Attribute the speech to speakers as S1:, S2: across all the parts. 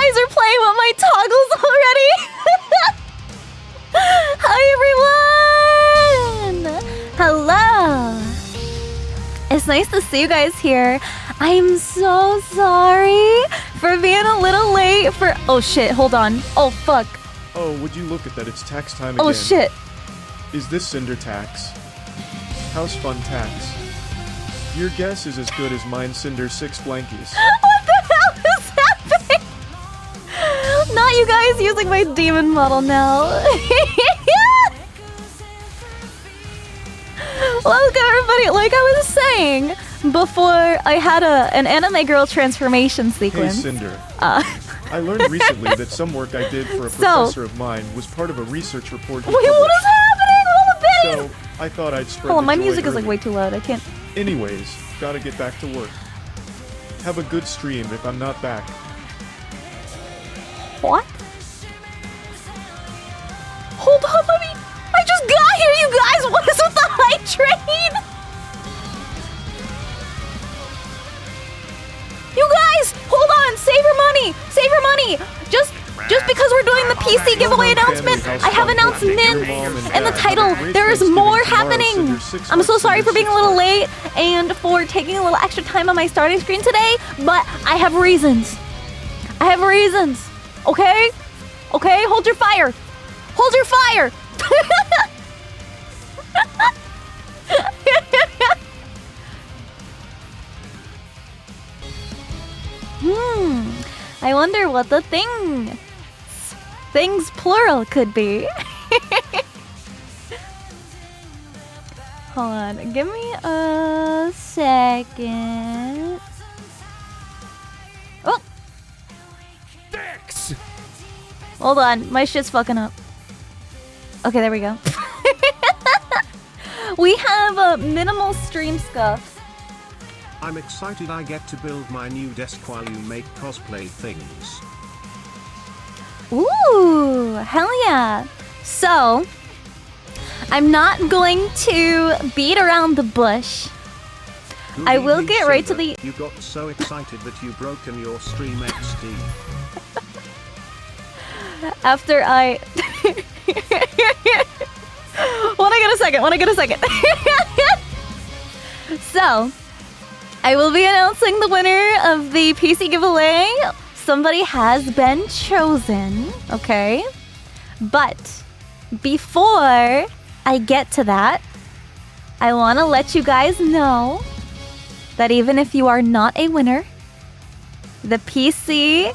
S1: guys are playing with my toggles already. Hi, everyone. Hello. It's nice to see you guys here. I'm so sorry for being a little late for... Oh, shit. Hold on. Oh, fuck.
S2: Oh, would you look at that? It's tax time again.
S1: Oh, shit.
S2: Is this Sinder tax? House fun tax. Your guess is as good as mine, Sinder 6 blankies.
S1: What the hell is happening? Not you guys using my demon model now. Welcome, everybody. Like I was saying before, I had an anime girl transformation sequence.
S2: Hey, Sinder. I learned recently that some work I did for a professor of mine was part of a research report.
S1: Wait, what is happening? All the biddies!
S2: So, I thought I'd spread
S1: Hold on,
S2: the
S1: my
S2: joy
S1: music is
S2: early.
S1: like way too loud. I can't...
S2: Anyways, gotta get back to work. Have a good stream if I'm not back.
S1: What? Hold on, let me... I just got here, you guys! What is with the hype train? You guys! Hold on! Save your money! Save your money! Just because we're doing the PC giveaway announcement, I have announcements and the title. There is more happening. I'm so sorry for being a little late and for taking a little extra time on my starting screen today, but I have reasons. I have reasons. Okay? Okay? Hold your fire. Hold your fire. I wonder what the things plural could be. Hold on, give me a second. Oh!
S3: Dicks!
S1: Hold on, my shit's fucking up. Okay, there we go. We have minimal stream scuffs.
S3: I'm excited I get to build my new desk while you make cosplay things.
S1: Ooh, hell yeah. So, I'm not going to beat around the bush. I will get right to the...
S3: You got so excited that you broken your stream XD.
S1: After I... Wanna get a second. So, I will be announcing the winner of the PC giveaway. Somebody has been chosen, okay? But before I get to that, I want to let you guys know that even if you are not a winner, the PC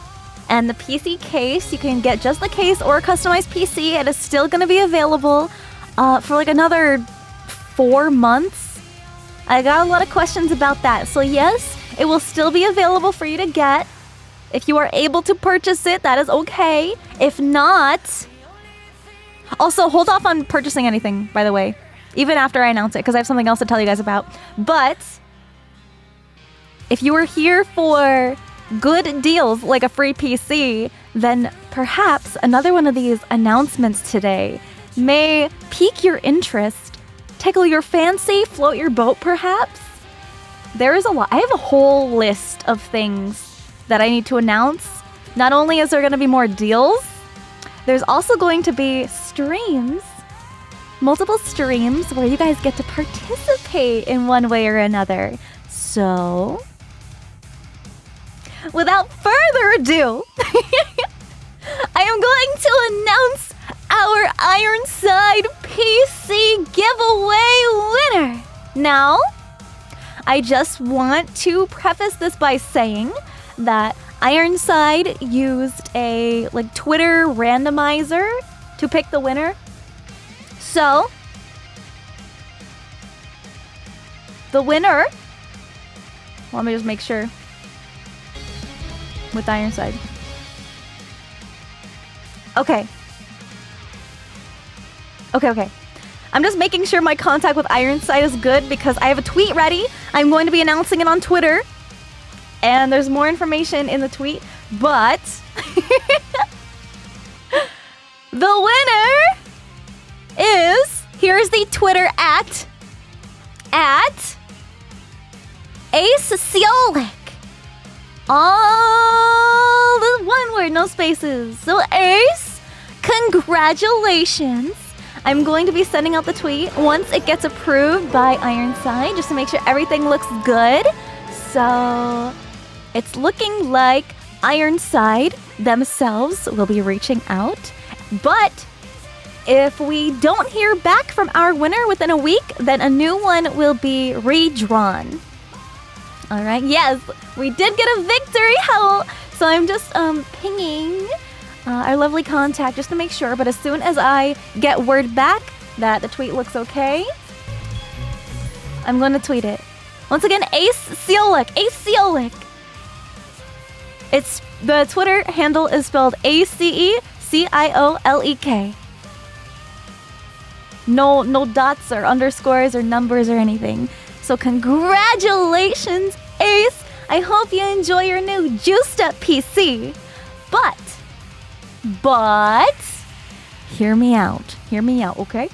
S1: and the PC case, you can get just the case or a customized PC. It is still going to be available for like another 4 months. I got a lot of questions about that. So yes, it will still be available for you to get. If you are able to purchase it, that is okay. If not... Also, hold off on purchasing anything, by the way. Even after I announce it, because I have something else to tell you guys about. But if you are here for good deals, like a free PC, then perhaps another one of these announcements today may pique your interest, tickle your fancy, float your boat, perhaps. There is a lot. I have a whole list of things that I need to announce. Not only is there going to be more deals, there's also going to be streams, multiple streams where you guys get to participate in one way or another. So, without further ado, I am going to announce our Ironside PC giveaway winner. Now, I just want to preface this by saying that Ironside used a Twitter randomizer to pick the winner. So, the winner, let me just make sure with Ironside. Okay. I'm just making sure my contact with Ironside is good because I have a tweet ready. I'm going to be announcing it on Twitter. And there's more information in the tweet. But the winner is... Here's the Twitter at Aceciolic. All the one word, no spaces. So Ace, congratulations. I'm going to be sending out the tweet once it gets approved by Ironside, just to make sure everything looks good. So it's looking like Ironside themselves will be reaching out. But if we don't hear back from our winner within a week, then a new one will be redrawn. All right, yes, we did get a victory, Howl. So I'm just pinging our lovely contact just to make sure. But as soon as I get word back that the tweet looks okay, I'm going to tweet it. Once again, Ace Seolick. Ace Seolick. It's the Twitter handle is spelled ACECIOLEK. No dots or underscores or numbers or anything. So congratulations, Ace. I hope you enjoy your new juiced up PC. But hear me out, okay?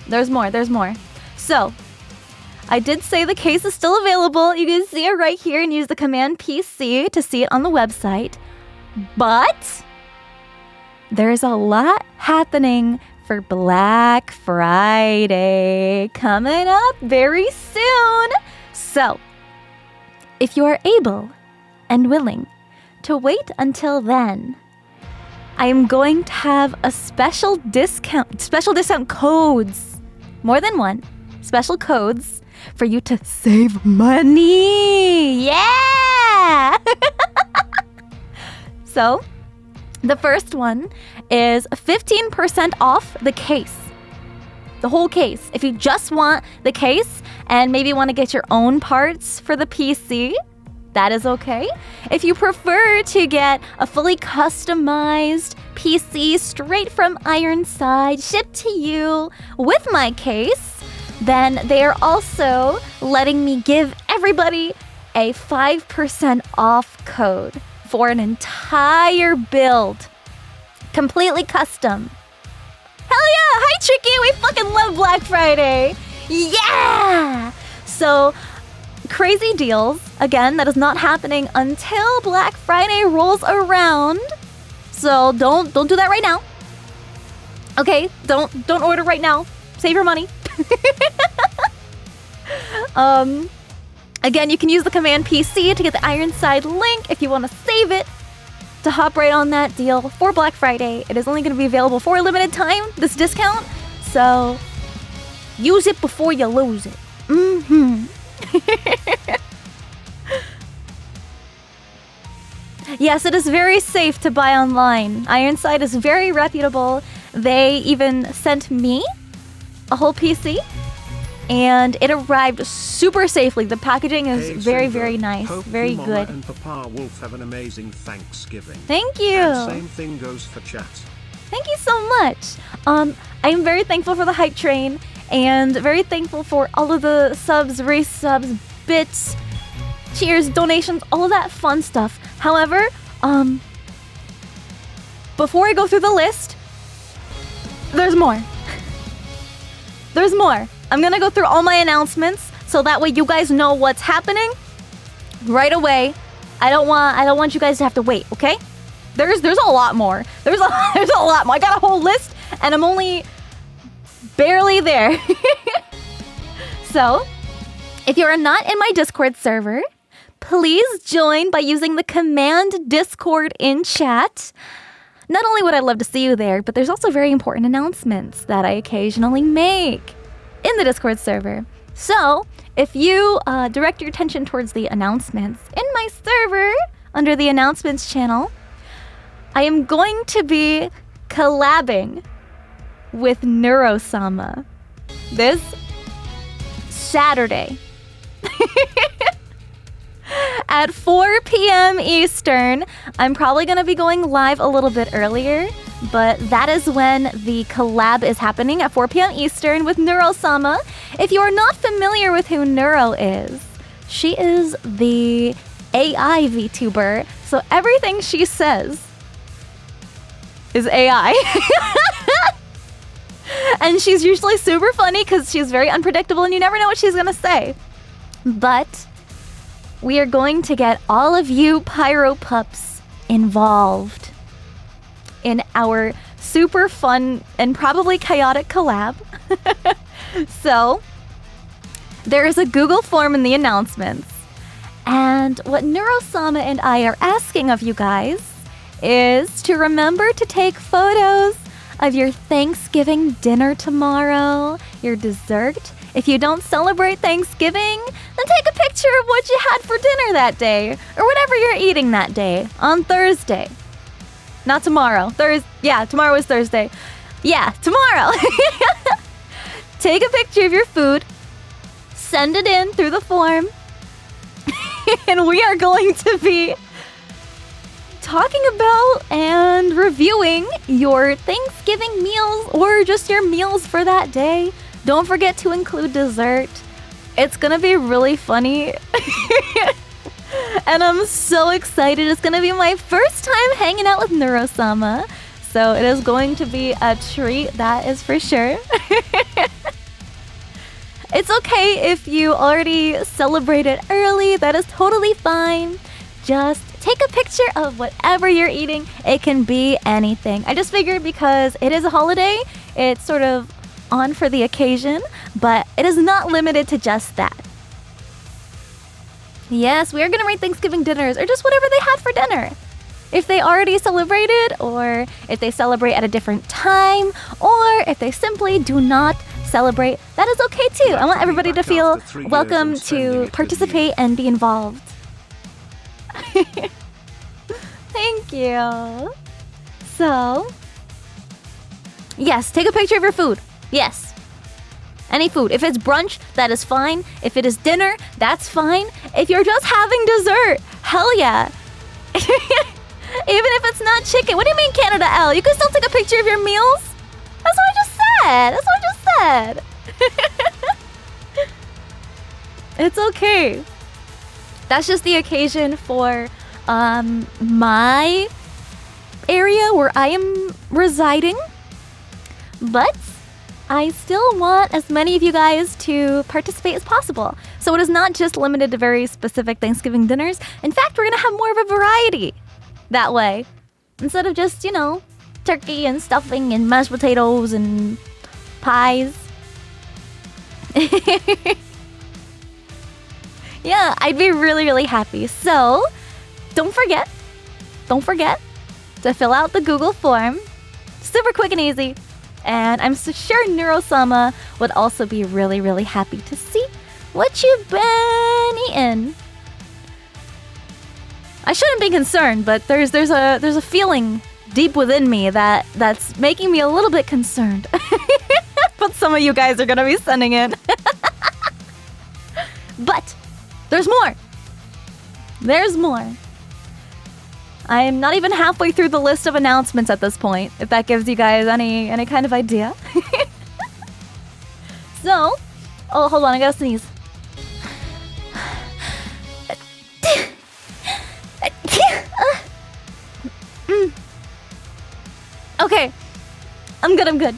S1: There's more. So I did say the case is still available. You can see it right here and use the command PC to see it on the website. But there's a lot happening for Black Friday coming up very soon. So if you are able and willing to wait until then, I am going to have a special discount codes, more than one, special codes for you to save money. Yeah! So the first one is 15% off the case. The whole case. If you just want the case and maybe want to get your own parts for the PC, that is okay. If you prefer to get a fully customized PC straight from Ironside shipped to you with my case, then they are also letting me give everybody a 5% off code for an entire build. Completely custom. Hell yeah! Hi, Tricky! We fucking love Black Friday! Yeah! So, crazy deals. Again, that is not happening until Black Friday rolls around. So, don't do that right now. Okay? Don't order right now. Save your money. Again, you can use the command PC to get the Ironside link if you want to save it to hop right on that deal for Black Friday. It is only going to be available for a limited time, this discount. So, use it before you lose it. Yes, it is very safe to buy online. Ironside is very reputable. They even sent me a whole PC, and it arrived super safely. The packaging is very, very nice, very good.
S3: And Papa Wolf have an amazing Thanksgiving.
S1: Thank you.
S3: And same thing goes for chat.
S1: Thank you so much. I am very thankful for the hype train, and very thankful for all of the subs, resubs, bits, cheers, donations, all of that fun stuff. However, before I go through the list, there's more. There's more. I'm gonna go through all my announcements so that way you guys know what's happening right away. I don't want you guys to have to wait, okay? There's a lot more. There's a lot more. I got a whole list and I'm only barely there. So, if you are not in my Discord server, please join by using the command Discord in chat. Not only would I love to see you there, but there's also very important announcements that I occasionally make in the Discord server. So, if you direct your attention towards the announcements in my server under the announcements channel, I am going to be collabing with Neurosama this Saturday at 4 p.m. Eastern. I'm probably going to be going live a little bit earlier, but that is when the collab is happening at 4 p.m. Eastern with Neurosama. If you are not familiar with who Neuro is, she is the AI VTuber, so everything she says is AI. And she's usually super funny because she's very unpredictable and you never know what she's going to say. But we are going to get all of you Pyro Pups involved in our super fun and probably chaotic collab. So, there is a Google form in the announcements. And what Neurosama and I are asking of you guys is to remember to take photos of your Thanksgiving dinner tomorrow, your dessert. If you don't celebrate Thanksgiving, then take a picture of what you had for dinner that day, or whatever you're eating that day on Thursday. Not tomorrow. Tomorrow is Thursday. Yeah, tomorrow. Take a picture of your food, send it in through the form, and we are going to be talking about and reviewing your Thanksgiving meals or just your meals for that day. Don't forget to include dessert. It's gonna be really funny. And I'm so excited. It's gonna be my first time hanging out with Neurosama. So it is going to be a treat, that is for sure. It's okay if you already celebrated early. That is totally fine. Just take a picture of whatever you're eating. It can be anything. I just figured because it is a holiday, it's sort of on for the occasion, but it is not limited to just that. Yes, we are going to rate Thanksgiving dinners or just whatever they had for dinner. If they already celebrated, or if they celebrate at a different time, or if they simply do not celebrate, that is okay too. I want everybody to feel welcome to participate and be involved. Thank you. So, yes, take a picture of your food. Yes. Any food. If it's brunch, that is fine. If it is dinner, that's fine. If you're just having dessert, hell yeah. Even if it's not chicken. What do you mean Canada L? You can still take a picture of your meals. That's what I just said. That's what I just said. It's okay. That's just the occasion for my area where I am residing. But I still want as many of you guys to participate as possible. So it is not just limited to very specific Thanksgiving dinners. In fact, we're going to have more of a variety that way. Instead of just, turkey and stuffing and mashed potatoes and pies. Yeah, I'd be really, really happy. So, don't forget to fill out the Google form. Super quick and easy. And I'm so sure Neurosama would also be really, really happy to see what you've been eating. I shouldn't be concerned, but there's a feeling deep within me that's making me a little bit concerned. But some of you guys are gonna be sending in. But there's more. There's more. I'm not even halfway through the list of announcements at this point, if that gives you guys any kind of idea. So, oh, hold on, I gotta sneeze. Okay, I'm good.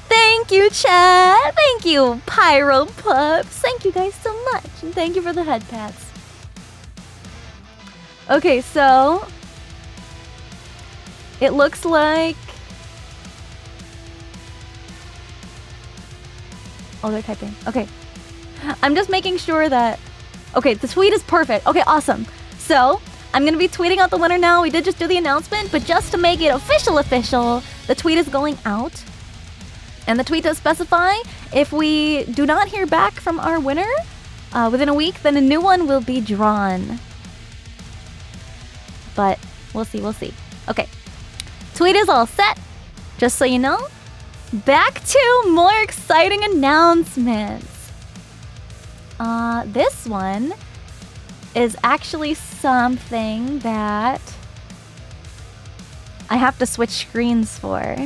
S1: Thank you, chat. Thank you, Pyro Pups. Thank you guys so much, and thank you for the head pats. Okay, so it looks like... Oh, they're typing. Okay. I'm just making sure that... Okay, the tweet is perfect. Okay, awesome. So, I'm going to be tweeting out the winner now. We did just do the announcement, but just to make it official, the tweet is going out. And the tweet does specify if we do not hear back from our winner within a week, then a new one will be drawn. But we'll see. Okay. Tweet is all set. Just so you know. Back to more exciting announcements. This one is actually something that I have to switch screens for.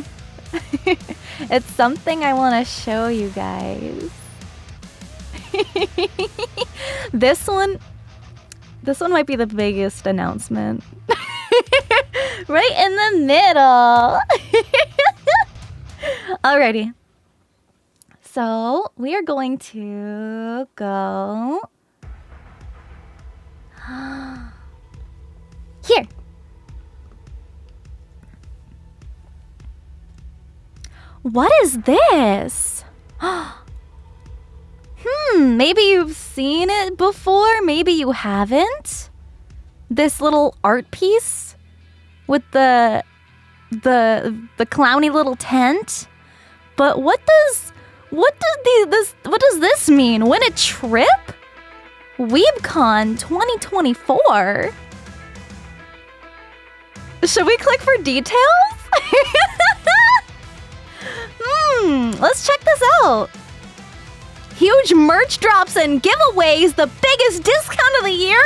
S1: It's something I want to show you guys. This one might be the biggest announcement. Right in the middle. Alrighty. So, we are going to go... What is this? Maybe you've seen it before, maybe you haven't. This little art piece with the clowny little tent. But what does this mean? Win a trip? WeebCon 2024. Should we click for details? Let's check this out. Huge merch drops and giveaways, the biggest discount of the year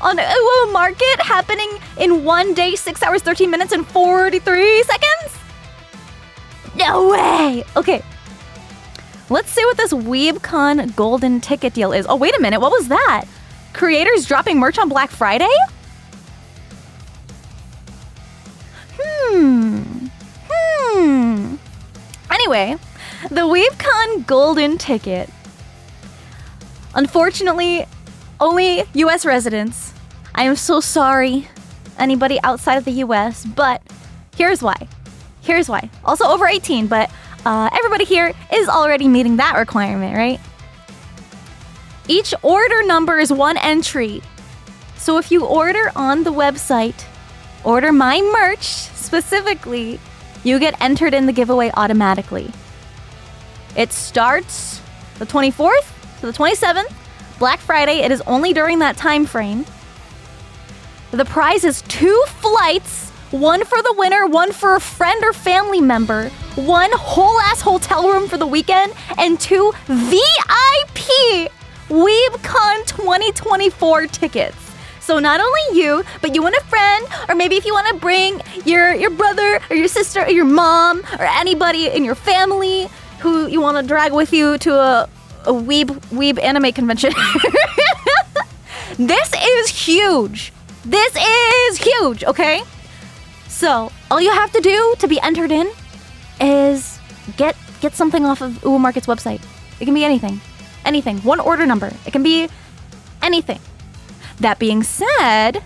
S1: on UO Market happening in 1 day, 6 hours, 13 minutes, and 43 seconds? No way! Okay. Let's see what this WeebCon golden ticket deal is. Oh, wait a minute. What was that? Creators dropping merch on Black Friday? Anyway, the WeebCon golden ticket. Unfortunately, only US residents. I am so sorry, anybody outside of the US, but here's why. Here's why. Also over 18, but everybody here is already meeting that requirement, right? Each order number is 1 entry. So if you order on the website, order my merch specifically, you get entered in the giveaway automatically. It starts the 24th to the 27th, Black Friday. It is only during that time frame. The prize is 2 flights, 1 for the winner, 1 for a friend or family member, 1 whole ass hotel room for the weekend, and 2 VIP WeebCon 2024 tickets. So not only you, but you and a friend, or maybe if you want to bring your brother or your sister or your mom or anybody in your family who you want to drag with you to a weeb anime convention. This is huge. This is huge, okay? So all you have to do to be entered in is get something off of UO Market's website. It can be anything. Anything. 1 order number. It can be anything. That being said,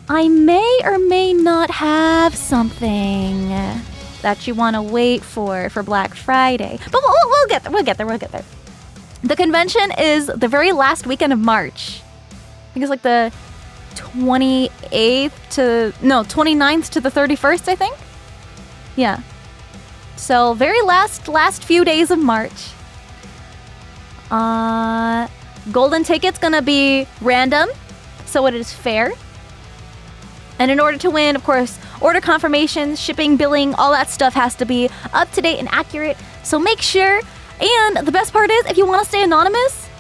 S1: I may or may not have something that you want to wait for Black Friday. But we'll get there. We'll get there. The convention is the very last weekend of March. I think it's like the 29th to the 31st, I think. Yeah. So very last few days of March. Golden ticket's gonna be random, so it is fair. And in order to win, of course, order confirmations, shipping, billing, all that stuff has to be up to date and accurate. So make sure. And the best part is, if you want to stay anonymous,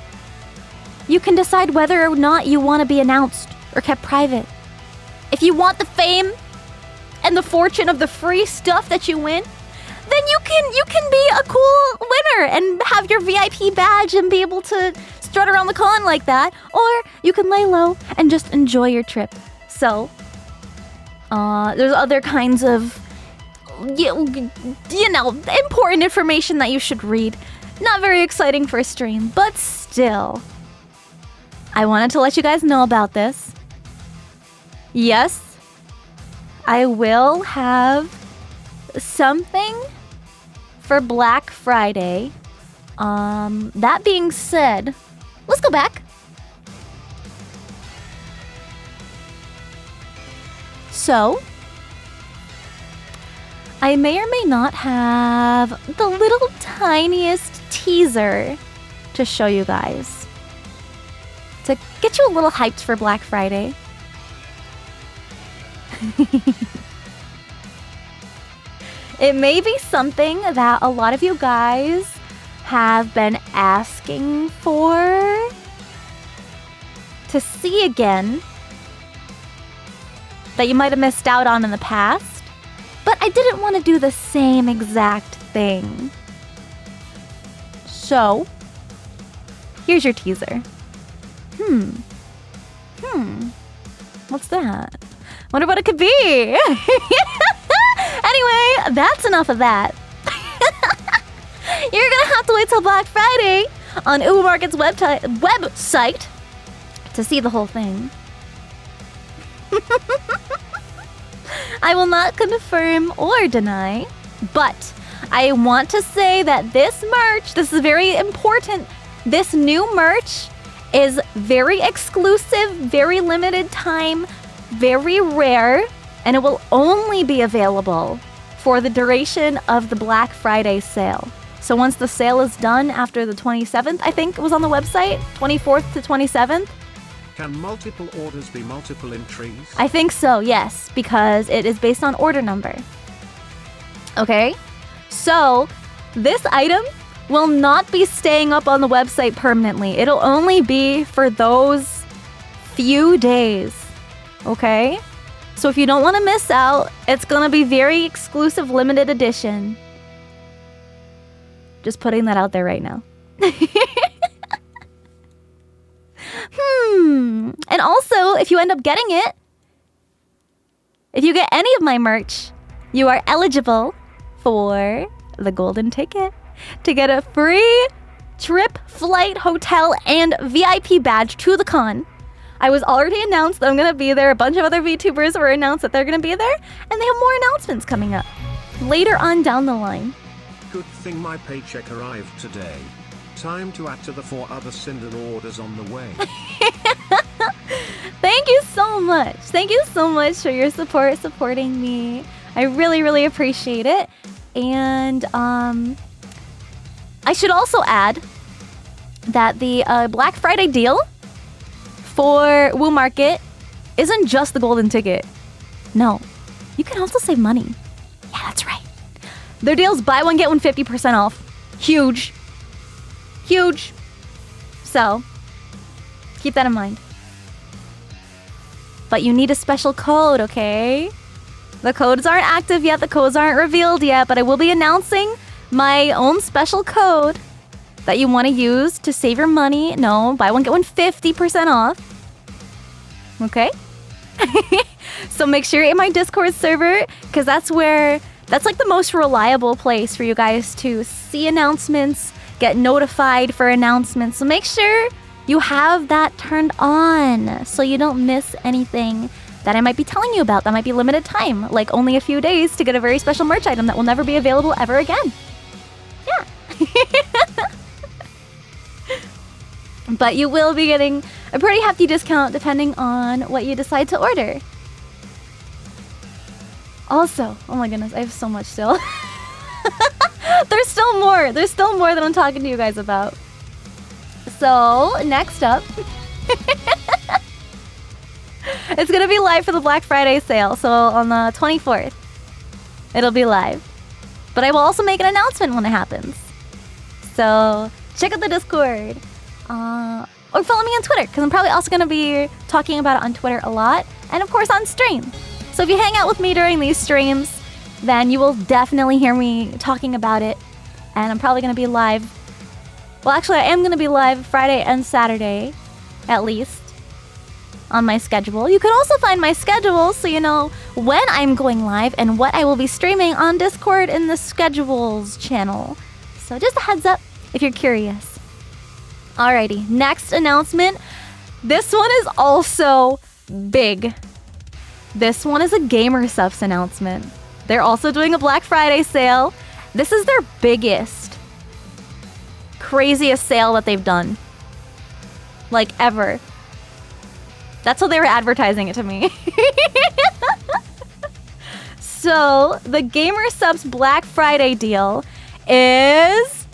S1: you can decide whether or not you want to be announced or kept private. If you want the fame and the fortune of the free stuff that you win, then you can be a cool winner and have your VIP badge and be able to strut around the con like that. Or you can lay low and just enjoy your trip. So, there's other kinds of, important information that you should read. Not very exciting for a stream, but still. I wanted to let you guys know about this. Yes, I will have something for Black Friday. That being said, let's go back. So, I may or may not have the little tiniest teaser to show you guys to get you a little hyped for Black Friday. It may be something that a lot of you guys have been asking for to see again, that you might have missed out on in the past, but I didn't want to do the same exact thing. So, here's your teaser. What's that? Wonder what it could be. Anyway, that's enough of that. You're gonna have to wait till Black Friday on UO Market's website to see the whole thing. I will not confirm or deny But I want to say that this merch, this is very important. This new merch is very exclusive, very limited time, very rare, and it will only be available for the duration of the Black Friday sale. So once the sale is done after the 27th, I think it was on the website, 24th to 27th.
S3: Can multiple orders be multiple entries?
S1: I think so, yes, because it is based on order number. Okay, so this item will not be staying up on the website permanently. It'll only be for those few days, okay? So if you don't want to miss out, it's going to be very exclusive, limited edition. Just putting that out there right now. And also, if you end up getting it, if you get any of my merch, you are eligible for the golden ticket to get a free trip, flight, hotel, and VIP badge to the con. I was already announced that I'm going to be there. A bunch of other VTubers were announced that they're going to be there. And they have more announcements coming up later on down the line.
S3: Good thing my paycheck arrived today. Time to add to the 4 other Sinder orders on the way.
S1: Thank you so much. Thank you so much for your support, supporting me. I really, really appreciate it. And I should also add that the Black Friday deal for Woo Market isn't just the golden ticket. No, you can also save money. Yeah, that's right. Their deal's buy one, get one 50% off. Huge. Huge. So, keep that in mind. But you need a special code, okay? The codes aren't active yet, the codes aren't revealed yet, but I will be announcing my own special code that you want to use to save your money. No, buy one, get one 50% off. Okay? So make sure you're in my Discord server, because that's like the most reliable place for you guys to see announcements, get notified for announcements. So make sure you have that turned on so you don't miss anything that I might be telling you about. That might be limited time, like only a few days to get a very special merch item that will never be available ever again. Yeah. But you will be getting a pretty hefty discount depending on what you decide to order. Also, oh my goodness, I have so much still. There's still more. There's still more that I'm talking to you guys about. So, next up, it's going to be live for the Black Friday sale. So, on the 24th, it'll be live. But I will also make an announcement when it happens. So, check out the Discord. Or follow me on Twitter, because I'm probably also going to be talking about it on Twitter a lot. And, of course, on stream. So, if you hang out with me during these streams, then you will definitely hear me talking about it. And I'm probably going to be live. Well, actually, I am going to be live Friday and Saturday, at least, on my schedule. You can also find my schedule so you know when I'm going live and what I will be streaming on Discord in the schedules channel. So just a heads up if you're curious. Alrighty, next announcement. This one is also big. This one is a Gamer Subs announcement. They're also doing a Black Friday sale. This is their biggest, craziest sale that they've done. Like, ever. That's how they were advertising it to me. So, the Gamer Subs Black Friday deal is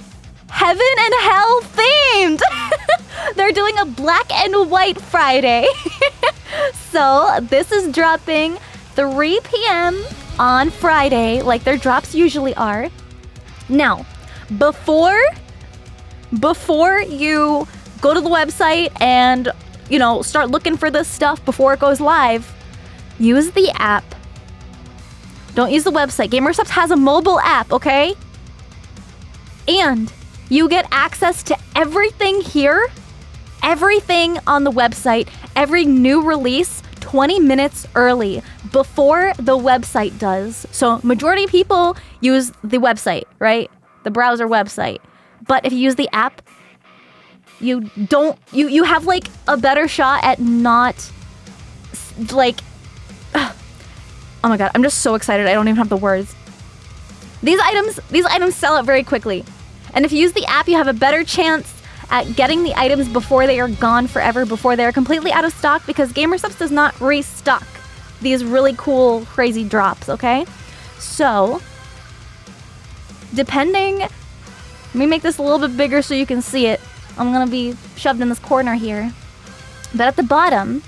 S1: Heaven and Hell themed. They're doing a black and white Friday. So, this is dropping 3 p.m. on Friday, like their drops usually are. Now, before you go to the website and, you know, start looking for this stuff before it goes live, use the app. Don't use the website. GamerSubs has a mobile app, okay? And you get access to everything here, everything on the website, every new release 20 minutes early before the website does. So majority of people use the website, right? The browser website. But if you use the app, you have like a better shot at not like, oh my god, I'm just so excited. I don't even have the words. These items sell out very quickly. And if you use the app, you have a better chance at getting the items before they are gone forever, before they are completely out of stock, because GamerSupps does not restock these really cool, crazy drops, okay? So, depending... Let me make this a little bit bigger so you can see it. I'm gonna be shoved in this corner here. But at the bottom,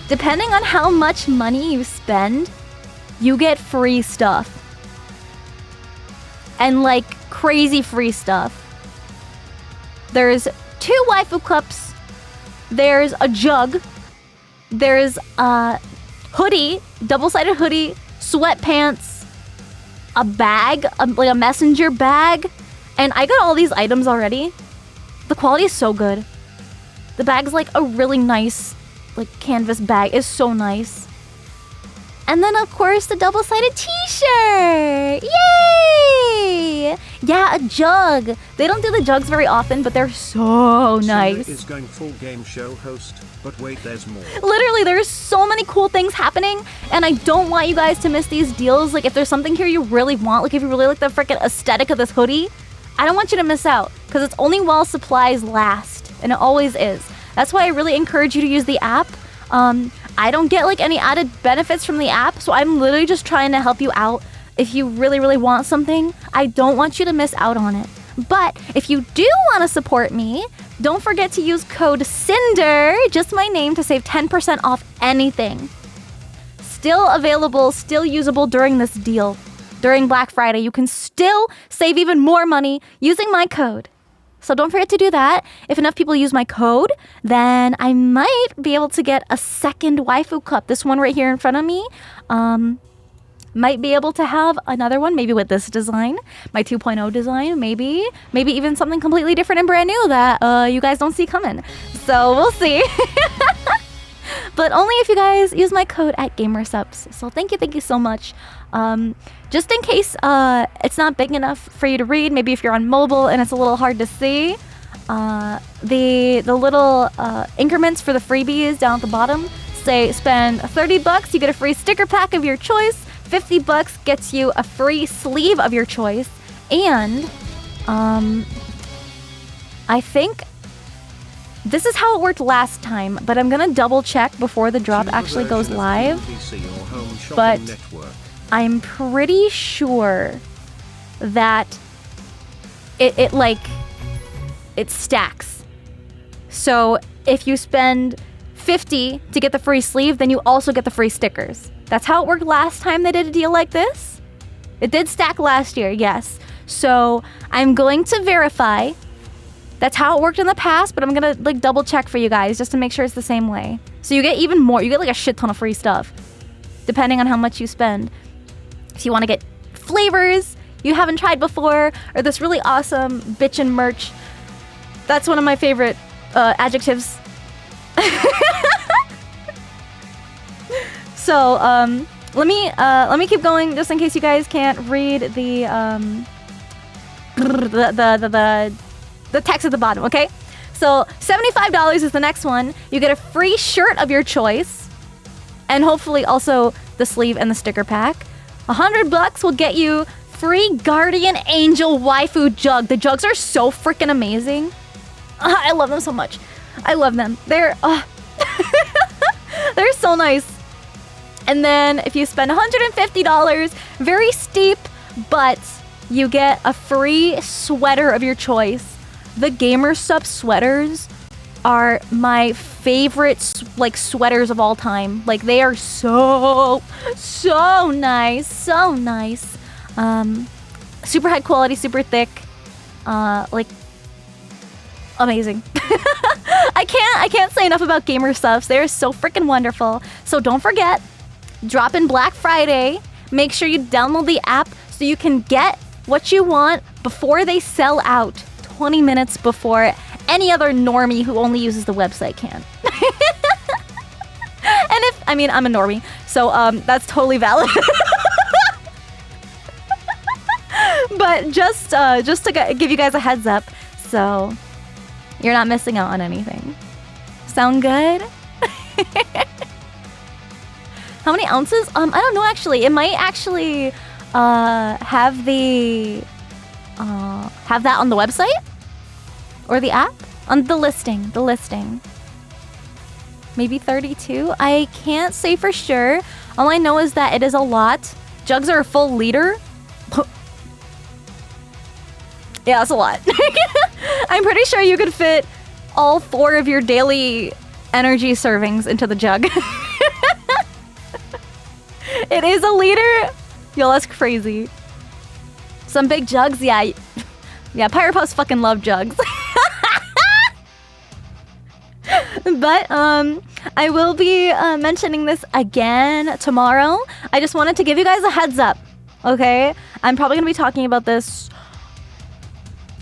S1: depending on how much money you spend, you get free stuff. And like crazy free stuff. There's 2 waifu cups. There's a jug. There's a hoodie, double-sided hoodie, sweatpants, a bag, like a messenger bag. And I got all these items already. The quality is so good. The bag's like a really nice, like canvas bag. It's so nice. And then, of course, the double-sided t-shirt! Yay! Yeah, a jug. They don't do the jugs very often, but they're so nice.
S3: Sinder is going full game show host, but wait, there's more.
S1: Literally, there's so many cool things happening, and I don't want you guys to miss these deals. Like, if there's something here you really want, like if you really like the freaking aesthetic of this hoodie, I don't want you to miss out, because it's only while supplies last, and it always is. That's why I really encourage you to use the app. I don't get like any added benefits from the app, so I'm literally just trying to help you out. If you really, really want something, I don't want you to miss out on it. But if you do want to support me, don't forget to use code Sinder, just my name, to save 10% off anything. Still available, still usable during this deal. During Black Friday, you can still save even more money using my code. So don't forget to do that. If enough people use my code, then I might be able to get a second waifu cup. This one right here in front of me. Might be able to have another one, maybe with this design, my 2.0 design, maybe even something completely different and brand new that you guys don't see coming. So we'll see. But only if you guys use my code at GamerSupps. So thank you so much. Just in case it's not big enough for you to read, maybe if you're on mobile and it's a little hard to see, the little increments for the freebies down at the bottom say spend $30, you get a free sticker pack of your choice. $50 gets you a free sleeve of your choice, and I think this is how it worked last time, but I'm gonna double check before the drop actually goes live. But I'm pretty sure that it stacks. So if you spend $50 to get the free sleeve, then you also get the free stickers. That's how it worked last time they did a deal like this. It did stack last year, yes. So I'm going to verify. That's how it worked in the past, but I'm gonna like double check for you guys just to make sure it's the same way. So you get even more. You get like a shit ton of free stuff, depending on how much you spend. If you want to get flavors you haven't tried before, or this really awesome bitchin' merch, that's one of my favorite adjectives. So let me keep going just in case you guys can't read the text at the bottom, okay? So $75 is the next one. You get a free shirt of your choice, and hopefully also the sleeve and the sticker pack. $100 will get you free Guardian Angel waifu jug. The jugs are so freaking amazing. I love them so much. I love them. They're they're so nice. And then if you spend $150, very steep, but you get a free sweater of your choice. The GamerSupps sweaters are my favorite sweaters of all time. Like, they are so nice, so nice. Super high quality, super thick, like amazing. I can't say enough about GamerSupps. They're so freaking wonderful. So don't forget, drop in Black Friday. Make sure you download the app so you can get what you want before they sell out, 20 minutes before any other normie who only uses the website can. And I'm a normie, so that's totally valid. But just to give you guys a heads up, so you're not missing out on anything. Sound good? How many ounces? I don't know actually. It might actually have that on the website or the app on the listing. Maybe 32. I can't say for sure. All I know is that it is a lot. Jugs are a full liter. Yeah, that's a lot. I'm pretty sure you could fit all 4 of your daily energy servings into the jug. It is a liter. Yo, that's crazy. Some big jugs, yeah. Yeah, Pirate Puffs fucking love jugs. But I will be mentioning this again tomorrow. I just wanted to give you guys a heads up, okay? I'm probably gonna be talking about this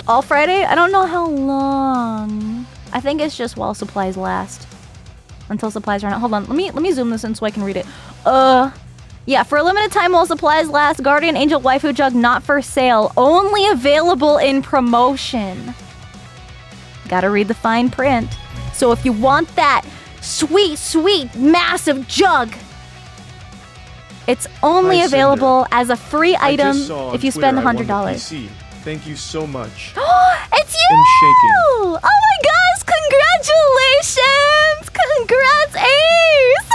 S1: all Friday. I don't know how long. I think it's just while supplies last. Until supplies run out. Hold on, let me zoom this in so I can read it. Yeah, for a limited time while supplies last, Guardian Angel Waifu Jug not for sale. Only available in promotion. Gotta read the fine print. So if you want that sweet, sweet, massive jug, it's only available as a free item if you spend $100.
S2: Thank you so much.
S1: It's you!
S2: I'm shaking.
S1: Oh my gosh, congratulations! Congrats, Ace!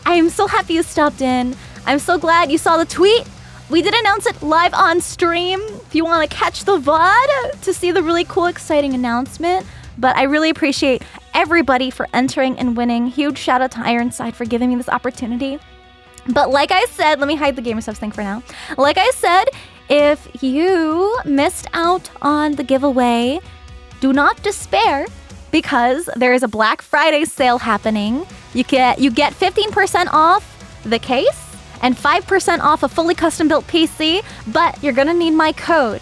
S1: I'm so happy you stopped in. I'm so glad you saw the tweet. We did announce it live on stream if you want to catch the VOD to see the really cool, exciting announcement. But I really appreciate everybody for entering and winning. Huge shout out to Ironside for giving me this opportunity. But like I said, let me hide the Gamer Subs thing for now. Like I said, if you missed out on the giveaway, do not despair because there is a Black Friday sale happening. You get 15% off the case and 5% off a fully custom built PC, but you're gonna need my code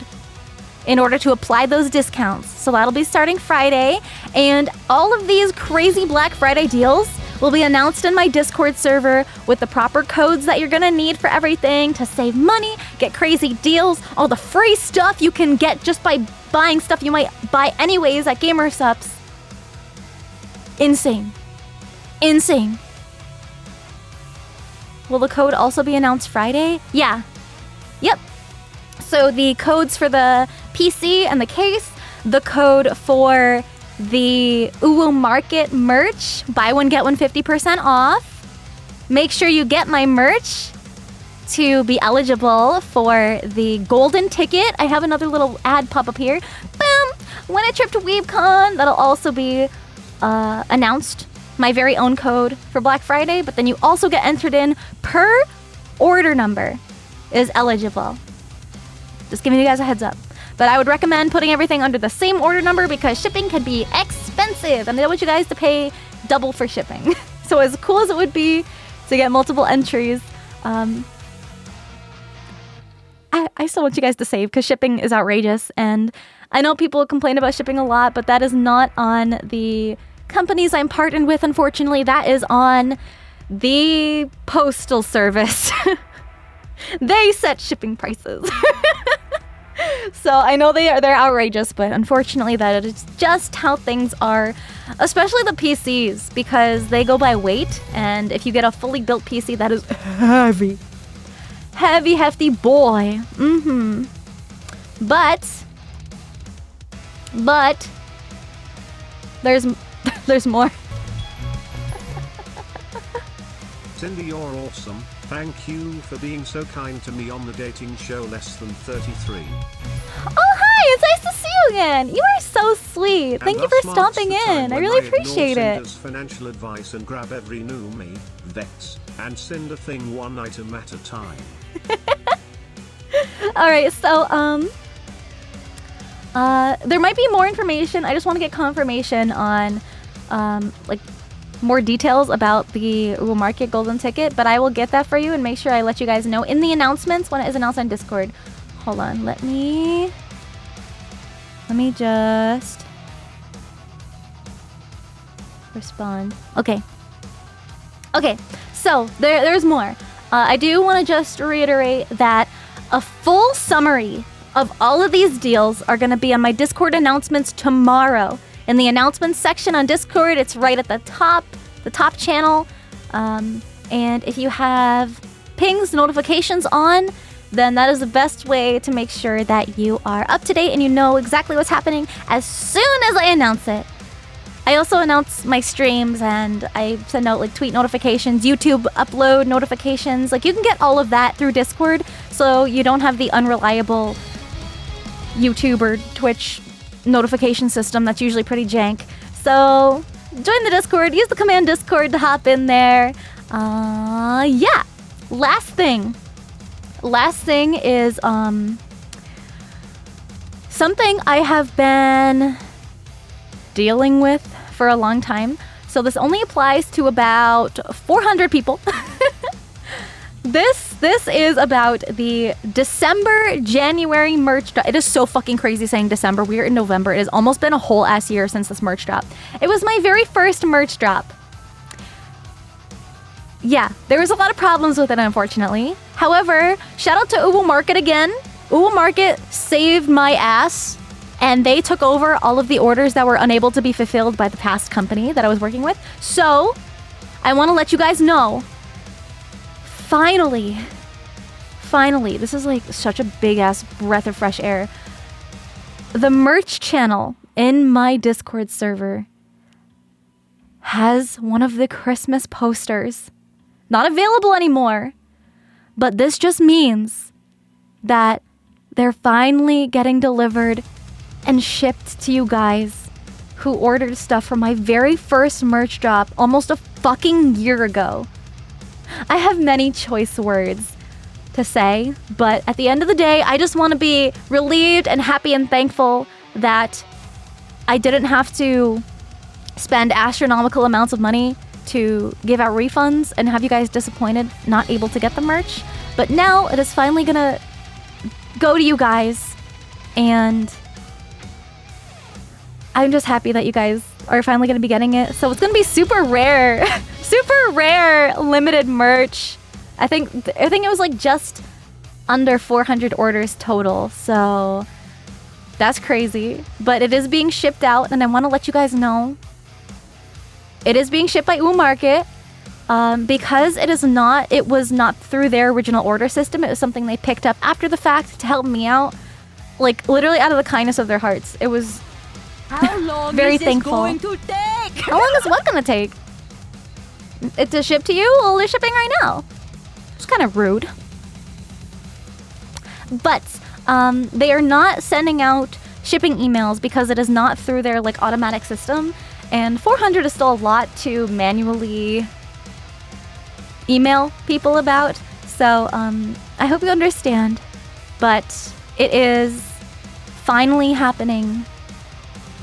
S1: in order to apply those discounts. So that'll be starting Friday, and all of these crazy Black Friday deals will be announced in my Discord server with the proper codes that you're gonna need for everything to save money, get crazy deals, all the free stuff you can get just by buying stuff you might buy anyways at GamerSups. Insane. Insane. Will the code also be announced Friday? Yeah. Yep. So the codes for the PC and the case, the code for the Uwu Market merch, buy one, get one 50% off. Make sure you get my merch to be eligible for the golden ticket. I have another little ad pop up here. Boom! Win a trip to WeebCon. That'll also be announced. My very own code for Black Friday, but then you also get entered in per order number is eligible. Just giving you guys a heads up. But I would recommend putting everything under the same order number because shipping can be expensive and I don't want you guys to pay double for shipping. So as cool as it would be to get multiple entries, I still want you guys to save because shipping is outrageous. And I know people complain about shipping a lot, but that is not on the companies I'm partnered with, unfortunately. That is on the postal service. They set shipping prices. So I know they're outrageous, but unfortunately that is just how things are, especially the PCs, because they go by weight, and if you get a fully built PC that is heavy, hefty boy. But there's more.
S3: Sinder, you're awesome. Thank you for being so kind to me on the dating show Less Than 33.
S1: Oh, hi! It's nice to see you again. You are so sweet. Thank you for stopping in. I really appreciate it.
S3: Cinder's financial advice and grab every new me, Vex, and Cinder thing one item at a time.
S1: All right, so there might be more information. I just want to get confirmation on like more details about the Uwu Market golden ticket, but I will get that for you and make sure I let you guys know in the announcements when it is announced on Discord. Hold on, let me just respond. Okay, so there's more. I do want to just reiterate that a full summary of all of these deals are going to be on my Discord announcements tomorrow. In the announcements section on Discord, it's right at the top channel. And if you have pings, notifications on, then that is the best way to make sure that you are up to date and you know exactly what's happening as soon as I announce it. I also announce my streams and I send out like tweet notifications, YouTube upload notifications. Like you can get all of that through Discord, so you don't have the unreliable YouTube or Twitch notification system that's usually pretty jank. So join the Discord, use the command Discord to hop in there. Yeah. Last thing is something I have been dealing with for a long time. So this only applies to about 400 people. This is about the December-January merch drop. It is so fucking crazy saying December. We're in November. It has almost been a whole ass year since this merch drop. It was my very first merch drop. Yeah, there was a lot of problems with it, unfortunately. However, shout out to Uwu Market again. Uwu Market saved my ass, and they took over all of the orders that were unable to be fulfilled by the past company that I was working with. So, I want to let you guys know, finally, this is like such a big ass breath of fresh air. The merch channel in my Discord server has one of the Christmas posters. Not available anymore, but this just means that they're finally getting delivered and shipped to you guys who ordered stuff from my very first merch drop almost a fucking year ago. I have many choice words to say, but at the end of the day, I just want to be relieved and happy and thankful that I didn't have to spend astronomical amounts of money to give out refunds and have you guys disappointed, not able to get the merch. But now it is finally gonna go to you guys, and I'm just happy that you guys are finally gonna be getting it. So it's gonna be super rare, super rare limited merch. I think it was like just under 400 orders total. So that's crazy, but it is being shipped out, and I want to let you guys know it is being shipped by Uwu Market. Because it was not through their original order system. It was something they picked up after the fact to help me out, like literally out of the kindness of their hearts. It was
S4: How long
S1: very
S4: is this
S1: thankful.
S4: going to take?
S1: How long is what gonna take? It to ship to you? Well, they're shipping right now. It's kind of rude. But they are not sending out shipping emails because it is not through their like automatic system. And 400 is still a lot to manually email people about. So I hope you understand. But it is finally happening.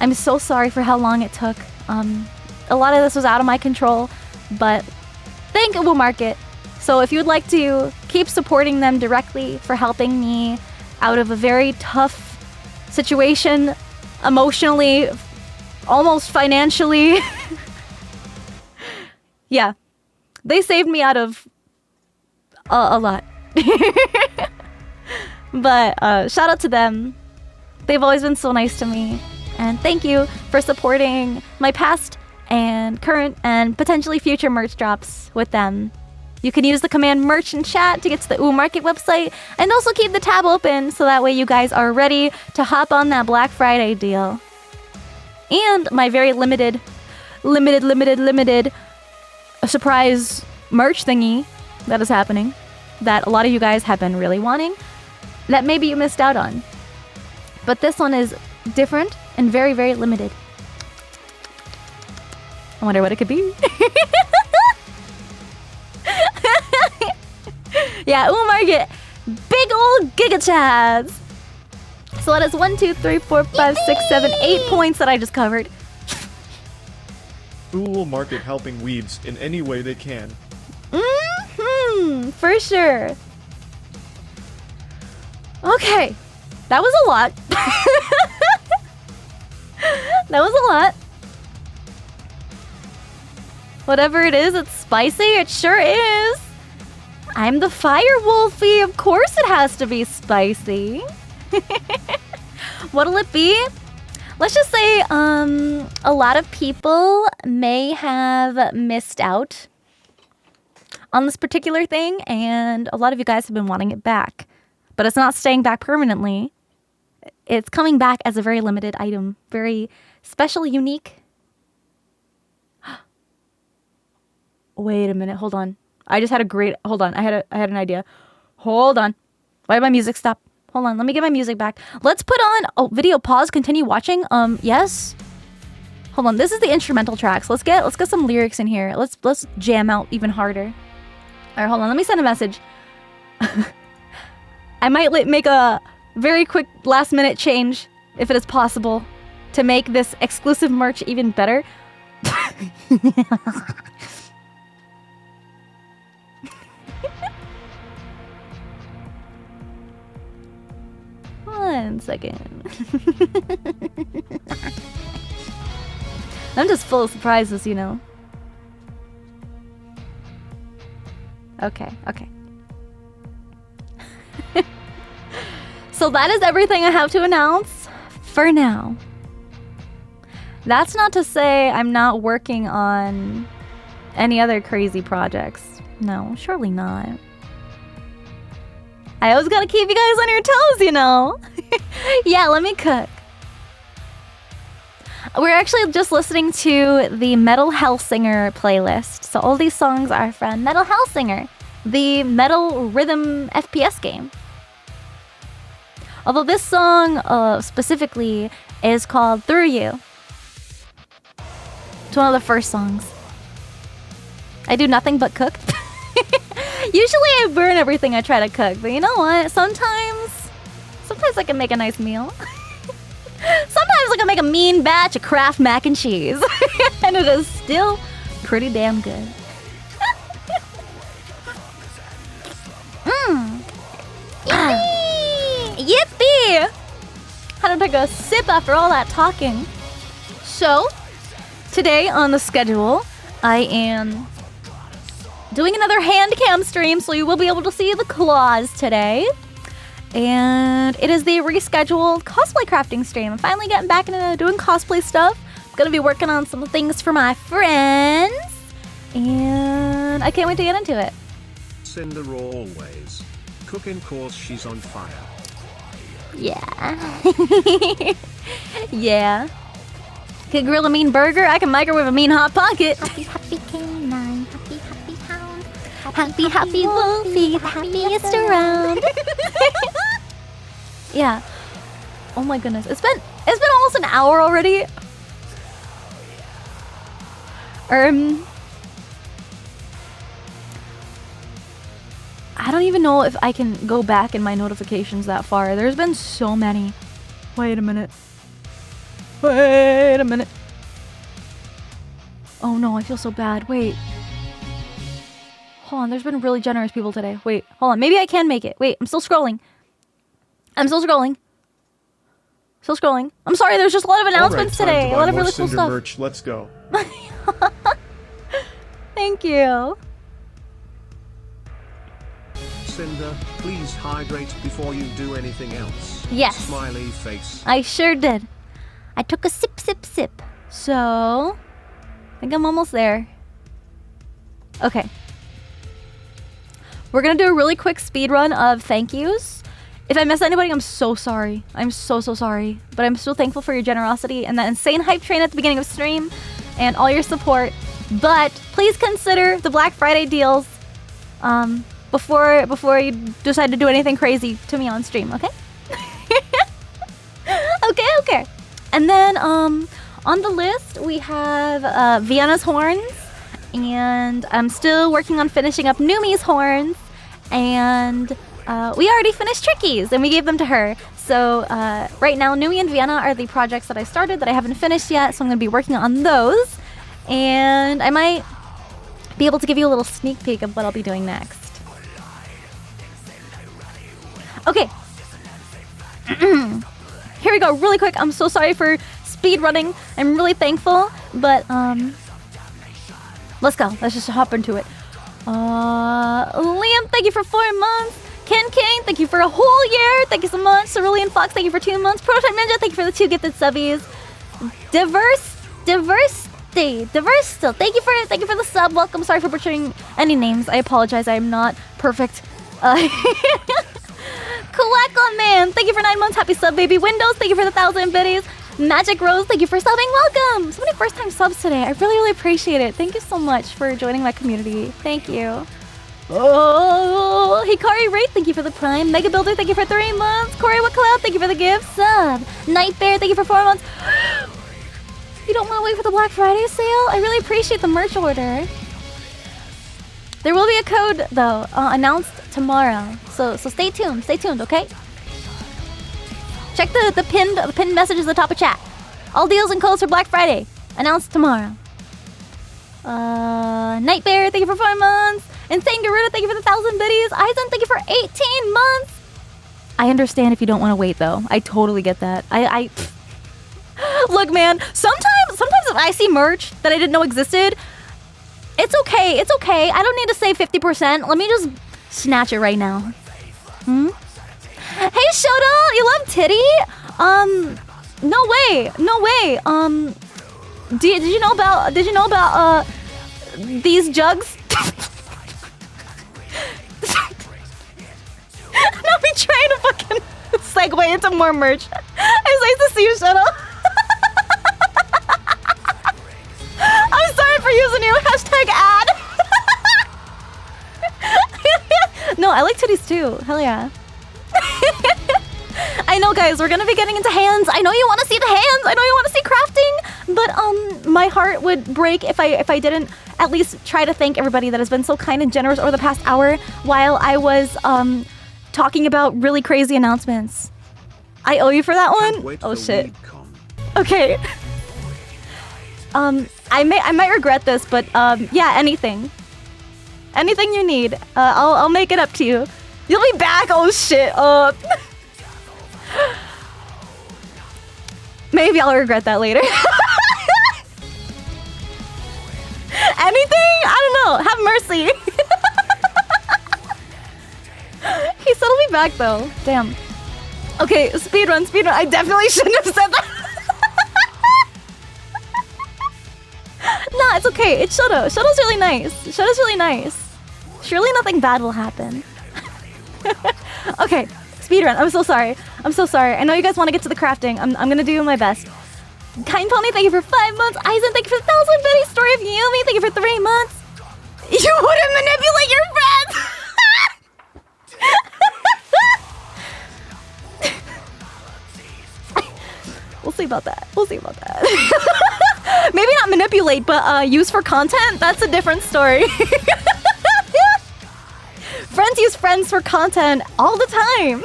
S1: I'm so sorry for how long it took. A lot of this was out of my control, but thank Uwu Market. So if you would like to keep supporting them directly for helping me out of a very tough situation, emotionally, almost financially. Yeah, they saved me out of a lot. But shout out to them. They've always been so nice to me. And thank you for supporting my past and current and potentially future merch drops with them. You can use the command merch in chat to get to the Uwu Market website, and also keep the tab open so that way you guys are ready to hop on that Black Friday deal. And my very limited surprise merch thingy that is happening that a lot of you guys have been really wanting that maybe you missed out on. But this one is different and very, very limited. I wonder what it could be. Yeah, Uwu Market, big old Giga Chads. So that is 1, 2, 3, 4, 5, 6, 7, 8 points that I just covered.
S2: Uwu Market helping weebs in any way they can.
S1: For sure. Okay, that was a lot. That was a lot. Whatever it is, it's spicy. It sure is. I'm the Fire Wolfie. Of course it has to be spicy. What'll it be? Let's just say a lot of people may have missed out on this particular thing, and a lot of you guys have been wanting it back. But it's not staying back permanently. It's coming back as a very limited item. Very special, unique. Wait a minute, hold on. I just had a great... Hold on, I had an idea. Hold on. Why did my music stop? Hold on, let me get my music back. Let's put on... Oh, video pause, continue watching. Yes? Hold on, this is the instrumental tracks. Let's get some lyrics in here. Let's jam out even harder. Alright, hold on, let me send a message. I might make a very quick last minute change, if it is possible, to make this exclusive merch even better. One second. I'm just full of surprises, you know. Okay. So that is everything I have to announce for now. That's not to say I'm not working on any other crazy projects. No, surely not. I always gotta keep you guys on your toes, you know. Yeah, let me cook. We're actually just listening to the Metal Hellsinger playlist. So all these songs are from Metal Hellsinger, the metal rhythm FPS game. Although this song specifically is called Through You. It's one of the first songs. I do nothing but cook. Usually I burn everything I try to cook, but you know what? Sometimes I can make a nice meal. Sometimes I can make a mean batch of Kraft mac and cheese. And it is still pretty damn good. Yippee! Had to take a sip after all that talking. So, today on the schedule, I am doing another hand cam stream, so you will be able to see the claws today. And it is the rescheduled cosplay crafting stream. I'm finally getting back into doing cosplay stuff. I'm gonna be working on some things for my friends. And I can't wait to get into it.
S3: Cinder always. Cooking course, she's on fire.
S1: Yeah. Yeah. Can grill a mean burger, I can microwave a mean hot pocket.
S5: Happy canine, happy hound,
S1: Happy Wolfie, the happiest around. Yeah. Oh my goodness. It's been almost an hour already. I don't even know if I can go back in my notifications that far. There's been so many. Wait a minute. Oh no, I feel so bad. Wait. Hold on, there's been really generous people today. Wait, hold on. Maybe I can make it. Wait, I'm still scrolling. I'm sorry, there's just a lot of announcements today. A lot of really cool stuff.
S2: Merch. Let's go.
S1: Thank you.
S3: Cinder, please hydrate before you do anything else.
S1: Yes.
S3: Smiley face.
S1: I sure did. I took a sip. So, I think I'm almost there. Okay. We're gonna do a really quick speed run of thank yous. If I miss anybody, I'm so sorry. I'm so sorry. But I'm so thankful for your generosity and that insane hype train at the beginning of stream and all your support. But please consider the Black Friday deals before you decide to do anything crazy to me on stream, okay? Okay. And then on the list we have Vienna's horns, and I'm still working on finishing up Numi's horns, and we already finished Tricky's and we gave them to her. So right now Numi and Vienna are the projects that I started that I haven't finished yet, so I'm going to be working on those, and I might be able to give you a little sneak peek of what I'll be doing next. Okay. Here we go, really quick. I'm so sorry for speed running. I'm really thankful, but let's go. Let's just hop into it. Liam, thank you for 4 months. Ken Kane, thank you for a whole year. Thank you so much. Cerulean Fox, thank you for 2 months. Prototype Ninja, thank you for the 2 gifted subbies. Diverse Thirsty, Diverstil, thank you for the sub. Welcome. Sorry for butchering any names. I apologize. I am not perfect. Kwekla Man, thank you for 9 months. Happy sub, baby. Windows, thank you for the 1,000 biddies. Magic Rose, thank you for subbing. Welcome. So many first time subs today. I really appreciate it. Thank you so much for joining my community. Thank you. Oh, Hikari Wraith, thank you for the Prime. Mega Builder, thank you for 3 months. Corey Cloud, thank you for the gift sub. Night Bear, thank you for 4 months. You don't want to wait for the Black Friday sale? I really appreciate the merch order. There will be a code though, announced tomorrow. So stay tuned, okay? Check the pinned messages at the top of chat. All deals and codes for Black Friday announced tomorrow. Night Bear, thank you for 4 months. Insane Garuda, thank you for the 1,000 biddies. Eisen, thank you for 18 months. I understand if you don't want to wait though. I totally get that. I look, man. Sometimes if I see merch that I didn't know existed, it's okay. It's okay. I don't need to save 50%. Let me just snatch it right now. Hey, Shoto, you love titty? No way. Did you know about these jugs? Not me trying to fucking segue into more merch. It's nice to see you, Shoto. I'm sorry for using you. #ad. No, I like titties too. Hell yeah. I know, guys, we're gonna be getting into hands. I know you want to see the hands. I know you want to see crafting. But my heart would break if I didn't at least try to thank everybody that has been so kind and generous over the past hour while I was talking about really crazy announcements. I owe you for that one. Oh shit. Okay. I might regret this, but yeah, anything you need, I'll make it up to you. You'll be back. Oh shit. Maybe I'll regret that later. Anything? I don't know. Have mercy. He said he'll be back though. Damn. Okay, speedrun. I definitely shouldn't have said that. Nah, it's okay. It's Shoto. Shoto's really nice. Surely nothing bad will happen. Okay, speedrun. I'm so sorry. I know you guys want to get to the crafting. I'm gonna do my best. Kind Pony, thank you for 5 months. Eisen, thank you for 1,000 biddies. Story of Yumi, thank you for 3 months. You wouldn't manipulate your friends! We'll see about that. Maybe not manipulate, but use for content? That's a different story. Friends use friends for content all the time.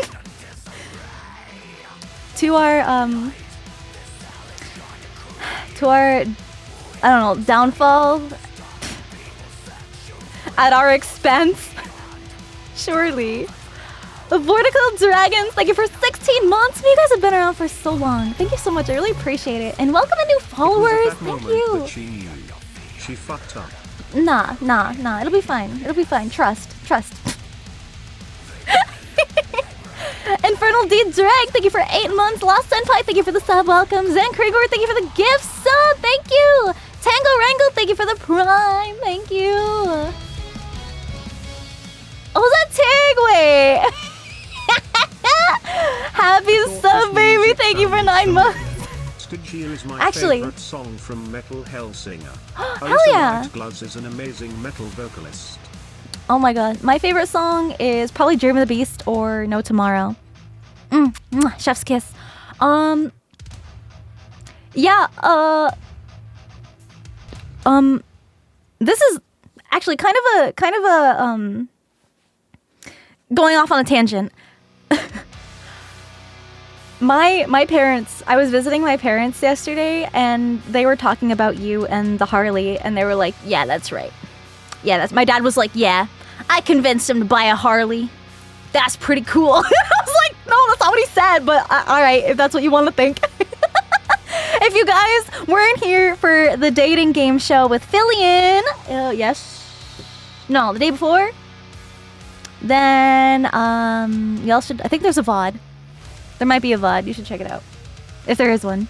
S1: To our, I don't know, downfall at our expense. Surely. Vortical Dragons, thank you for 16 months. You guys have been around for so long. Thank you so much. I really appreciate it. And welcome to new followers. Thank you.
S3: She fucked up.
S1: Nah. It'll be fine. Trust. Infernal D Drag, thank you for 8 months. Lost Senpai, thank you for the sub. Welcome. Zen Krigor, thank you for the gift sub. Thank you. Tango Wrangle, thank you for the prime. Thank you. Oh, that Tigway. Happy sub, baby. Thank you for 9 months.
S3: Stygia is my
S1: Actually,
S3: favorite song from Metal Hellsinger.
S1: Hell yeah.
S3: Gluz is an amazing metal vocalist.
S1: Oh my god. My favorite song is probably Dream of the Beast or No Tomorrow. Chef's kiss. Yeah, this is actually kind of a going off on a tangent. My parents, I was visiting my parents yesterday and they were talking about you and the Harley and they were like, yeah, that's right. Yeah, my dad was like, yeah, I convinced him to buy a Harley. That's pretty cool. I was like, no, that's not what he said, but all right, if that's what you want to think. If you guys weren't here for the dating game show with Fillion, yes, no, the day before, then y'all should, I think there's a VOD. There might be a VOD, you should check it out. If there is one.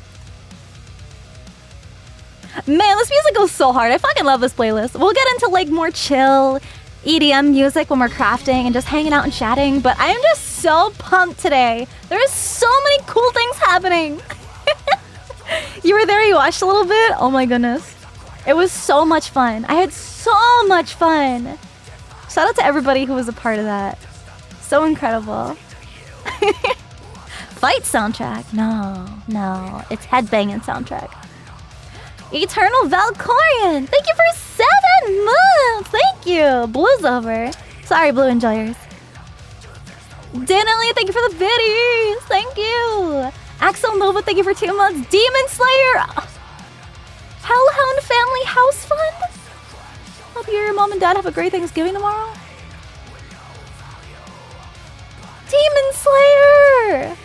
S1: Man, this music goes so hard. I fucking love this playlist. We'll get into like more chill EDM music when we're crafting and just hanging out and chatting, but I am just so pumped today. There is so many cool things happening. You were there, you watched a little bit? Oh my goodness. It was so much fun. I had so much fun. Shout out to everybody who was a part of that. So incredible. Fight soundtrack? No. It's headbanging soundtrack. Eternal Valkorian! Thank you for 7 months! Thank you! Blue's over. Sorry, Blue Enjoyers. Dan Elliott, thank you for the biddies! Thank you! Axel Nova, thank you for 2 months. Demon Slayer! Hellhound Family House Fund? Hope you and your mom and dad have a great Thanksgiving tomorrow. Demon Slayer!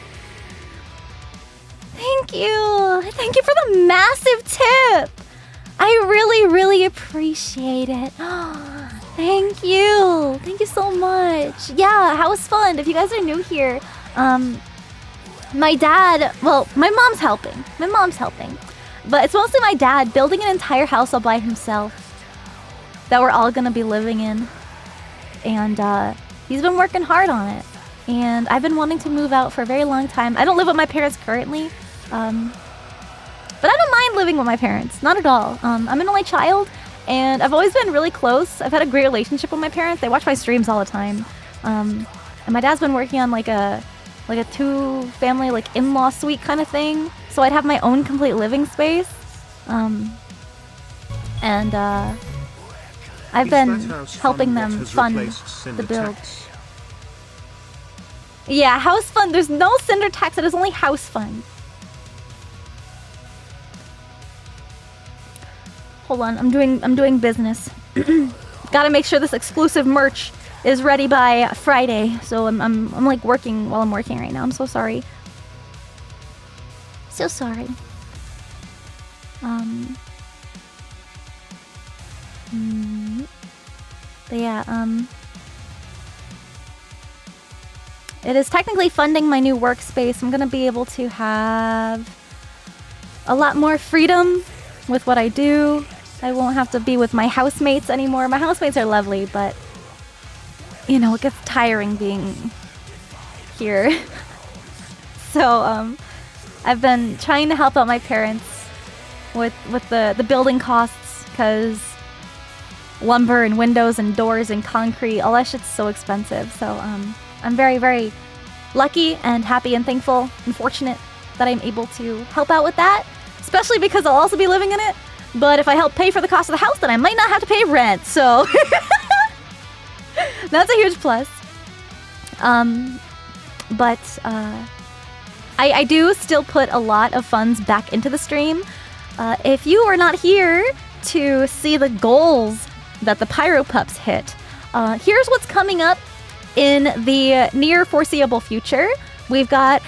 S1: Thank you. Thank you for the massive tip. I really, really appreciate it. Thank you. Thank you so much. Yeah, House Fund. If you guys are new here, my dad, well, my mom's helping. But it's mostly my dad building an entire house all by himself that we're all gonna be living in. And he's been working hard on it. And I've been wanting to move out for a very long time. I don't live with my parents currently. But I don't mind living with my parents. Not at all. I'm an only child. And I've always been really close. I've had a great relationship with my parents. They watch my streams all the time. And my dad's been working on like a 2-family like in-law suite kind of thing. So I'd have my own complete living space. I've been helping them fund the build. Yeah, house fund. There's no Cinder tax. It is only house fund. Hold on, I'm doing business. Gotta make sure this exclusive merch is ready by Friday. So I'm like working while I'm working right now. I'm so sorry. So sorry. But yeah, it is technically funding my new workspace. I'm gonna be able to have a lot more freedom with what I do. I won't have to be with my housemates anymore. My housemates are lovely, but you know, it gets tiring being here. So I've been trying to help out my parents with the building costs, because lumber and windows and doors and concrete, all that shit's so expensive. So I'm very, very lucky and happy and thankful and fortunate that I'm able to help out with that, especially because I'll also be living in it. But if I help pay for the cost of the house, then I might not have to pay rent. So that's a huge plus. But I do still put a lot of funds back into the stream. If you are not here to see the goals that the Pyro Pups hit, here's what's coming up in the near foreseeable future. We've got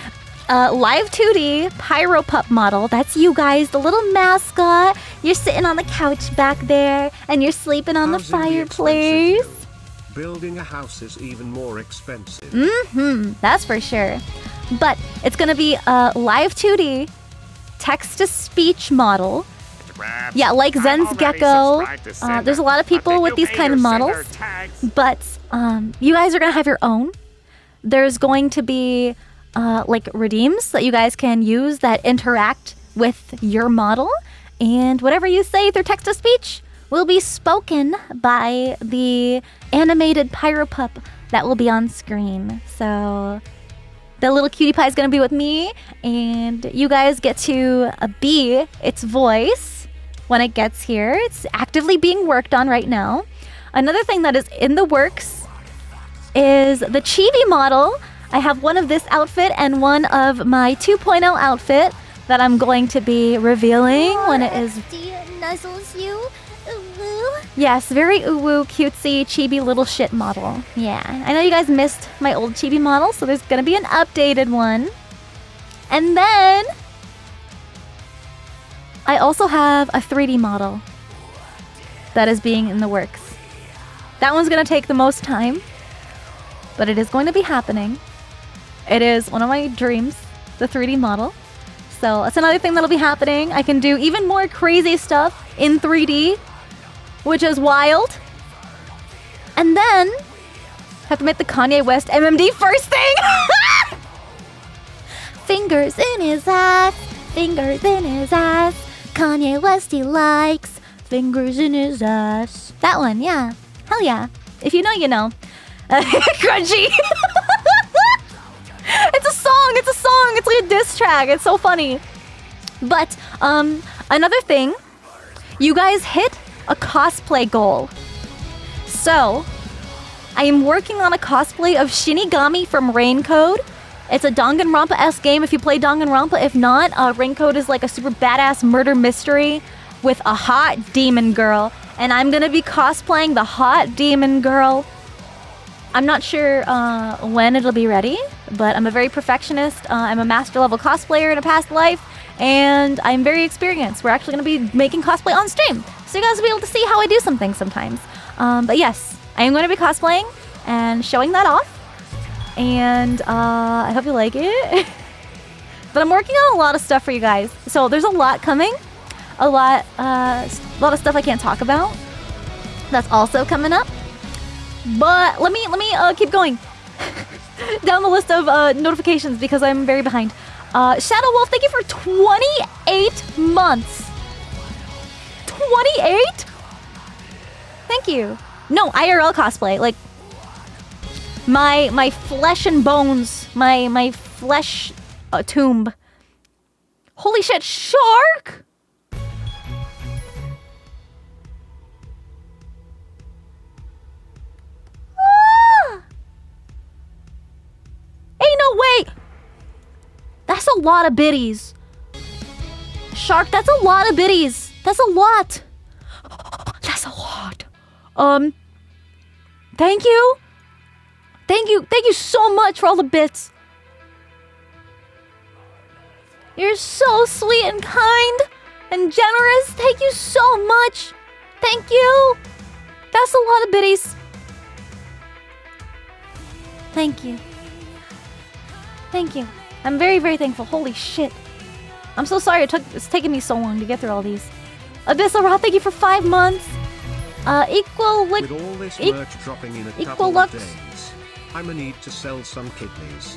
S1: live 2D Pyro Pup model. That's you guys, the little mascot. You're sitting on the couch back there, and you're sleeping on the fireplace.
S3: Building a house is even more expensive.
S1: That's for sure. But it's gonna be a live 2D text-to-speech model. Yeah, like Zen's Gecko. There's a lot of people with these kind of models. But you guys are gonna have your own. There's going to be like redeems that you guys can use that interact with your model. And whatever you say through text-to-speech will be spoken by the animated Pyro Pup that will be on screen. So the little cutie pie is going to be with me, and you guys get to be its voice when it gets here. It's actively being worked on right now. Another thing that is in the works is the chibi model. I have one of this outfit and one of my 2.0 outfit that I'm going to be revealing when it is...
S5: nuzzles you.
S1: Yes, very uwu, cutesy, chibi little shit model. Yeah, I know you guys missed my old chibi model, so there's gonna be an updated one. And then I also have a 3D model that is being in the works. That one's gonna take the most time, but it is going to be happening. It is one of my dreams, the 3D model. So that's another thing that'll be happening. I can do even more crazy stuff in 3D, which is wild. And then have to make the Kanye West MMD first thing.
S5: Fingers in his ass, fingers in his ass. Kanye West he likes fingers in his ass.
S1: That one, yeah. Hell yeah. If you know, you know. Crunchy. It's a song. It's like a diss track. It's so funny. But another thing, you guys hit a cosplay goal. So I am working on a cosplay of Shinigami from Raincode. It's a Danganronpa-esque game if you play Danganronpa. If not, Raincode is like a super badass murder mystery with a hot demon girl. And I'm gonna be cosplaying the hot demon girl. I'm not sure when it'll be ready, but I'm a very perfectionist. I'm a master level cosplayer in a past life, and I'm very experienced. We're actually gonna be making cosplay on stream, so you guys will be able to see how I do some things sometimes. But yes, I am gonna be cosplaying and showing that off. And I hope you like it. But I'm working on a lot of stuff for you guys. So there's a lot coming. A lot of stuff I can't talk about. That's also coming up. But let me keep going down the list of notifications because I'm very behind. Shadow Wolf, thank you for 28 months. 28? Thank you. No, IRL cosplay. Like my flesh and bones, my flesh tomb. Holy shit, shark! Ah! Ain't no way! That's a lot of biddies. Shark, that's a lot of biddies. That's a lot. That's a lot. Thank you. Thank you so much for all the bits. You're so sweet and kind and generous. Thank you so much. Thank you. That's a lot of biddies. Thank you. Thank you. I'm very, very thankful. Holy shit. I'm so sorry it's taken me so long to get through all these. Abyssal Raw, thank you for 5 months.
S3: With all this merch dropping in a couple of days, I'ma need to sell some kidneys.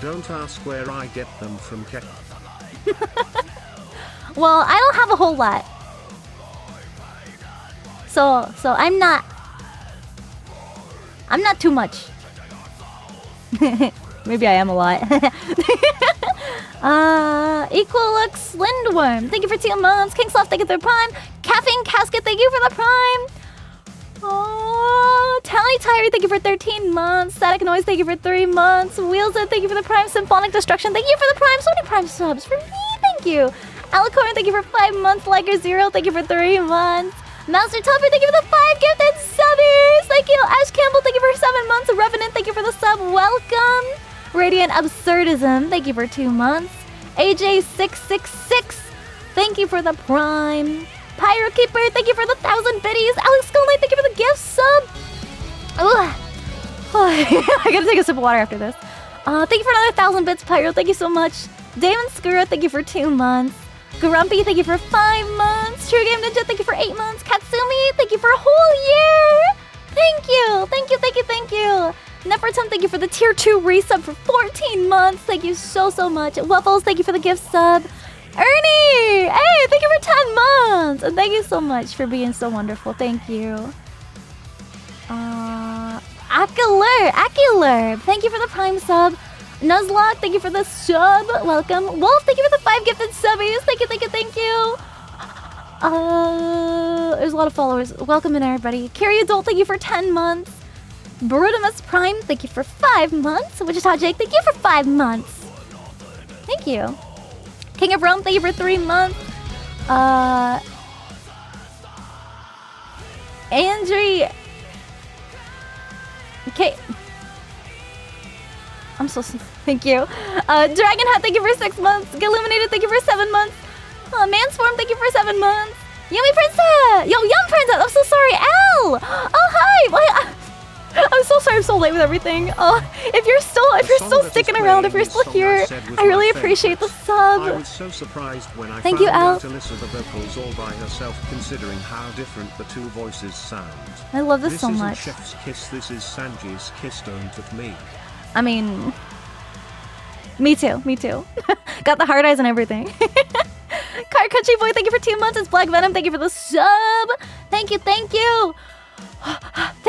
S3: Don't ask where I get them from, Ket.
S1: Well, I don't have a whole lot. So I'm not too much. Maybe I am a lot. Equalux Lindworm, thank you for 2 months. Kingsoft, thank you for the prime. Caffeine Casket, thank you for the prime. Oh, Tally Tyree, thank you for 13 months. Static Noise, thank you for 3 months. Wheelsit, thank you for the prime. Symphonic Destruction, thank you for the prime. So many prime subs for me, thank you. Alicorn, thank you for 5 months. Liker Zero, thank you for 3 months. Master Topper, thank you for the 5 gifted subbies. Thank you. Ash Campbell, thank you for 7 months. Revenant, thank you for the sub. Welcome. Radiant Absurdism, thank you for 2 months. AJ666, thank you for the prime. Pyro Keeper, thank you for the 1,000 biddies. Alex Skull Knight, thank you for the gift sub. Ugh. I gotta take a sip of water after this. Thank you for another 1,000 bits, Pyro. Thank you so much. Damon Skura, thank you for 2 months. Grumpy, thank you for 5 months. True Game Ninja, thank you for 8 months. Katsumi, thank you for a whole year. Thank you. Thank you, thank you, thank you. Nefertum, thank you for the tier 2 resub for 14 months. Thank you so much. Waffles, thank you for the gift sub. Ernie! Hey, thank you for 10 months! And thank you so much for being so wonderful. Thank you. Acular! Thank you for the prime sub. Nuzlocke, thank you for the sub. Welcome. Wolf, thank you for the 5 gifted subbies. Thank you. There's a lot of followers. Welcome in, everybody. Carrie Adult, thank you for 10 months. Brutimus Prime, thank you for 5 months. Wichita Jake, thank you for 5 months. Thank you. King of Rome, thank you for 3 months. Andre. Okay. I'm so thank you. Dragon Hat, thank you for 6 months. Illuminated, thank you for 7 months. Mansform, thank you for 7 months. Yummy Princess! Yo, Yum Princess! I'm so sorry. L! Oh, hi! I'm so sorry I'm so late with everything. If you're still sticking around, if you're still here, I really appreciate the sub.
S3: I was so surprised when I
S1: Thank
S3: found
S1: you, Al.
S3: out Alyssa the vocals all by herself, considering how different the two voices sound.
S1: I love this so
S3: isn't
S1: much.
S3: Chef's kiss, this is Sanji's kiss, don't at me.
S1: I mean, me too. Got the hard eyes and everything. Car Country Boy, thank you for 2 months. It's Black Venom, thank you for the sub. Thank you. Thank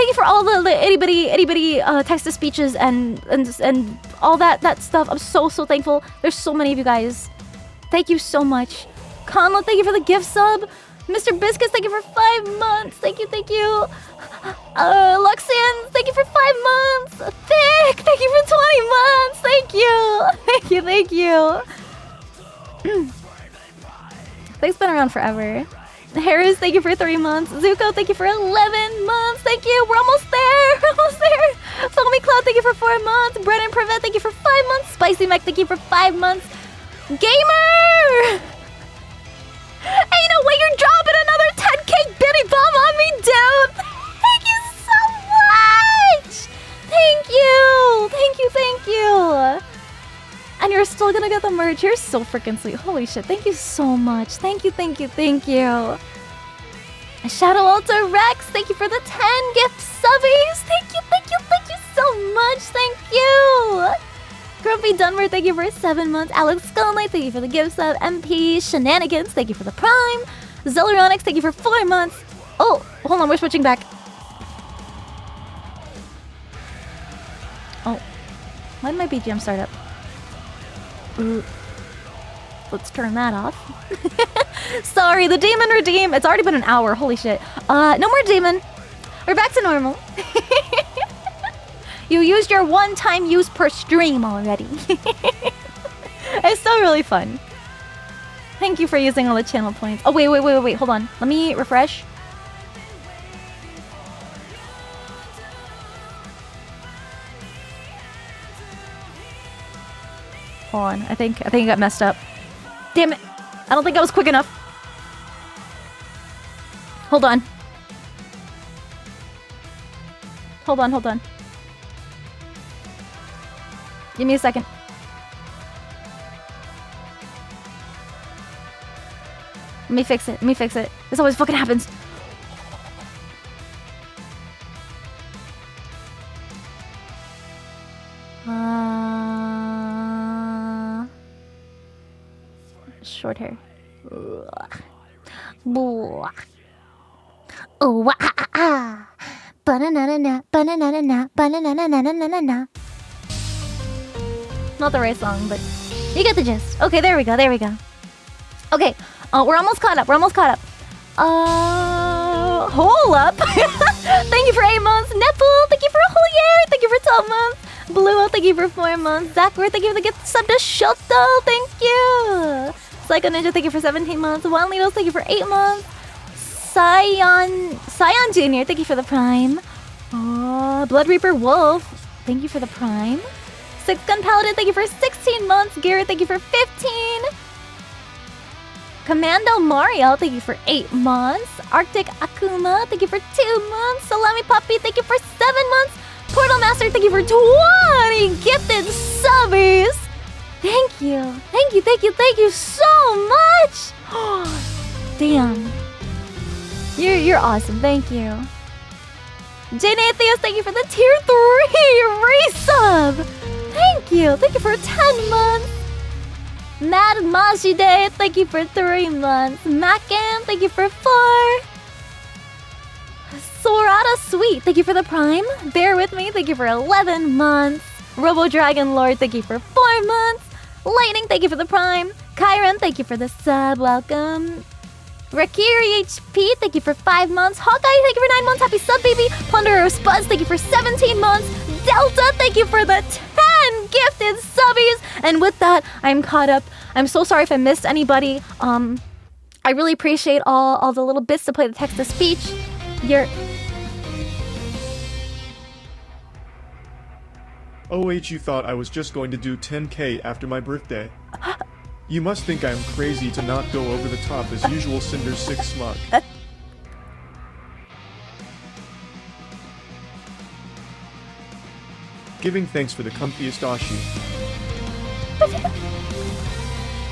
S1: you for all the itty bitty text to speeches and all that stuff. I'm so thankful. There's so many of you guys. Thank you so much. Conla, thank you for the gift sub. Mr. Biscuits, thank you for 5 months. Thank you. Luxian, thank you for 5 months. Thick, thank you for 20 months. Thank you. They've been around forever. Harris, thank you for 3 months. Zuko, thank you for 11 months. Thank you. We're almost there. Foamy Cloud, thank you for 4 months. Brennan Privet, thank you for 5 months. Spicy Mech, thank you for 5 months. Gamer! Hey, no way, you're dropping another 10k bitty bomb on me, dude! Thank you so much! Thank you! And you're still gonna get the merch. You're so freaking sweet. Holy shit, thank you so much. Thank you. Shout out to Rex, thank you for the 10 gift subbies. Thank you so much. Thank you! Grumpy Dunmer, thank you for 7 months. Alex Sconley, thank you for the gift sub. MP Shenanigans, thank you for the prime. Zelleronics, thank you for 4 months. Oh, hold on, we're switching back. Oh, why did my BGM start up? Let's turn that off. Sorry, the demon redeem. It's already been an hour. Holy shit. No more demon. We're back to normal. You used your one-time use per stream already. It's still really fun. Thank you for using all the channel points. Oh, wait. Hold on. Let me refresh. Hold on. I think it got messed up. Damn it. I don't think I was quick enough. Hold on. Give me a second. Let me fix it. This always fucking happens. Short hair.
S5: Oh, banana, banana, banana.
S1: Not the right song, but you get the gist. Okay, there we go. Okay, we're almost caught up. Hold up. Thank you for 8 months. Nepal, thank you for a whole year. Thank you for 12 months. Blue, thank you for 4 months. Zachary, thank you for the gift sub to Shoto. Thank you. Psycho Ninja, thank you for 17 months. Wild Needles, thank you for 8 months. Scion Jr., thank you for the prime. Blood Reaper Wolf, thank you for the prime. Six Gun Paladin, thank you for 16 months. Garrett, thank you for 15. Commando Mario, thank you for 8 months. Arctic Akuma, thank you for 2 months. Salami Puppy, thank you for 7 months. Portal Master, thank you for 20 gifted subbies. Thank you so much. Damn. You're awesome. Thank you. Jane Atheos, thank you for the tier 3 resub. Thank you for 10 months. Mad Majide, thank you for 3 months. Macan, thank you for 4. Sorata Sweet, thank you for the prime. Bear With Me, thank you for 11 months. Robo Dragon Lord, thank you for 4 months. Lightning, thank you for the prime. Kyron, thank you for the sub. Welcome. Rakiri HP, thank you for 5 months. Hawkeye, thank you for 9 months. Happy sub, baby. Ponderer Spuds, thank you for 17 months. Delta, thank you for the 10 gifted subbies. And with that, I'm caught up. I'm so sorry if I missed anybody. I really appreciate all the little bits to play the text-to-speech.
S2: You thought I was just going to do 10k after my birthday. You must think I am crazy to not go over the top as usual, Cinder 6 smug. Giving thanks for the comfiest Ashi.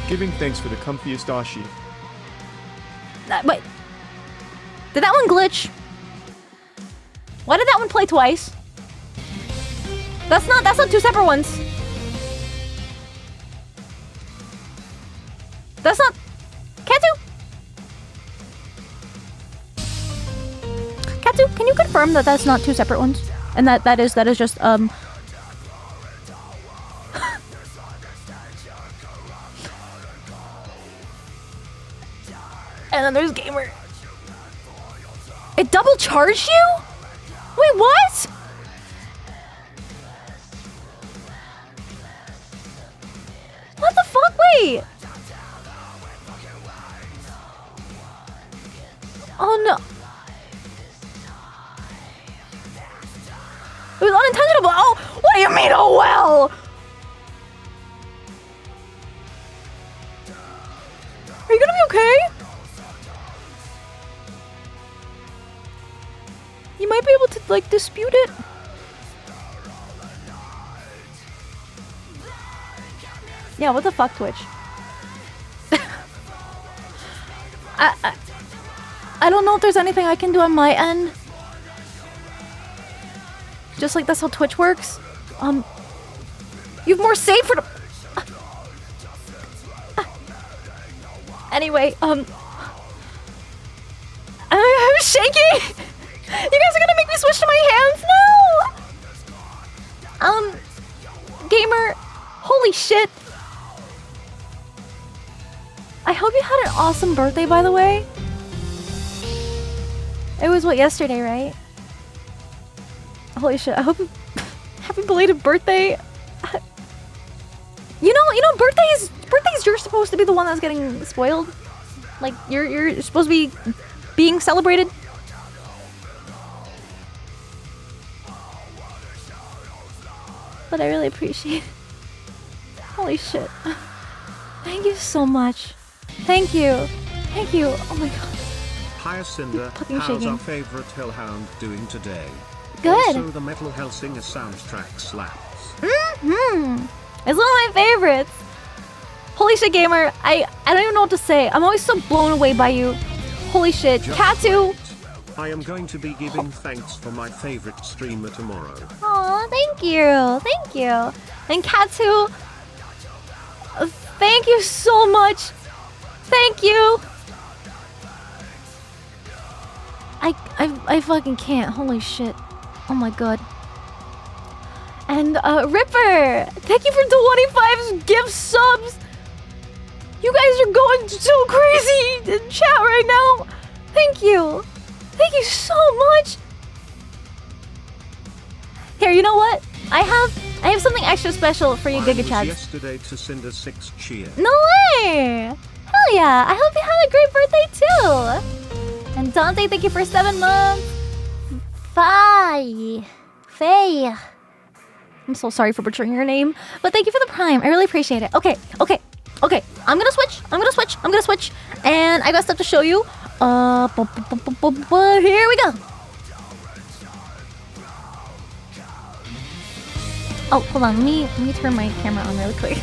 S2: Giving thanks for the comfiest Ashi.
S1: Wait. Did that one glitch? Why did that one play twice? That's not two separate ones. That's not Katsu? Katsu, can you confirm that that's not two separate ones? And that is just And then there's Gamer. It double charged you? Wait, what? What the fuck? Wait. Oh no. It was unintentional. Oh, what do you mean? Oh well. Are you gonna be okay? You might be able to, like, dispute it. Yeah, what the fuck, Twitch? I don't know if there's anything I can do on my end. Just like that's how Twitch works. You've more saved for the... Anyway, I'm shaking! You guys are gonna make me switch to my hands? No! Gamer, holy shit. I hope you had an awesome birthday, by the way. It was, what, yesterday, right? Holy shit, I hope... Happy belated birthday. You know, birthdays, you're supposed to be the one that's getting spoiled. Like, you're supposed to be being celebrated. But I really appreciate it. Holy shit. Thank you so much. Thank you. Thank you. Oh my god.
S3: Hi Sinder, how's
S1: shaking.
S3: our favorite Hellhound doing today?
S1: Good.
S3: Also, the Metal Hellsinger soundtrack slaps.
S1: It's one of my favorites. Holy shit, Gamer. I don't even know what to say. I'm always so blown away by you. Holy shit. Katsu.
S3: I am going to be giving thanks for my favorite streamer tomorrow.
S1: Aw, thank you. Thank you. And Katsu, thank you so much. Thank you. I fucking can't. Holy shit. Oh my god. And Ripper, thank you for 25 gift subs. You guys are going so crazy in chat right now. Thank you. Thank you so much. Here, you know what? I have something extra special for you, Giga Chads.
S3: Yesterday to Cinder 6 cheer.
S1: No way! Hell yeah! I hope you had a great birthday too. And Dante, thank you for 7 months. Faye. I'm so sorry for butchering your name, but thank you for the prime. I really appreciate it. Okay. I'm gonna switch. And I got stuff to show you. Here we go. Oh, hold on. Let me turn my camera on really quick.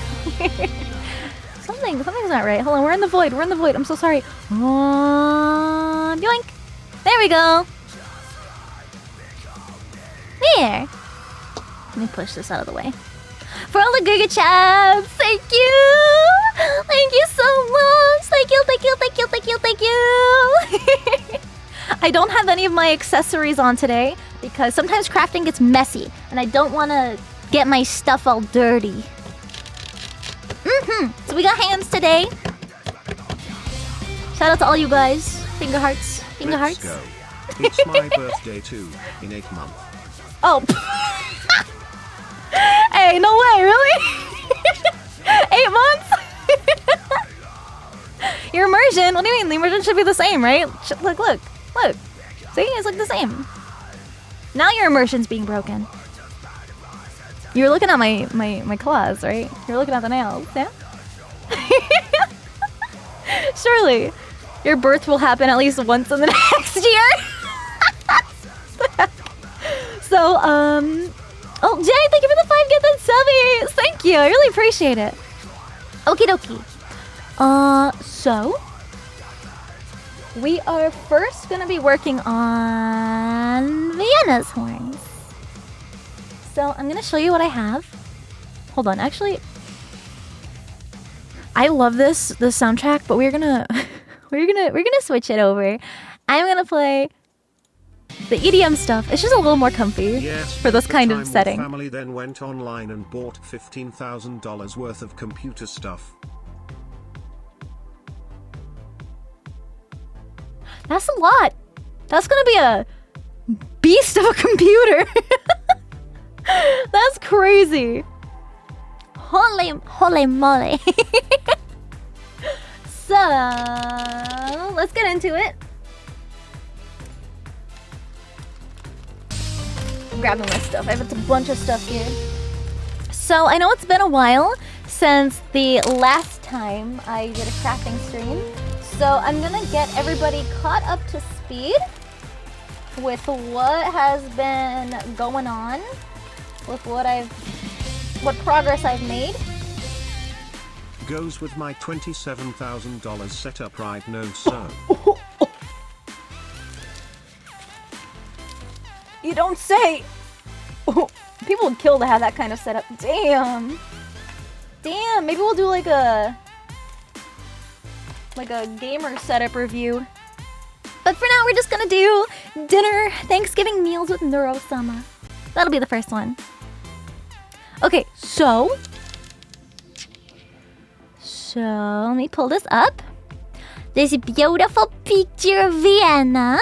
S1: Something's not right. Hold on. We're in the void. I'm so sorry. Yoink. There we go. There. Let me push this out of the way. For all the Giga Chaps, thank you! Thank you so much! Thank you! I don't have any of my accessories on today because sometimes crafting gets messy and I don't want to get my stuff all dirty. So we got hands today. Shout out to all you guys. Finger hearts.
S3: Let's go. It's my birthday too, in 8 months.
S1: Oh. Hey, no way, really? 8 months? Your immersion? What do you mean? The immersion should be the same, right? Look. See, it's like the same. Now your immersion's being broken. You're looking at my claws, right? You're looking at the nails, yeah? Surely, your birth will happen at least once in the next year. So, oh, Jay, thank you for the Tubby, thank you. I really appreciate it. Okie dokie. So we are first gonna be working on Vienna's horns. So I'm gonna show you what I have. Hold on, actually, I love this soundtrack, but we're gonna switch it over. I'm gonna play the EDM stuff. It's just a little more comfy for this kind of setting.
S3: Family then went online and bought $15,000 worth of computer stuff.
S1: That's a lot. That's gonna be a beast of a computer. That's crazy.
S5: Holy moly.
S1: So let's get into it. I'm grabbing my stuff. I have a bunch of stuff here. So I know it's been a while since the last time I did a crafting stream. So I'm gonna get everybody caught up to speed with what has been going on, with what progress I've made.
S3: Goes with my $27,000 setup right no so.
S1: You don't say. People would kill to have that kind of setup. Damn. Maybe we'll do like a gamer setup review. But for now, we're just gonna do dinner, Thanksgiving meals with Neuro-sama. That'll be the first one. Okay, so let me pull this up.
S5: This beautiful picture of Vienna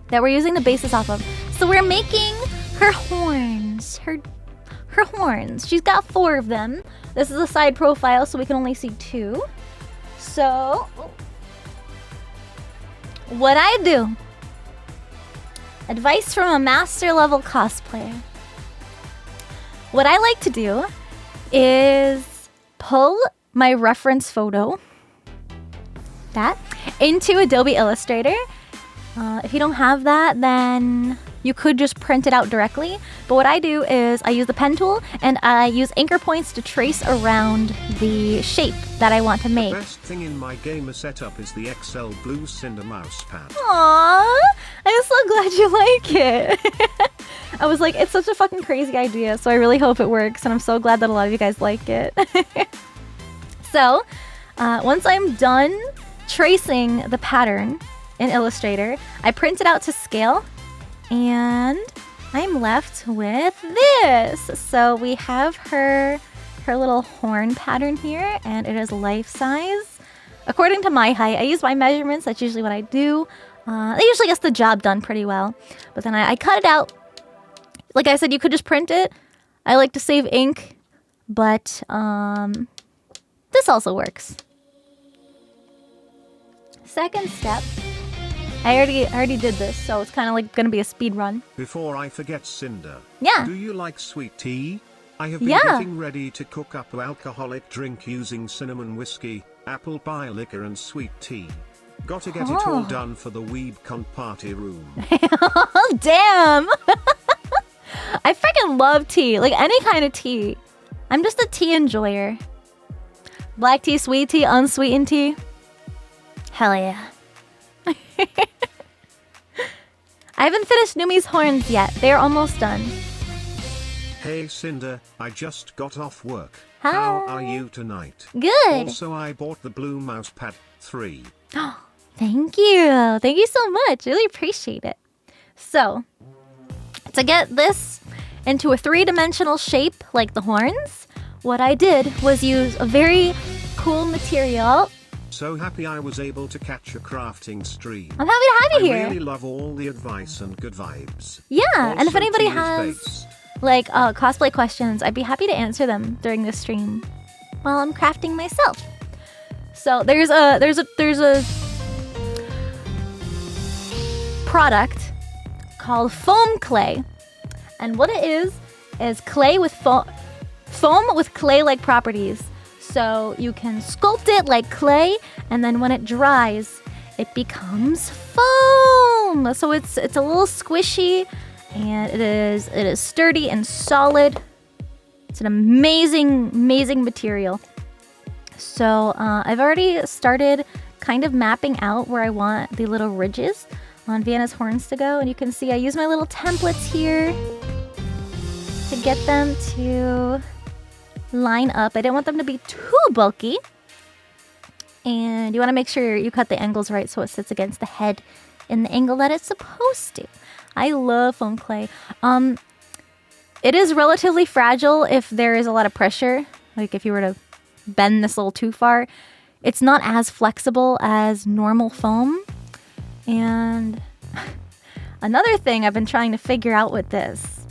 S1: That we're using the basis off of. So we're making her horns. Her horns. She's got 4 of them. This is a side profile, so we can only see 2. So what I do. Advice from a master level cosplayer. What I like to do is pull my reference photo, that, into Adobe Illustrator. If you don't have that, then you could just print it out directly. But what I do is I use the pen tool and I use anchor points to trace around the shape that I want to make.
S3: The best thing in my gamer setup is the XL Blue Sinder mousepad.
S1: Aww, I'm so glad you like it. I was like, it's such a fucking crazy idea, so I really hope it works, and I'm so glad that a lot of you guys like it. So, once I'm done tracing the pattern in Illustrator, I print it out to scale, and I'm left with this. So we have her little horn pattern here, and it is life size. According to my height, I use my measurements, that's usually what I do. That usually gets the job done pretty well. But then I cut it out. Like I said, you could just print it. I like to save ink, but this also works. Second step, I already did this, so it's kind of like gonna be a speed run.
S3: Before I forget, Cinder.
S1: Yeah.
S3: Do you like sweet tea? I have been getting ready to cook up an alcoholic drink using cinnamon whiskey, apple pie liquor, and sweet tea. Gotta get it all done for the WeebCon party room.
S1: Oh, damn! I freaking love tea, like any kind of tea. I'm just a tea enjoyer. Black tea, sweet tea, unsweetened tea. Hell yeah. I haven't finished Numi's horns yet. They're almost done.
S3: Hey Cinder, I just got off work.
S1: Hi.
S3: How are you tonight?
S1: Good.
S3: Also, I bought the blue mousepad 3.
S1: Thank you. Thank you so much. Really appreciate it. So, to get this into a 3-dimensional shape like the horns, what I did was use a very cool material.
S3: So happy I was able to catch a crafting stream.
S1: I'm happy to have you here.
S3: I really love all the advice and good vibes.
S1: Yeah,
S3: Also,
S1: and if anybody
S3: tea is
S1: has
S3: based.
S1: like cosplay questions, I'd be happy to answer them during this stream while I'm crafting myself. So there's a product called foam clay, and what it is clay with foam with clay-like properties. So you can sculpt it like clay, and then when it dries, it becomes foam. So it's a little squishy, and it is sturdy and solid. It's an amazing, amazing material. So I've already started kind of mapping out where I want the little ridges on Vienna's horns to go. And you can see I use my little templates here to get them to line up. I didn't want them to be too bulky. And you want to make sure you cut the angles right so it sits against the head in the angle that it's supposed to. I love foam clay. It is relatively fragile if there is a lot of pressure. Like if you were to bend this a little too far, it's not as flexible as normal foam. And another thing I've been trying to figure out with this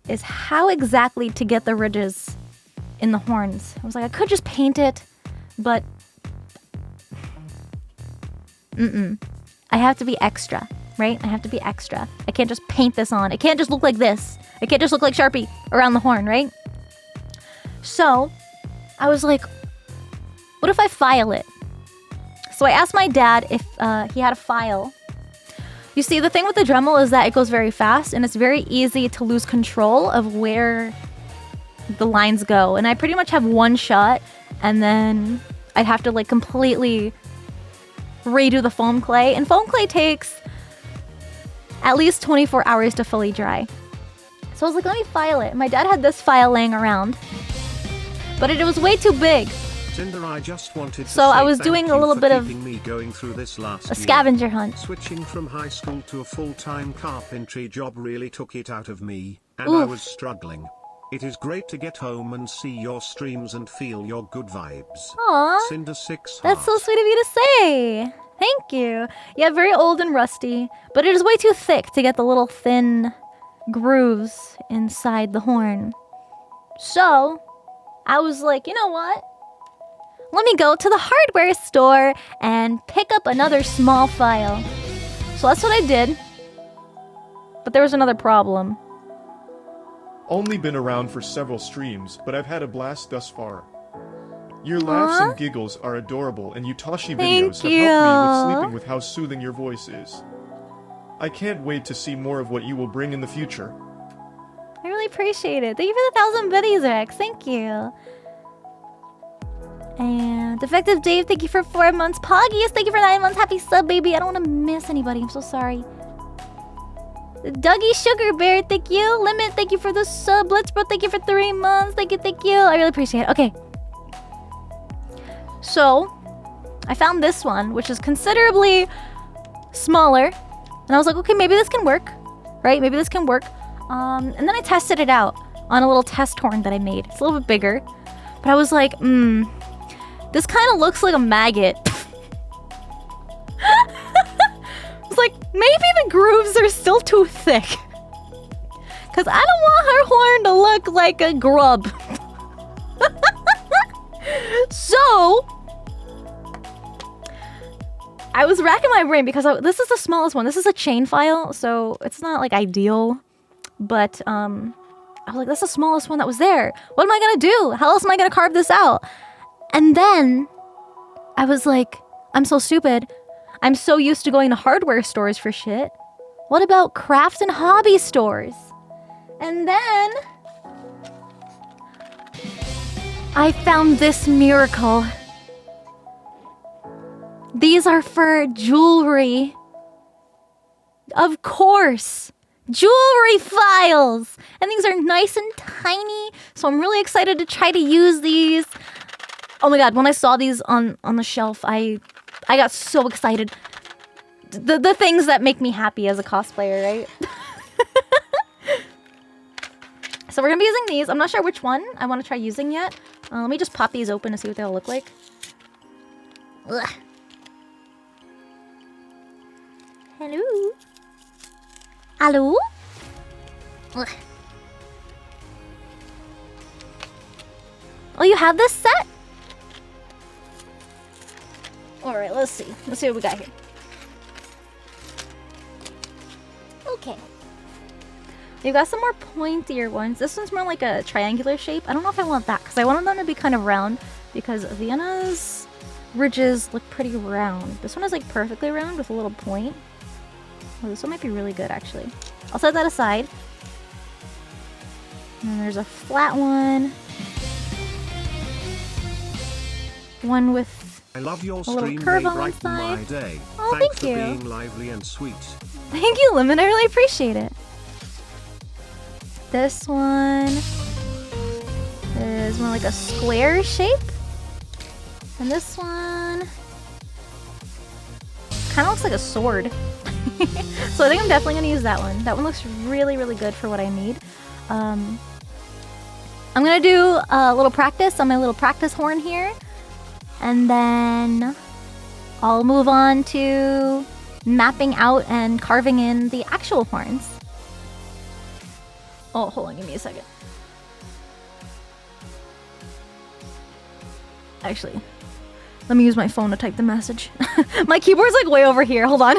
S1: is how exactly to get the ridges in the horns. I was like, I could just paint it, but I have to be extra, right? I have to be extra. I can't just paint this on. It can't just look like this. It can't just look like Sharpie around the horn, right? So I was like, what if I file it? So I asked my dad if he had a file. You see, the thing with the Dremel is that it goes very fast and it's very easy to lose control of where the lines go. And I pretty much have one shot and then I'd have to like completely redo the foam clay. And foam clay takes at least 24 hours to fully dry. So I was like, let me file it. My dad had this file laying around, but it was way too big.
S3: Sinder, I just wanted to
S1: So I
S3: say
S1: was
S3: thank
S1: doing a
S3: you
S1: little
S3: for
S1: bit of
S3: keeping me going through this last
S1: a
S3: year.
S1: scavenger hunt.
S3: Switching from high school to a full-time carpentry job really took it out of me, and I was struggling. It is great to get home and see your streams and feel your good vibes.
S1: Aww,
S3: Cinder 6
S1: that's so
S3: heart.
S1: sweet of you to say. Thank you. Yeah, very old and rusty, but it is way too thick to get the little thin grooves inside the horn. So I was like, you know what? Let me go to the hardware store and pick up another small file. So that's what I did. But there was another problem.
S2: Only been around for several streams, but I've had a blast thus far. Your laughs and giggles are adorable, and Utashi videos have helped me with sleeping with how soothing your voice is. I can't wait to see more of what you will bring in the future.
S1: I really appreciate it. Thank you for the 1,000 biddies, Rex. Thank you. And Defective Dave, thank you for 4 months. Poggies, thank you for 9 months. Happy sub, baby. I don't want to miss anybody. I'm so sorry. Dougie Sugar Bear, thank you. Limit, thank you for the sub. Let's Bro, thank you for 3 months. Thank you, thank you. I really appreciate it. Okay. So, I found this one, which is considerably smaller. And I was like, okay, maybe this can work. Right? Maybe this can work. And then I tested it out on a little test horn that I made. It's a little bit bigger. But I was like, this kind of looks like a maggot. I was like, maybe the grooves are still too thick. Because I don't want her horn to look like a grub. So, I was racking my brain because this is the smallest one. This is a chain file, so it's not like ideal. But I was like, that's the smallest one that was there. What am I gonna do? How else am I gonna carve this out? And then I was like, I'm so stupid. I'm so used to going to hardware stores for shit. What about craft and hobby stores? And then I found this miracle. These are for jewelry. Of course. Jewelry files. And these are nice and tiny. So I'm really excited to try to use these. Oh my god, when I saw these on the shelf, I got so excited. The things that make me happy as a cosplayer, right? So we're gonna be using these. I'm not sure which one I want to try using yet. Let me just pop these open to see what they all look like. Ugh. Hello? Hello? Ugh. Oh, you have this set? Alright, let's see. Let's see what we got here. Okay. We've got some more pointier ones. This one's more like a triangular shape. I don't know if I want that because I wanted them to be kind of round because Vienna's ridges look pretty round. This one is like perfectly round with a little point. Oh, this one might be really good actually. I'll set that aside. And then there's a flat one. one with
S3: I love your
S1: a little
S3: stream,
S1: curve
S3: they
S1: on one
S3: brighten my
S1: side.
S3: day.
S1: Oh,
S3: Thanks
S1: thank
S3: for
S1: you.
S3: being lively and sweet.
S1: Thank you, Lemon. I really appreciate it. This one is more like a square shape. And this one kind of looks like a sword. So I think I'm definitely going to use that one. That one looks really, really good for what I need. I'm going to do a little practice on my little practice horn here. And then I'll move on to mapping out and carving in the actual horns. Oh, hold on, give me a second. Actually, let me use my phone to type the message. My keyboard's like way over here, hold on.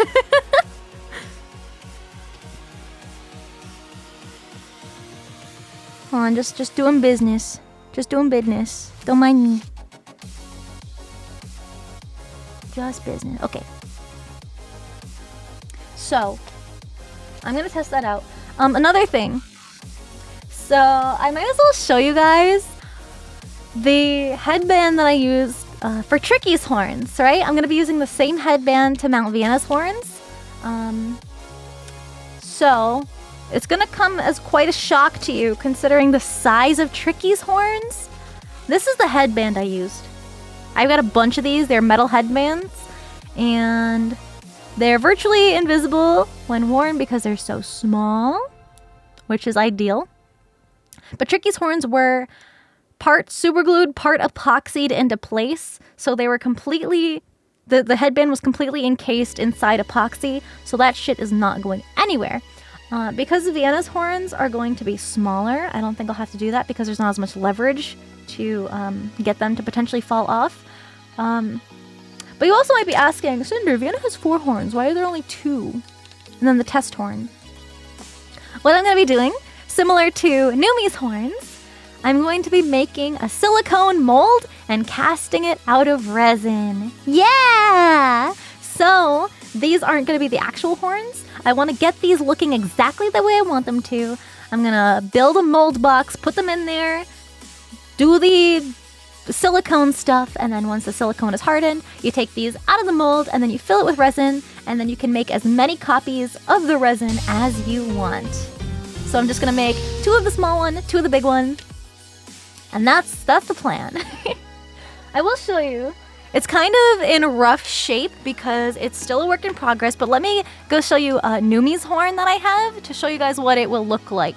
S1: Hold on, just doing business. Just doing business. Don't mind me. Just business. Okay. So, I'm gonna test that out. Another thing. So, I might as well show you guys the headband that I used for Tricky's horns, right? I'm gonna be using the same headband to mount Vienna's horns. So, it's gonna come as quite a shock to you considering the size of Tricky's horns. This is the headband I used. I've got a bunch of these. They're metal headbands, and they're virtually invisible when worn because they're so small, which is ideal. But Tricky's horns were part superglued, part epoxied into place, so they were completely... The headband was completely encased inside epoxy, so that shit is not going anywhere. Because Vienna's horns are going to be smaller, I don't think I'll have to do that because there's not as much leverage to get them to potentially fall off. But you also might be asking, Sinder, Vienna has 4 horns. Why are there only 2? And then the test horn. What I'm going to be doing, similar to Numi's horns, I'm going to be making a silicone mold and casting it out of resin. Yeah! So, these aren't going to be the actual horns. I want to get these looking exactly the way I want them to. I'm going to build a mold box, put them in there, do the silicone stuff, and then once the silicone is hardened, you take these out of the mold and then you fill it with resin, and then you can make as many copies of the resin as you want. So I'm just going to make 2 of the small one, 2 of the big one, and that's the plan. I will show you. It's kind of in rough shape because it's still a work in progress, but let me go show you Numi's horn that I have to show you guys what it will look like.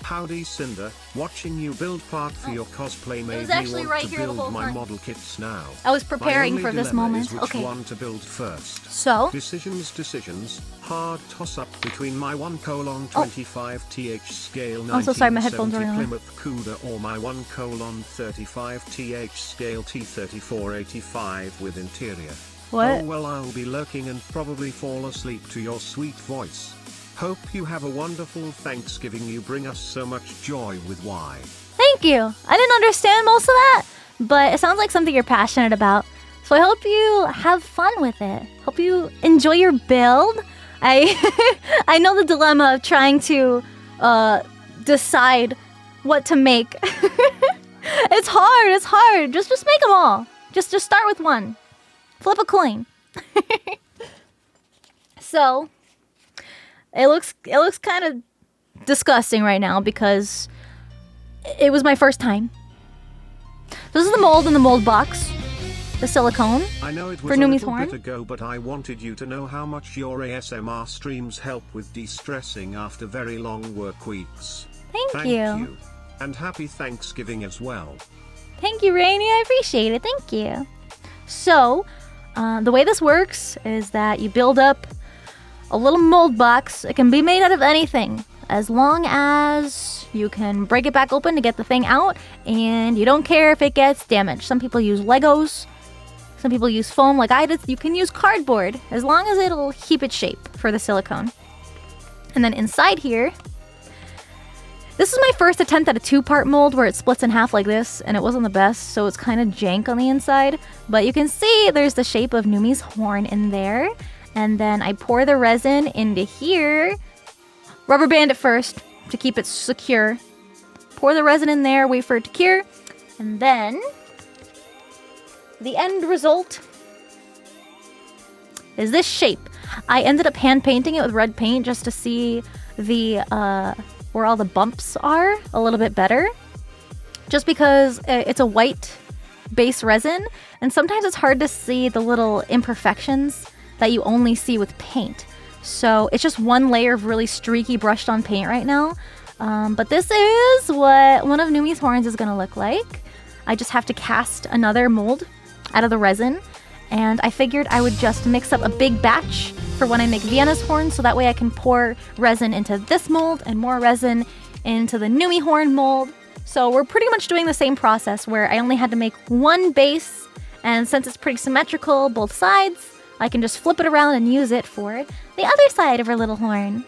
S3: Howdy Cinder, watching you build part for your cosplay made me
S1: actually
S3: want
S1: right
S3: to
S1: here the
S3: build
S1: whole
S3: my
S1: time.
S3: model kits now.
S1: I was
S3: My
S1: preparing
S3: only
S1: for this
S3: dilemma
S1: moment.
S3: is which
S1: Okay.
S3: one to build first.
S1: So,
S3: Decisions, hard toss-up between my 1:25 TH scale
S1: I'm so sorry, my headphones
S3: 1970
S1: are on.
S3: Plymouth Cougar or my 1:35 TH scale T3485 with interior.
S1: what?
S3: Oh well, I'll be lurking and probably fall asleep to your sweet voice. Hope you have a wonderful Thanksgiving. You bring us so much joy with why.
S1: Thank you. I didn't understand most of that, but it sounds like something you're passionate about. So I hope you have fun with it. Hope you enjoy your build. I know the dilemma of trying to decide what to make. It's hard. Just make them all. Just start with one. Flip a coin. So it looks kind of disgusting right now because it was my first time. This is the mold in the mold box. The silicone.
S3: I know it
S1: for
S3: was a
S1: Numi's
S3: little
S1: horn.
S3: bit ago, but I wanted you to know how much your ASMR streams help with de-stressing after very long work weeks.
S1: Thank you.
S3: And happy Thanksgiving as well.
S1: Thank you, Rainy. I appreciate it. Thank you. So, the way this works is that you build up a little mold box. It can be made out of anything, as long as you can break it back open to get the thing out, and you don't care if it gets damaged. Some people use Legos. Some people use foam like I did. You can use cardboard, as long as it'll keep its shape for the silicone. And then inside here, this is my first attempt at a 2-part mold where it splits in half like this, and it wasn't the best, so it's kind of jank on the inside. But you can see there's the shape of Numi's horn in there. And then I pour the resin into here. Rubber band it first to keep it secure. Pour the resin in there, wait for it to cure. And then the end result is this shape. I ended up hand painting it with red paint just to see the where all the bumps are a little bit better. Just because it's a white base resin, and sometimes it's hard to see the little imperfections that you only see with paint. So it's just one layer of really streaky brushed on paint right now. But this is what one of Numi's horns is gonna look like. I just have to cast another mold out of the resin, and I figured I would just mix up a big batch for when I make Vienna's horn, so that way I can pour resin into this mold and more resin into the Numi horn mold. So we're pretty much doing the same process where I only had to make one base, and since it's pretty symmetrical both sides, I can just flip it around and use it for the other side of her little horn.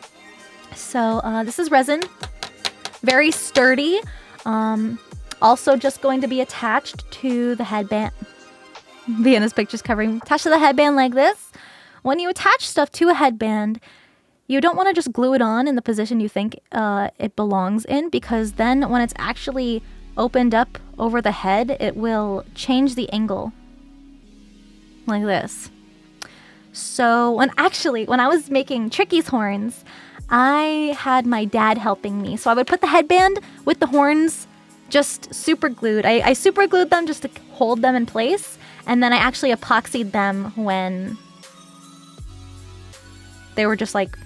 S1: So this is resin, very sturdy, also just going to be attached to the headband. Vienna's picture's covering, attached to the headband like this. When you attach stuff to a headband, you don't want to just glue it on in the position you think it belongs in, because then when it's actually opened up over the head, it will change the angle like this. So when I was making Tricky's horns, I had my dad helping me. So I would put the headband with the horns just super glued. I super glued them just to hold them in place, and then I actually epoxied them when they were just like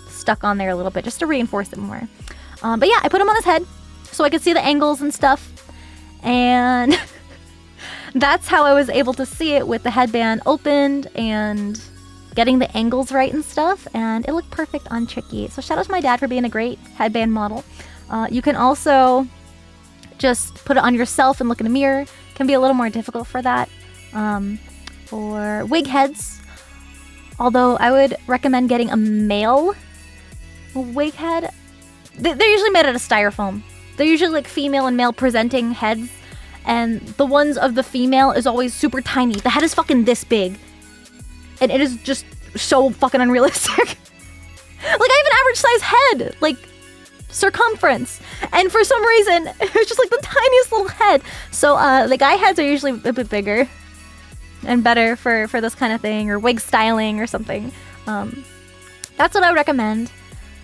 S1: stuck on there a little bit, just to reinforce it more. But yeah, I put him on his head so I could see the angles and stuff, and that's how I was able to see it with the headband opened and getting the angles right and stuff, and it looked perfect on Tricky. So shout out to my dad for being a great headband model. You can also just put it on yourself and look in a mirror. It can be a little more difficult for that. Or wig heads, although I would recommend getting a male wig head. They're usually made out of styrofoam. They're usually like female and male presenting heads, and the ones of the female is always super tiny. The head is fucking this big, and it is just so fucking unrealistic. Like, I have an average size head, like circumference, and for some reason it's just like the tiniest little head. So the guy heads are usually a bit bigger and better for this kind of thing, or wig styling or something. That's what I would recommend.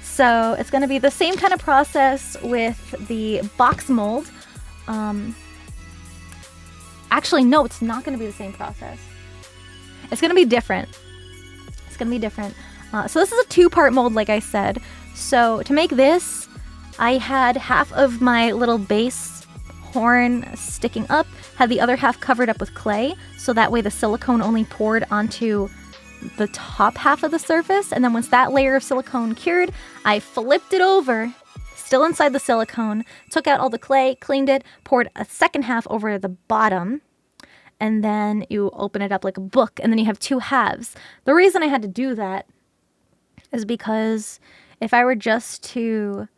S1: So it's going to be the same kind of process with the box mold. Actually, no, it's not going to be the same process. It's going to be different. It's going to be different. So this is a 2-part mold, like I said. So to make this, I had half of my little base horn sticking up, had the other half covered up with clay, so that way the silicone only poured onto the top half of the surface. And then once that layer of silicone cured, I flipped it over, still inside the silicone, took out all the clay, cleaned it, poured a second half over the bottom, and then you open it up like a book, and then you have 2 halves. The reason I had to do that is because if I were just to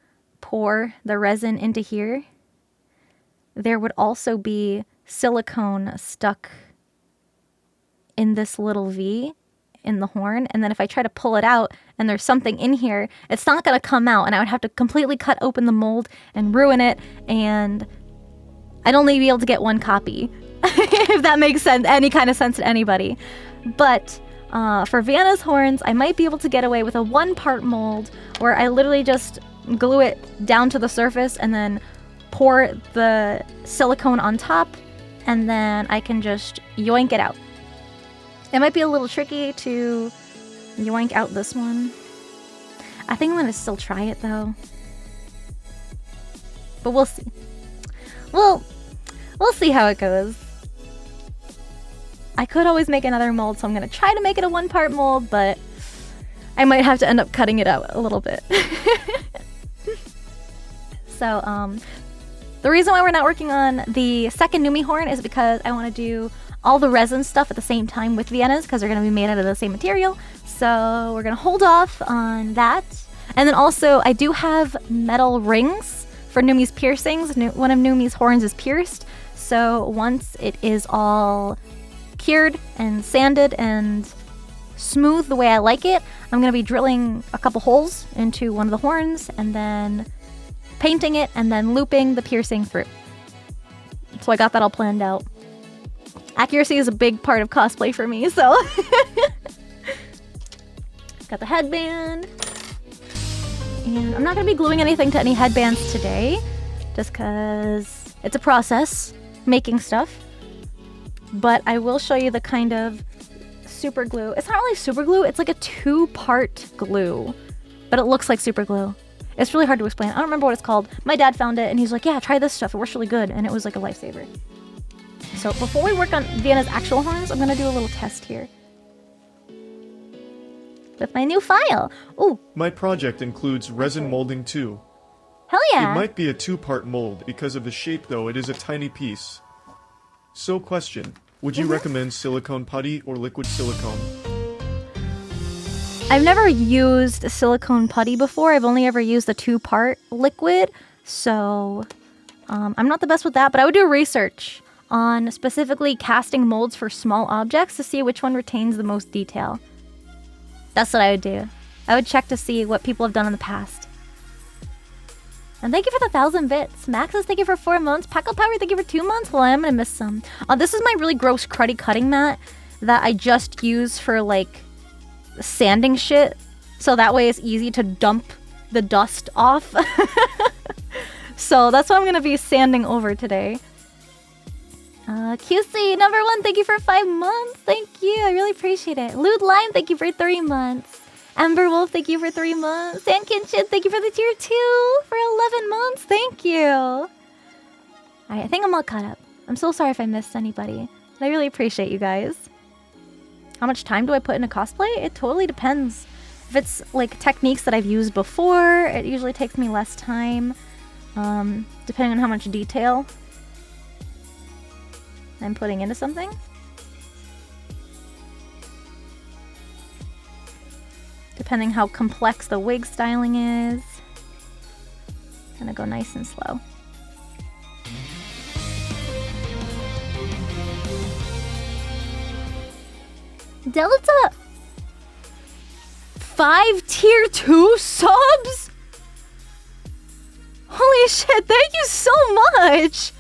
S1: pour the resin into here, there would also be silicone stuck in this little V in the horn, and then if I try to pull it out and there's something in here, it's not going to come out, and I would have to completely cut open the mold and ruin it, and I'd only be able to get 1 copy, if that makes sense, any kind of sense to anybody. But for Vienna's horns, I might be able to get away with a 1-part mold where I literally just glue it down to the surface and then pour the silicone on top, and then I can just yoink it out. It might be a little tricky to yoink out this one. I think I'm going to still try it though. But we'll see. We'll see how it goes. I could always make another mold, so I'm going to try to make it a 1-part mold, but I might have to end up cutting it out a little bit. So, the reason why we're not working on the second Numi horn is because I want to do all the resin stuff at the same time with Vienna's, because they're going to be made out of the same material. So we're going to hold off on that. And then also, I do have metal rings for Numi's piercings. One of Numi's horns is pierced. So once it is all cured and sanded and smooth the way I like it, I'm going to be drilling a couple holes into one of the horns and then painting it and then looping the piercing through. So I got that all planned out. Accuracy is a big part of cosplay for me, so... Got the headband. And I'm not going to be gluing anything to any headbands today, just because it's a process, making stuff. But I will show you the kind of super glue. It's not really super glue, it's like a 2-part glue. But it looks like super glue. It's really hard to explain. I don't remember what it's called. My dad found it and he's like, yeah, try this stuff. It works really good. And it was like a lifesaver. So before we work on Vienna's actual horns, I'm going to do a little test here. With my new file. Ooh.
S2: My project includes resin molding too.
S1: Hell yeah.
S2: It might be a 2-part mold because of the shape though it is a tiny piece. So question, would you recommend silicone putty or liquid silicone?
S1: I've never used silicone putty before. I've only ever used the 2-part liquid. So I'm not the best with that, but I would do research on specifically casting molds for small objects to see which one retains the most detail. That's what I would do. I would check to see what people have done in the past. And thank you for the 1,000 bits. Maxis, thank you for 4 months. Packle Power, thank you for 2 months. Well, I'm gonna miss some. This is my really gross cruddy cutting mat that I just use for like sanding shit. So that way it's easy to dump the dust off. So that's what I'm gonna be sanding over today. QC number 1, thank you for 5 months. Thank you, I really appreciate it. Lewd Lime, thank you for 3 months. Ember Wolf, thank you for 3 months. Sand Kitchen, thank you for the tier 2 for 11 months. Thank you. Alright, I think I'm all caught up. I'm so sorry if I missed anybody. But I really appreciate you guys. How much time do I put in a cosplay? It totally depends. If it's like techniques that I've used before, it usually takes me less time. Depending on how much detail I'm putting into something. Depending how complex the wig styling is. Gonna go nice and slow. Delta! 5 tier 2 subs? Holy shit, thank you so much!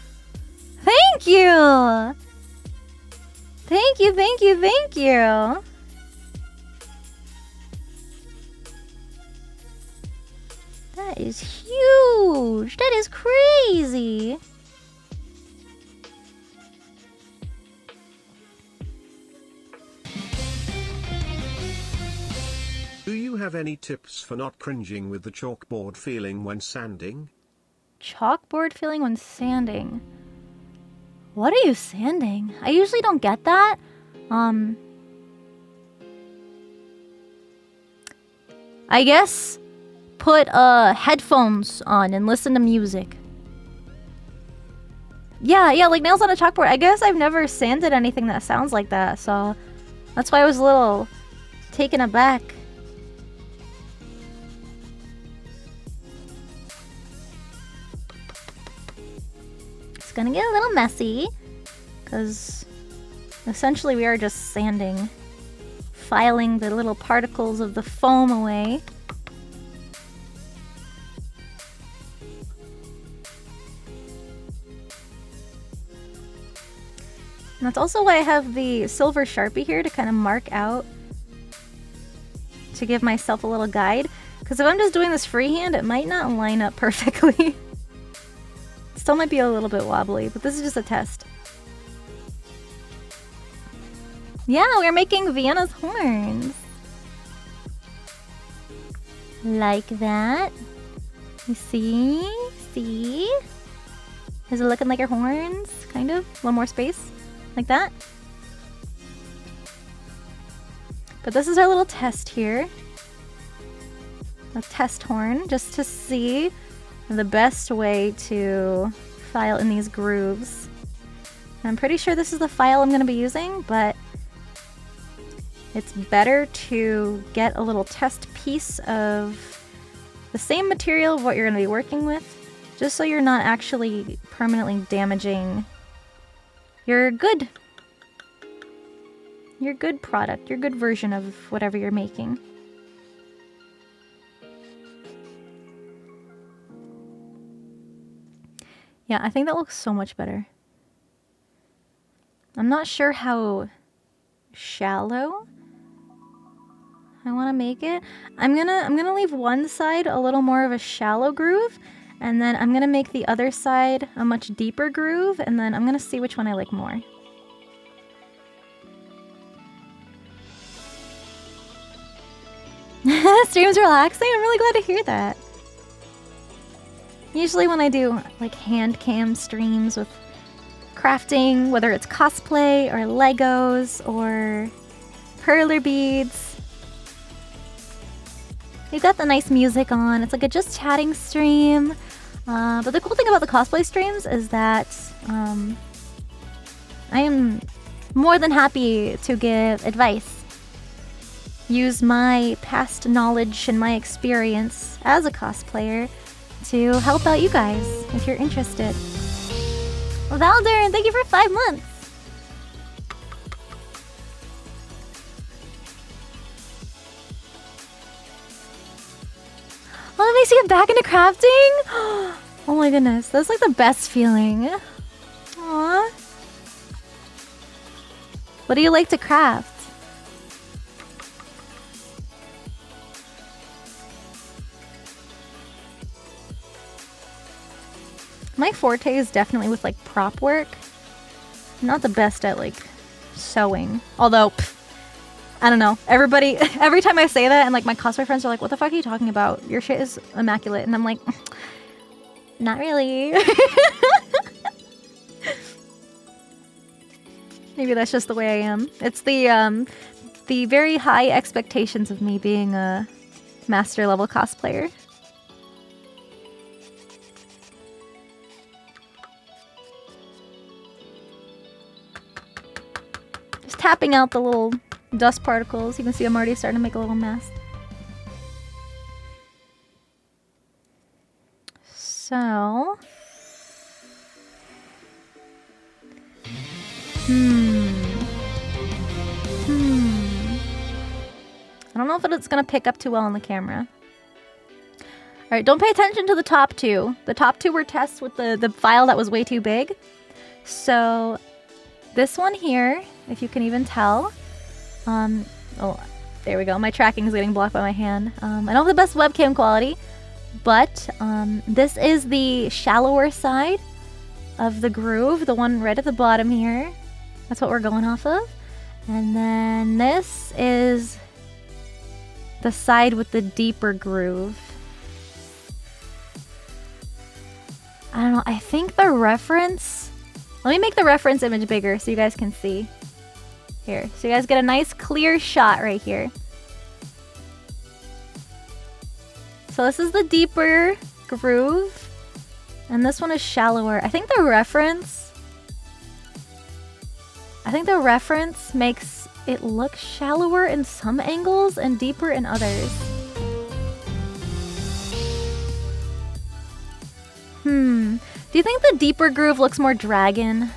S1: Thank you! Thank you, thank you, thank you! That is huge! That is crazy!
S3: Do you have any tips for not cringing with the chalkboard feeling when sanding?
S1: Chalkboard feeling when sanding? What are you sanding? I usually don't get that. I guess put headphones on and listen to music. Yeah, like nails on a chalkboard. I guess I've never sanded anything that sounds like that, so that's why I was a little taken aback. It's gonna get a little messy, because essentially we are just sanding, filing the little particles of the foam away. And that's also why I have the silver Sharpie here to kind of mark out, to give myself a little guide. Because if I'm just doing this freehand, it might not line up perfectly. Still might be a little bit wobbly, but this is just a test. Yeah, we're making Vienna's horns. Like that. You see? See? Is it looking like your horns? Kind of? A little more space? Like that? But this is our little test here. A test horn, just to see the best way to file in these grooves. And I'm pretty sure this is the file I'm going to be using, but it's better to get a little test piece of the same material of what you're going to be working with, just so you're not actually permanently damaging your good good product, your good version of whatever you're making. Yeah, I think that looks so much better. I'm not sure how shallow I want to make it. I'm gonna leave one side a little more of a shallow groove, and then I'm gonna make the other side a much deeper groove, and then I'm gonna see which one I like more. Stream's relaxing? I'm really glad to hear that. Usually when I do like hand cam streams with crafting, whether it's cosplay or Legos or perler beads, we've got the nice music on. It's like a just chatting stream. But the cool thing about the cosplay streams is that I am more than happy to give advice. Use my past knowledge and my experience as a cosplayer to help out you guys if you're interested. Valder, thank you for 5 months. Oh, that makes you get back into crafting? Oh my goodness, that's like the best feeling. Aww. What do you like to craft? My forte is definitely with like prop work. I'm not the best at like sewing. Although, I don't know. Everybody, every time I say that and like my cosplay friends are like, what the fuck are you talking about? Your shit is immaculate. And I'm like, not really. Maybe that's just the way I am. It's the very high expectations of me being a master level cosplayer. Just tapping out the little dust particles. You can see I'm already starting to make a little mess. So... I don't know if it's gonna pick up too well on the camera. Alright, don't pay attention to the top two. The top two were tests with the file that was way too big. So, this one here, if you can even tell. Oh, there we go. My tracking is getting blocked by my hand. I don't have the best webcam quality, but this is the shallower side of the groove, the one right at the bottom here. That's what we're going off of. And then this is the side with the deeper groove. I don't know, I think the reference... Let me make the reference image bigger so you guys can see. Here, so you guys get a nice clear shot right here. So this is the deeper groove, and this one is shallower. I think the reference makes it look shallower in some angles and deeper in others. Do you think the deeper groove looks more dragon?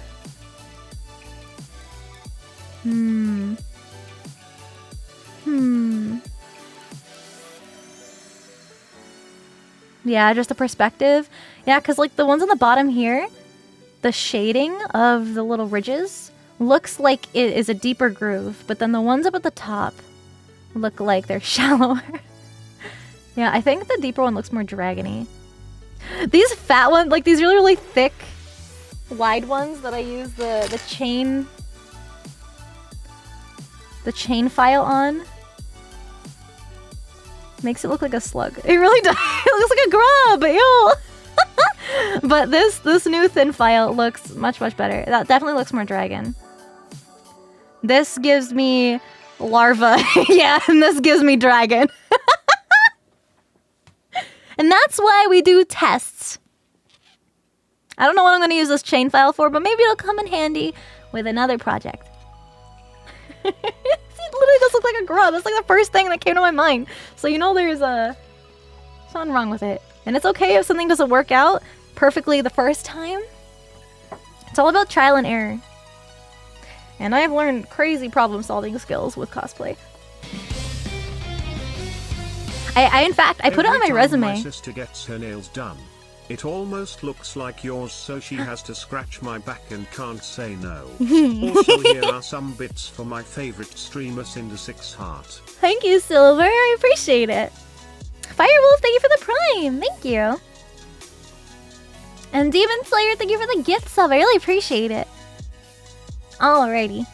S1: Yeah, just the perspective. Yeah, because like the ones on the bottom here, the shading of the little ridges looks like it is a deeper groove, but then the ones up at the top look like they're shallower. Yeah, I think the deeper one looks more dragony. These fat ones, like these really, really thick, wide ones that I use the chain file on, makes it look like a slug. It really does. It looks like a grub. Ew. But this new thin file looks much, much better. That definitely looks more dragon. This gives me larva. Yeah, and this gives me dragon. And that's why we do tests. I don't know what I'm going to use this chain file for, but maybe it'll come in handy with another project. It literally does look like a grub. That's like the first thing that came to my mind. So you know there's something wrong with it. And it's okay if something doesn't work out perfectly the first time. It's all about trial and error. And I have learned crazy problem-solving skills with cosplay. In fact, I put it on my resume.
S3: My sister gets her nails done. It almost looks like yours, so she has to scratch my back and can't say no. Also, here are some bits for my favorite streamer, Sinder 6 Heart.
S1: Thank you, Silver. I appreciate it. Firewolf, thank you for the prime. Thank you. And Demon Slayer, thank you for the gift sub. I really appreciate it. Alrighty.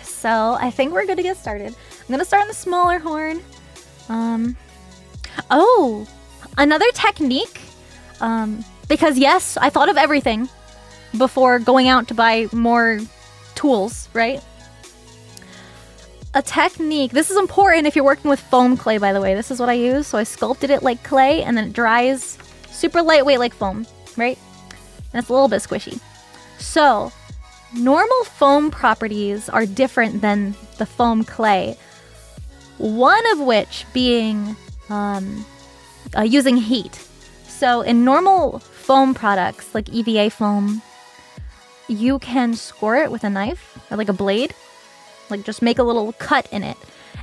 S1: So, I think we're good to get started. I'm gonna start on the smaller horn. Oh! Another technique. Because yes, I thought of everything before going out to buy more tools, right? A technique. This is important if you're working with foam clay, by the way. This is what I use. So I sculpted it like clay and then it dries super lightweight like foam, right? And it's a little bit squishy. So normal foam properties are different than the foam clay. One of which being using heat. So in normal foam products like EVA foam, you can score it with a knife or like a blade. Like just make a little cut in it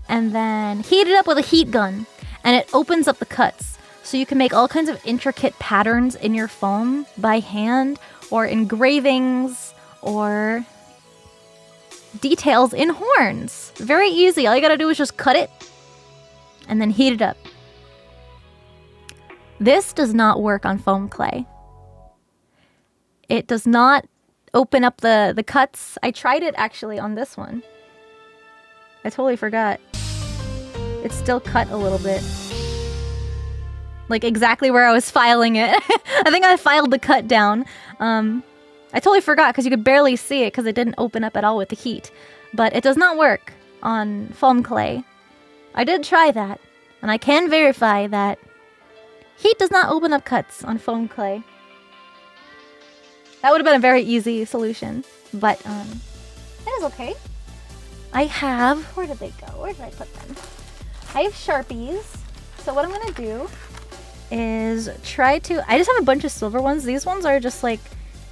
S1: and then heat it up with a heat gun and it opens up the cuts. So you can make all kinds of intricate patterns in your foam by hand or engravings or details in horns. Very easy. All you gotta do is just cut it and then heat it up. This does not work on foam clay. It does not open up the cuts. I tried it actually on this one. I totally forgot. It's still cut a little bit. Like exactly where I was filing it. I think I filed the cut down. I totally forgot because you could barely see it because it didn't open up at all with the heat. But it does not work on foam clay. I did try that. And I can verify that heat does not open up cuts on foam clay. That would have been a very easy solution. But it is okay. I have, where did they go? Where did I put them? I have Sharpies. So what I'm going to do is try to, I just have a bunch of silver ones. These ones are just like,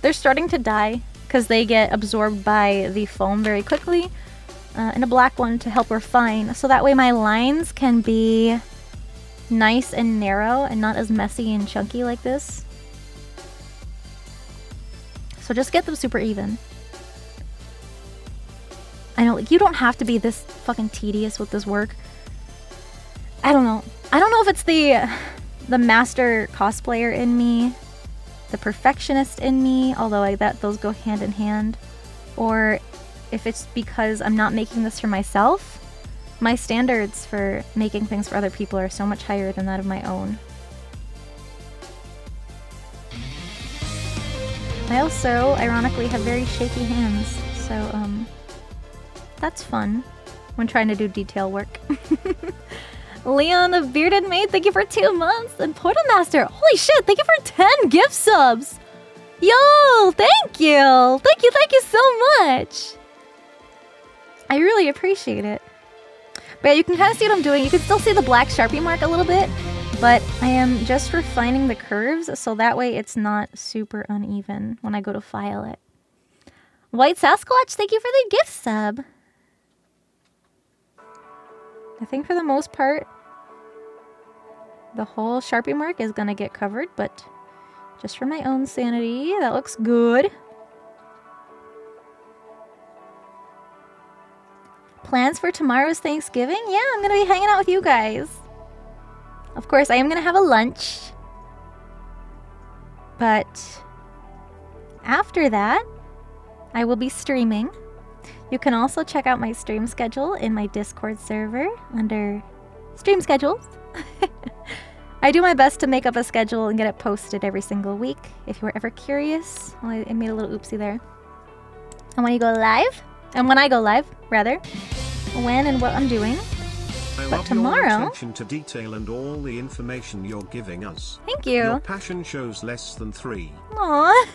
S1: they're starting to die because they get absorbed by the foam very quickly. And a black one to help refine. So that way my lines can be nice and narrow and not as messy and chunky like this. So just get them super even. I know, like, you don't have to be this fucking tedious with this work. I don't know. I don't know if it's the master cosplayer in me, the perfectionist in me, although those go hand in hand, or if it's because I'm not making this for myself. My standards for making things for other people are so much higher than that of my own. I also, ironically, have very shaky hands, so that's fun when trying to do detail work. Leon the Bearded Maid, thank you for 2 months. And Portal Master, holy shit, thank you for 10 gift subs. Yo, thank you. Thank you so much. I really appreciate it. But yeah, you can kind of see what I'm doing. You can still see the black Sharpie mark a little bit, but I am just refining the curves so that way it's not super uneven when I go to file it. White Sasquatch, thank you for the gift sub. I think for the most part, the whole Sharpie mark is gonna get covered, but just for my own sanity, that looks good. Plans for tomorrow's Thanksgiving? Yeah, I'm gonna be hanging out with you guys. Of course, I am gonna have a lunch. But after that, I will be streaming. You can also check out my stream schedule in my Discord server under stream schedules. I do my best to make up a schedule and get it posted every single week. If you were ever curious, I made a little oopsie there. And when I go live, rather, when and what I'm doing.
S3: I
S1: but
S3: love
S1: tomorrow,
S3: your attention to detail and all the information you're giving us.
S1: Thank you.
S3: Your passion shows less than 3.
S1: Aw,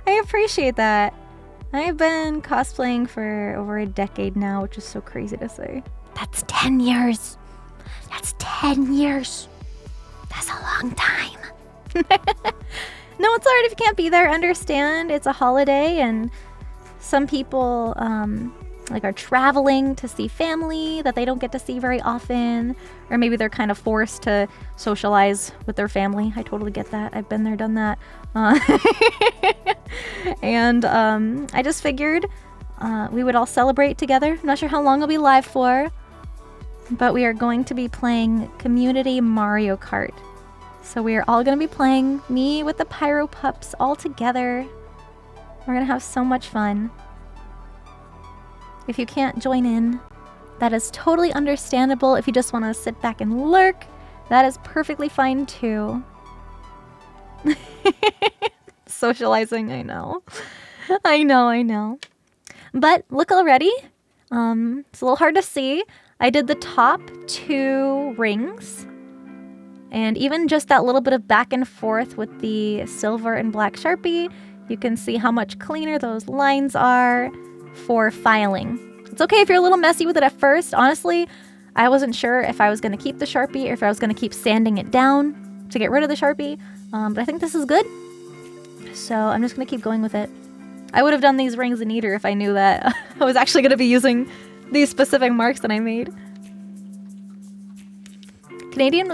S1: I appreciate that. I've been cosplaying for over a decade now, which is so crazy to say.
S5: That's 10 years. That's 10 years. That's a long time.
S1: No, it's alright if you can't be there. Understand, it's a holiday and some people like are traveling to see family that they don't get to see very often, or maybe they're kind of forced to socialize with their family. I totally get that. I've been there, done that. And I just figured we would all celebrate together. I'm not sure how long I'll be live for, but we are going to be playing Community Mario Kart. So we are all going to be playing, me with the Pyro Pups all together. We're going to have so much fun. If you can't join in, that is totally understandable. If you just want to sit back and lurk, that is perfectly fine too. Socializing, I know. I know. But look already. It's a little hard to see. I did the top 2 rings. And even just that little bit of back and forth with the silver and black Sharpie, you can see how much cleaner those lines are for filing. It's okay if you're a little messy with it at first. Honestly, I wasn't sure if I was going to keep the Sharpie or if I was going to keep sanding it down to get rid of the Sharpie. But I think this is good. So I'm just going to keep going with it. I would have done these rings neater if I knew that I was actually going to be using these specific marks that I made. Canadian,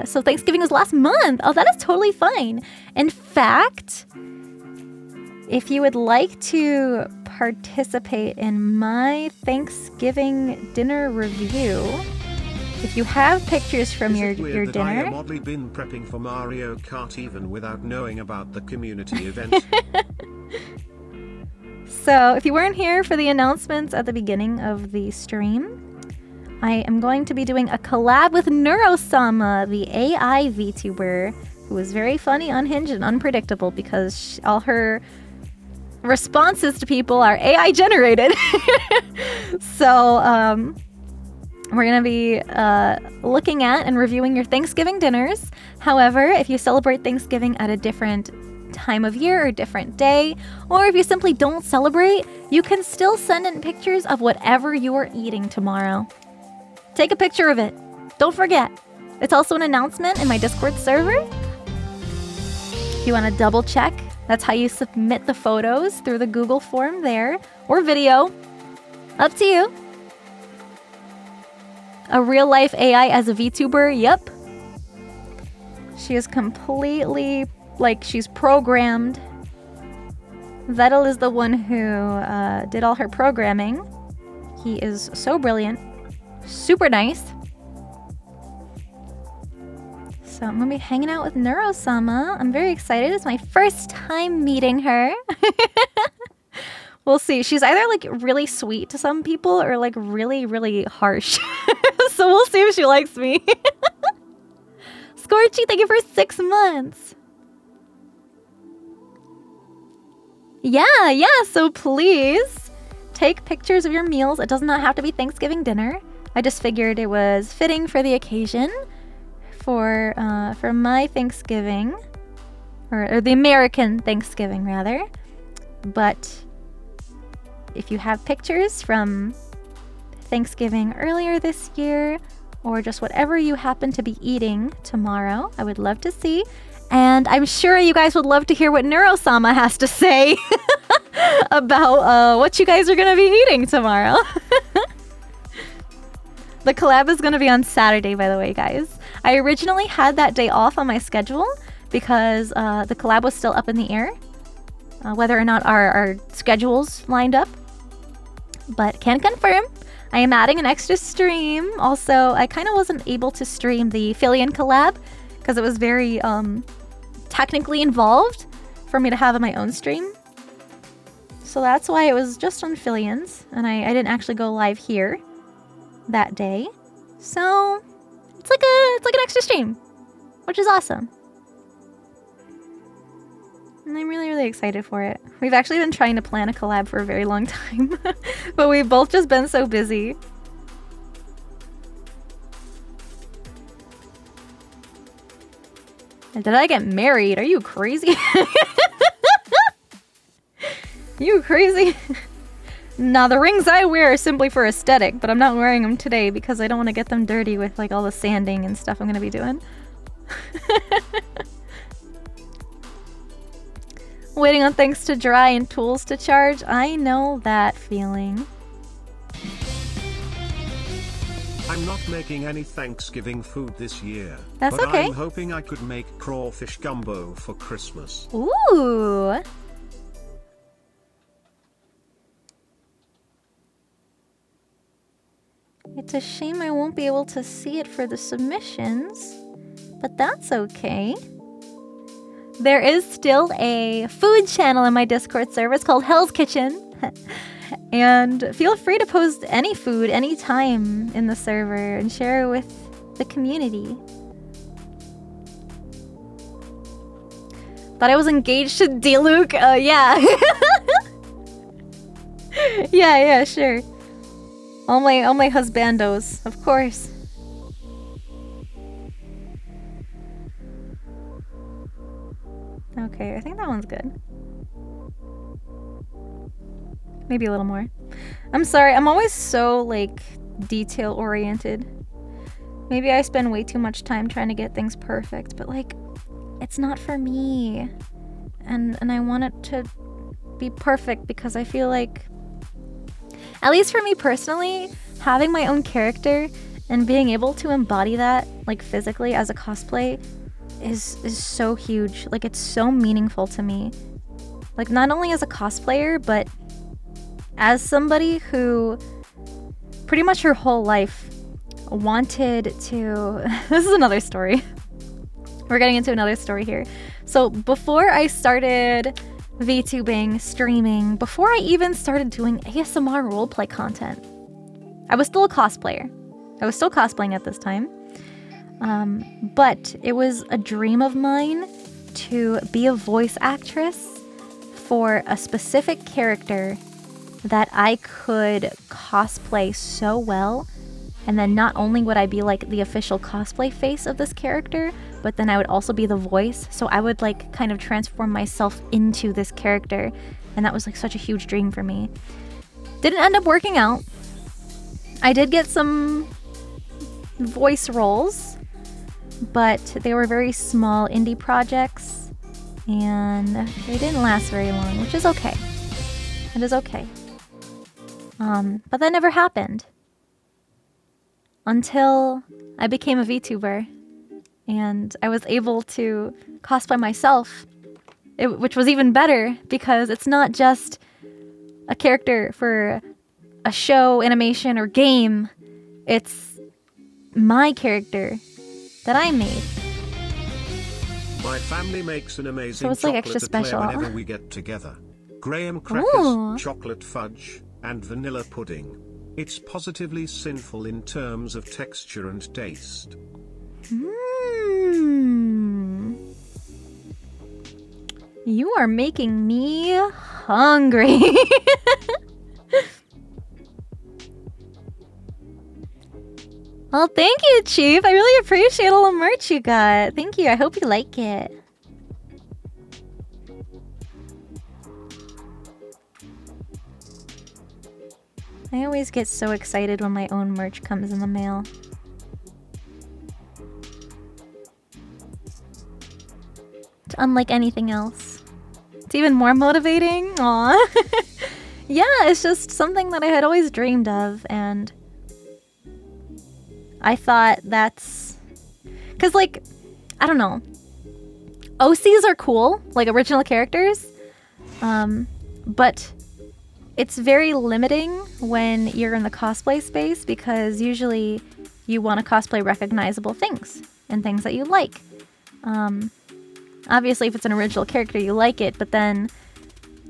S1: so Thanksgiving was last month. Oh, that is totally fine. In fact, if you would like to participate in my Thanksgiving dinner review, if you have pictures from your dinner.
S3: I have oddly been prepping for Mario Kart even without knowing about the community event.
S1: So if you weren't here for the announcements at the beginning of the stream, I am going to be doing a collab with Neurosama, the AI VTuber, who is very funny, unhinged, and unpredictable because all her responses to people are AI generated. So we're going to be looking at and reviewing your Thanksgiving dinners. However, if you celebrate Thanksgiving at a different time of year or different day, or if you simply don't celebrate, you can still send in pictures of whatever you are eating tomorrow. Take a picture of it. Don't forget. It's also an announcement in my Discord server. If you want to double check, that's how you submit the photos through the Google form there, or video. Up to you. A real life AI as a VTuber, yep. She is completely, she's programmed. Vettel is the one who did all her programming. He is so brilliant. Super nice. So I'm gonna be hanging out with Neurosama. I'm very excited. It's my first time meeting her. We'll see. She's either really sweet to some people or really, really harsh. So we'll see if she likes me. Scorchy, thank you for 6 months. Yeah, so please take pictures of your meals. It does not have to be Thanksgiving dinner. I just figured it was fitting for the occasion for my Thanksgiving, or the American Thanksgiving rather. But if you have pictures from Thanksgiving earlier this year, or just whatever you happen to be eating tomorrow, I would love to see. And I'm sure you guys would love to hear what Neurosama has to say about what you guys are going to be eating tomorrow. The collab is going to be on Saturday, by the way, guys. I originally had that day off on my schedule because the collab was still up in the air, whether or not our schedules lined up. But can confirm, I am adding an extra stream. Also, I kind of wasn't able to stream the Phillian collab because it was very technically involved for me to have on my own stream. So that's why it was just on Phillian's, and I didn't actually go live here that day. So it's like an extra stream, which is awesome. And I'm really, really excited for it. We've actually been trying to plan a collab for a very long time, but we've both just been so busy. And did I get married? Are you crazy? You crazy? Nah, the rings I wear are simply for aesthetic, but I'm not wearing them today because I don't want to get them dirty with all the sanding and stuff I'm going to be doing. Waiting on things to dry and tools to charge. I know that feeling.
S3: I'm not making any Thanksgiving food this year.
S1: That's
S3: but
S1: okay.
S3: I'm hoping I could make crawfish gumbo for Christmas.
S1: Ooh. It's a shame I won't be able to see it for the submissions, but that's okay. There is still a food channel in my Discord server. It's called Hell's Kitchen. And feel free to post any food anytime in the server and share it with the community. Thought I was engaged to D-Luke? Yeah. yeah, sure. All my husbandos, of course. Okay, I think that one's good. Maybe a little more. I'm sorry, I'm always so, like, detail-oriented. Maybe I spend way too much time trying to get things perfect, but, like, it's not for me. And I want it to be perfect because I feel like, at least for me personally, having my own character and being able to embody that, like, physically as a cosplay is so huge. Like, it's so meaningful to me. Like, not only as a cosplayer, but as somebody who pretty much her whole life wanted to... This is another story. We're getting into another story here. So before I started VTubing, streaming, before I even started doing ASMR roleplay content, I was still a cosplayer. I was still cosplaying at this time. But it was a dream of mine to be a voice actress for a specific character that I could cosplay so well. And then not only would I be like the official cosplay face of this character, but then I would also be the voice. So I would like kind of transform myself into this character. And that was like such a huge dream for me. Didn't end up working out. I did get some voice roles, but they were very small indie projects and they didn't last very long, which is okay. It is okay. But that never happened until I became a VTuber and I was able to cosplay myself, which was even better because it's not just a character for a show, animation, or game. It's my character that I made.
S3: My family makes an amazing
S1: So it's like
S3: chocolate
S1: extra special.
S3: eclair whenever we get together. Graham crackers,
S1: Ooh.
S3: chocolate fudge, and vanilla pudding. It's positively sinful in terms of texture and taste.
S1: You are making me hungry. Well, thank you, Chief. I really appreciate all the merch you got. Thank you. I hope you like it. I always get so excited when my own merch comes in the mail. It's unlike anything else. It's even more motivating. Aw. Yeah, it's just something that I had always dreamed of, and I thought that's... Because, like, I don't know. OCs are cool, like original characters, but it's very limiting when you're in the cosplay space because usually you want to cosplay recognizable things and things that you like. Obviously, if it's an original character, you like it, but then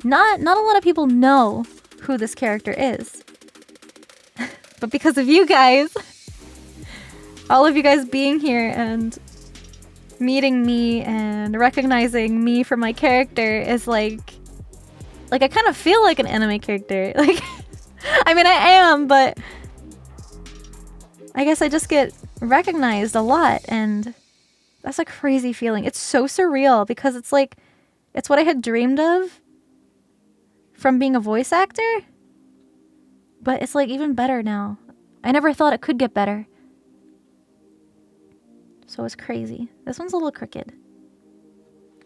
S1: not a lot of people know who this character is. But because of you guys, all of you guys being here and meeting me and recognizing me for my character is like I kind of feel like an anime character. Like, I mean, I am, but I guess I just get recognized a lot, and that's a crazy feeling. It's so surreal because it's like, it's what I had dreamed of from being a voice actor, but it's like even better now. I never thought it could get better. So it's crazy. This one's a little crooked,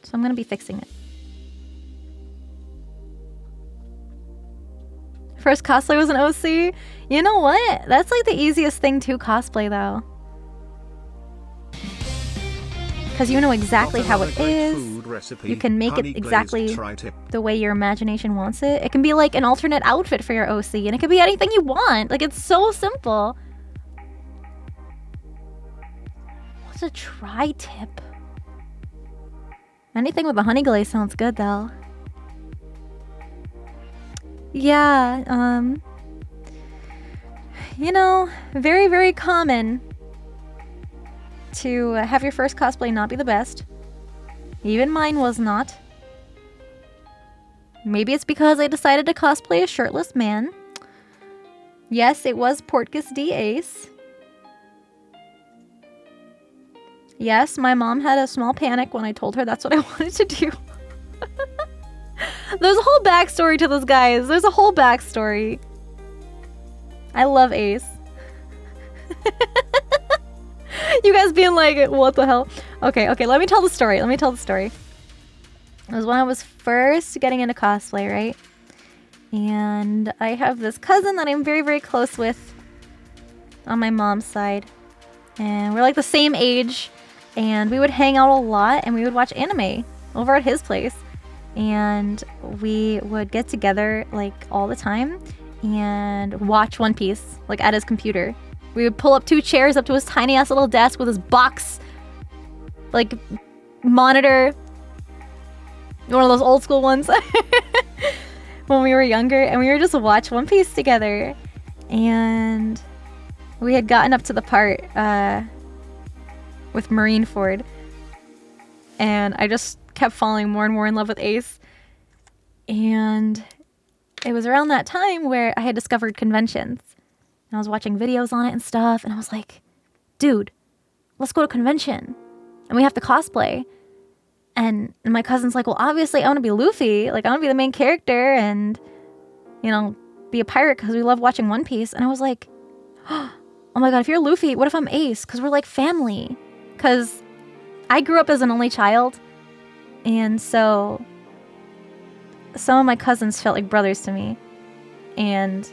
S1: so I'm gonna be fixing it. First cosplay was an OC? You know what? That's like the easiest thing to cosplay though. Because you know exactly how it is. You can make it exactly the way your imagination wants it. It can be like an alternate outfit for your OC, and it can be anything you want. Like, it's so simple. What's a tri-tip? Anything with a honey glaze sounds good, though. Yeah, you know, very, very common to have your first cosplay not be the best. Even mine was not. Maybe it's because I decided to cosplay a shirtless man. Yes, it was Portgas D. Ace. Yes, my mom had a small panic when I told her that's what I wanted to do. There's a whole backstory to this, guys. There's a whole backstory. I love Ace. You guys being like, what the hell? Okay, let me tell the story. It was when I was first getting into cosplay, right? And I have this cousin that I'm very, very close with on my mom's side. And we're like the same age. And we would hang out a lot and we would watch anime over at his place. And we would get together like all the time and watch One Piece like at his computer. We would pull up 2 chairs up to his tiny ass little desk with his box, like, monitor. One of those old school ones. When we were younger. And we would just watch One Piece together. And we had gotten up to the part with Marineford. And I just kept falling more and more in love with Ace. And it was around that time where I had discovered conventions. And I was watching videos on it and stuff, and I was like, dude, let's go to convention. And we have to cosplay. And my cousin's like, well, obviously I want to be Luffy. Like, I want to be the main character and, you know, be a pirate because we love watching One Piece. And I was like, oh my god, if you're Luffy, what if I'm Ace? Because we're like family. Because I grew up as an only child. And so some of my cousins felt like brothers to me. And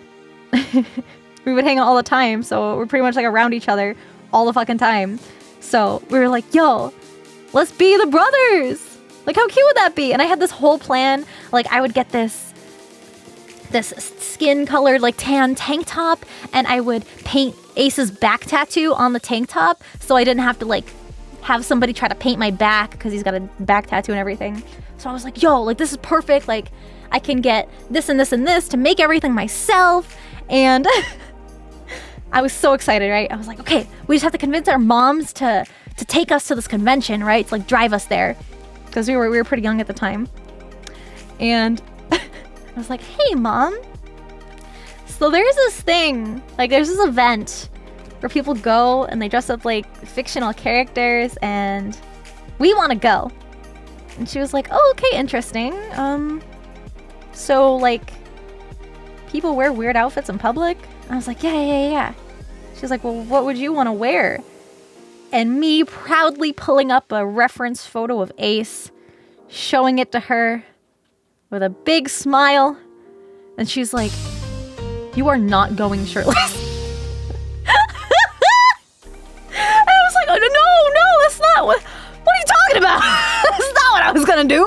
S1: we would hang out all the time, so we're pretty much like around each other all the fucking time. So we were like, yo, let's be the brothers! Like, how cute would that be? And I had this whole plan. Like, I would get this skin-colored, like, tan tank top, and I would paint Ace's back tattoo on the tank top, so I didn't have to, like, have somebody try to paint my back, because he's got a back tattoo and everything. So I was like, yo, like, this is perfect. Like, I can get this and this and this to make everything myself. And I was so excited, right? I was like, okay, we just have to convince our moms to take us to this convention, right? To like drive us there. Because we were pretty young at the time. And I was like, hey, mom. So there's this thing, like there's this event where people go and they dress up like fictional characters and we want to go. And she was like, oh, okay, interesting. So like people wear weird outfits in public? And I was like, yeah. She was like, well, what would you want to wear? And me proudly pulling up a reference photo of Ace, showing it to her with a big smile. And she's like, you are not going shirtless. I was like, oh, no, that's not what are you talking about? That's not what I was gonna do.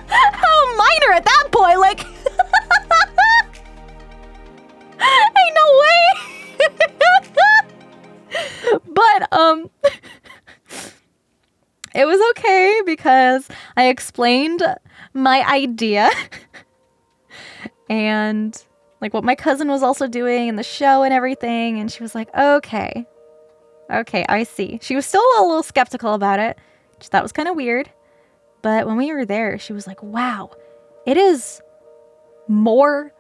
S1: How minor at that point, like, ain't no way. But, it was okay because I explained my idea and like what my cousin was also doing in the show and everything. And she was like, okay, I see. She was still a little skeptical about it. She thought it was kind of weird. But when we were there, she was like, wow, it is more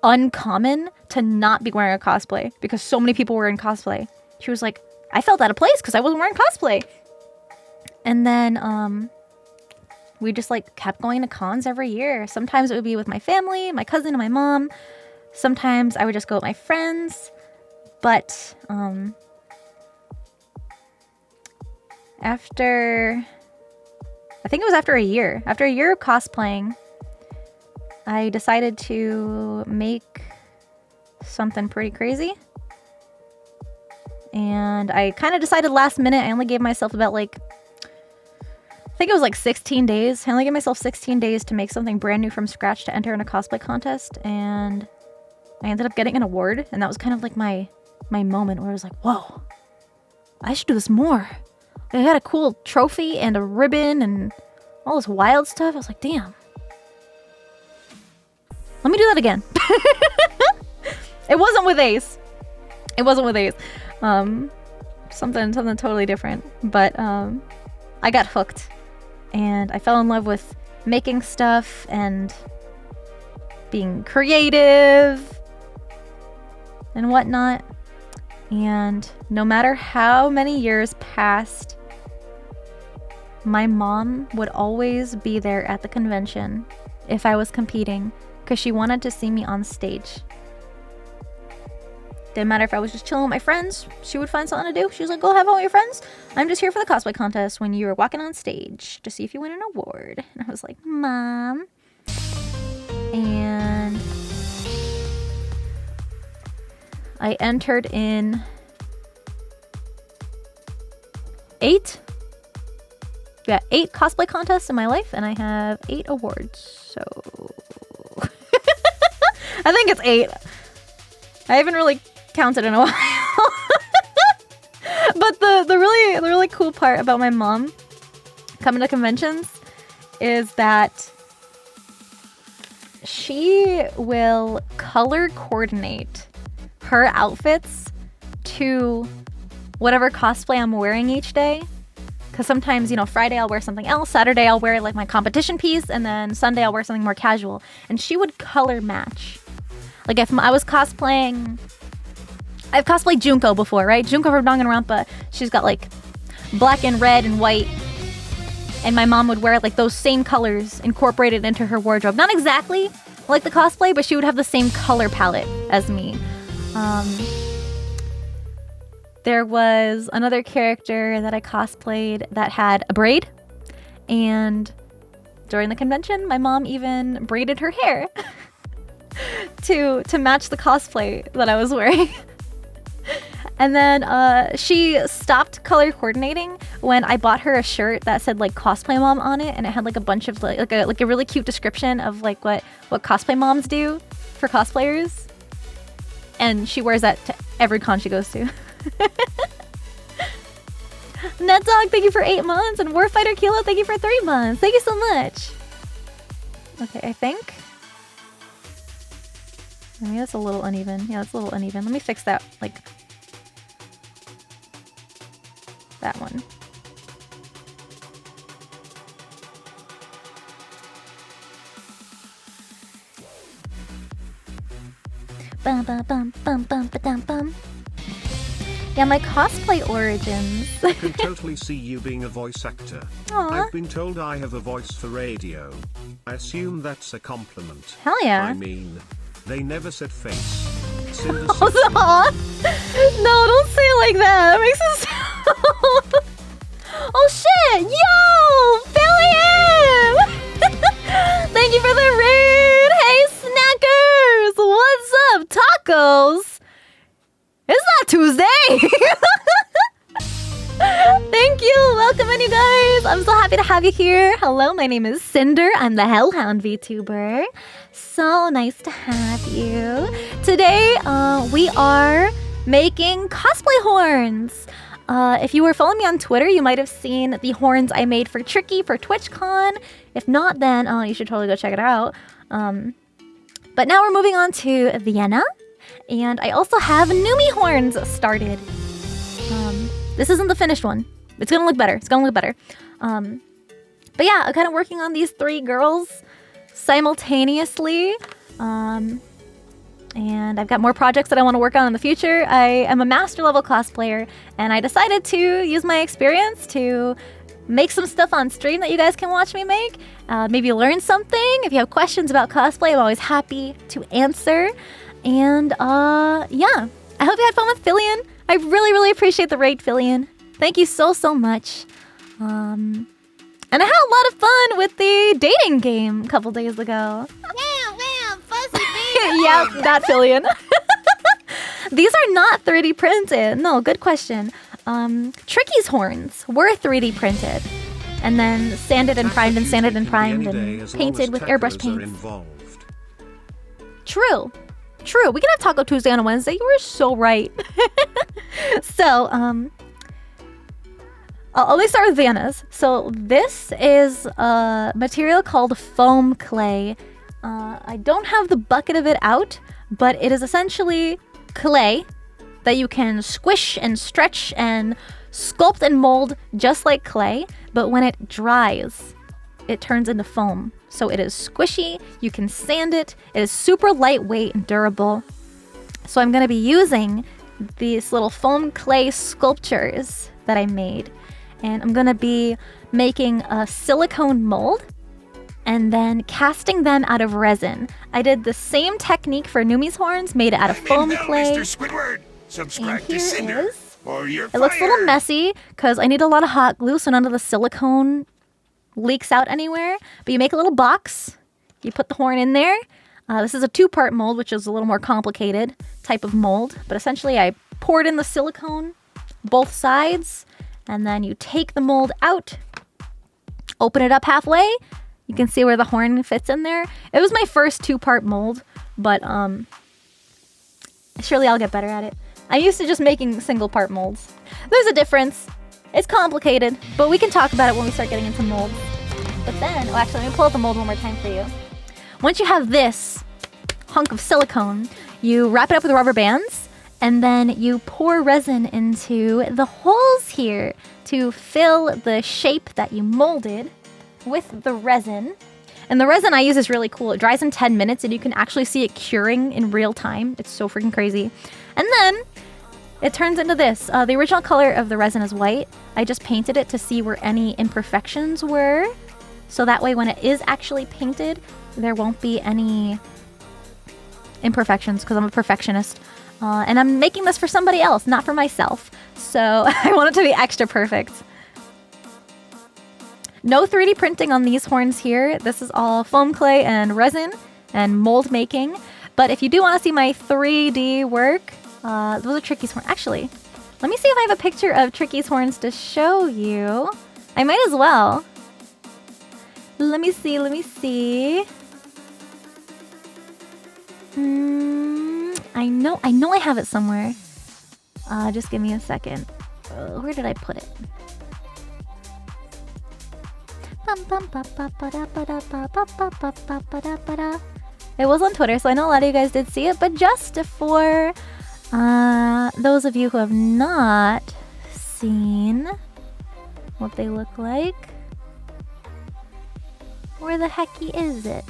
S1: uncommon to not be wearing a cosplay because so many people were in cosplay. She was like, I felt out of place because I wasn't wearing cosplay. And then we just like kept going to cons every year. Sometimes it would be with my family, my cousin and my mom. Sometimes I would just go with my friends. But after a year of cosplaying, I decided to make something pretty crazy. And I kind of decided last minute. I only gave myself about I think it was 16 days. I only gave myself 16 days to make something brand new from scratch to enter in a cosplay contest. And I ended up getting an award. And that was kind of my moment where I was like, whoa, I should do this more. I got a cool trophy and a ribbon and all this wild stuff. I was like, damn. Let me do that again. It wasn't with Ace. Something totally different. But I got hooked. And I fell in love with making stuff and being creative and whatnot. And no matter how many years passed, my mom would always be there at the convention if I was competing because she wanted to see me on stage. Didn't matter if I was just chilling with my friends, she would find something to do. She was like, go have fun with your friends. I'm just here for the cosplay contest when you were walking on stage to see if you win an award. And I was like, Mom. And I entered in 8 cosplay contests in my life, and I have 8 awards. So I think it's 8. I haven't really counted in a while. But the really cool part about my mom coming to conventions is that she will color coordinate her outfits to whatever cosplay I'm wearing each day. Because sometimes, Friday I'll wear something else, Saturday I'll wear my competition piece, and then Sunday I'll wear something more casual. And she would color match. If I was cosplaying, I've cosplayed Junko before, right? Junko from Danganronpa. She's got black and red and white. And my mom would wear those same colors incorporated into her wardrobe. Not exactly like the cosplay, but she would have the same color palette as me. There was another character that I cosplayed that had a braid. And during the convention, my mom even braided her hair to match the cosplay that I was wearing. And then she stopped color coordinating when I bought her a shirt that said cosplay mom on it, and it had a bunch of a really cute description of what cosplay moms do for cosplayers. And she wears that to every con she goes to. NetDog, thank you for 8 months, and Warfighter Kilo, thank you for 3 months. Thank you so much. Okay, I think maybe that's a little uneven. Yeah, that's a little uneven. Let me fix that, that one.
S5: Bum bum bum bum bum bum bum.
S1: Yeah, my cosplay origins.
S3: I can totally see you being a voice actor.
S1: Aww.
S3: I've been told I have a voice for radio. I assume that's a compliment.
S1: Hell yeah.
S3: I mean, they never said face. Sinder
S1: Aw. No, don't say it like that. That makes it sound... Oh shit! Yo! Billion! Thank you for the raid! Hey, snackers! What's up, tacos? It's not Tuesday! Thank you! Welcome in, you guys! I'm so happy to have you here. Hello, my name is Sinder. I'm the Hellhound VTuber. So nice to have you. Today, we are making cosplay horns. If you were following me on Twitter, you might have seen the horns I made for Tricky for TwitchCon. If not, then you should totally go check it out. But now we're moving on to Vienna. And I also have Numi horns started. This isn't the finished one. It's gonna look better. But yeah, I'm kind of working on these 3 girls simultaneously. And I've got more projects that I want to work on in the future. I am a master level cosplayer, and I decided to use my experience to make some stuff on stream that you guys can watch me make. Maybe learn something. If you have questions about cosplay, I'm always happy to answer. And yeah, I hope you had fun with Fillion. I really, really appreciate the raid, Fillion. Thank you so, so much. And I had a lot of fun with the dating game a couple days ago. Yeah, that Fillion. These are not 3D printed. No, good question. Tricky's horns were 3D printed. And then sanded and primed and sanded and primed and painted with airbrush paints. True. True. We can have Taco Tuesday on a Wednesday. You were so right. So, let me start with Vienna's. So this is a material called foam clay. I don't have the bucket of it out, but it is essentially clay that you can squish and stretch and sculpt and mold just like clay, but when it dries, it turns into foam. So it is squishy, you can sand it, it is super lightweight and durable. So I'm going to be using these little foam clay sculptures that I made, and I'm going to be making a silicone mold and then casting them out of resin. I did the same technique for Numi's horns, made it out of foam clay.
S6: Mr. Squidward. Subscribe
S1: And
S6: to
S1: here
S6: Sinder,
S1: is-
S6: or you're
S1: It looks a little
S6: fired.
S1: messy because I need a lot of hot glue so none of the silicone leaks out anywhere. But you make a little box, you put the horn in there. This is a 2-part mold, which is a little more complicated type of mold. But essentially I poured in the silicone, both sides, and then you take the mold out, open it up halfway. You can see where the horn fits in there. It was my first 2-part mold, but surely I'll get better at it. I'm used to just making single-part molds. There's a difference. It's complicated, but we can talk about it when we start getting into molds. But then, actually, let me pull out the mold one more time for you. Once you have this hunk of silicone, you wrap it up with rubber bands, and then you pour resin into the holes here to fill the shape that you molded with the resin. And the resin I use is really cool. It dries in 10 minutes and you can actually see it curing in real time. It's so freaking crazy. And then it turns into this. The original color of the resin is white. I just painted it to see where any imperfections were. So that way when it is actually painted, there won't be any imperfections because I'm a perfectionist. And I'm making this for somebody else, not for myself. So I want it to be extra perfect. No 3D printing on these horns here. This is all foam clay and resin and mold making. But if you do want to see my 3D work, those are Tricky's horns. Actually, let me see if I have a picture of Tricky's horns to show you. I might as well. Let me see. I know I have it somewhere. Just give me a second. Where did I put it? It was on Twitter, so I know a lot of you guys did see it, but just for those of you who have not seen what they look like, where the hecky is it?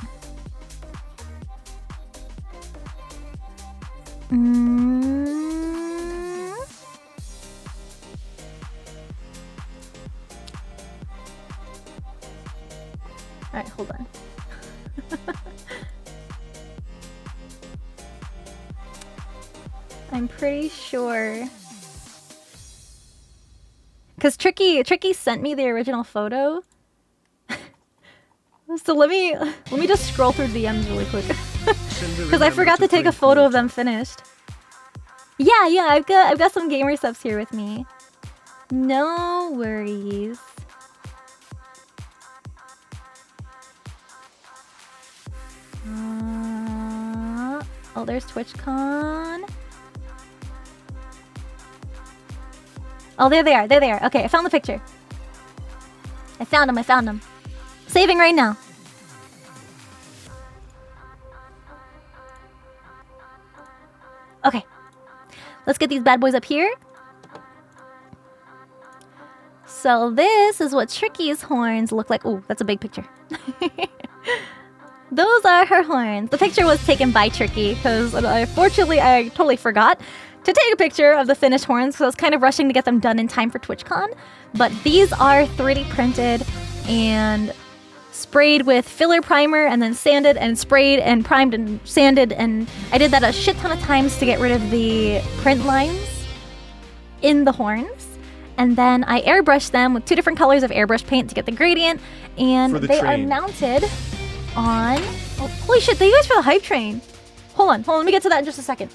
S1: Alright, hold on. I'm pretty sure. Because Tricky sent me the original photo. So let me just scroll through DMs really quick. Because I forgot to take a photo of them finished. Yeah, I've got some gamer subs here with me. No worries. Oh, there's TwitchCon. Oh, there they are. Okay, I found the picture. I found them. Saving right now. Okay. Let's get these bad boys up here. So this is what Tricky's horns look like. Ooh, that's a big picture. Those are her horns. The picture was taken by Tricky because unfortunately I totally forgot to take a picture of the finished horns because I was kind of rushing to get them done in time for TwitchCon. But these are 3D printed and sprayed with filler primer and then sanded and sprayed and primed and sanded, and I did that a shit ton of times to get rid of the print lines in the horns. And then I airbrushed them with 2 different colors of airbrush paint to get the gradient, and
S2: For the
S1: they are
S2: train.
S1: mounted on... Oh, holy shit, thank you guys for the hype train. Hold on, let me get to that in just a second.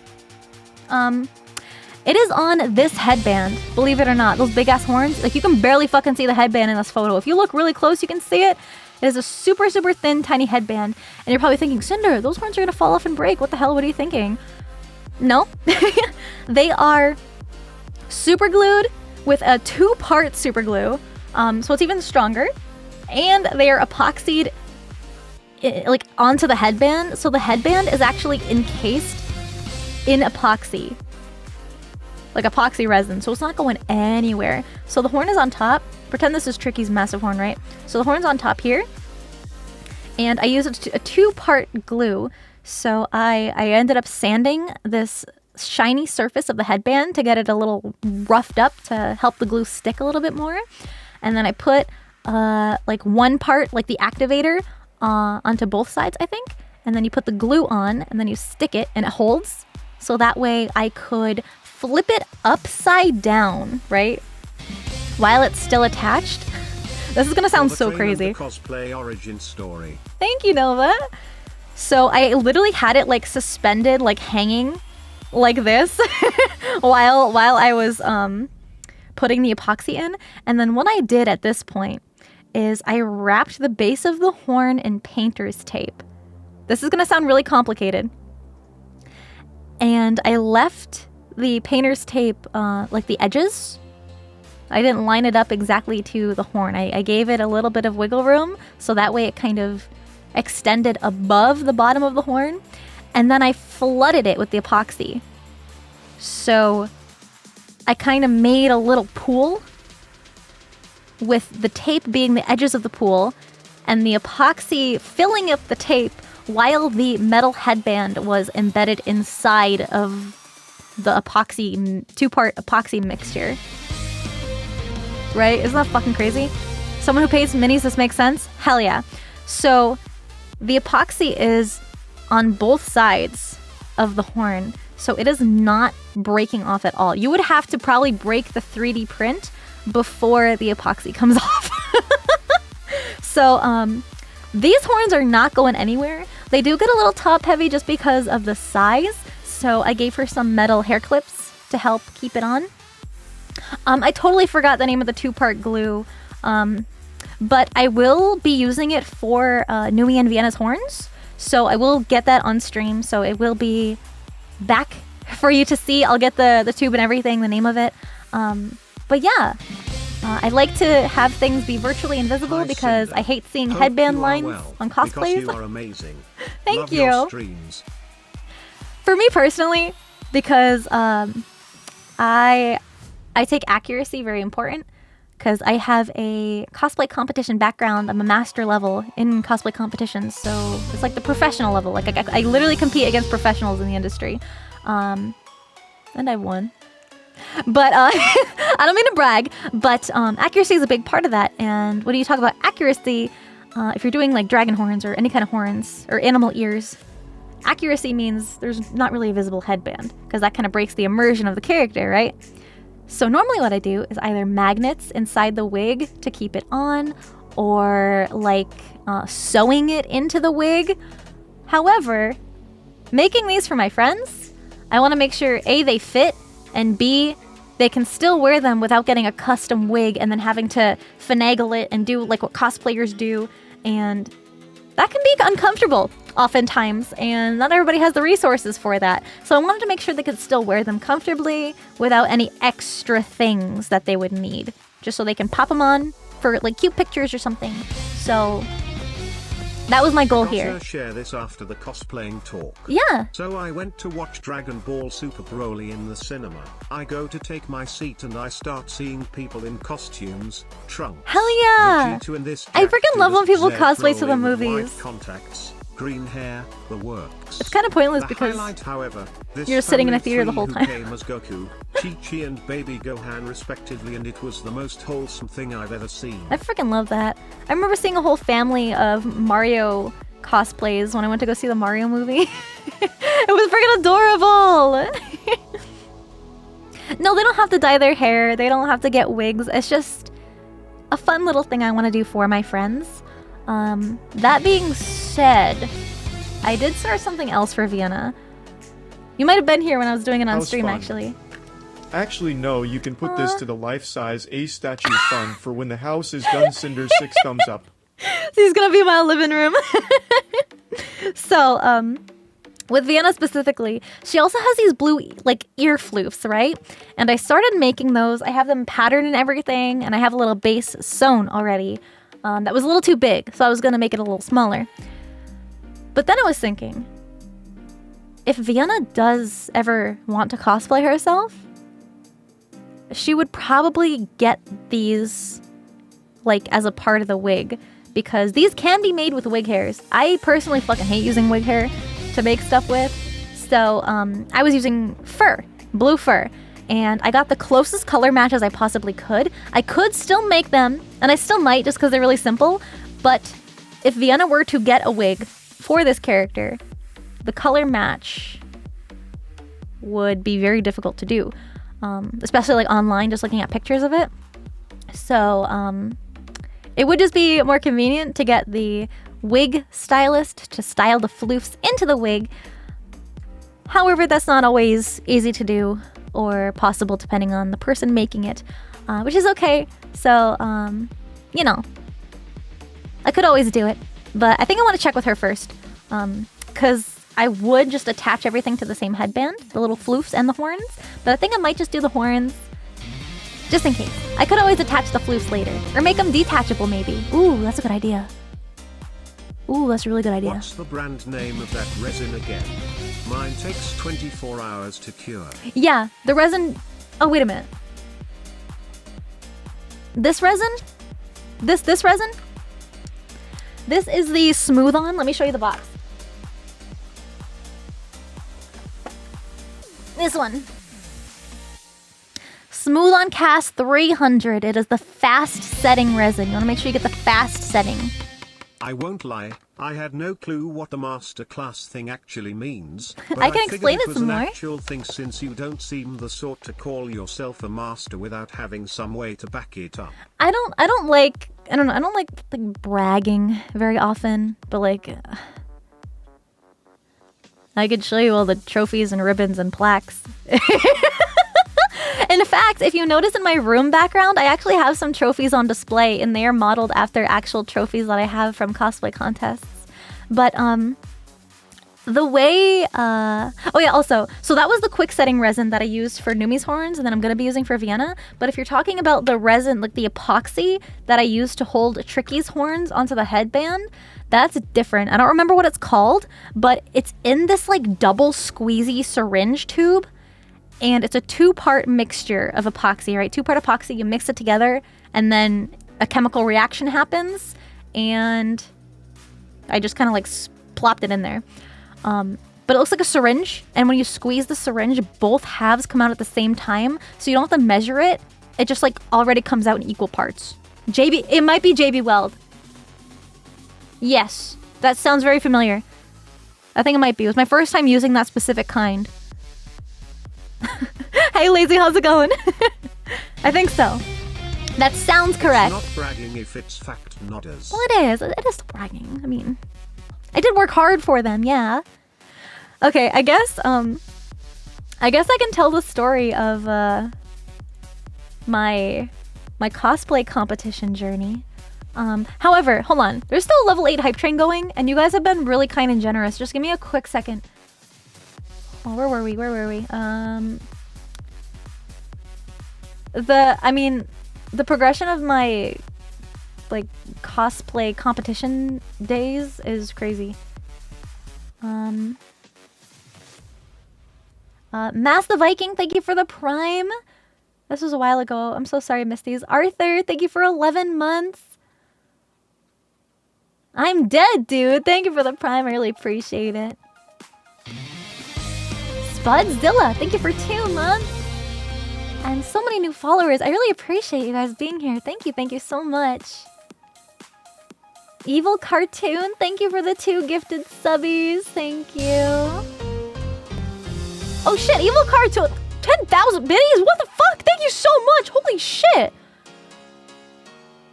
S1: It is on this headband, believe it or not. Those big ass horns, like you can barely fucking see the headband in this photo. If you look really close, you can see it. It is a super, super thin, tiny headband. And you're probably thinking, Cinder, those horns are gonna fall off and break. What the hell, what are you thinking? No, they are super glued with a 2-part super glue. So it's even stronger. And they are epoxied like onto the headband. So the headband is actually encased in epoxy. Like epoxy resin, so it's not going anywhere. So the horn is on top. Pretend this is Tricky's massive horn, right? So the horn's on top here. And I used a 2-part glue. So I ended up sanding this shiny surface of the headband to get it a little roughed up to help the glue stick a little bit more. And then I put like 1 part, like the activator, onto both sides, I think. And then you put the glue on and then you stick it and it holds. So that way I could flip it upside down, right? While it's still attached. This is gonna sound so crazy.
S3: Cosplay origin story.
S1: Thank you, Nova. So I literally had it like suspended, like hanging like this while I was putting the epoxy in. And then what I did at this point is I wrapped the base of the horn in painter's tape. This is gonna sound really complicated. And I left the painter's tape, like the edges. I didn't line it up exactly to the horn. I gave it a little bit of wiggle room, so that way it kind of extended above the bottom of the horn. And then I flooded it with the epoxy. So I kind of made a little pool with the tape being the edges of the pool and the epoxy filling up the tape while the metal headband was embedded inside of the epoxy, 2-part epoxy mixture. Right? Isn't that fucking crazy? Someone who paints minis, this makes sense? Hell yeah. So the epoxy is on both sides of the horn, so it is not breaking off at all. You would have to probably break the 3D print before the epoxy comes off. So these horns are not going anywhere. They do get a little top heavy just because of the size, so I gave her some metal hair clips to help keep it on. I totally forgot the name of the 2-part glue, but I will be using it for Nui and Vienna's horns, so I will get that on stream, so it will be back for you to see. I'll get the tube and everything, the name of it. But yeah, I like to have things be virtually invisible because I hate seeing headband lines on cosplays.
S3: Because you are amazing.
S1: Thank
S3: Love
S1: you.
S3: Your streams.
S1: For me personally, because I take accuracy very important because I have a cosplay competition background. I'm a master level in cosplay competitions, so it's like the professional level. Like I literally compete against professionals in the industry, and I won. But I don't mean to brag, but accuracy is a big part of that. And when you talk about accuracy, if you're doing like dragon horns or any kind of horns or animal ears, accuracy means there's not really a visible headband because that kind of breaks the immersion of the character, right? So normally what I do is either magnets inside the wig to keep it on or like sewing it into the wig. However, making these for my friends, I want to make sure A, they fit, and B, they can still wear them without getting a custom wig and then having to finagle it and do like what cosplayers do. And that can be uncomfortable oftentimes, and not everybody has the resources for that. So I wanted to make sure they could still wear them comfortably without any extra things that they would need, just so they can pop them on for like cute pictures or something. So that was my goal here.
S3: Share this after the cosplaying talk.
S1: Yeah.
S3: So I went to watch Dragon Ball Super Broly in the cinema. I go to take my seat and I start seeing people in costumes, trunks.
S1: Hell yeah!
S3: In this
S1: I freaking love when people cosplay to the
S3: Broly with
S1: movies.
S3: white contacts, green hair, the works.
S1: It's kind of pointless
S3: The
S1: because
S3: highlight, however, this
S1: you're sitting in a
S3: family
S1: theater the
S3: three
S1: whole
S3: who
S1: time.
S3: came as Goku, Chi-Chi and Baby Gohan respectively, and it was the most wholesome thing I've ever seen.
S1: I freaking love that. I remember seeing a whole family of Mario cosplays when I went to go see the Mario movie. It was freaking adorable. No, they don't have to dye their hair. They don't have to get wigs. It's just a fun little thing I want to do for my friends. That being said, I did start something else for Vienna. You might have been here when I was doing it on
S2: How's
S1: stream,
S2: fun?
S1: actually.
S2: Actually, no, you can put this to the life-size Ace statue fun for when the house is done. Cinder 6 thumbs up.
S1: This is gonna be my living room. So, with Vienna specifically, she also has these blue, like, ear floofs, right? And I started making those. I have them patterned and everything, and I have a little base sewn already. That was a little too big, so I was gonna make it a little smaller. But then I was thinking, if Vienna does ever want to cosplay herself, she would probably get these, like, as a part of the wig, because these can be made with wig hairs. I personally fucking hate using wig hair to make stuff with, so I was using fur, blue fur, and I got the closest color match as I possibly could. I could still make them, and I still might just because they're really simple, but if Vienna were to get a wig for this character, the color match would be very difficult to do, especially like online, just looking at pictures of it. So it would just be more convenient to get the wig stylist to style the floofs into the wig. However, that's not always easy to do or possible depending on the person making it, which is okay. So, you know, I could always do it, but I think I want to check with her first, because I would just attach everything to the same headband, the little floofs and the horns, but I think I might just do the horns just in case. I could always attach the floofs later, or make them detachable maybe. Ooh, that's a good idea. Ooh, that's a really good idea.
S3: What's the brand name of that resin again? Mine takes 24 hours to cure.
S1: Yeah, the resin... Oh, wait a minute. This resin? This resin? This is the Smooth On. Let me show you the box. This one. Smooth On Cast 300. It is the fast setting resin. You want to make sure you get the fast setting.
S3: I won't lie, I had no clue what the masterclass thing actually means. But
S1: I can explain it
S3: was
S1: some
S3: an
S1: more.
S3: actual thing, since you don't seem the sort to call yourself a master without having some way to back it up.
S1: I don't like bragging very often, but like I could show you all the trophies and ribbons and plaques. In fact, if you notice in my room background, I actually have some trophies on display, and they are modeled after actual trophies that I have from cosplay contests. But the way oh yeah, also, so that was the quick setting resin that I used for Numi's horns, and then I'm gonna be using for Vienna. But if you're talking about the resin, like the epoxy that I used to hold Tricky's horns onto the headband, that's different. I don't remember what it's called, but it's in this like double squeezy syringe tube. And it's a 2-part mixture of epoxy, right? 2-part epoxy, you mix it together, and then a chemical reaction happens, and I just kind of like plopped it in there. But it looks like a syringe, and when you squeeze the syringe, both halves come out at the same time, so you don't have to measure it. It just like already comes out in equal parts. It might be JB Weld. Yes, that sounds very familiar. I think it might be. It was my first time using that specific kind. Hey Lazy, how's it going? I think so. That sounds correct.
S3: It's not bragging if it's fact nodders.
S1: Well, it is. It is bragging. I mean, I did work hard for them, yeah. Okay, I guess I can tell the story of my cosplay competition journey. However, hold on. There's still a level 8 hype train going, and you guys have been really kind and generous. Just give me a quick second. Oh, where were we? The progression of my like cosplay competition days is crazy. Mass the Viking, thank you for the Prime. This was a while ago. I'm so sorry I missed these. Arthur, thank you for 11 months. I'm dead, dude. Thank you for the Prime. I really appreciate it. Spudzilla, thank you for 2 months. And so many new followers. I really appreciate you guys being here. Thank you so much. Evil Cartoon, thank you for the 2 gifted subbies. Thank you. Oh shit, Evil Cartoon, 10,000 biddies? What the fuck? Thank you so much. Holy shit.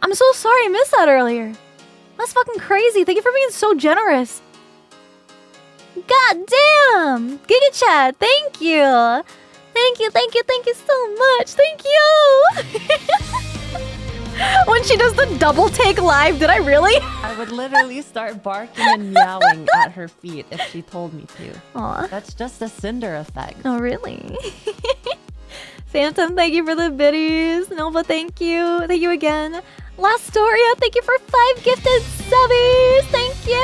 S1: I'm so sorry I missed that earlier. That's fucking crazy. Thank you for being so generous. God damn! Giga Chat, thank you! Thank you so much! Thank you! When she does the double take live, did I really?
S4: I would literally start barking and meowing at her feet if she told me to.
S1: Aw.
S4: That's just a Sinder effect.
S1: Oh, really? Phantom, thank you for the biddies. Nova, thank you. Thank you again. Lastoria, thank you for 5 gifted subbies. Thank you.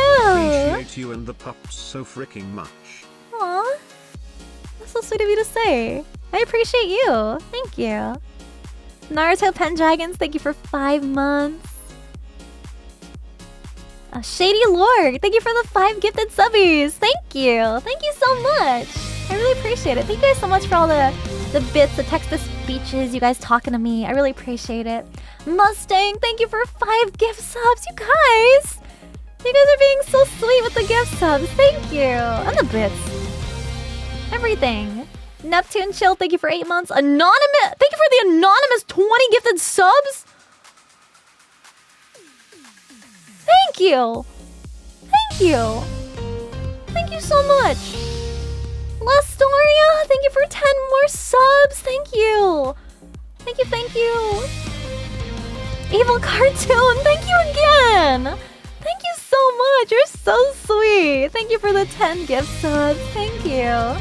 S3: Appreciate you and the pups so freaking much.
S1: Aw. That's so sweet of you to say. I appreciate you. Thank you. Naruto Pendragons, thank you for 5 months. Shady Lord, thank you for the 5 gifted subbies. Thank you. Thank you so much. I really appreciate it. Thank you guys so much for all the bits, the text-to-speeches, you guys talking to me. I really appreciate it. Mustang, thank you for 5 gift subs. You guys are being so sweet with the gift subs. Thank you. And the bits. Everything. Neptune Chill, thank you for 8 months. Anonymous, thank you for the anonymous 20 gifted subs. Thank you. Thank you. Thank you so much. Lastoria, thank you for 10 more subs. Thank you. Thank you, thank you. Evil Cartoon, thank you again. Thank you so much. You're so sweet. Thank you for the 10 gift subs. Thank you.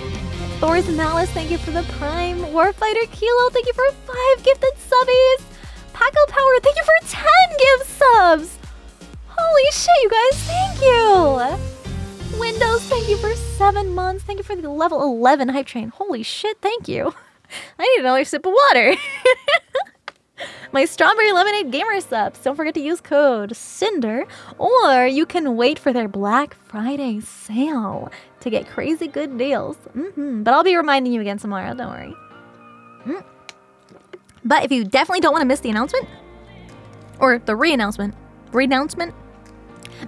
S1: Thor's Malice, thank you for the Prime. Warfighter Kilo, thank you for 5 gifted subbies. Paco Power, thank you for 10 gift subs. Holy shit, you guys, thank you. Windows, thank you for 7 months. Thank you for the level 11 hype train. Holy shit, thank you. I need another sip of water. My Strawberry Lemonade Gamer subs. Don't forget to use code Sinder, or you can wait for their Black Friday sale to get crazy good deals. But I'll be reminding you again tomorrow, don't worry. But if you definitely don't want to miss the announcement, or the re-announcement,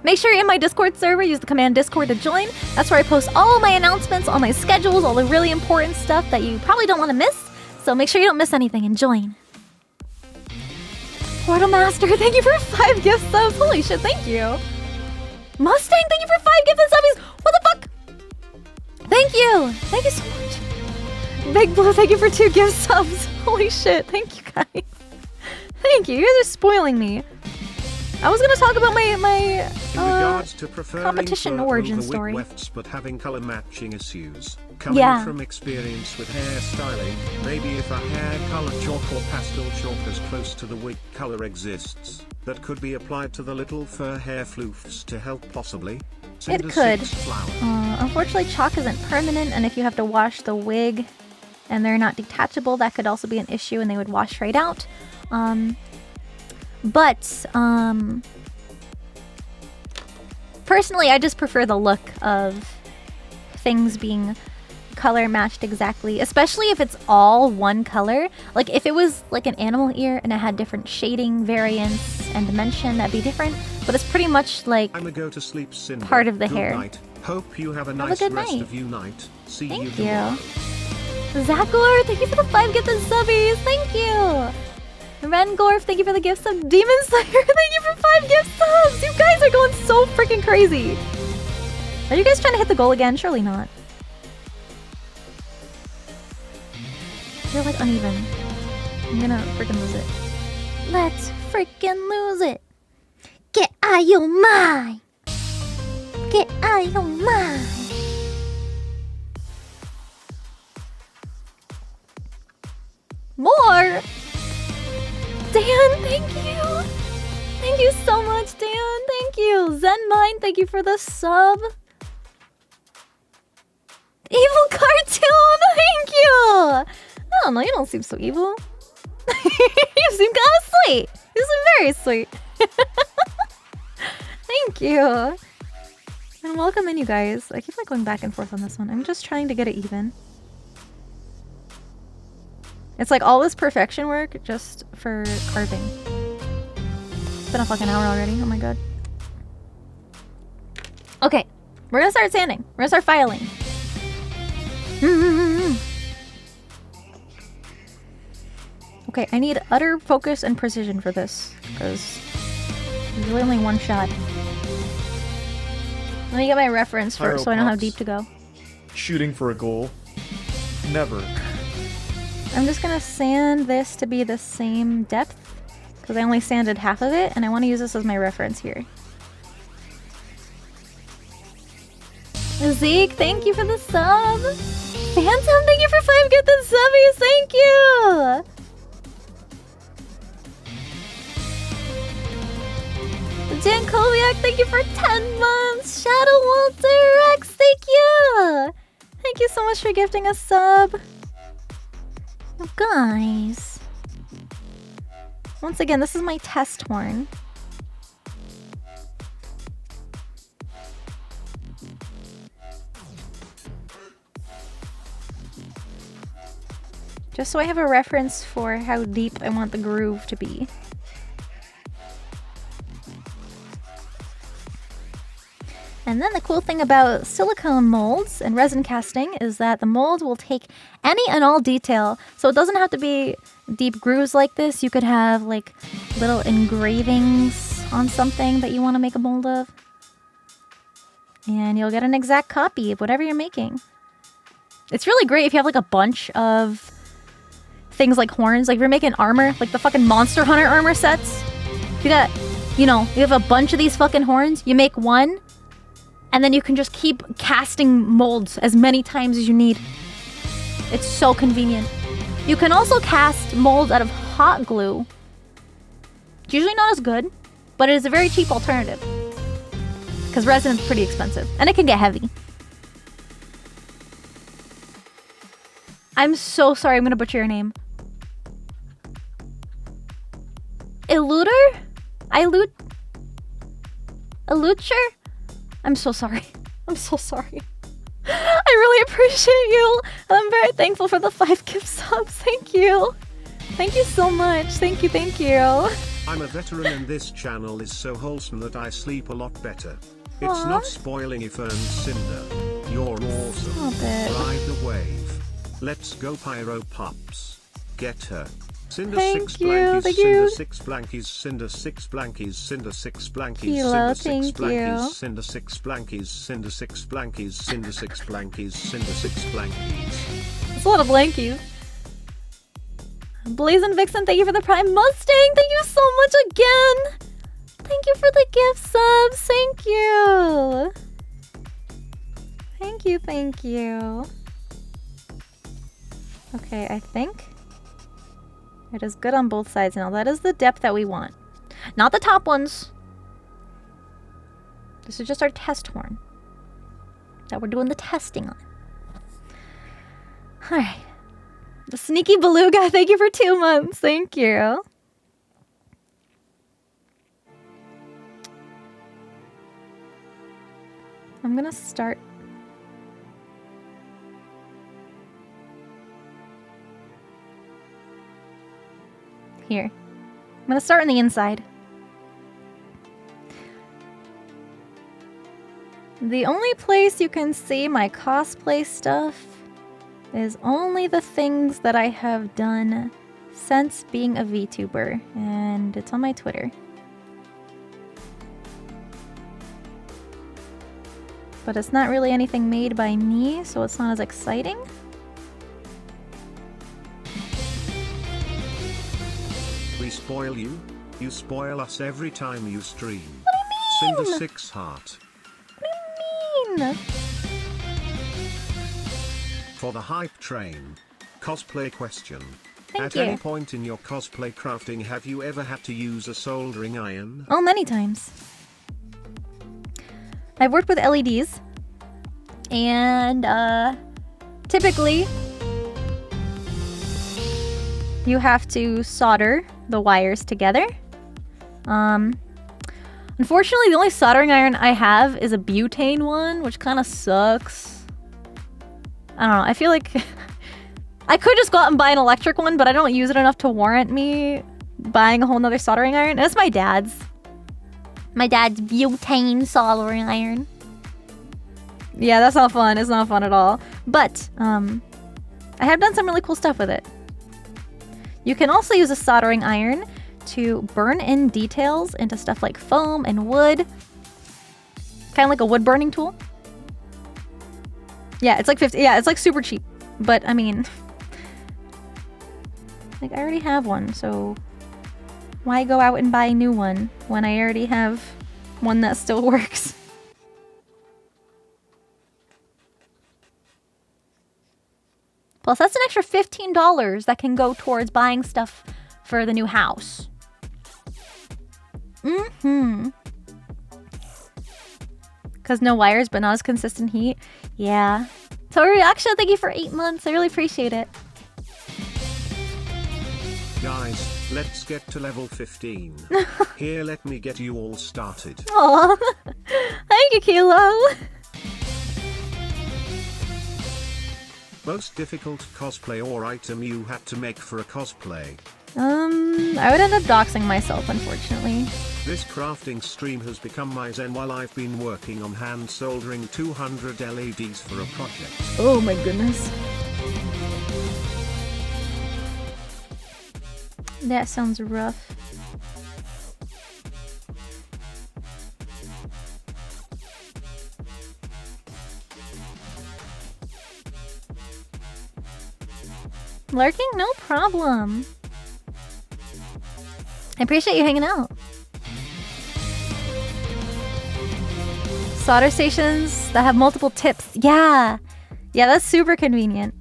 S1: make sure you're in my Discord server. Use the command Discord to join. That's where I post all my announcements, all my schedules, all the really important stuff that you probably don't want to miss. So make sure you don't miss anything and join. Portal Master, thank you for 5 gift subs. Holy shit, thank you. Mustang, thank you for 5 gifted subbies. What the fuck? Thank you. Thank you so much. Big Blue, thank you for 2 gift subs. Holy shit, thank you guys. Thank you. You guys are spoiling me. I was gonna talk about my
S3: In regards to
S1: competition origin story.
S3: Wefts, but having color matching issues. Coming from experience with hairstyling, maybe if a hair color chalk or pastel chalk as close to the wig color exists, that could be applied to the little fur hair floofs to help possibly.
S1: It could. Unfortunately, chalk isn't permanent, and if you have to wash the wig and they're not detachable, that could also be an issue and they would wash right out. Personally, I just prefer the look of things being color matched exactly, especially if it's all one color. Like if it was like an animal ear and it had different shading, variance, and dimension, that'd be different. But it's pretty much like
S3: I'm a go to sleep, Sinder.
S1: Part of the
S3: good
S1: hair.
S3: Night. Hope you have a nice
S1: good
S3: rest
S1: night.
S3: of you night. See
S1: Thank
S3: you
S1: you.
S3: tomorrow.
S1: Zachor, thank you for the 5 gifted subbies. Thank you. Rengorf, thank you for the gift sub. Demon Slayer, thank you for 5 gift subs. You guys are going so freaking crazy. Are you guys trying to hit the goal again? Surely not. You're like uneven. I'm gonna freaking lose it. Let's freaking lose it.
S5: Get out your mind. Get out your mind.
S1: More! Dan, thank you! Thank you so much, Dan! Thank you! Zenmine, thank you for the sub! Evil Cartoon, thank you! I don't know, you don't seem so evil. You seem kind of sweet. You seem very sweet. Thank you. And welcome in, you guys. I keep like going back and forth on this one. I'm just trying to get it even. It's like all this perfection work just for carving. It's been a fucking hour already. Oh my god. Okay, we're gonna start sanding. We're gonna start filing. Okay, I need utter focus and precision for this, because there's really only one shot. Let me get my reference first so I know how
S2: Pyropops.
S1: deep to go.
S2: Shooting for a goal. Never.
S1: I'm just gonna sand this to be the same depth because I only sanded half of it and I want to use this as my reference here. Zeke, thank you for the sub. Phantom, thank you for 5 gifted subbies. Thank you. Jan Koviak, thank you for 10 months. Shadow Walter Rex, thank you. Thank you so much for gifting a sub. Oh, guys. Once again, this is my test horn. Just so I have a reference for how deep I want the groove to be. And then the cool thing about silicone molds and resin casting is that the mold will take any and all detail. So it doesn't have to be deep grooves like this. You could have like little engravings on something that you want to make a mold of. And you'll get an exact copy of whatever you're making. It's really great if you have like a bunch of things like horns. Like if you're making armor, like the fucking Monster Hunter armor sets. If you got, you know, you have a bunch of these fucking horns, you make one, and then you can just keep casting molds as many times as you need. It's so convenient. You can also cast molds out of hot glue. It's usually not as good, but it is a very cheap alternative. Because resin is pretty expensive, and it can get heavy. I'm so sorry, I'm gonna butcher your name. Eluder? Elucher? I'm so sorry. I'm so sorry. I really appreciate you. I'm very thankful for the 5 gift subs. Thank you. Thank you so much. Thank you, thank you.
S3: I'm a veteran and this channel is so wholesome that I sleep a lot better. It's
S1: Aww.
S3: not spoiling if earned Cinder. You're awesome.
S1: Stop it.
S3: Ride the wave. Let's go Pyro Pops. Get her. Cinder
S1: Thank
S3: 6
S1: you,
S3: blankies,
S1: thank
S3: Cinder
S1: you.
S3: 6 blankies, Cinder 6 blankies, Cinder 6 blankies,
S1: Kilo,
S3: Cinder 6
S1: thank
S3: blankies,
S1: you.
S3: Cinder 6 blankies, Cinder 6 blankies, Cinder 6 blankies, Cinder 6 blankies.
S1: It's a lot of blankies. Blazing Vixen, thank you for the Prime Mustang. Thank you so much again. Thank you for the gift subs. Thank you. Thank you, thank you. Okay, I think it is good on both sides now. That is the depth that we want. Not the top ones. This is just our test horn that we're doing the testing on. Alright. The Sneaky Beluga, thank you for 2 months. Thank you. I'm gonna start. Here. I'm gonna start on the inside. The only place you can see my cosplay stuff is only the things that I have done since being a VTuber, and it's on my Twitter. But it's not really anything made by me, so it's not as exciting.
S3: We spoil you? You spoil us every time you stream.
S1: What do you mean?
S3: Cinder 6 heart.
S1: What do you mean?
S3: For the hype train. Cosplay question.
S1: Thank
S3: At
S1: you.
S3: any point in your cosplay crafting have you ever had to use a soldering iron?
S1: Oh, many times. I've worked with LEDs, and typically you have to solder the wires together. Unfortunately, the only soldering iron I have is a butane one, which kind of sucks. I don't know. I feel like I could just go out and buy an electric one, but I don't use it enough to warrant me buying a whole nother soldering iron. And it's my dad's. My dad's butane soldering iron. Yeah, that's not fun. It's not fun at all. But I have done some really cool stuff with it. You can also use a soldering iron to burn in details into stuff like foam and wood. kind of like a wood burning tool. Yeah, it's like 50. Yeah, it's like super cheap. But I mean, like I already have one, so why go out and buy a new one when I already have one that still works? Plus, that's an extra $15 that can go towards buying stuff for the new house. Because no wires, but not as consistent heat. Yeah. Tori, actually, thank you for 8 months. I really appreciate it.
S3: Guys, let's get to level 15. Here, let me get you all started.
S1: Aw. Thank you, Kilo.
S3: Most difficult cosplay or item you had to make for a cosplay?
S1: I would end up doxing myself, unfortunately.
S3: This crafting stream has become my zen while I've been working on hand soldering 200 LEDs for a project.
S1: Oh my goodness. That sounds rough. Lurking? No problem. I appreciate you hanging out. Solder stations that have multiple tips. Yeah. Yeah, that's super convenient.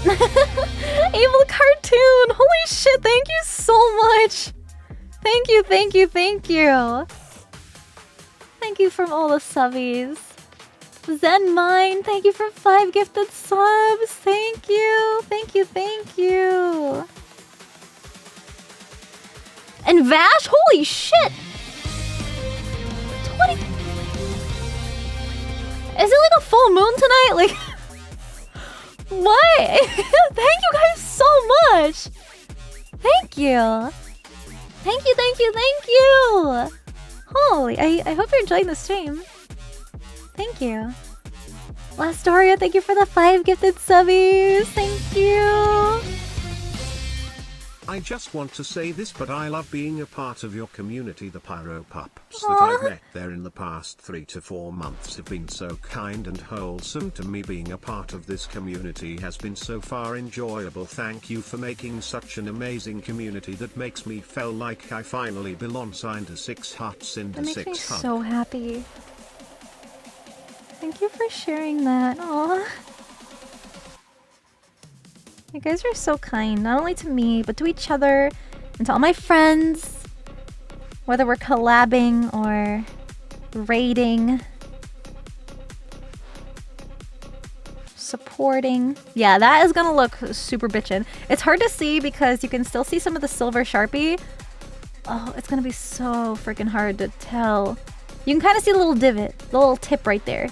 S1: Evil cartoon! Holy shit, thank you so much! Thank you, thank you, thank you! Thank you from all the subbies. Zen Mine, thank you for 5 gifted subs! Thank you! Thank you, thank you! And Vash, holy shit! 20... Is it like a full moon tonight? Like... What? Thank you guys so much! Thank you! Thank you, thank you, thank you! Holy, I hope you're enjoying the stream. Thank you. Lastoria, thank you for the 5 gifted subbies! Thank you!
S3: I just want to say this, but I love being a part of your community. The Pyro Pups that I've met there in the past 3 to 4 months have been so kind and wholesome to me. Being a part of this community has been so far enjoyable. Thank you for making such an amazing community that makes me feel like I finally belong. Sinder 6 hearts into 6
S1: That makes me
S3: hug.
S1: so happy. Thank you for sharing that. Aww. You guys are so kind, not only to me, but to each other and to all my friends. Whether we're collabing or raiding. Supporting. Yeah, that is gonna look super bitchin'. It's hard to see because you can still see some of the silver Sharpie. Oh, it's gonna be so freaking hard to tell. You can kind of see the little divot, the little tip right there.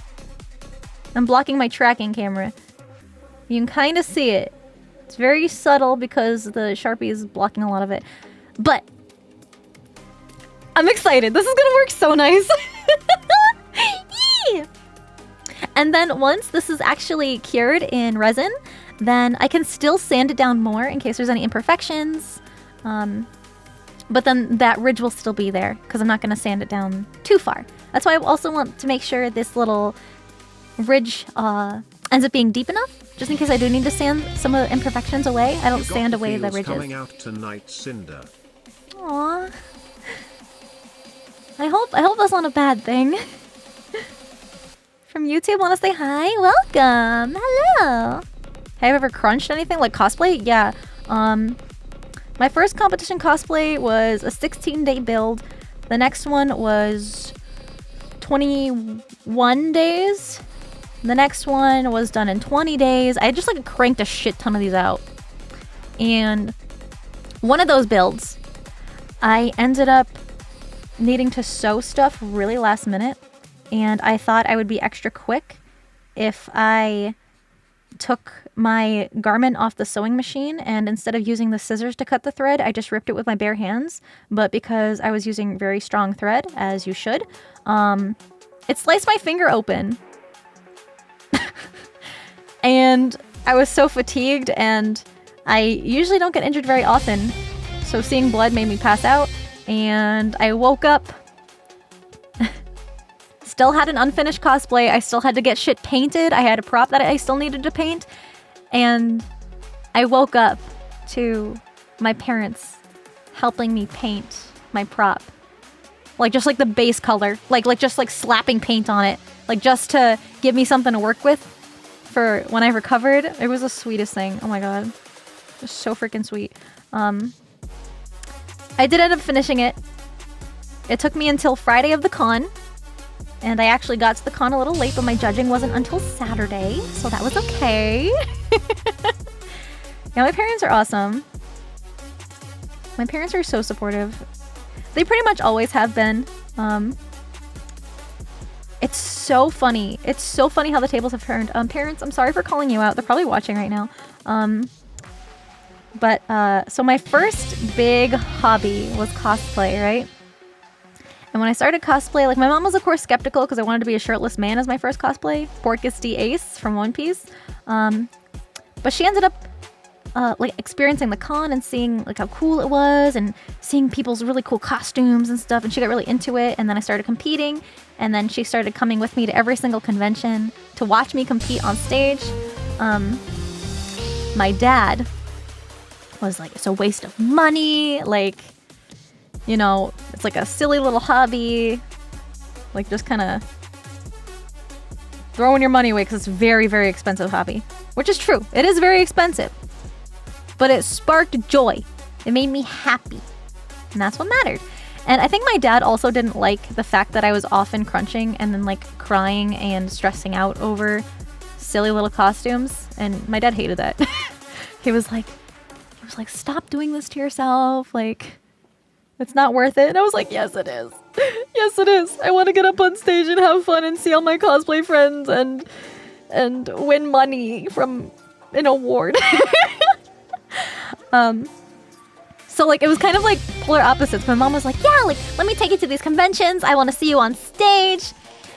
S1: I'm blocking my tracking camera. You can kind of see it. It's very subtle because the Sharpie is blocking a lot of it. But I'm excited. This is gonna work so nice. Yee! And then once this is actually cured in resin, then I can still sand it down more in case there's any imperfections. But then that ridge will still be there because I'm not going to sand it down too far. That's why I also want to make sure this little ridge ends up being deep enough, just in case I do need to sand some of the imperfections away. I don't sand away the ridges.
S3: Coming out tonight, Sinder.
S1: Aww. I hope that's not a bad thing. From YouTube, want to say hi? Welcome. Hello. Have you ever crunched anything like cosplay? Yeah. My first competition cosplay was a 16-day build. The next one was 21 days. The next one was done in 20 days. I just like cranked a shit ton of these out. And one of those builds, I ended up needing to sew stuff really last minute. And I thought I would be extra quick if I took my garment off the sewing machine, and instead of using the scissors to cut the thread, I just ripped it with my bare hands. But because I was using very strong thread, as you should, it sliced my finger open. And I was so fatigued, and I usually don't get injured very often, so seeing blood made me pass out. And I woke up, still had an unfinished cosplay. I still had to get shit painted. I had a prop that I still needed to paint. And I woke up to my parents helping me paint my prop. Like, just like the base color. Like just like slapping paint on it. Like, just to give me something to work with for when I recovered. It was the sweetest thing. Oh my god. It was so freaking sweet. I did end up finishing it. It took me until Friday of the con. And I actually got to the con a little late, but my judging wasn't until Saturday. So that was okay. Yeah, my parents are awesome. My parents are so supportive. They pretty much always have been. It's so funny. It's so funny how the tables have turned. Parents, I'm sorry for calling you out. They're probably watching right now. So my first big hobby was cosplay, right? And when I started cosplay, like, my mom was of course skeptical because I wanted to be a shirtless man as my first cosplay. Porcus D. Ace from One Piece. But she ended up like experiencing the con and seeing like how cool it was and seeing people's really cool costumes and stuff, and she got really into it. And then I started competing, and then she started coming with me to every single convention to watch me compete on stage. My dad was like, it's a waste of money, like, you know, it's like a silly little hobby, like just kind of throwing your money away because it's a very, very expensive hobby. Which is true, it is very expensive. But it sparked joy. It made me happy. And that's what mattered. And I think my dad also didn't like the fact that I was often crunching and then like crying and stressing out over silly little costumes. And my dad hated that. He was like, stop doing this to yourself. Like, it's not worth it. And I was like, yes, it is. Yes, it is. I want to get up on stage and have fun and see all my cosplay friends and win money from an award. So like it was kind of like polar opposites. My mom was like, yeah, like, let me take you to these conventions. I want to see you on stage.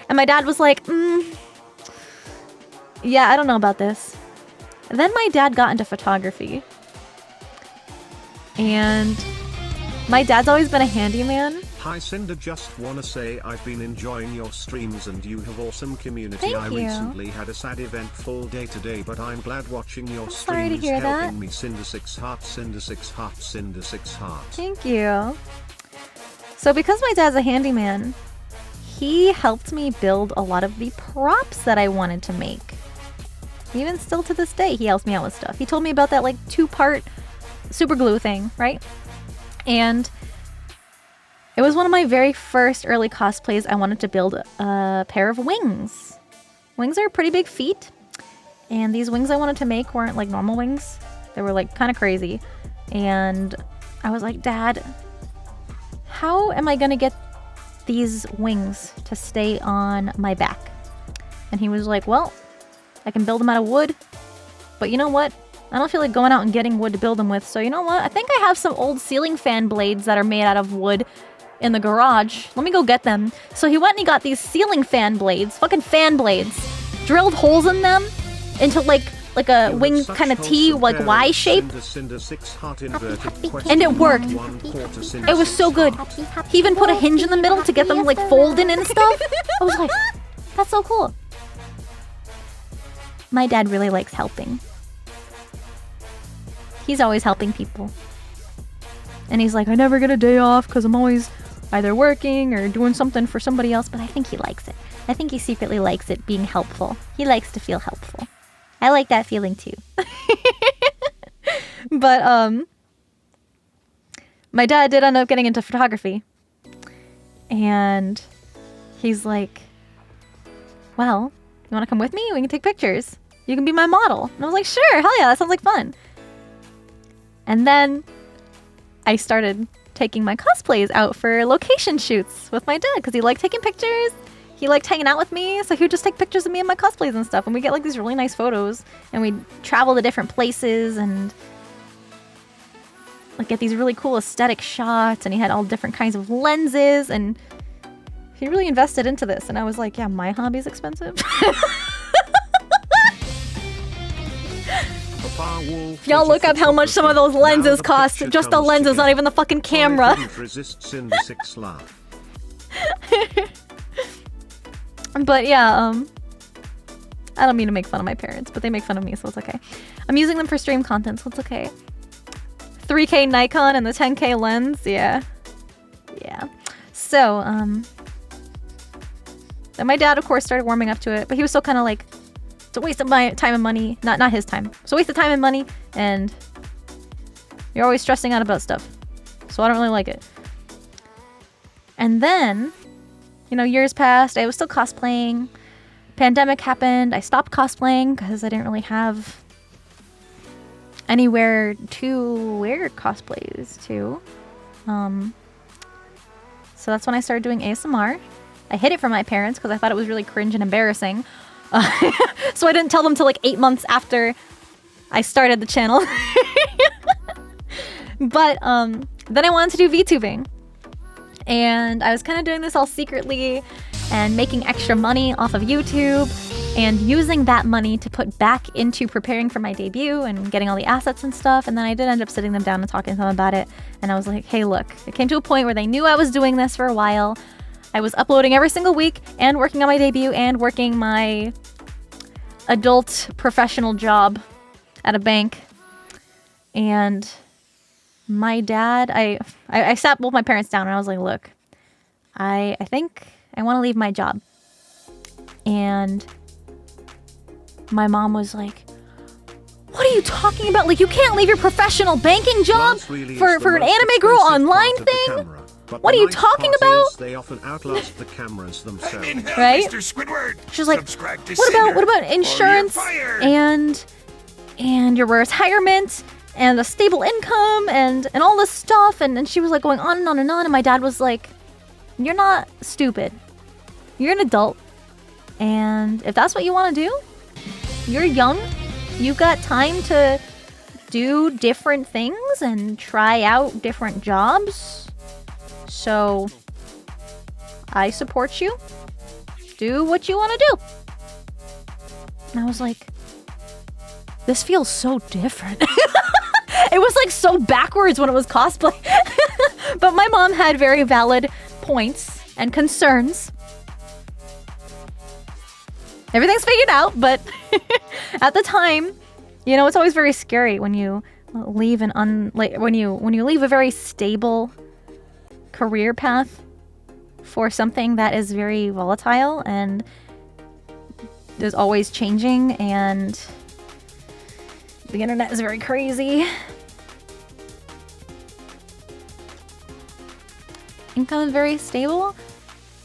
S1: And my dad was like, yeah, I don't know about this. And then my dad got into photography. And my dad's always been a handyman.
S3: Hi Cinder, just wanna say I've been enjoying your streams and you have awesome community.
S1: Thank
S3: I
S1: you.
S3: recently had a sad event full day today, but I'm glad watching your
S1: Sorry to
S3: streams
S1: hear
S3: helping
S1: that.
S3: me. Cinder 6 hearts, Cinder 6 hearts, Cinder 6 hearts.
S1: Thank you. So because my dad's a handyman, he helped me build a lot of the props that I wanted to make. Even still to this day, he helps me out with stuff. He told me about that like 2-part super glue thing, right? And it was one of my very first early cosplays. I wanted to build a pair of wings. Wings are a pretty big feat. And these wings I wanted to make weren't like normal wings. They were like kind of crazy. And I was like, Dad, how am I going to get these wings to stay on my back? And he was like, well, I can build them out of wood. But you know what? I don't feel like going out and getting wood to build them with. So you know what? I think I have some old ceiling fan blades that are made out of wood in the garage. Let me go get them. So he went and he got these ceiling fan blades, fucking fan blades, drilled holes in them into like a wing kind of T, like Y shape. And it worked. It was so good. He even put a hinge in the middle to get them like folded and stuff. I was like, that's so cool. My dad really likes helping. He's always helping people. And he's like, I never get a day off because I'm always either working or doing something for somebody else, but I think he likes it. I think he secretly likes it being helpful. He likes to feel helpful. I like that feeling too. But my dad did end up getting into photography. And he's like, well, you want to come with me? We can take pictures. You can be my model. And I was like, sure, hell yeah, that sounds like fun. And then I started taking my cosplays out for location shoots with my dad because he liked taking pictures. He liked hanging out with me, so he would just take pictures of me and my cosplays and stuff. And we get like these really nice photos, and we'd travel to different places and like get these really cool aesthetic shots. And he had all different kinds of lenses, and he really invested into this. And I was like, yeah, my hobby's expensive.
S3: far wall.
S1: Y'all look up how much some of those lenses cost. Just the lenses, not even the fucking camera.
S3: Resist Sinder 6 laugh.
S1: But yeah, I don't mean to make fun of my parents, but they make fun of me, so it's okay. I'm using them for stream content, so it's okay. 3K Nikon and the 10K lens, yeah. Yeah. So, then my dad, of course, started warming up to it, but he was still kind of like, it's a waste of my time and money. Not his time. It's a waste of time and money, and you're always stressing out about stuff. So I don't really like it. And then, you know, years passed. I was still cosplaying. Pandemic happened. I stopped cosplaying because I didn't really have anywhere to wear cosplays to. So that's when I started doing ASMR. I hid it from my parents because I thought it was really cringe and embarrassing. So I didn't tell them till like 8 months after I started the channel. But then I wanted to do VTubing. And I was kind of doing this all secretly and making extra money off of YouTube and using that money to put back into preparing for my debut and getting all the assets and stuff. And then I did end up sitting them down and talking to them about it. And I was like, hey, look, it came to a point where they knew I was doing this for a while. I was uploading every single week and working on my debut and working my adult professional job at a bank. And my dad, I sat both my parents down and I was like, look, I think I want to leave my job. And my mom was like, what are you talking about? Like, you can't leave your professional banking job for an anime girl online thing? What are you talking about?
S3: They often outlast the cameras themselves.
S1: Right?
S6: Mr. Squidward.
S1: She's like,
S6: Subscribe to
S1: what about
S6: Sinder,
S1: insurance
S6: or you're fired."
S1: and your retirement and a stable income and all this stuff? And she was like going on and on and on. And my dad was like, you're not stupid. You're an adult. And if that's what you want to do, you're young. You've got time to do different things and try out different jobs. So I support you. Do what you want to do. And I was like, this feels so different. It was like so backwards when it was cosplay. But my mom had very valid points and concerns. Everything's figured out, but at the time, you know, it's always very scary when you leave when you leave a very stable career path for something that is very volatile and is always changing, and the internet is very crazy. Income is very stable.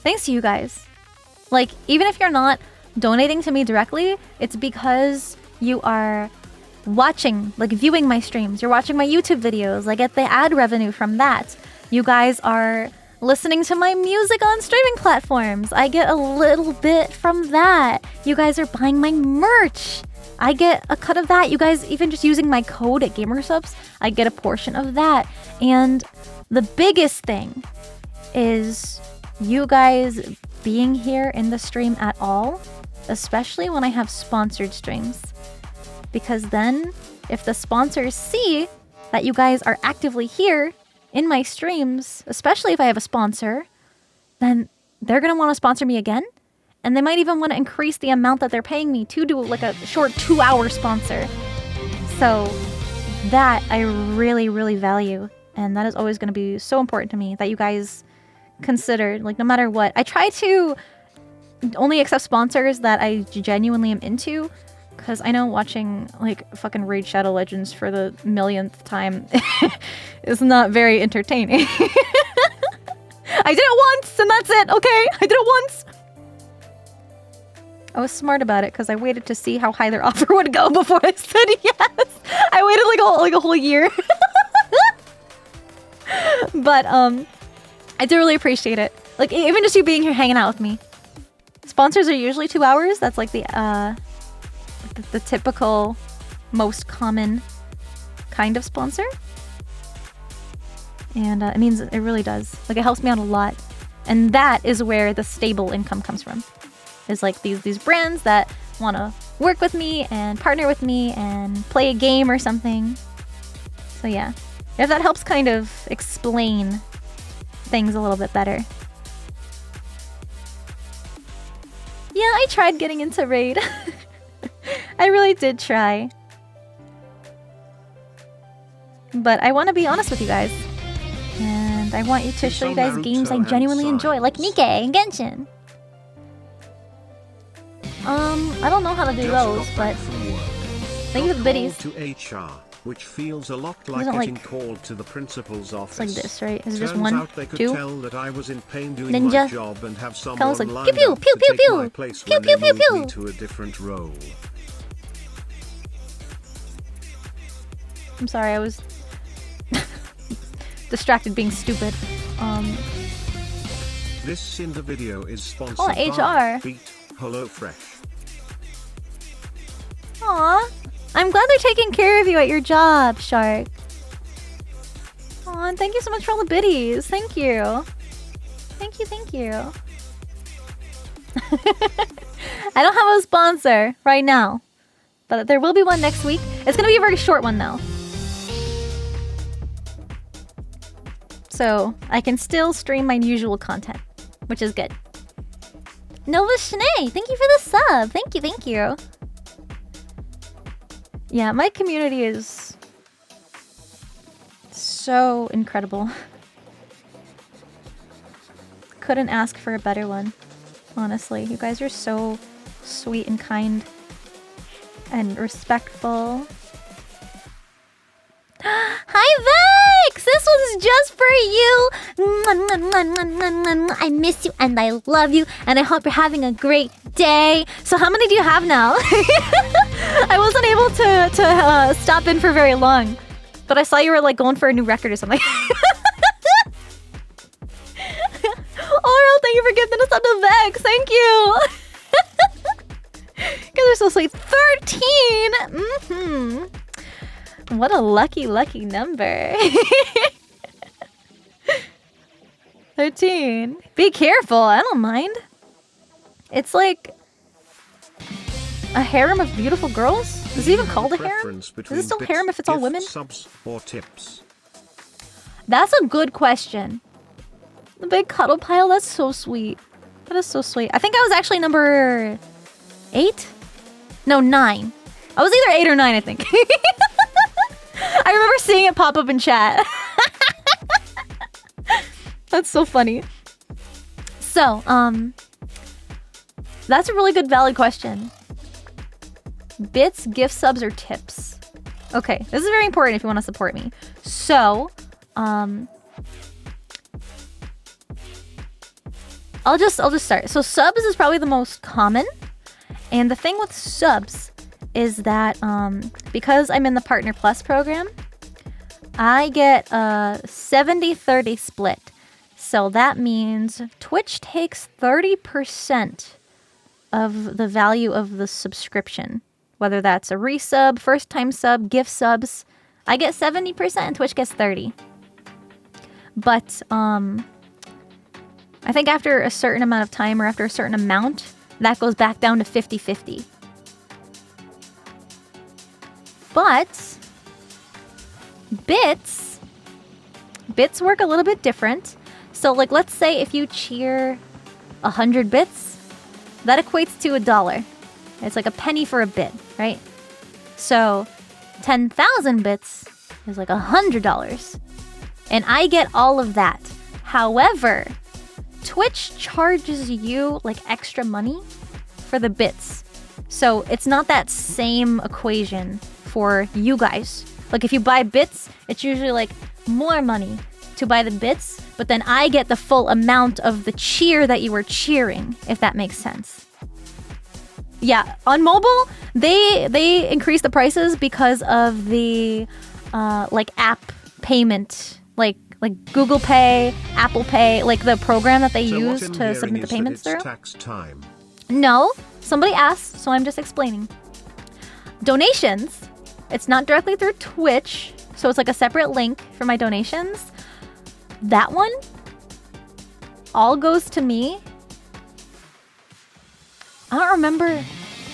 S1: Thanks to you guys. Like, even if you're not donating to me directly, it's because you are watching, like viewing my streams. You're watching my YouTube videos. I get the ad revenue from that. You guys are listening to my music on streaming platforms. I get a little bit from that. You guys are buying my merch. I get a cut of that. You guys, even just using my code at Gamersubs, I get a portion of that. And the biggest thing is you guys being here in the stream at all, especially when I have sponsored streams. Because then, if the sponsors see that you guys are actively here in my streams, especially if I have a sponsor, then they're going to want to sponsor me again. And they might even want to increase the amount that they're paying me to do like a short 2-hour sponsor. So that I really, really value. And that is always going to be so important to me that you guys consider, like, no matter what. I try to only accept sponsors that I genuinely am into, because I know watching like fucking Raid Shadow Legends for the millionth time is not very entertaining. I did it once and that's it, okay? I did it once. I was smart about it because I waited to see how high their offer would go before I said yes. I waited like a whole year. But I do really appreciate it. Like, even just you being here hanging out with me. Sponsors are usually 2 hours. That's like the typical, most common kind of sponsor. And it means it really does. Like, it helps me out a lot. And that is where the stable income comes from. Is like these brands that want to work with me and partner with me and play a game or something. So yeah, if that helps kind of explain things a little bit better. Yeah, I tried getting into Raid. I really did try. But I want to be honest with you guys. And I want you to show you guys games I genuinely enjoy, like Nikke and Genshin. I don't know how to do those, but thank you for the biddies.
S3: To HR, which feels a lot like
S1: Isn't
S3: getting
S1: like-
S3: called to the principal's office.
S1: It's like this, right? Is it just
S3: Turns
S1: one,
S3: out they could
S1: two?
S3: tell that I was in pain doing
S1: Ninja.
S3: my job and have someone
S1: Comes like,
S3: lined
S1: pew, pew,
S3: up
S1: pew,
S3: to
S1: pew,
S3: take
S1: pew.
S3: my place
S1: Pew,
S3: when
S1: pew,
S3: they
S1: pew,
S3: moved
S1: pew.
S3: me to a different role.
S1: I'm sorry, I was distracted being stupid.
S3: This Sinder video is sponsored
S1: Oh,
S3: by
S1: HR.
S3: Beat HelloFresh.
S1: Aw, I'm glad they're taking care of you at your job, Shark. Aw, and thank you so much for all the biddies. Thank you. Thank you, thank you. I don't have a sponsor right now, but there will be one next week. It's gonna be a very short one though. So I can still stream my usual content, which is good. Nova Shanae, thank you for the sub. Thank you, thank you. Yeah, my community is so incredible. Couldn't ask for a better one, honestly. You guys are so sweet and kind and respectful. Hi Vex! This one's just for you! I miss you and I love you and I hope you're having a great day. So how many do you have now? I wasn't able to stop in for very long. But I saw you were like going for a new record or something. Oral, thank you for gifting us up to Vex. Thank you! You guys are so sweet. 13! Mm-hmm. What a lucky, lucky number. 13. Be careful, I don't mind. It's like a harem of beautiful girls? Is it even called a harem? Is it still harem if it's all women?
S3: Subs or tips?
S1: That's a good question. The big cuddle pile, that's so sweet. That is so sweet. I think I was actually number 8? No, 9. I was either 8 or 9, I think. I remember seeing it pop up in chat. That's so funny. So, that's a really good valid question. Bits, gift subs, or tips? Okay, this is very important if you want to support me. So, I'll just start. So subs is probably the most common. And the thing with subs is that because I'm in the Partner Plus program, I get a 70-30 split. So that means Twitch takes 30% of the value of the subscription. Whether that's a resub, first time sub, gift subs. I get 70% and Twitch gets 30%. But I think after a certain amount of time or after a certain amount, that goes back down to 50-50. But bits work a little bit different. So like let's say if you cheer 100 bits, that equates to $1. It's like a penny for a bit, right? So 10,000 bits is like $100. And I get all of that. However, Twitch charges you like extra money for the bits. So it's not that same equation for you guys. Like if you buy bits, it's usually like more money to buy the bits, but then I get the full amount of the cheer that you were cheering, if that makes sense. Yeah, on mobile, they increase the prices because of the like app payment, like Google Pay, Apple Pay, like the program that they use to submit the payments through.
S3: Tax time.
S1: No, somebody asked, so I'm just explaining. Donations, it's not directly through Twitch, so it's like a separate link for my donations. That one all goes to me. I don't remember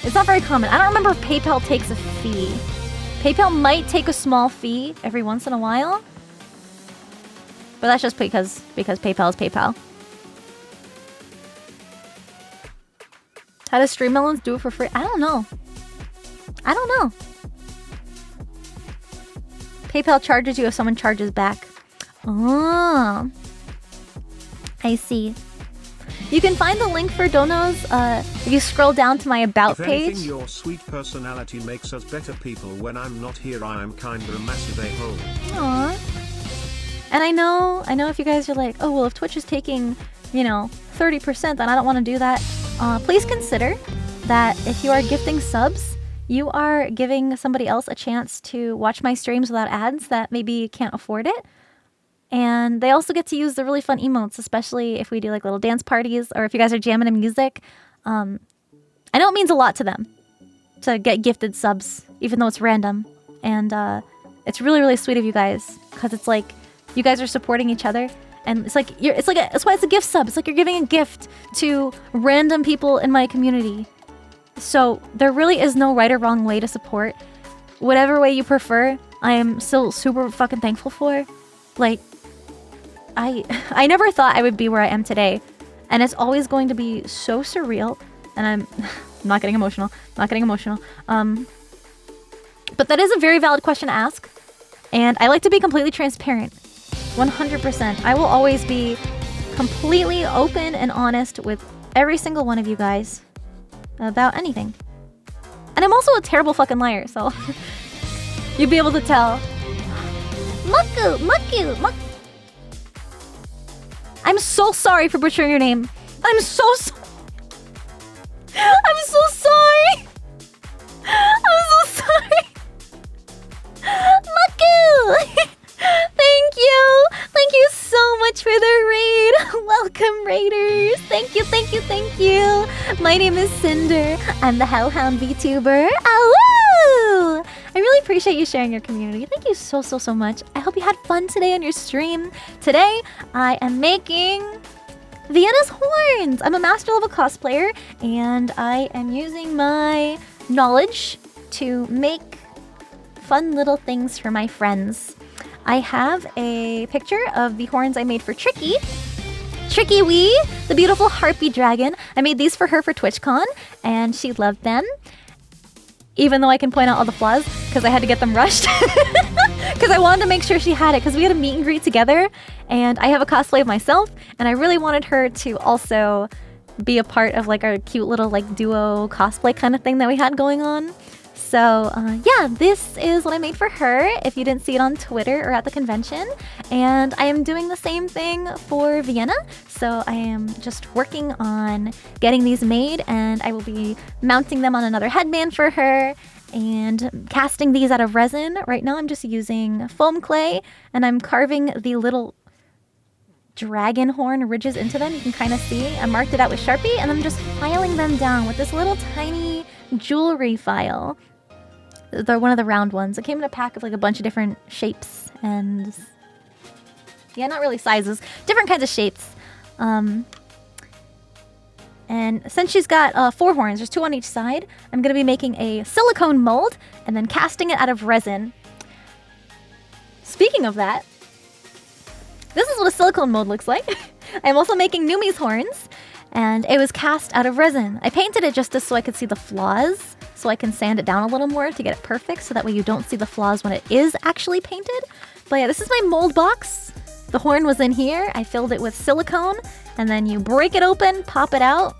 S1: It's not very common. I don't remember if PayPal takes a fee. PayPal might take a small fee every once in a while. But that's just because PayPal is PayPal. How does Stream Melons do it for free? I don't know. I don't know. PayPal charges you if someone charges back. Oh. I see. You can find the link for donos if you scroll down to my About
S3: if
S1: page.
S3: Anything, your sweet personality makes us better people. When I'm not here, I am kinda a massive a-hole.
S1: Aww. And I know if you guys are like, oh, well, if Twitch is taking, 30%, then I don't want to do that. Please consider that if you are gifting subs, you are giving somebody else a chance to watch my streams without ads that maybe can't afford it. And they also get to use the really fun emotes, especially if we do like little dance parties or if you guys are jamming to music. I know it means a lot to them to get gifted subs, even though it's random. And it's really, really sweet of you guys because it's like you guys are supporting each other. And it's like that's why it's a gift sub. It's like you're giving a gift to random people in my community. So there really is no right or wrong way to support. Whatever way you prefer, I am still super fucking thankful for. Like, I never thought I would be where I am today. And it's always going to be so surreal. And I'm not getting emotional. Not getting emotional. But that is a very valid question to ask. And I like to be completely transparent. 100%. I will always be completely open and honest with every single one of you guys about anything. And I'm also a terrible fucking liar, so you'll be able to tell. Muku. I'm so sorry for butchering your name. I'm so sorry. I'm so sorry. I'm so sorry. Muku! Thank you so much for the raid. Welcome, raiders. Thank you. My name is Sinder. I'm the Hellhound VTuber. Awoo! I really appreciate you sharing your community. Thank you so much. I hope you had fun today on your stream. Today, I am making Vienna's horns. I'm a master level cosplayer, and I am using my knowledge to make fun little things for my friends. I have a picture of the horns I made for Tricky Wee, the beautiful harpy dragon. I made these for her for TwitchCon, and she loved them. Even though I can point out all the flaws, because I had to get them rushed. Because I wanted to make sure she had it, because we had a meet and greet together, and I have a cosplay of myself, and I really wanted her to also be a part of like our cute little like duo cosplay kind of thing that we had going on. So yeah, this is what I made for her, if you didn't see it on Twitter or at the convention. And I am doing the same thing for Vienna. So I am just working on getting these made, and I will be mounting them on another headband for her and casting these out of resin. Right now I'm just using foam clay, and I'm carving the little dragon horn ridges into them. You can kind of see I marked it out with Sharpie, and I'm just filing them down with this little tiny jewelry file. They're one of the round ones. It came in a pack of like a bunch of different shapes and yeah, not really sizes, different kinds of shapes. And since she's got 4 horns, there's 2 on each side, I'm going to be making a silicone mold and then casting it out of resin. Speaking of that, this is what a silicone mold looks like. I'm also making Numi's horns, and it was cast out of resin. I painted it just so I could see the flaws, so I can sand it down a little more to get it perfect, so that way you don't see the flaws when it is actually painted. But yeah, this is my mold box. The horn was in here. I filled it with silicone, and then you break it open, pop it out.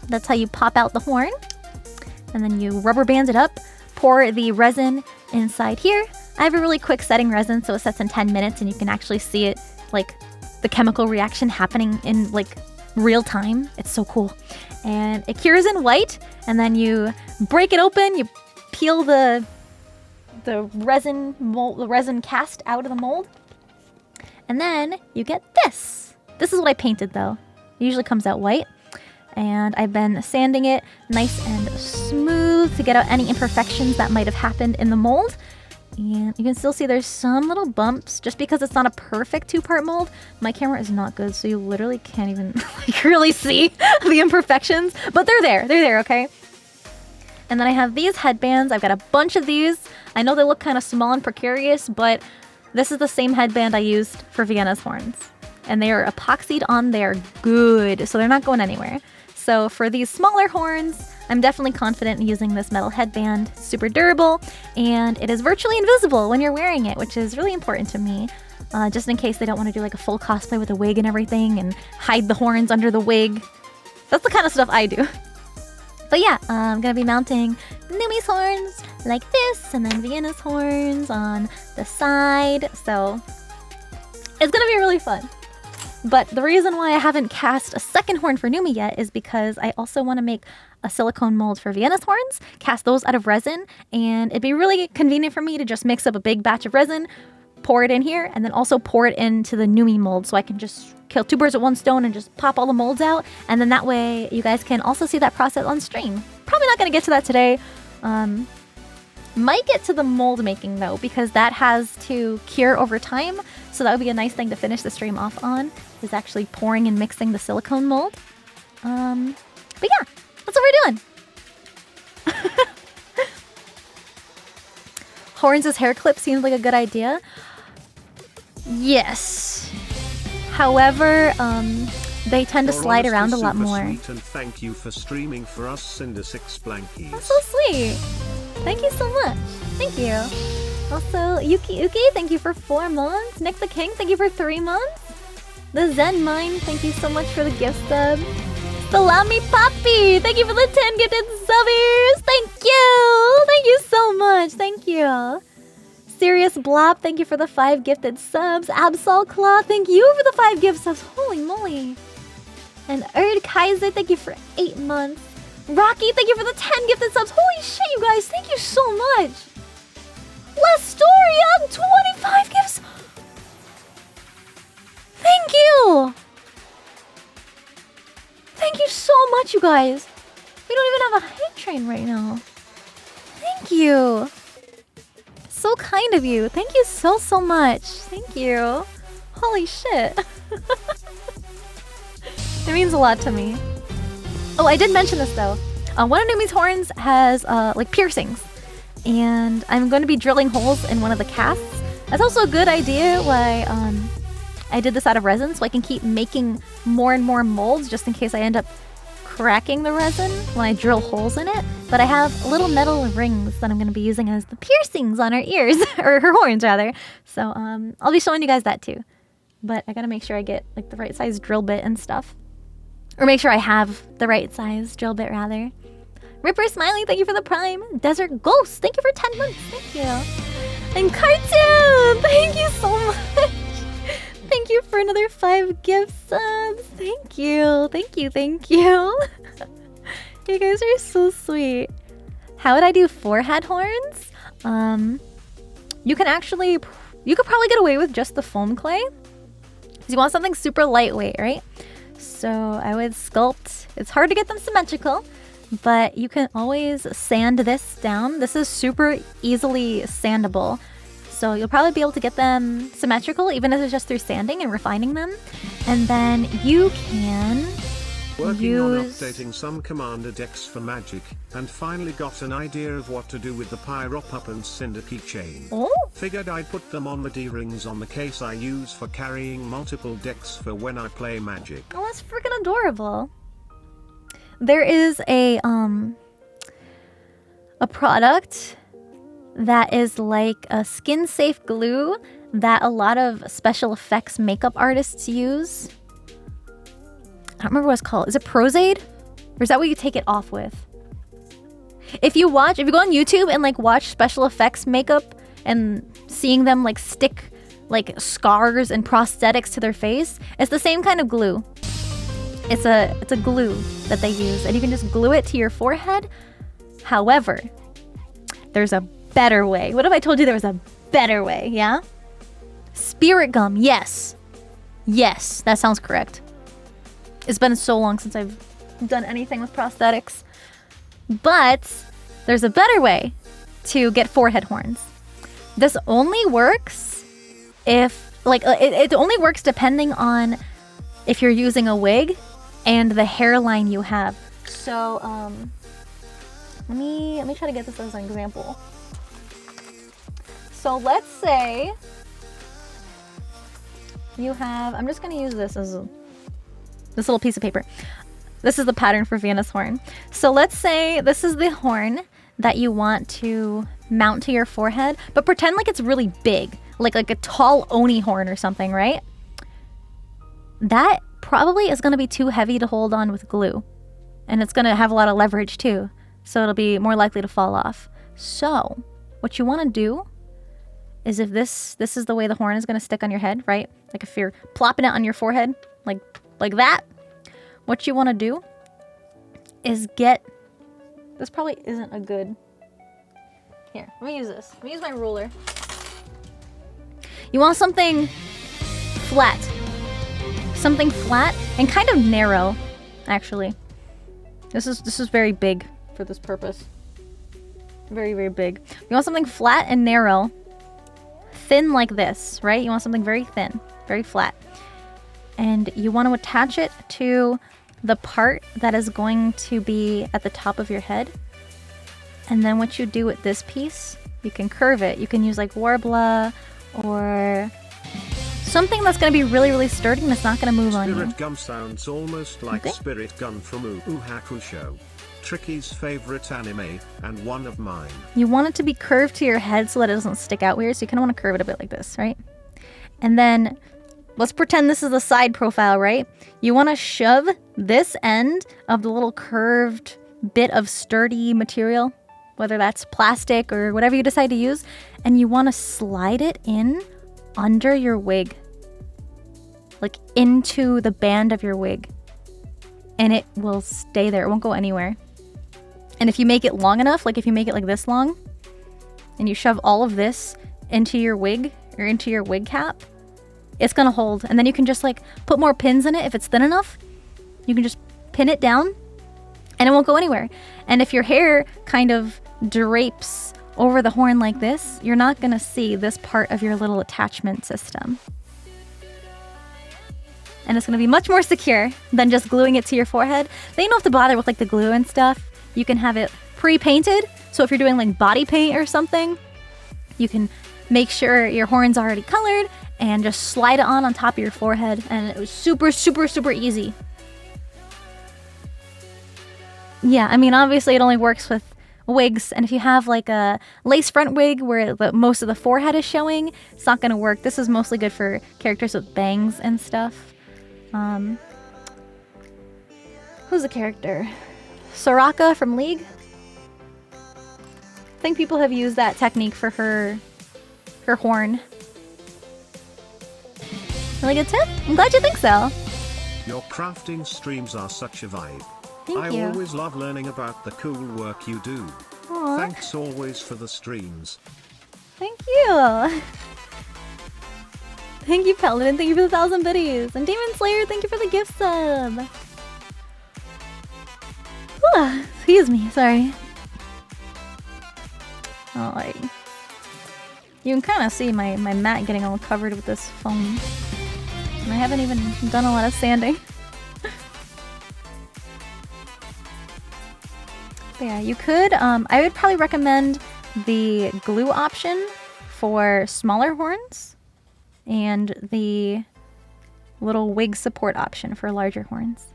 S1: That's how you pop out the horn. And then you rubber band it up, pour the resin inside here. I have a really quick setting resin, so it sets in 10 minutes, and you can actually see it, like, the chemical reaction happening in, like, real time. It's so cool. And it cures in white, and then you break it open, you peel the resin cast out of the mold, and then you get this. This is what I painted, though. It usually comes out white, and I've been sanding it nice and smooth to get out any imperfections that might have happened in the mold. And you can still see there's some little bumps just because it's not a perfect 2-part mold. My camera is not good, so you literally can't even like really see the imperfections, but they're there. They're there, okay? And then I have these headbands. I've got a bunch of these. I know they look kind of small and precarious, but this is the same headband I used for Vienna's horns. And they are epoxied on there good, so they're not going anywhere. So for these smaller horns, I'm definitely confident in using this metal headband. Super durable, and it is virtually invisible when you're wearing it, which is really important to me. Just in case they don't want to do like a full cosplay with a wig and everything and hide the horns under the wig. That's the kind of stuff I do. But yeah, I'm gonna be mounting Numi's horns like this, and then Vienna's horns on the side. So it's gonna be really fun. But the reason why I haven't cast a second horn for Numi yet is because I also want to make a silicone mold for Vienna's horns, cast those out of resin, and it'd be really convenient for me to just mix up a big batch of resin, pour it in here, and then also pour it into the Numi mold so I can just kill 2 birds with 1 stone and just pop all the molds out, and then that way you guys can also see that process on stream. Probably not going to get to that today. Might get to the mold making though, because that has to cure over time, so that would be a nice thing to finish the stream off on, is actually pouring and mixing the silicone mold. But yeah, that's what we're doing. Horns as hair clip seems like a good idea. Yes. However, they tend to slide around a lot more.
S3: And thank you for streaming for us, Sinder 6 Blankies.
S1: That's so sweet. Thank you so much. Thank you. Also, Yuki Uki, thank you for 4 months. Nick the King, thank you for 3 months. The Zen Mine, thank you so much for the gift sub. Salami Poppy, thank you for the 10 gifted subbers. Thank you. Thank you so much. Thank you. Serious Blob, thank you for the 5 gifted subs. Absol Claw, thank you for the 5 gift subs. Holy moly. And Erd Kaiser, thank you for 8 months. Rocky, thank you for the 10 gifted subs. Holy shit, you guys, thank you so much. Lastoria, 25 gifts. Thank you. Thank you so much, you guys. We don't even have a hate train right now. Thank you. So kind of you. Thank you so much. Thank you. Holy shit. It means a lot to me. Oh, I did mention this though. One of Numi's horns has like piercings, and I'm going to be drilling holes in one of the casts. That's also a good idea why I did this out of resin, so I can keep making more and more molds just in case I end up cracking the resin when I drill holes in it. But I have little metal rings that I'm going to be using as the piercings on her ears, or her horns rather. So I'll be showing you guys that too. But I gotta make sure I get like the right size drill bit and stuff. Or make sure I have the right size drill bit rather. Ripper Smiley, thank you for the Prime. Desert Ghost, thank you for 10 months. Thank you. And Cartoon, thank you so much. Thank you for another 5 gift subs. Thank you. Thank you. Thank you. You guys are so sweet. How would I do forehead horns? You could probably get away with just the foam clay. Because you want something super lightweight, right? So I would sculpt. It's hard to get them symmetrical, but you can always sand this down. This is super easily sandable. So you'll probably be able to get them symmetrical, even if it's just through sanding and refining them. And then you can
S3: Working on updating some commander decks for Magic, and finally got an idea of what to do with the Pyropup and Cinder keychain.
S1: Oh?
S3: Figured I'd put them on the D-rings on the case I use for carrying multiple decks for when I play Magic.
S1: Oh, that's freaking adorable. There is a product that is like a skin-safe glue that a lot of special effects makeup artists use. I don't remember what it's called. Is it Prozade? Or is that what you take it off with? If you go on YouTube and like watch special effects makeup and seeing them like stick like scars and prosthetics to their face, it's the same kind of glue. It's a glue that they use, and you can just glue it to your forehead. However, there's a better way. What if I told you there was a better way, yeah? Spirit gum, yes. Yes, that sounds correct. It's been so long since I've done anything with prosthetics. But there's a better way to get forehead horns. This only works if, like, it only works depending on if you're using a wig and the hairline you have. So, let me try to get this as an example. So let's say you have, I'm just gonna use this as this little piece of paper. This is the pattern for Vienna's horn. So let's say this is the horn that you want to mount to your forehead, but pretend like it's really big, like a tall Oni horn or something, right? That probably is gonna be too heavy to hold on with glue. And it's gonna have a lot of leverage too. So it'll be more likely to fall off. So what you wanna do is if this is the way the horn is gonna stick on your head, right? Like if you're plopping it on your forehead, like that, what you wanna do is get, this probably isn't a good, here, let me use this. Let me use my ruler. You want something flat. Something flat and kind of narrow, actually. This is very big for this purpose. Very, very big. You want something flat and narrow, thin like this, right? You want something very thin, very flat. And you want to attach it to the part that is going to be at the top of your head. And then what you do with this piece, you can curve it. You can use like Warbler or something that's going to be really, really sturdy and it's not going to move on you.
S3: Spirit Gun sounds almost like
S1: Okay.
S3: Spirit Gun from Yu Yu Hakusho. Tricky's favorite anime, and one of mine.
S1: You want it to be curved to your head so that it doesn't stick out weird. So you kind of want to curve it a bit like this, right? And then let's pretend this is the side profile, right? You want to shove this end of the little curved bit of sturdy material, whether that's plastic or whatever you decide to use, and you want to slide it in under your wig, like into the band of your wig, and it will stay there. It won't go anywhere. And if you make it long enough, like if you make it like this long, and you shove all of this into your wig or into your wig cap, it's gonna hold. And then you can just like put more pins in it if it's thin enough. You can just pin it down and it won't go anywhere. And if your hair kind of drapes over the horn like this, you're not gonna see this part of your little attachment system. And it's gonna be much more secure than just gluing it to your forehead. Then you don't have to bother with like the glue and stuff. You can have it pre-painted. So if you're doing like body paint or something, you can make sure your horn's already colored and just slide it on top of your forehead. And it was super, super, super easy. Yeah, I mean, obviously it only works with wigs, and if you have like a lace front wig where most of the forehead is showing, it's not gonna work. This is mostly good for characters with bangs and stuff. Who's the character? Soraka from League? I think people have used that technique for her horn. Really good tip? I'm glad you think so.
S3: Your crafting streams are such a vibe.
S1: Thank
S3: I
S1: you.
S3: always love learning about the cool work you do.
S1: Aw.
S3: Thanks always for the streams.
S1: Thank you. Thank you, Paladin. Thank you for the 1,000 biddies. And Demon Slayer, thank you for the gift sub. Excuse me, sorry. Alrighty. You can kind of see my mat getting all covered with this foam. And I haven't even done a lot of sanding. But yeah, you could, I would probably recommend the glue option for smaller horns and the little wig support option for larger horns.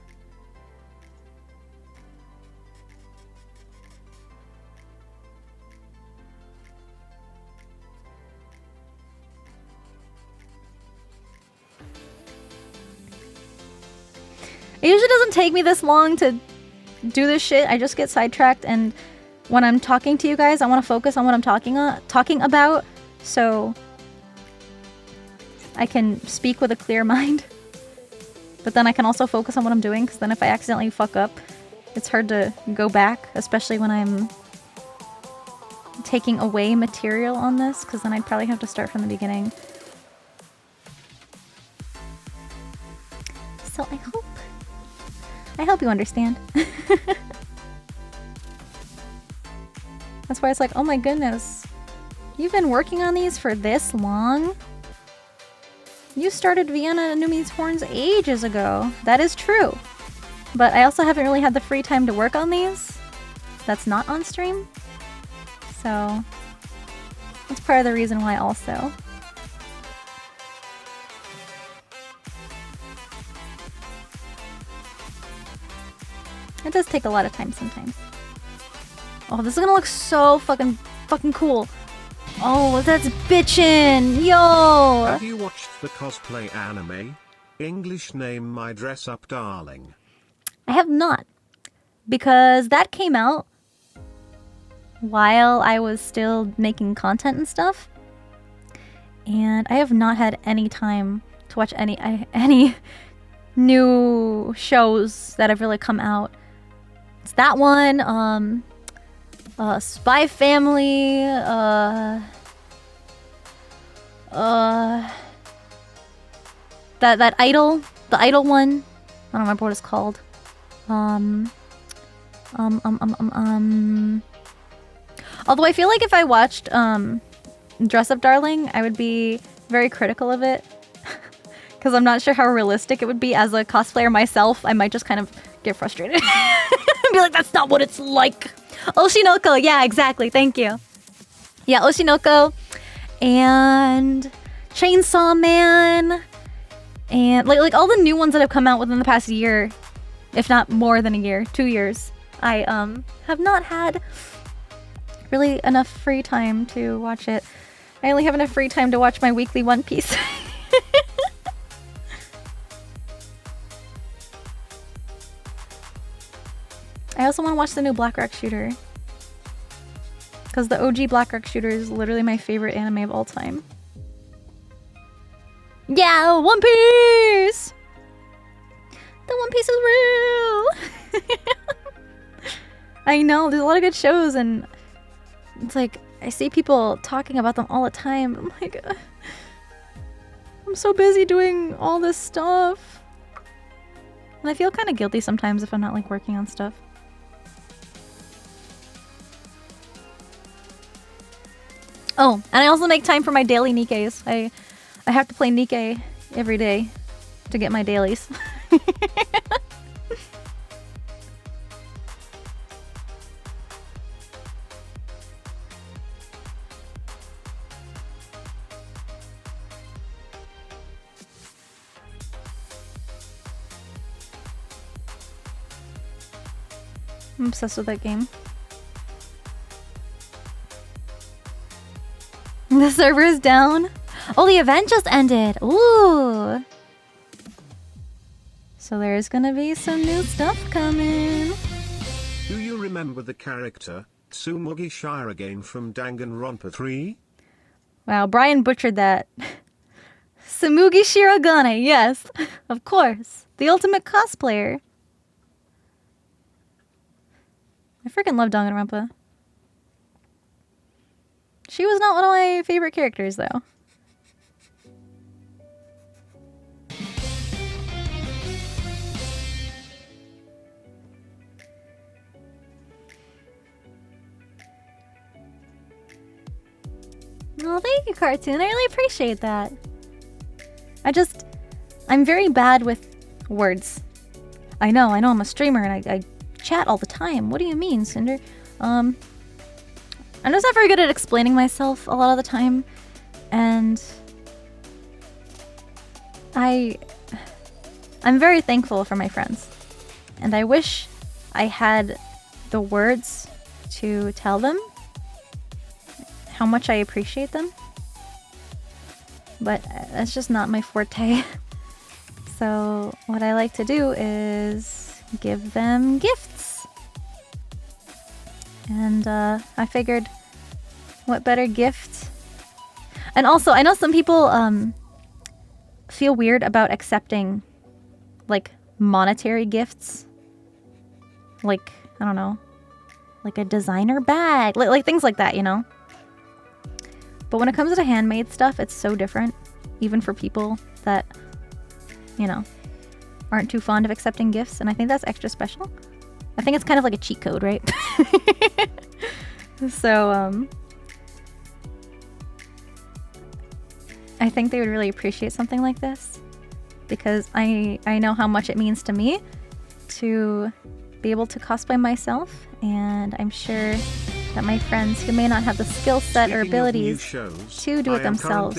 S1: It usually doesn't take me this long to do this shit. I just get sidetracked, and when I'm talking to you guys, I want to focus on what I'm talking about, so I can speak with a clear mind. But then I can also focus on what I'm doing, because then if I accidentally fuck up, it's hard to go back, especially when I'm taking away material on this, because then I'd probably have to start from the beginning. So I hope you understand. That's why it's like, oh my goodness, You've been working on these for this long? You started Vienna Numi's Horns ages ago. That is true. But I also haven't really had the free time to work on these. That's not on stream. So that's part of the reason why also. It does take a lot of time sometimes. Oh, this is gonna look so fucking cool. Oh, that's bitchin'! Yo!
S3: Have you watched the cosplay anime? English name My Dress Up Darling.
S1: I have not. Because that came out while I was still making content and stuff. And I have not had any time to watch any new shows that have really come out. It's that one, Spy Family, that Idol, the Idol one. I don't remember what it's called. Although I feel like if I watched Dress Up Darling, I would be very critical of it. Because I'm not sure how realistic it would be as a cosplayer myself. I might just kind of get frustrated. Be like, that's not what it's like. Oshinoko, yeah, exactly, thank you. Yeah, Oshinoko and Chainsaw Man and like all the new ones that have come out within the past year, if not more than a year, 2 years. I have not had really enough free time to watch it. I only have enough free time to watch my weekly One Piece. I also want to watch the new Black Rock Shooter. Because the OG Black Rock Shooter is literally my favorite anime of all time. Yeah, One Piece! The One Piece is real! I know, there's a lot of good shows and it's like, I see people talking about them all the time. I'm like, I'm so busy doing all this stuff. And I feel kind of guilty sometimes if I'm not like working on stuff. Oh, and I also make time for my daily Nikkeis. I have to play Nikke every day to get my dailies. I'm obsessed with that game. The server is down. Oh, the event just ended. Ooh. So there's gonna be some new stuff coming.
S3: Do you remember the character Tsumugi Shirogane from Danganronpa 3?
S1: Wow, Brian butchered that. Tsumugi Shirogane, yes. Of course. The ultimate cosplayer. I freaking love Danganronpa. She was not one of my favorite characters, though. Oh, thank you, Cartoon. I really appreciate that. I'm very bad with words. I know, I'm a streamer and I chat all the time. What do you mean, Sinder? I'm just not very good at explaining myself a lot of the time. And I'm very thankful for my friends. And I wish I had the words to tell them how much I appreciate them. But that's just not my forte. So what I like to do is give them gifts. And I figured, what better gift? And also, I know some people feel weird about accepting like monetary gifts. Like, I don't know, like a designer bag, like things like that, you know? But when it comes to handmade stuff, it's so different, even for people that, you know, aren't too fond of accepting gifts. And I think that's extra special. I think it's kind of like a cheat code, right? So, I think they would really appreciate something like this, because I know how much it means to me to be able to cosplay myself, and I'm sure that my friends who may not have the skill set or abilities to do it themselves,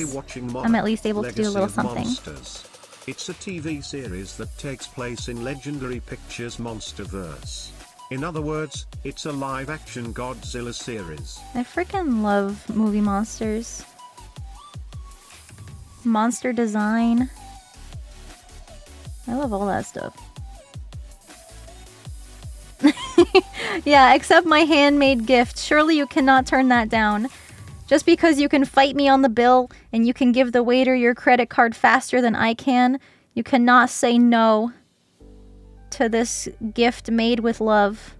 S1: I'm at least able to do a little something.
S3: It's a TV series that takes place in Legendary Pictures' Monsterverse. In other words, it's a live-action Godzilla series.
S1: I freaking love movie monsters. Monster design. I love all that stuff. Yeah, accept my handmade gift. Surely you cannot turn that down. Just because you can fight me on the bill and you can give the waiter your credit card faster than I can, you cannot say no to this gift made with love.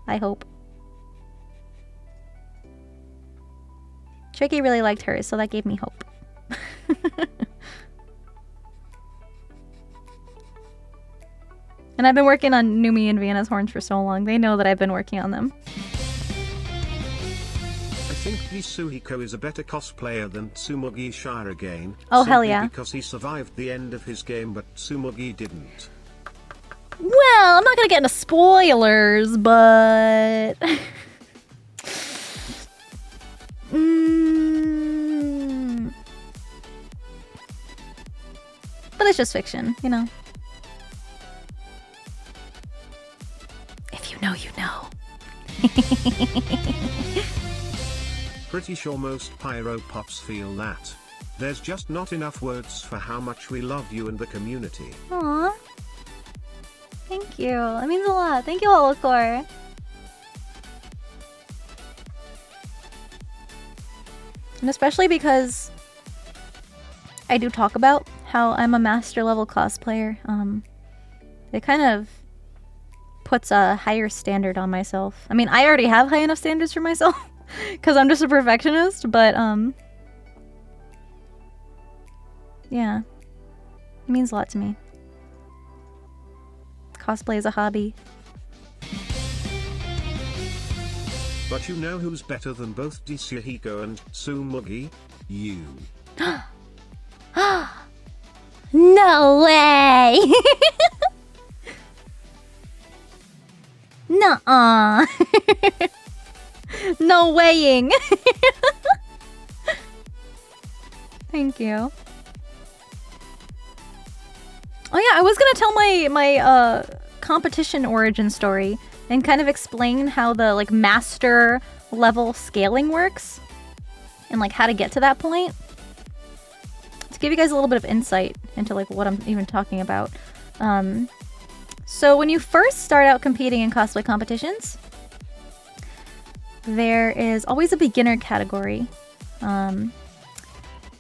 S1: I hope. Tricky really liked hers, so that gave me hope. And I've been working on Numi and Vienna's horns for so long. They know that I've been working on them.
S3: I think Yasuhiko is a better cosplayer than Tsumugi Shirogane.
S1: Oh, hell yeah.
S3: Because he survived the end of his game, but Tsumugi didn't.
S1: Well, I'm not gonna get into spoilers, but... But it's just fiction, you know. If you know, you know.
S3: Pretty sure most pyro pops feel that. There's just not enough words for how much we love you and the community.
S1: Aww. Thank you. That means a lot. Thank you, Holocor. And especially because I do talk about how I'm a master level cosplayer. It kind of puts a higher standard on myself. I mean, I already have high enough standards for myself because I'm just a perfectionist, but yeah, it means a lot to me. Cosplay is a hobby.
S3: But you know who's better than both Yasuhiko and Tsumugi? You.
S5: No way! Nuh-uh.
S1: No weighing. Thank you. Oh yeah, I was gonna tell my competition origin story and kind of explain how the like master level scaling works and like how to get to that point. To give you guys a little bit of insight into like what I'm even talking about. So when you first start out competing in cosplay competitions, there is always a beginner category.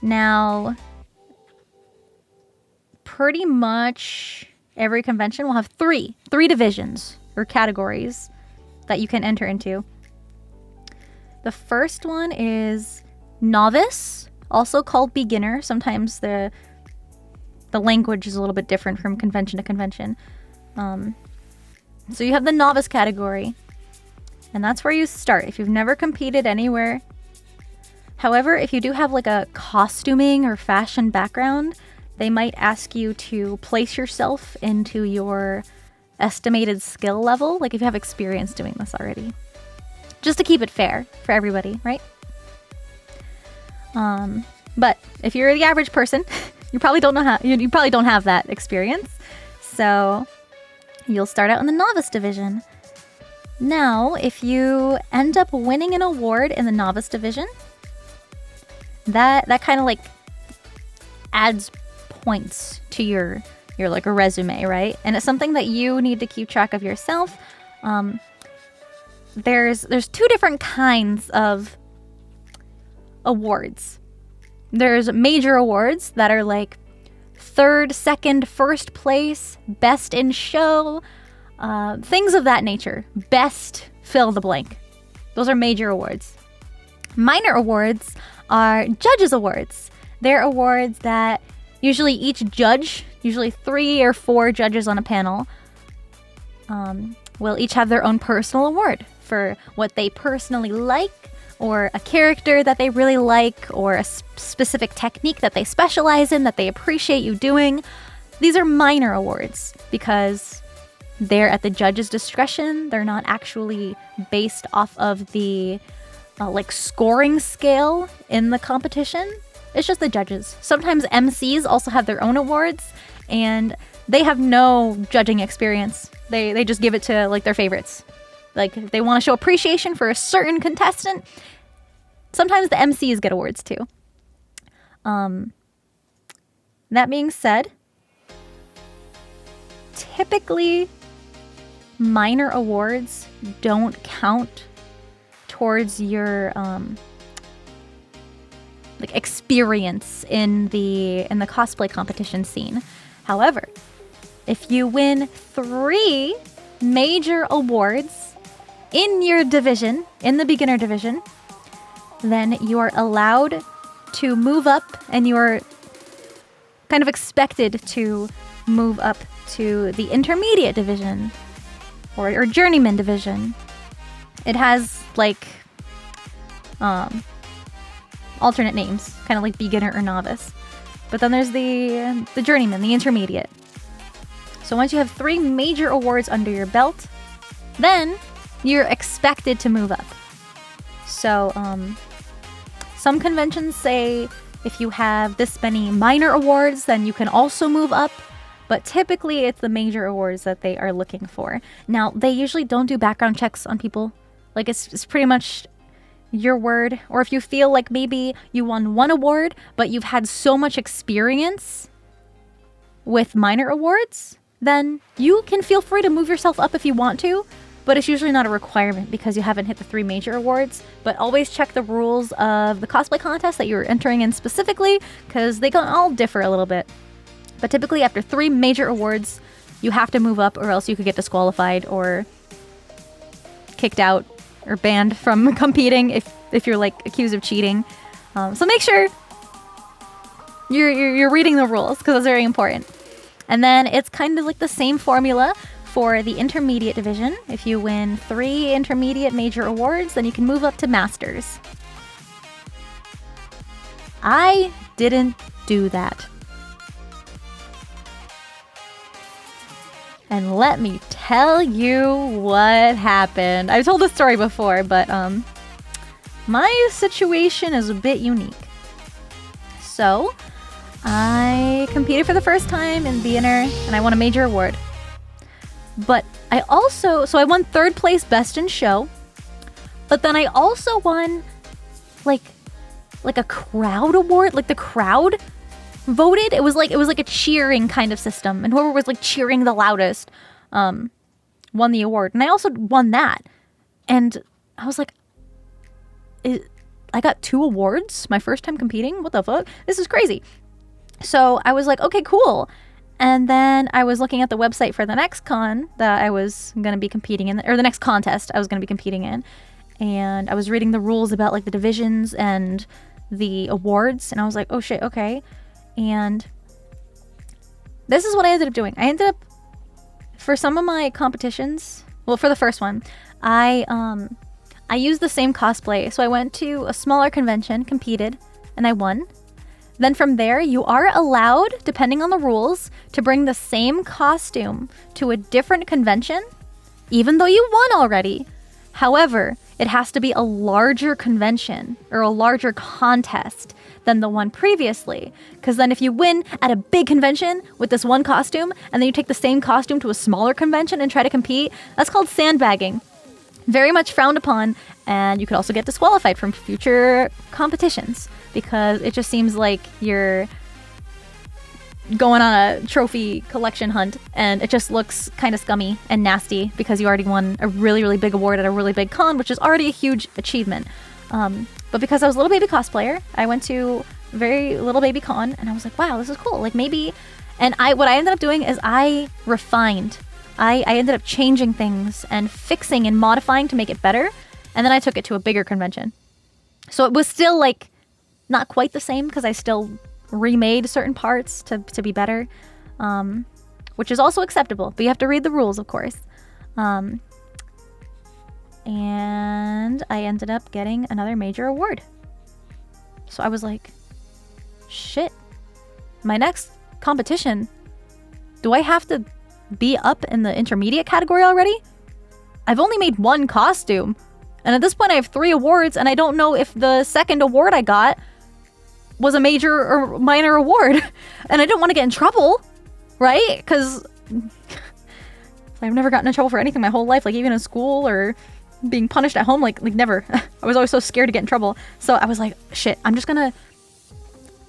S1: Now, pretty much every convention will have three divisions or categories that you can enter into. The first one is novice, also called beginner. Sometimes the language is a little bit different from convention to convention. So you have the novice category, and that's where you start if you've never competed anywhere. However, if you do have like a costuming or fashion background, they might ask you to place yourself into your estimated skill level, like if you have experience doing this already. Just to keep it fair for everybody, right? But if you're the average person, you probably don't know how, you probably don't have that experience. So you'll start out in the novice division. Now, if you end up winning an award in the novice division, that kind of like adds points to your like a resume, right? And it's something that you need to keep track of yourself. There's two different kinds of awards. There's major awards that are like third, second, first place, best in show, things of that nature. Best fill the blank. Those are major awards. Minor awards are judges' awards. They're awards that usually each judge, usually 3 or 4 judges on a panel, will each have their own personal award for what they personally like, or a character that they really like, or a specific technique that they specialize in that they appreciate you doing. These are minor awards because they're at the judge's discretion. They're not actually based off of the scoring scale in the competition. It's just the judges. Sometimes MCs also have their own awards, and they have no judging experience. They just give it to like their favorites. Like if they want to show appreciation for a certain contestant, sometimes the MCs get awards too. That being said, typically minor awards don't count towards your experience in the cosplay competition scene. However, if you win 3 major awards in your division, in the beginner division, then you are allowed to move up, and you are kind of expected to move up to the intermediate division or journeyman division. It has alternate names, kind of like beginner or novice. But then there's the journeyman, the intermediate. So once you have 3 major awards under your belt, then you're expected to move up. So some conventions say if you have this many minor awards, then you can also move up. But typically it's the major awards that they are looking for. Now, they usually don't do background checks on people. Like it's pretty much your word. Or if you feel like maybe you won 1 award, but you've had so much experience with minor awards, then you can feel free to move yourself up if you want to. But it's usually not a requirement because you haven't hit the 3 major awards. But always check the rules of the cosplay contest that you're entering in specifically, because they can all differ a little bit. But typically after 3 major awards, you have to move up, or else you could get disqualified or kicked out or banned from competing if you're accused of cheating. So make sure you're reading the rules, because it's very important. And then it's kind of like the same formula for the intermediate division. If you win 3 intermediate major awards, then you can move up to masters. I didn't do that. And let me tell you what happened. I've told this story before, but my situation is a bit unique. So, I competed for the first time in Vienna, and I won a major award. But I won 3rd place best in show, but then I also won like a crowd award. Like the crowd voted. It was like a cheering kind of system, and whoever was cheering the loudest won the award. And I also won that, and I was like, I got 2 awards my first time competing. What the fuck? This is crazy. So I was like, okay, cool. And then I was looking at the website for the next con that I was going to be competing in, or the next contest I was going to be competing in. And I was reading the rules about the divisions and the awards. And I was like, oh shit, okay. And this is what I ended up doing. I ended up, for some of my competitions, well, for the first one, I used the same cosplay. So I went to a smaller convention, competed, and I won. Then from there, you are allowed, depending on the rules, to bring the same costume to a different convention, even though you won already. However, it has to be a larger convention or a larger contest than the one previously. Because then if you win at a big convention with this one costume, and then you take the same costume to a smaller convention and try to compete, that's called sandbagging. Very much frowned upon, and you could also get disqualified from future competitions because it just seems like you're going on a trophy collection hunt, and it just looks kind of scummy and nasty because you already won a really, really big award at a really big con, which is already a huge achievement. But because I was a little baby cosplayer, I went to very little baby con, and I was like, wow, this is cool. Maybe, and what I ended up doing is I refined. I ended up changing things and fixing and modifying to make it better, and then I took it to a bigger convention. So it was still not quite the same because I still remade certain parts to be better, which is also acceptable, but you have to read the rules, of course. And and I ended up getting another major award. So I was like, shit, my next competition, do I have to be up in the intermediate category already? I've only made one costume, and at this point I have 3 awards, and I don't know if the second award I got was a major or minor award. And I didn't want to get in trouble, right? Because I've never gotten in trouble for anything my whole life, like even in school or being punished at home, like never. I was always so scared to get in trouble. So I was like, shit, I'm just gonna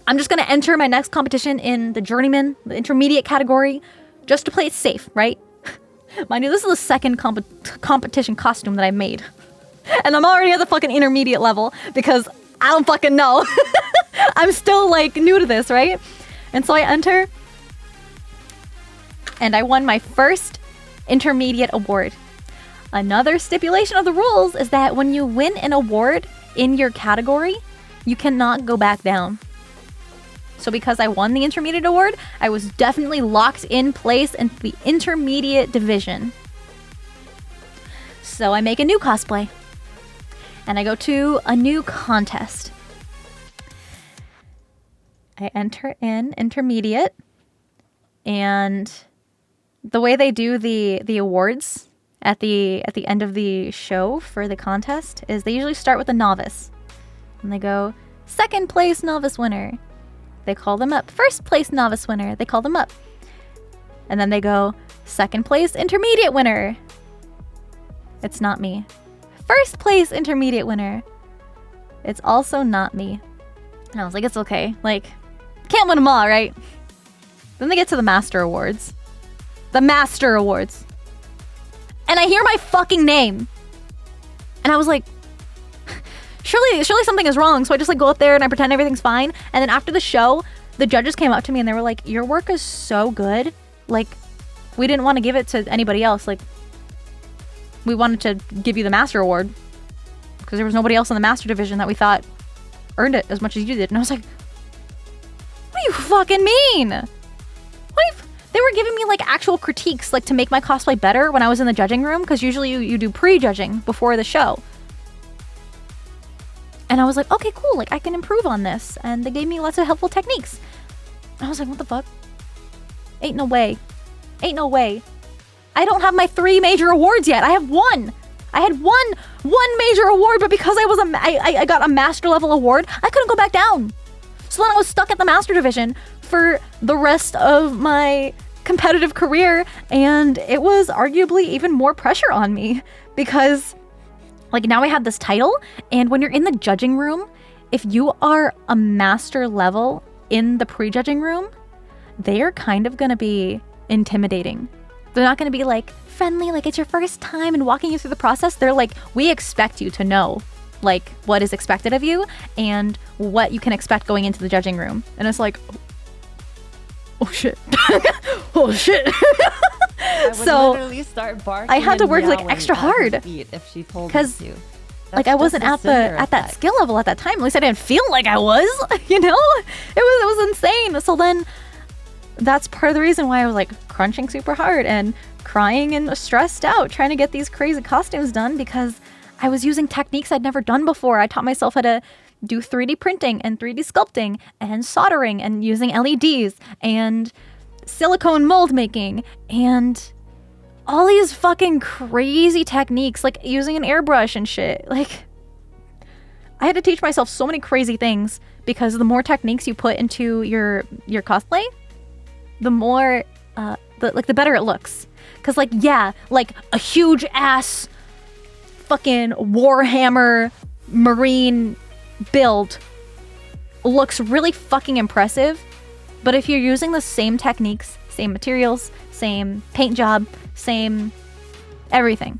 S1: enter my next competition in the journeyman, the intermediate category, just to play it safe, right? Mind you, this is the second competition costume that I've made. And I'm already at the fucking intermediate level because I don't fucking know. I'm still like new to this, right? And so I enter and I won my first intermediate award. Another stipulation of the rules is that when you win an award in your category, you cannot go back down. So because I won the intermediate award, I was definitely locked in place in the intermediate division. So I make a new cosplay. And I go to a new contest. I enter in intermediate. And the way they do the awards at the end of the show for the contest is they usually start with a novice. And they go, second place novice winner. They call them up. First place novice winner. They call them up. And then they go, second place intermediate winner. It's not me. First place intermediate winner. It's also not me. And I was like, it's okay. Like, can't win them all, right? Then they get to the Master Awards. The Master Awards. And I hear my fucking name. And I was like, surely something is wrong. So I just like go up there and I pretend everything's fine. And then after the show, the judges came up to me and they were like, your work is so good. Like, we didn't want to give it to anybody else. Like, we wanted to give you the Master Award because there was nobody else in the Master Division that we thought earned it as much as you did. And I was like, what do you fucking mean? They were giving me like actual critiques, like to make my cosplay better when I was in the judging room, because usually you do pre-judging before the show. And I was like, okay, cool, like I can improve on this. And they gave me lots of helpful techniques. I was like, what the fuck? Ain't no way. Ain't no way. I don't have my 3 major awards yet. I have 1. I had one major award, but because I got a master level award, I couldn't go back down. So then I was stuck at the master division for the rest of my competitive career, and it was arguably even more pressure on me because like now I had this title, and when you're in the judging room, if you are a master level in the pre-judging room, they are kind of gonna be intimidating. They're not gonna be like friendly, like it's your first time and walking you through the process. They're like, we expect you to know like what is expected of you and what you can expect going into the judging room. And it's like, oh shit. Oh shit.
S4: I would
S1: So
S4: literally start barking
S1: I had to
S4: and
S1: work like
S4: meowing
S1: extra
S4: at her
S1: hard
S4: feet if she told me
S1: because
S4: to.
S1: like
S4: That's
S1: I wasn't
S4: just
S1: at
S4: Cinder
S1: that
S4: effect.
S1: skill level at that time. At least I didn't feel like I was, you know? It was insane. So then that's part of the reason why I was like crunching super hard and crying and stressed out trying to get these crazy costumes done, because I was using techniques I'd never done before. I taught myself how to do 3D printing and 3D sculpting and soldering and using LEDs and silicone mold making and all these fucking crazy techniques, like using an airbrush and shit. Like, I had to teach myself so many crazy things because the more techniques you put into your cosplay, the more the better it looks. Because like, yeah, like a huge ass fucking Warhammer Marine build looks really fucking impressive, but if you're using the same techniques, same materials, same paint job, same everything,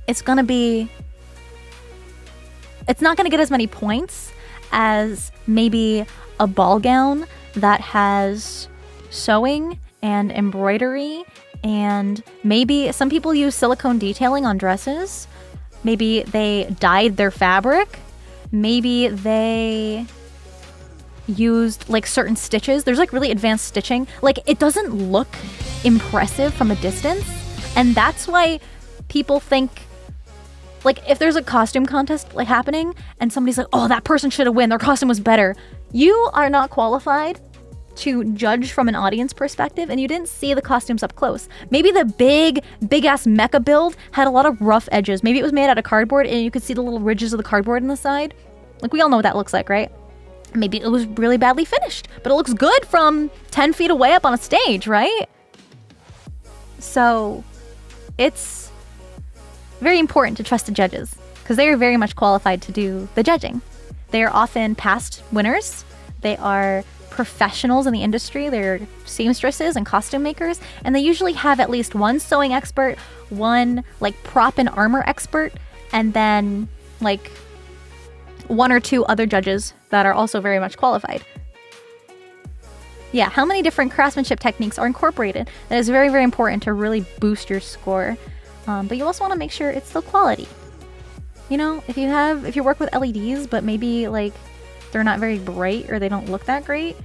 S1: it's not gonna get as many points as maybe a ball gown that has sewing and embroidery, and maybe some people use silicone detailing on dresses. Maybe they dyed their fabric. Maybe they used like certain stitches. There's like really advanced stitching. Like, it doesn't look impressive from a distance, and that's why people think like if there's a costume contest like happening and somebody's like, oh, that person should have won, their costume was better. You are not qualified to judge from an audience perspective, and you didn't see the costumes up close. Maybe the big ass mecha build had a lot of rough edges. Maybe it was made out of cardboard and you could see the little ridges of the cardboard on the side. Like, we all know what that looks like, right? Maybe it was really badly finished, but it looks good from 10 feet away up on a stage, right? So it's very important to trust the judges because they are very much qualified to do the judging. They are often past winners. They are professionals in the industry. They're seamstresses and costume makers, and they usually have at least one sewing expert, one like prop and armor expert, and then like 1 or 2 other judges that are also very much qualified. Yeah, how many different craftsmanship techniques are incorporated? That is very, very important to really boost your score. But you also want to make sure it's still quality. You know, if you work with LEDs, but maybe like they're not very bright or they don't look that great,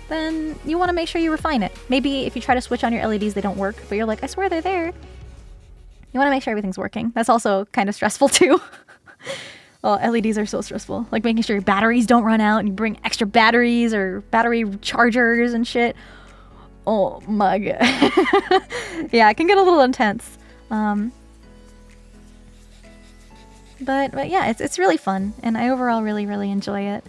S1: then you want to make sure you refine it. Maybe if you try to switch on your LEDs, they don't work, but you're like, I swear they're there. You want to make sure everything's working. That's also kind of stressful too. Oh, LEDs are so stressful. Like making sure your batteries don't run out and you bring extra batteries or battery chargers and shit. Oh my god. Yeah, it can get a little intense. But yeah, it's really fun, and I overall really, really enjoy it.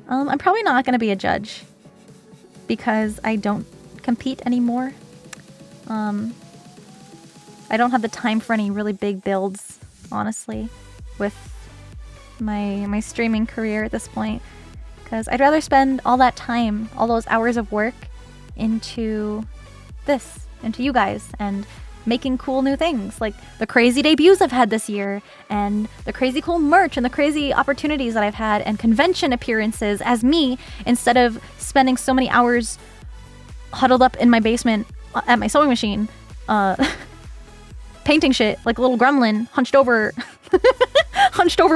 S1: I'm probably not going to be a judge because I don't compete anymore. I don't have the time for any really big builds, honestly, with my streaming career at this point, because I'd rather spend all that time, all those hours of work into you guys, and making cool new things, like the crazy debuts I've had this year, and the crazy cool merch, and the crazy opportunities that I've had, and convention appearances as me, instead of spending so many hours huddled up in my basement at my sewing machine, painting shit like a little gremlin, hunched over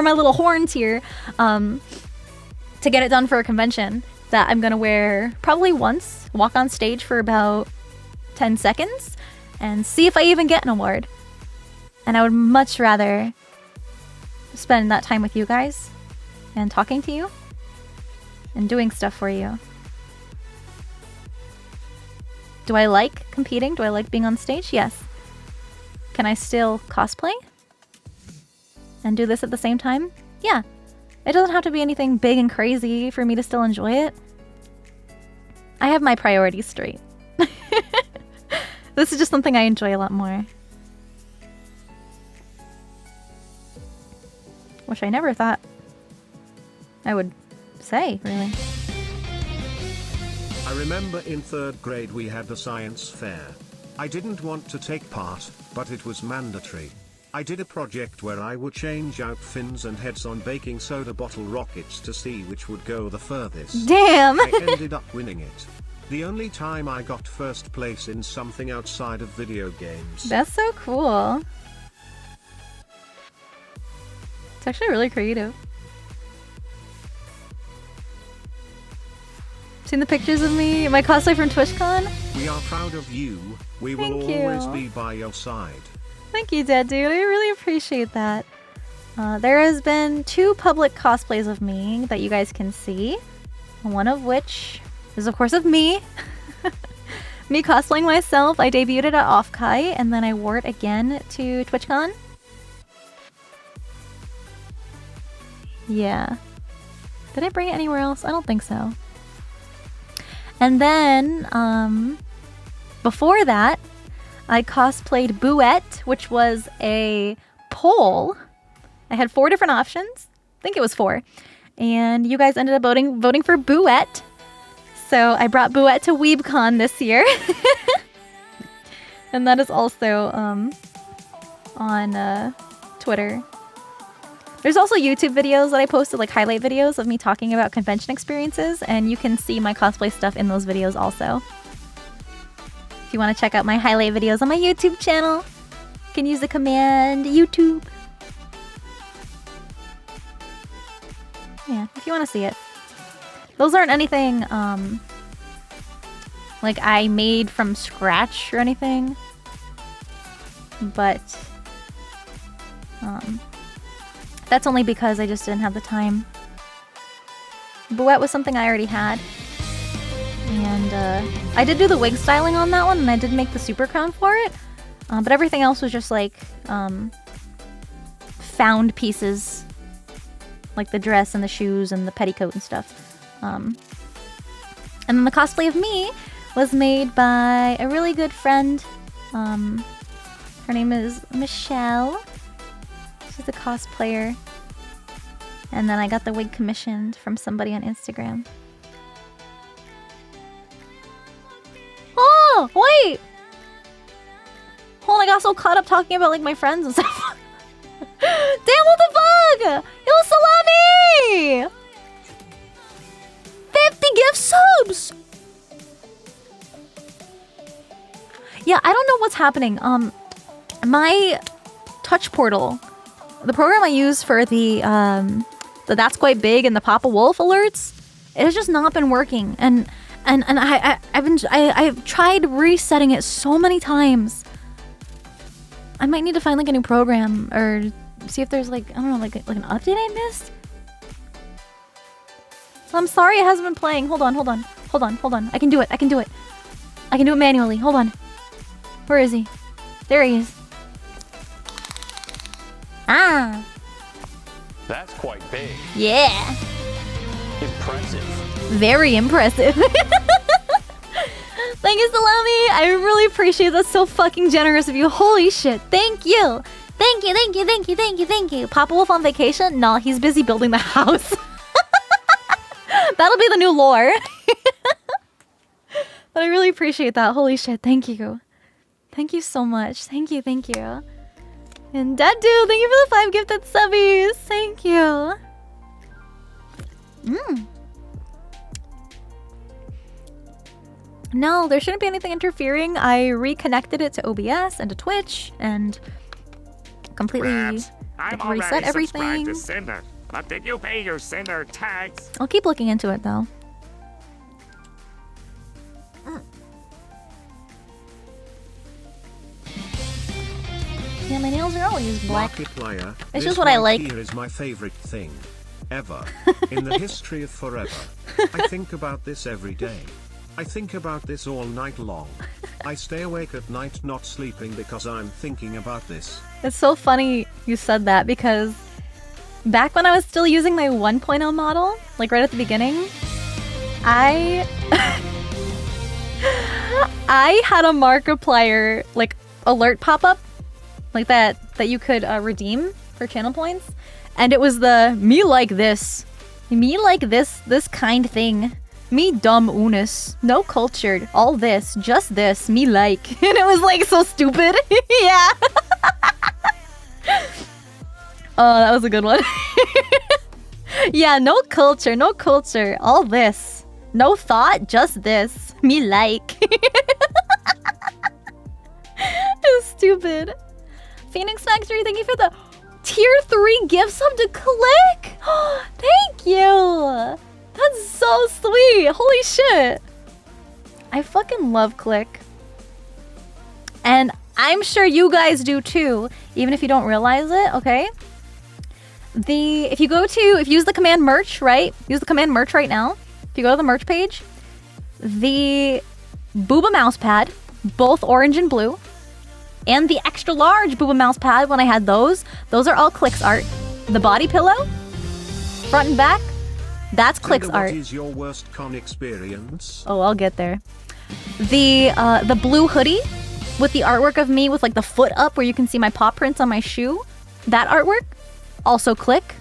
S1: my little horns here, to get it done for a convention that I'm gonna wear probably once, walk on stage for about 10 seconds, and see if I even get an award. And I would much rather spend that time with you guys and talking to you and doing stuff for you. Do I like competing? Do I like being on stage? Yes. Can I still cosplay and do this at the same time? Yeah. It doesn't have to be anything big and crazy for me to still enjoy it. I have my priorities straight. This is just something I enjoy a lot more. Which I never thought I would say, really.
S3: I remember in 3rd grade we had the science fair. I didn't want to take part, but it was mandatory. I did a project where I would change out fins and heads on baking soda bottle rockets to see which would go the furthest.
S1: Damn!
S3: I ended up winning it. The only time I got 1st place in something outside of video games.
S1: That's so cool. It's actually really creative. Seen the pictures of me, my cosplay from TwitchCon?
S3: We are proud of you. We will always be by your side.
S1: Thank you, Dad Dude. I really appreciate that. There has been 2 public cosplays of me that you guys can see. One of which is, of course, of me. Me cosplaying myself. I debuted it at Offkai, and then I wore it again to TwitchCon. Yeah. Did I bring it anywhere else? I don't think so. And then, before that, I cosplayed Bouette, which was a poll. I had 4 different options. I think it was 4. And you guys ended up voting for Bouette. So I brought Bouette to WeebCon this year. And that is also on Twitter. There's also YouTube videos that I posted, like highlight videos of me talking about convention experiences, and you can see my cosplay stuff in those videos also. If you want to check out my highlight videos on my YouTube channel, you can use the command YouTube. Yeah, if you want to see it. Those aren't anything like I made from scratch or anything, but That's only because I just didn't have the time. Bouette was something I already had. And I did do the wig styling on that one, and I did make the super crown for it. But everything else was just like found pieces. Like the dress and the shoes and the petticoat and stuff. And then the cosplay of me was made by a really good friend. Her name is Michelle. She's a cosplayer. And then I got the wig commissioned from somebody on Instagram. Oh, wait! Hold on, I got so caught up talking about like my friends and stuff. Damn, what the fuck? Yo, Salami! 50 gift subs! Yeah, I don't know what's happening. My touch portal, the program I use for the That's Quite Big and the Papa Wolf alerts, it has just not been working. And I've tried resetting it so many times. I might need to find like a new program or see if there's like, I don't know, like an update I missed. So I'm sorry it hasn't been playing. Hold on. I can do it. I can do it manually. Hold on. Where is he? There he is. Ah.
S7: That's quite big.
S1: Yeah.
S7: Impressive.
S1: Very impressive. Thank you, Salami. I really appreciate that. So fucking generous of you. Holy shit. Thank you. Thank you. Papa Wolf on vacation? Nah, he's busy building the house. That'll be the new lore. But I really appreciate that. Holy shit. Thank you. Thank you so much. Thank you. And Dadu, thank you for the 5 gifted subbies. Thank you. No, there shouldn't be anything interfering. I reconnected it to OBS and to Twitch and completely reset everything.
S6: To Sinder, but did you pay your Sinder tax?
S1: I'll keep looking into it though. Yeah, my nails are always black.
S3: Markiplier,
S1: it's just what I like.
S3: Here is my favorite thing ever in the history of forever. I think about this every day. I think about this all night long. I stay awake at night not sleeping because I'm thinking about this.
S1: It's so funny you said that because back when I was still using my 1.0 model, like right at the beginning, I had a Markiplier like alert pop up like that you could redeem for channel points, and it was the me like this kind thing. Me dumb unis. No cultured. All this. Just this. Me like. And it was like so stupid. Yeah. Oh, that was a good one. Yeah, no culture. No culture. All this. No thought. Just this. Me like. It was stupid. Phoenix Factory, thank you for the tier 3 gift sub to Click. Thank you. That's so sweet. Holy shit. I fucking love Click. And I'm sure you guys do too, even if you don't realize it, okay? If you use the command merch, right? Use the command merch right now. If you go to the merch page, the Booba mouse pad, both orange and blue, and the extra large Booba mouse pad when I had those are all Click's art. The body pillow, front and back, that's Click's art.
S3: What is your worst con experience?
S1: Oh, I'll get there. The blue hoodie with the artwork of me with like the foot up where you can see my paw prints on my shoe. That artwork, also Click.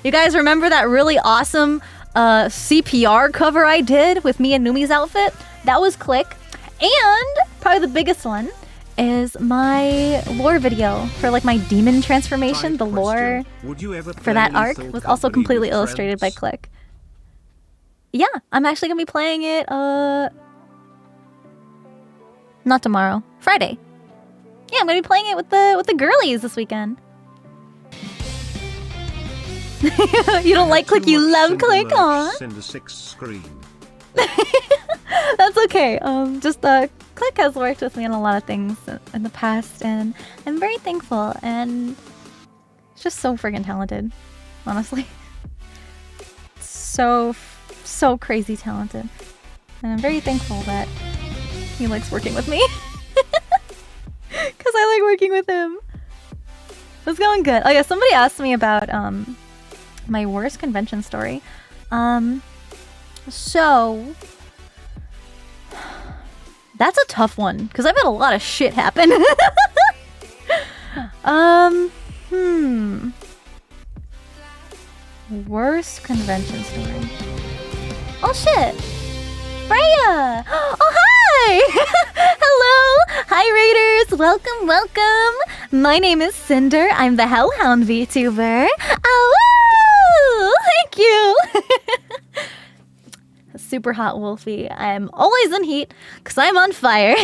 S1: You guys remember that really awesome CPR cover I did with me and Numi's outfit? That was Click. And probably the biggest one is my lore video for like my demon transformation. The lore for that arc was also completely illustrated by Click. Yeah, I'm actually gonna be playing it not tomorrow, Friday. Yeah, I'm gonna be playing it with the girlies this weekend. You don't like Click, you love Click, huh?
S3: Sinder 6 screen.
S1: That's okay. Just Click has worked with me on a lot of things in the past, and I'm very thankful. And just so freaking talented, honestly. So crazy talented. And I'm very thankful that he likes working with me. Because I like working with him. It's going good. Oh yeah, somebody asked me about my worst convention story. So that's a tough one because I've had a lot of shit happen. Worst convention story. Oh shit! Freya! Oh hi! Hello! Hi Raiders! Welcome, welcome! My name is Sinder. I'm the Hellhound VTuber. Oh, thank you! Super hot Wolfie. I'm always in heat because I'm on fire.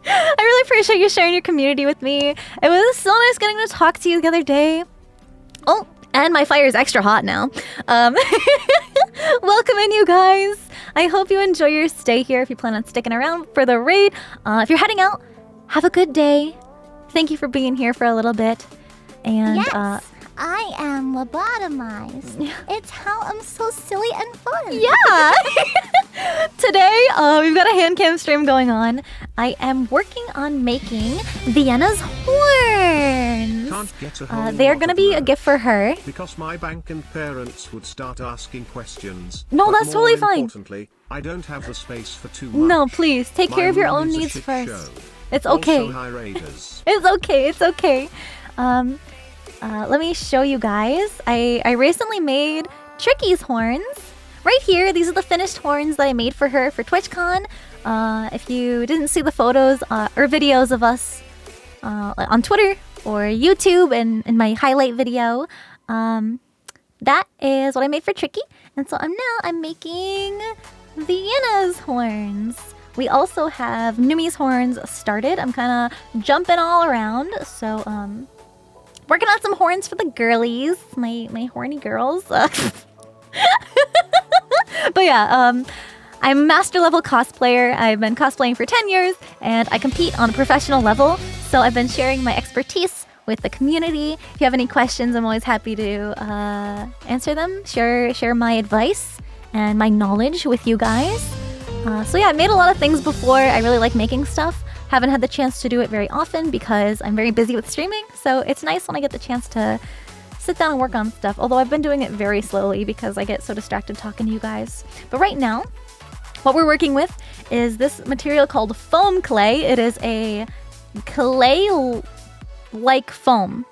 S1: I really appreciate you sharing your community with me. It was so nice getting to talk to you the other day. Oh, and my fire is extra hot now. Welcome in, you guys. I hope you enjoy your stay here if you plan on sticking around for the raid. If you're heading out, have a good day. Thank you for being here for a little bit. And
S5: Yes, I am lobotomized. It's how I'm so silly and fun.
S1: yeah. Today, we've got a hand cam stream going on. I am working on making Vienna's horns.
S3: Can't get a whole
S1: They are
S3: lot
S1: going to
S3: of
S1: be a
S3: them.
S1: gift for her.
S3: Because my bank and parents would start asking questions.
S1: No,
S3: But
S1: that's totally
S3: more
S1: fine.
S3: Importantly, I don't have the space for too much.
S1: No, please, take care
S3: My
S1: of your
S3: room
S1: own
S3: is a
S1: needs
S3: shit
S1: first.
S3: show.
S1: It's okay.
S3: Also, hi Raiders.
S1: It's okay. It's okay. Let me show you guys. I recently made Tricky's horns. Right here, these are the finished horns that I made for her for TwitchCon. If you didn't see the photos or videos of us on Twitter or YouTube and in my highlight video, that is what I made for Tricky. And so I'm making Vienna's horns. We also have Numi's horns started. I'm kind of jumping all around. So, working on some horns for the girlies, my horny girls. But yeah, I'm a master level cosplayer. I've been cosplaying for 10 years and I compete on a professional level. So I've been sharing my expertise with the community. If you have any questions, I'm always happy to answer them, share my advice and my knowledge with you guys. So yeah, I made a lot of things before. I really like making stuff. Haven't had the chance to do it very often because I'm very busy with streaming. So it's nice when I get the chance to sit down and work on stuff. Although I've been doing it very slowly because I get so distracted talking to you guys. But right now, what we're working with is this material called foam clay. It is a clay-like foam.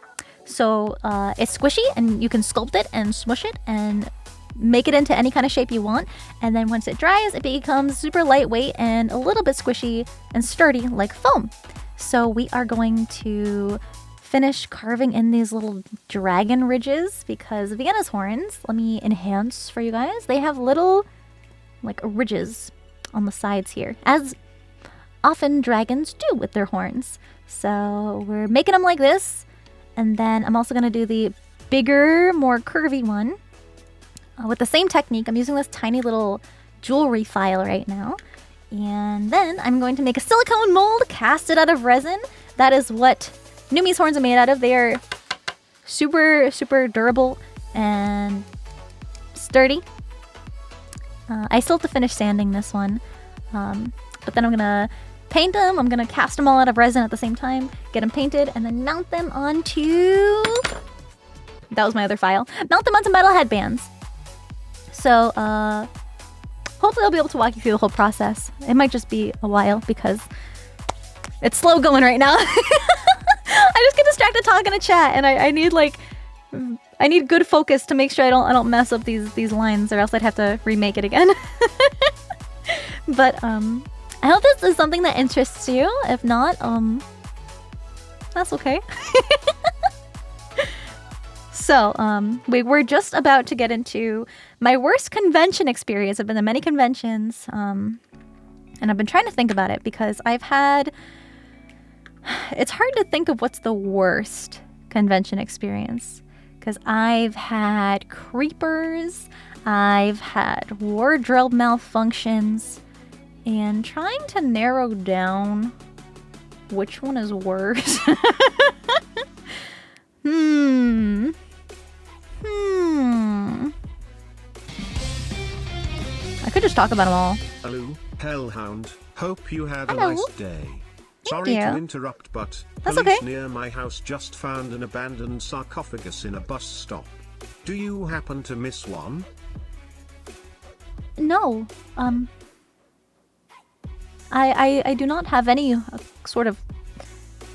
S1: So it's squishy and you can sculpt it and smush it and make it into any kind of shape you want. And then once it dries, it becomes super lightweight and a little bit squishy and sturdy like foam. So we are going to finish carving in these little dragon ridges because Vienna's horns, let me enhance for you guys. They have little like ridges on the sides here, as often dragons do with their horns. So we're making them like this. And then I'm also going to do the bigger, more curvy one with the same technique. I'm using this tiny little jewelry file right now. And then I'm going to make a silicone mold, cast it out of resin. That is what Numi's horns are made out of. They are super, super durable and sturdy. I still have to finish sanding this one. But then I'm going to paint them. I'm going to cast them all out of resin at the same time, get them painted, and then mount them onto... That was my other file. Mount them onto metal headbands. So, hopefully I'll be able to walk you through the whole process. It might just be a while because it's slow going right now. I just get distracted talking to chat, and I need I need good focus to make sure I don't mess up these lines, or else I'd have to remake it again. But I hope this is something that interests you. If not, that's okay. So, we're just about to get into my worst convention experience. I've been to many conventions, and I've been trying to think about it because I've had... It's hard to think of what's the worst convention experience. Because I've had creepers, I've had wardrobe malfunctions, and trying to narrow down which one is worse. I could just talk about them all.
S3: Hello, Hellhound. Hope you had
S1: Hello.
S3: a nice day. Sorry
S1: you.
S3: to interrupt, but
S1: That's
S3: police
S1: okay.
S3: near my house just found an abandoned sarcophagus in a bus stop. Do you happen to miss one?
S1: No. I do not have any sort of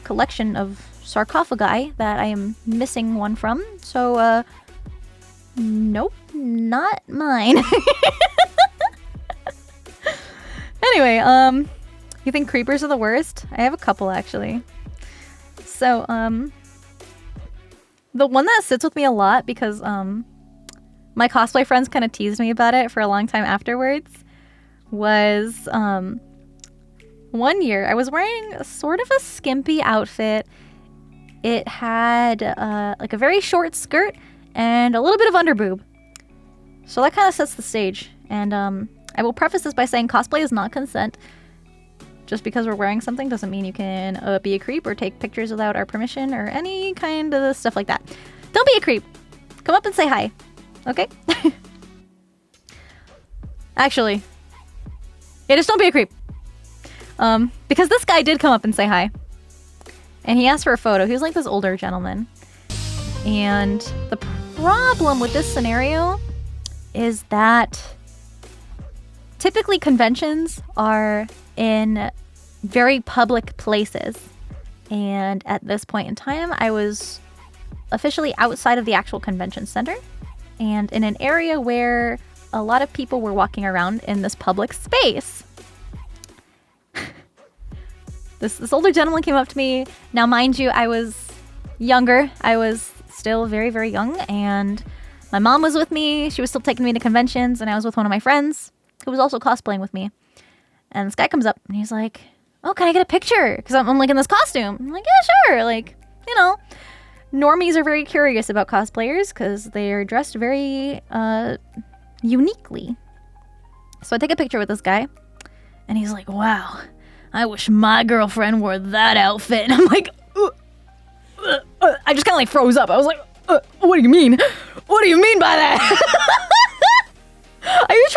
S1: collection of sarcophagi that I am missing one from. So, nope, not mine. Anyway, you think creepers are the worst? I have a couple actually. So, the one that sits with me a lot because my cosplay friends kind of teased me about it for a long time afterwards was one year I was wearing sort of a skimpy outfit. It had like a very short skirt and a little bit of underboob. So that kind of sets the stage. And I will preface this by saying cosplay is not consent. Just because we're wearing something doesn't mean you can be a creep or take pictures without our permission or any kind of stuff like that. Don't be a creep. Come up and say hi. Okay? Actually, yeah, just don't be a creep. Because this guy did come up and say hi. And he asked for a photo. He was like this older gentleman. And the problem with this scenario is that typically conventions are in very public places. And at this point in time, I was officially outside of the actual convention center and in an area where a lot of people were walking around in this public space. This older gentleman came up to me. Now, mind you, I was younger. I was still very, very young, and my mom was with me. She was still taking me to conventions, and I was with one of my friends who was also cosplaying with me. And this guy comes up, and he's like, "Oh, can I get a picture? Because I'm like in this costume." I'm like, "Yeah, sure." Like, you know, normies are very curious about cosplayers because they are dressed very uniquely. So I take a picture with this guy, and he's like, "Wow, I wish my girlfriend wore that outfit." And I'm like, I just kind of like froze up. I was like, what do you mean? What do you mean by that? Are you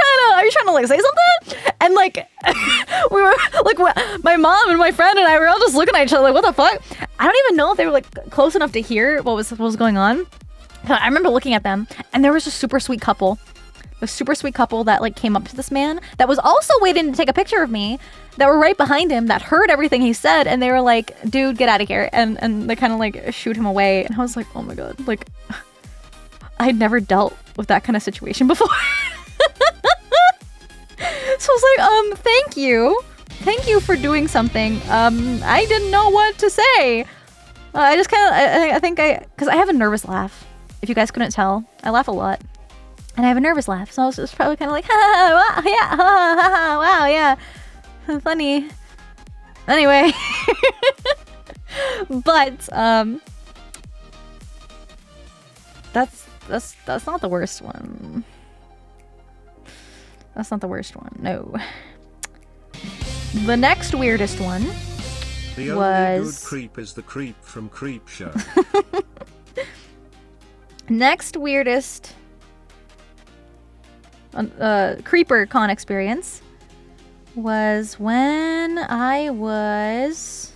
S1: trying to like say something? And like, we were like, my mom and my friend and I were all just looking at each other like, what the fuck? I don't even know if they were like close enough to hear what was going on. I remember looking at them, and there was a super sweet couple. A super sweet couple that like came up to this man that was also waiting to take a picture of me, that were right behind him, that heard everything he said, and they were like, "Dude, get out of here." And they kind of like shoot him away. And I was like, oh my god, like I had never dealt with that kind of situation before. So I was like, thank you for doing something. I didn't know what to say. I just kind of, I think because I have a nervous laugh. If you guys couldn't tell, I laugh a lot. And I have a nervous laugh, so I was just probably kind of like, ha, wow, yeah, ha, ha, ha, wow, yeah, funny. Anyway, but that's not the worst one. That's not the worst one. No. The next weirdest one
S3: The
S1: was
S3: only good creep is the creep from Creep Show.
S1: next weirdest. Creeper con experience was when I was...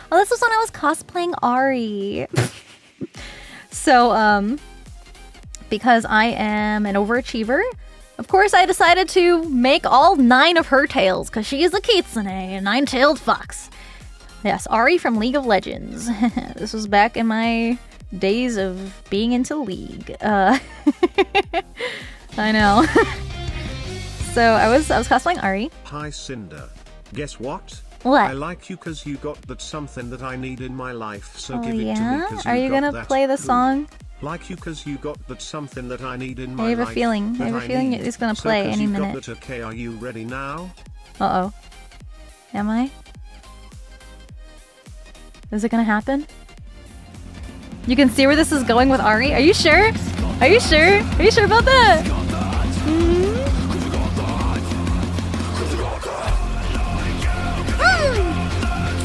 S1: Oh, this was when I was cosplaying Ari. So, because I am an overachiever, of course I decided to make all 9 of her tails, because she is a kitsune, a 9-tailed fox. Yes, Ari from League of Legends. This was back in my days of being into League. I know. So I was cosplaying Ari.
S3: Hi Cinder. Guess what?
S1: What?
S3: I like you cause you got that something that I need in my life, so
S1: Oh
S3: give it to me
S1: yeah?
S3: cause
S1: Are you
S3: got
S1: gonna
S3: that
S1: play the
S3: too.
S1: song?
S3: Like you cause you got that something that I need in my
S1: I have a
S3: life.
S1: feeling. I
S3: that
S1: have a feeling
S3: need.
S1: it's gonna
S3: So
S1: play
S3: 'cause
S1: any
S3: you got
S1: minute.
S3: that, okay, are you ready now?
S1: Uh-oh. Am I? Is it gonna happen? You can see where this is going with Ari? Are you sure? Are you sure? Are you sure about that?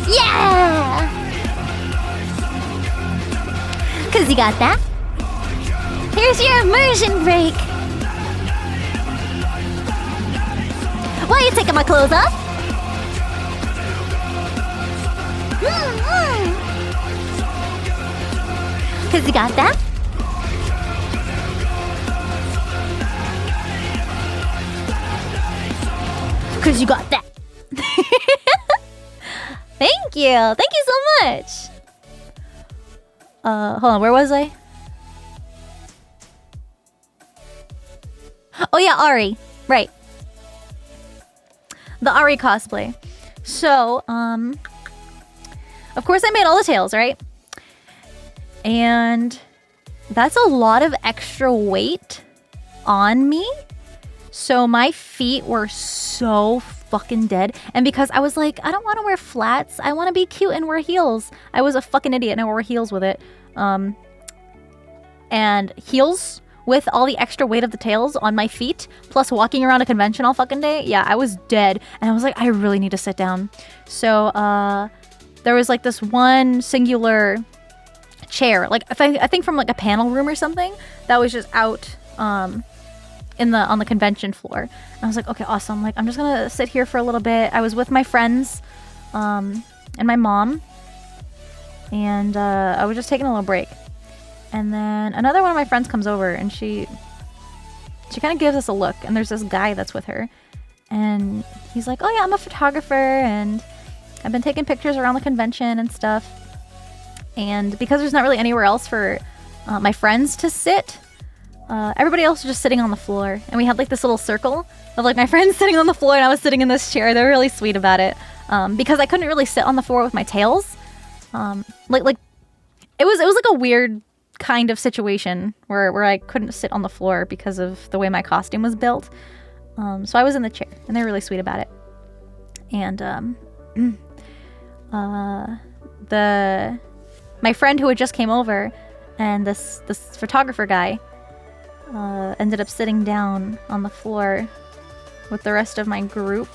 S5: Yeah! Cause you got that. Here's your immersion break. Why are you taking my clothes off? Cause you got that. Cause you got that.
S1: Thank you. Thank you so much. Hold on, where was I? Oh yeah, Ari. Right. The Ari cosplay. So, of course I made all the tails, right? And that's a lot of extra weight on me. So my feet were so fucking dead. And because I was like, I don't want to wear flats. I want to be cute and wear heels. I was a fucking idiot and I wore heels with it. And heels with all the extra weight of the tails on my feet, plus walking around a convention all fucking day. Yeah, I was dead. And I was like, I really need to sit down. So there was like this one singular chair, like I think from like a panel room or something, that was just out on the convention floor. And I was like, okay, awesome. Like, I'm just gonna sit here for a little bit. I was with my friends and my mom, and I was just taking a little break. And then another one of my friends comes over, and she kind of gives us a look, and there's this guy that's with her, and he's like, oh yeah, I'm a photographer, and I've been taking pictures around the convention and stuff. And because there's not really anywhere else for my friends to sit, everybody else was just sitting on the floor. And we had like this little circle of like my friends sitting on the floor, and I was sitting in this chair. They were really sweet about it, because I couldn't really sit on the floor with my tails. Like it was like a weird kind of situation where I couldn't sit on the floor because of the way my costume was built. So I was in the chair, and they were really sweet about it. And my friend who had just came over, and this photographer guy ended up sitting down on the floor with the rest of my group,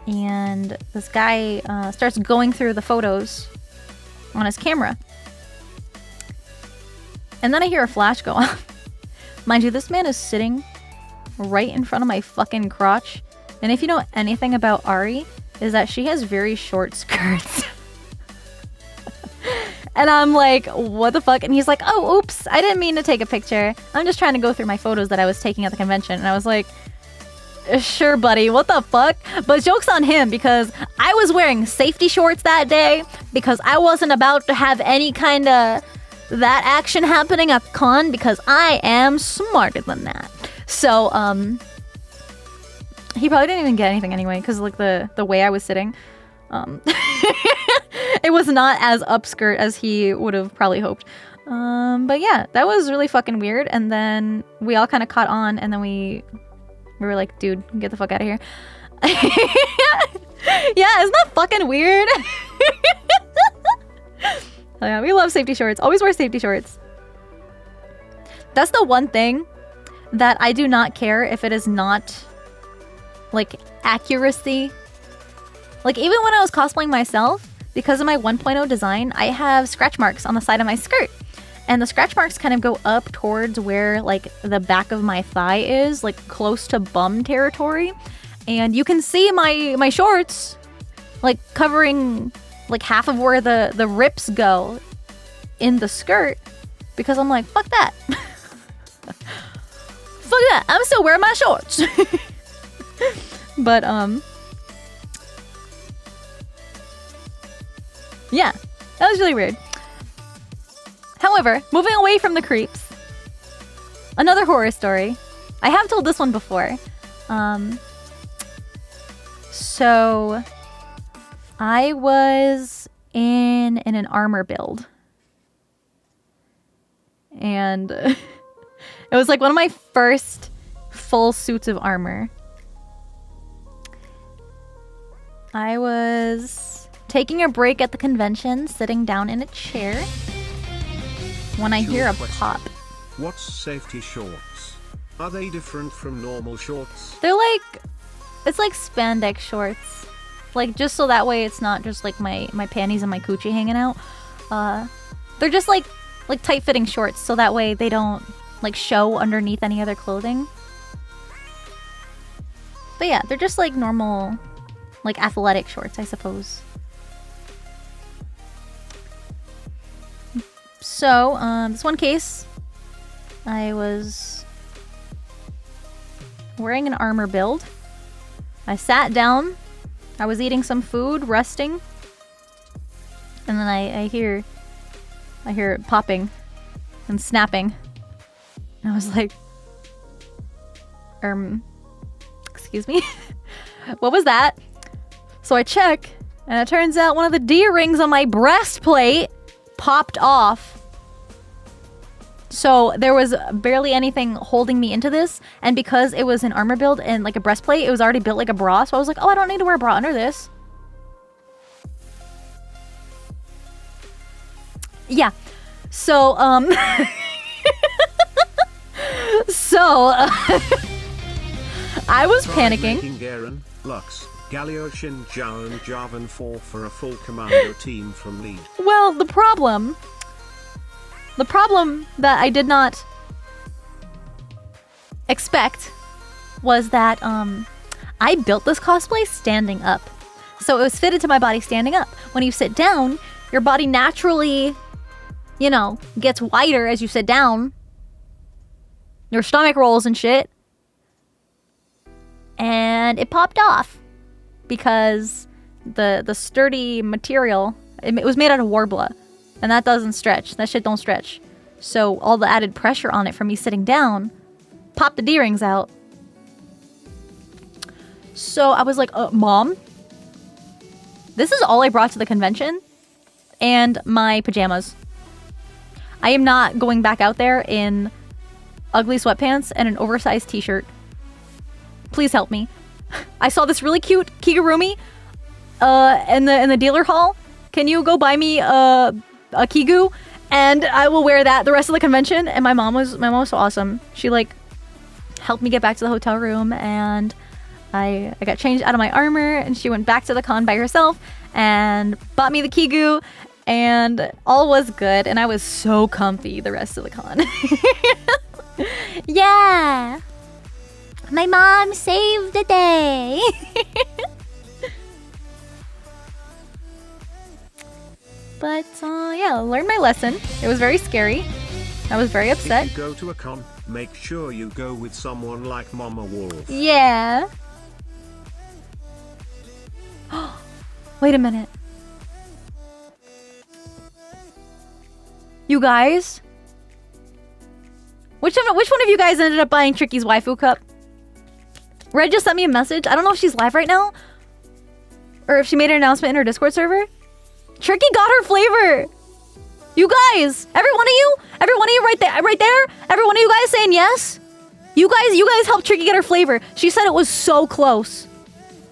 S1: and this guy starts going through the photos on his camera. And then I hear a flash go off. Mind you, this man is sitting right in front of my fucking crotch. And if you know anything about Ari, is that she has very short skirts. And I'm like, what the fuck? And he's like, oh, oops, I didn't mean to take a picture. I'm just trying to go through my photos that I was taking at the convention. And I was like, sure, buddy, what the fuck? But joke's on him, because I was wearing safety shorts that day, because I wasn't about to have any kind of that action happening at the con, because I am smarter than that. So, he probably didn't even get anything anyway, because like the way I was sitting, it was not as upskirt as he would have probably hoped. But yeah, that was really fucking weird. And then we all kind of caught on, and then we were like, dude, get the fuck out of here. Yeah, isn't that fucking weird? Oh, yeah, we love safety shorts. Always wear safety shorts. That's the one thing that I do not care if it is not like accuracy. Like even when I was cosplaying myself, because of my 1.0 design, I have scratch marks on the side of my skirt. And the scratch marks kind of go up towards where like the back of my thigh is, like close to bum territory. And you can see my shorts like covering like half of where the rips go in the skirt, because I'm like, fuck that. Fuck that. I'm still wearing my shorts. But yeah, that was really weird. However, moving away from the creeps, another horror story. I have told this one before. So I was in an armor build, and it was like one of my first full suits of armor. I was taking a break at the convention, sitting down in a chair, when I hear a pop.
S3: What's safety shorts? Are they different from normal shorts?
S1: They're like, it's like spandex shorts. Like, just so that way it's not just like my panties and my coochie hanging out. They're just like like tight-fitting shorts, so that way they don't like show underneath any other clothing. But yeah, they're just like normal, like athletic shorts, I suppose. So, this one case, I was wearing an armor build. I sat down. I was eating some food, resting. And then I hear it popping and snapping. And I was like, excuse me? What was that? So I check, and it turns out one of the D-rings on my breastplate popped off. So there was barely anything holding me into this, and because it was an armor build and like a breastplate, it was already built like a bra, so I was like, oh, I don't need to wear a bra under this. Yeah. So, I was panicking.
S3: Garen, Lux, Galioshin, Javan, Javan 4 for a full commando team from lead.
S1: Well, the problem that I did not expect was that I built this cosplay standing up. So it was fitted to my body standing up. When you sit down, your body naturally, you know, gets wider as you sit down. Your stomach rolls and shit. And it popped off because the sturdy material, it was made out of Warbler. And that doesn't stretch. That shit don't stretch. So all the added pressure on it from me sitting down popped the D-rings out. So I was like, Mom, this is all I brought to the convention and my pajamas. I am not going back out there in ugly sweatpants and an oversized t-shirt. Please help me. I saw this really cute kigurumi in the dealer hall. Can you go buy me a kigu, and I will wear that the rest of the convention? And my mom was so awesome. She like helped me get back to the hotel room, and I got changed out of my armor, and she went back to the con by herself and bought me the kigu, and all was good, and I was so comfy the rest of the con.
S5: Yeah. My mom saved the day.
S1: But yeah, I learned my lesson. It was very scary. I was very upset.
S3: If you go to a con, make sure you go with someone like Mama Wolf.
S1: Yeah. Wait a minute. You guys? Which one of you guys ended up buying Tricky's waifu cup? Red just sent me a message. I don't know if she's live right now, or if she made an announcement in her Discord server. Tricky got her flavor. You guys, every one of you right there, every one of you guys saying yes. You guys helped Tricky get her flavor. She said it was so close,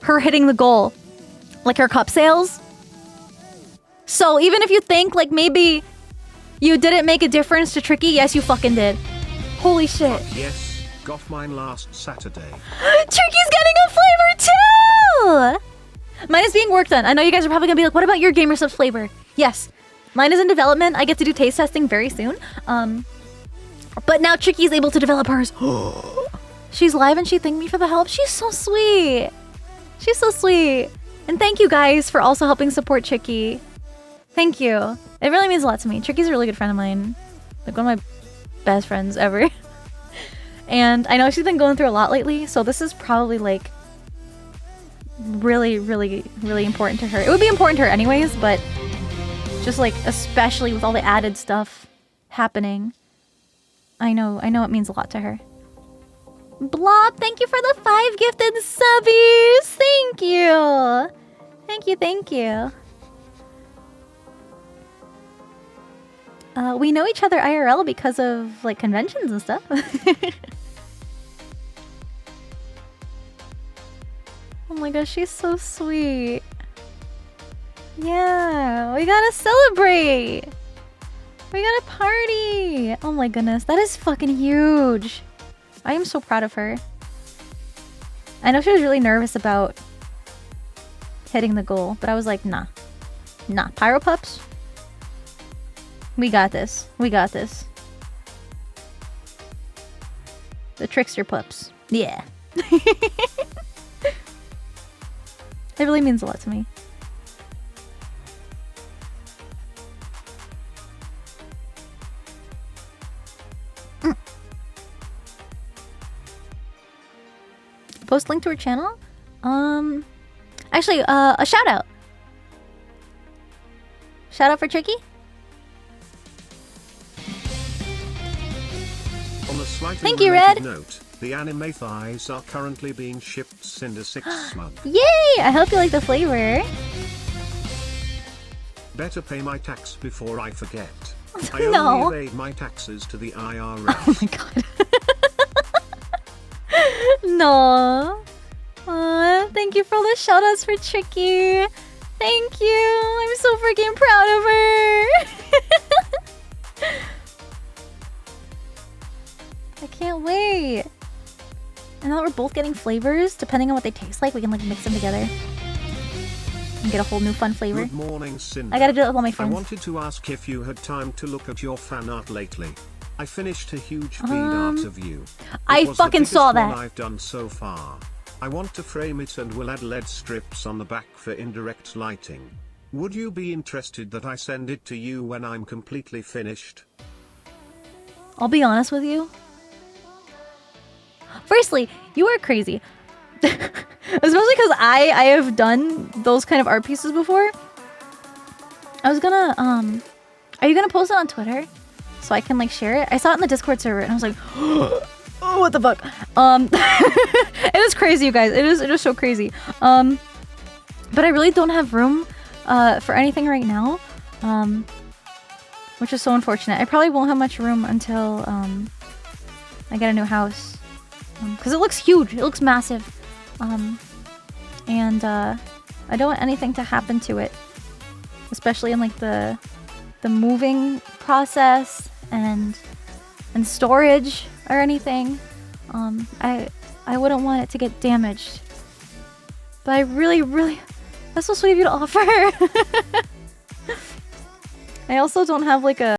S1: her hitting the goal, like her cup sales. So even if you think like maybe you didn't make a difference to Tricky, yes, you fucking did. Holy shit.
S3: Yes, got mine last Saturday.
S1: Tricky's getting a flavor too! Mine is being worked on. I know you guys are probably gonna be like, what about your Gamer Subs flavor? Yes, mine is in development. I get to do taste testing very soon. But now Tricky's able to develop hers. She's live and she thanked me for the help. She's so sweet. She's so sweet. And thank you guys for also helping support Tricky. Thank you. It really means a lot to me. Tricky's a really good friend of mine. Like one of my best friends ever. And I know she's been going through a lot lately, so this is probably like really, really, really important to her. It would be important to her anyways, but just like especially with all the added stuff happening, I know it means a lot to her. Blob, thank you for the 5 gifted subbies. Thank you. Thank you. We know each other IRL because of like conventions and stuff. Oh my gosh, she's so sweet. Yeah, we gotta celebrate. We gotta party. Oh my goodness, that is fucking huge. I am so proud of her. I know she was really nervous about hitting the goal, but I was like, nah. Pyro Pups? We got this. We got this. The trickster pups. Yeah. It really means a lot to me. Post link to her channel? Actually, a shout out. Shout out for Tricky?
S3: On a slightly
S1: Thank you,
S3: related
S1: Red.
S3: note, the anime thighs are currently being shipped Cinder 6 month.
S1: Yay! I hope you like the flavor.
S3: Better pay my tax before I forget. I
S1: No.
S3: only evade my taxes to the IRS.
S1: Oh my god. No. Thank you for all the shoutouts for Tricky. Thank you. I'm so freaking proud of her. I can't wait. And now that we're both getting flavors, depending on what they taste like, we can like mix them together and get a whole new fun flavor.
S3: Good morning, Cinder.
S1: I gotta do it with all my
S3: I
S1: friends.
S3: wanted to ask if you had time to look at your fan art lately. I finished a huge feed art of you.
S1: I
S3: It was the
S1: fucking
S3: biggest
S1: saw
S3: one
S1: that.
S3: I've done so far. I want to frame it and will add LED strips on the back for indirect lighting. Would you be interested that I send it to you when I'm completely finished?
S1: I'll be honest with you. Firstly, you are crazy. Especially because I have done those kind of art pieces before. I was gonna, are you gonna post it on Twitter? So I can like share it? I saw it in the Discord server and I was like, oh, what the fuck? It is crazy, you guys. It is so crazy. But I really don't have room for anything right now. Which is so unfortunate. I probably won't have much room until I get a new house. Because it looks huge. It looks massive. And I don't want anything to happen to it. Especially in like the moving process and storage or anything. I wouldn't want it to get damaged. But I really that's so sweet of you to offer. I also don't have like a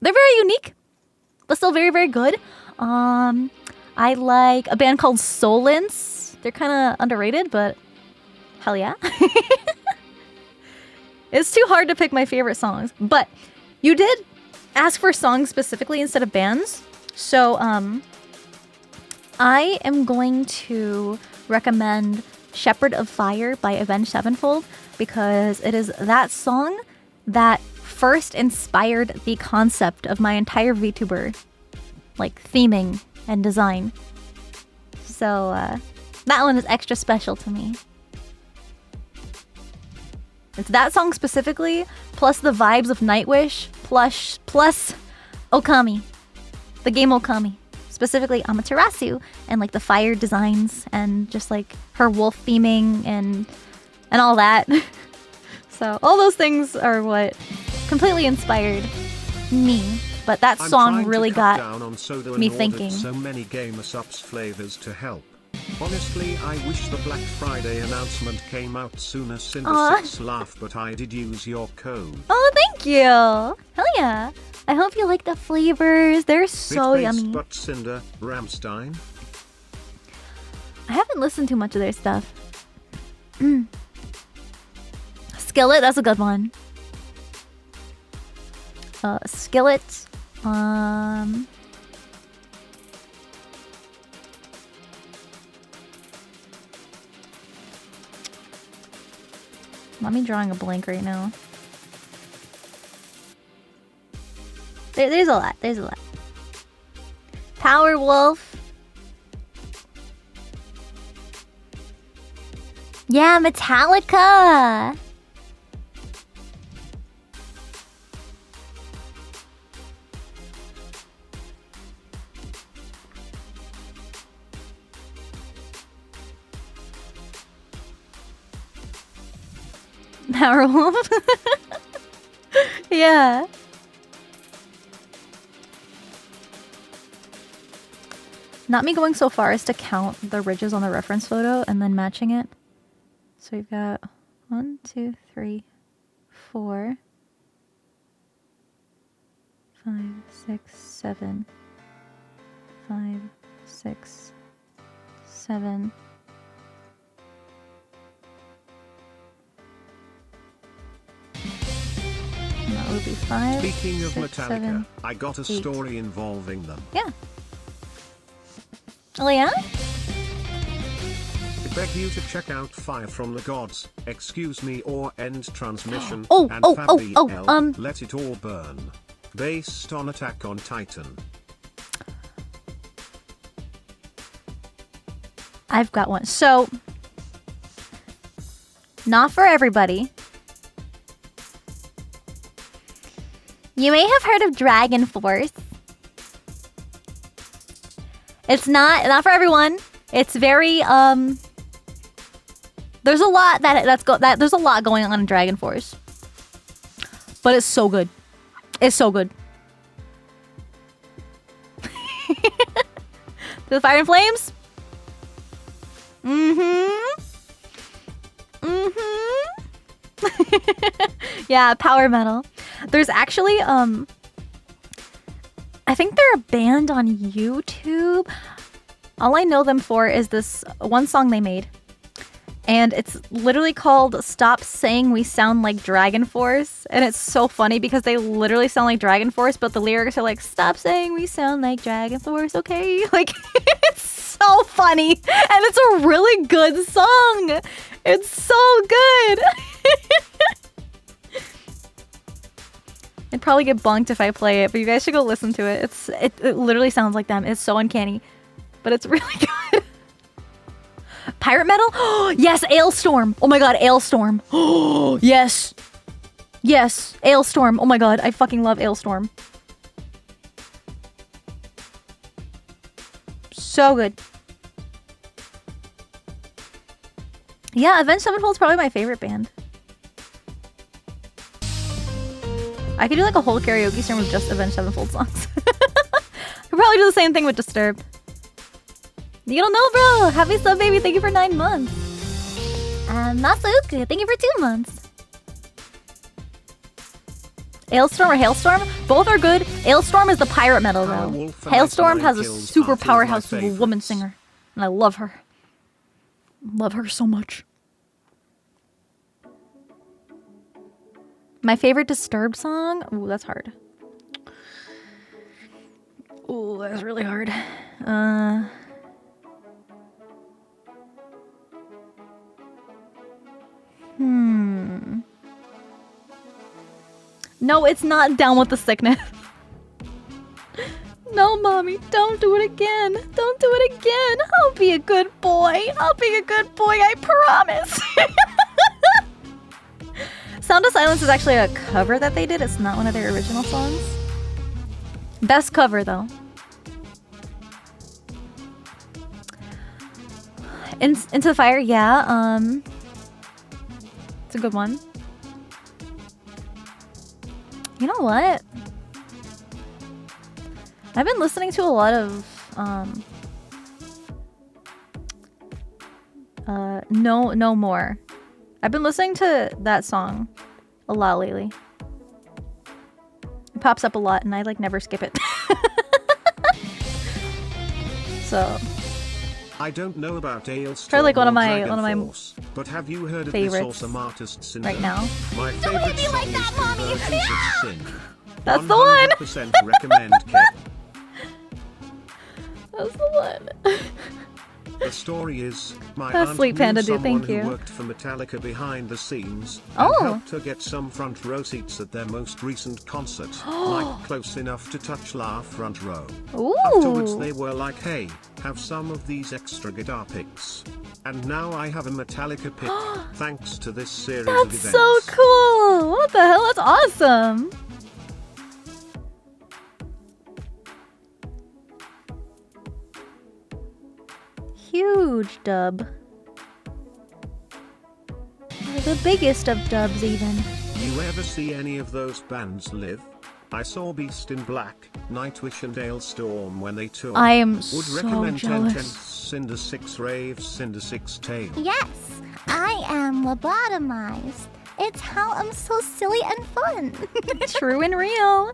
S1: They're very unique, but still very, very good. I like a band called Solence. They're kind of underrated, but hell yeah. It's too hard to pick my favorite songs, but you did ask for songs specifically instead of bands. So, I am going to recommend Shepherd of Fire by Avenged Sevenfold because it is that song that first inspired the concept of my entire VTuber, like theming and design. So that one is extra special to me. It's that song specifically, plus the vibes of Nightwish, plus Okami, the game Okami. Specifically Amaterasu and like the fire designs and just like her wolf theming and all that. So all those things are what completely inspired me. But that song really got me thinking.
S3: So many Gamer Subs flavors to help. Honestly, I wish the Black Friday announcement came out sooner. Sinder 6 laugh, but I did use your code.
S1: Oh, thank you. Hell yeah. I hope you like the flavors. They're so yummy.
S3: But Sinder, Ramstein?
S1: I haven't listened to much of their stuff. Skillet, that's a good one. Skillet. Let me drawing a blank right now. There's a lot. There's a lot. Power Wolf. Yeah, Metallica. Power Wolf. Yeah. Not me going so far as to count the ridges on the reference photo and then matching it. So we've got 1, 2, 3, 4, 5, 6, 7, 5, 6, 7. That would be 5.
S3: Speaking of
S1: 6,
S3: Metallica,
S1: 7,
S3: I got a
S1: 8.
S3: story involving them.
S1: Yeah. Oh yeah?
S3: I beg you to check out Fire from the Gods, Excuse Me or End Transmission,
S1: Oh,
S3: and
S1: oh, oh,
S3: Fabi
S1: oh,
S3: L, Let It All Burn. Based on Attack on Titan.
S1: I've got one. So, not for everybody. You may have heard of Dragon Force. It's not for everyone. It's very there's a lot there's a lot going on in Dragon Force. But it's so good. It's so good. The Fire and Flames? Yeah, power metal. There's actually I think they're a band on YouTube. All I know them for is this one song they made. And it's literally called Stop Saying We Sound Like Dragon Force. And it's so funny because they literally sound like Dragon Force, but the lyrics are like, stop saying we sound like Dragon Force, okay? Like, it's so funny. And it's a really good song. It's so good. I'd probably get bunked if I play it, but you guys should go listen to it. It literally sounds like them. It's so uncanny, but it's really good. Pirate metal? Oh, yes, Ailstorm. Oh my god, Ailstorm. Oh, yes. Yes, Ailstorm. Oh my god, I fucking love Ailstorm. So good. Yeah, Avenged Sevenfold is probably my favorite band. I could do like a whole karaoke stream with just Avenged Sevenfold songs. I could probably do the same thing with Disturbed. You don't know, bro. Happy sub, baby. Thank you for 9 months. And Masuku, thank you for 2 months. Ailstorm or Hailstorm? Both are good. Ailstorm is the pirate metal though. Hailstorm has a super powerhouse of a woman singer. And I love her. Love her so much. My favorite Disturbed song? Ooh, that's hard. Ooh, that's really hard. No, it's not Down with the Sickness. No, mommy, don't do it again. Don't do it again. I'll be a good boy. I'll be a good boy, I promise. Sound of Silence is actually a cover that they did. It's not one of their original songs. Best cover, though. Into the Fire, yeah. It's a good one. You know what? I've been listening to a lot of No More. I've been listening to that song a lot lately. It pops up a lot and I like never skip it. So
S3: I don't know about Ailstorm
S1: probably like one of
S3: or
S1: my
S3: Force, but have you heard of
S1: favorites
S3: this awesome artist Sinder?
S1: right now.
S3: My favorite song is Convergence of Sin.
S1: That's the one.
S3: 100% recommend Kev.
S1: That's the one.
S3: The story is, my
S1: That's
S3: aunt
S1: sweet Panda
S3: knew
S1: Dude,
S3: someone
S1: thank
S3: who
S1: you.
S3: worked for Metallica behind the scenes
S1: Oh.
S3: and helped her get some front row seats at their most recent concert, like close enough to touch laugh front row.
S1: Ooh.
S3: Afterwards they were like, hey, have some of these extra guitar picks. And now I have a Metallica pick thanks to this series of
S1: That's
S3: events.
S1: so cool. What the hell? That's awesome. Huge dub. The biggest of dubs even.
S3: You ever see any of those bands live? I saw Beast in Black, Nightwish and Ailstorm when they toured.
S1: I am
S3: Would
S1: so
S3: recommend 10
S1: jealous.
S3: Tenths, Cinder 6 Raves, Cinder 6 Tail.
S5: Yes, I am lobotomized. It's how I'm so silly and fun.
S1: True and real.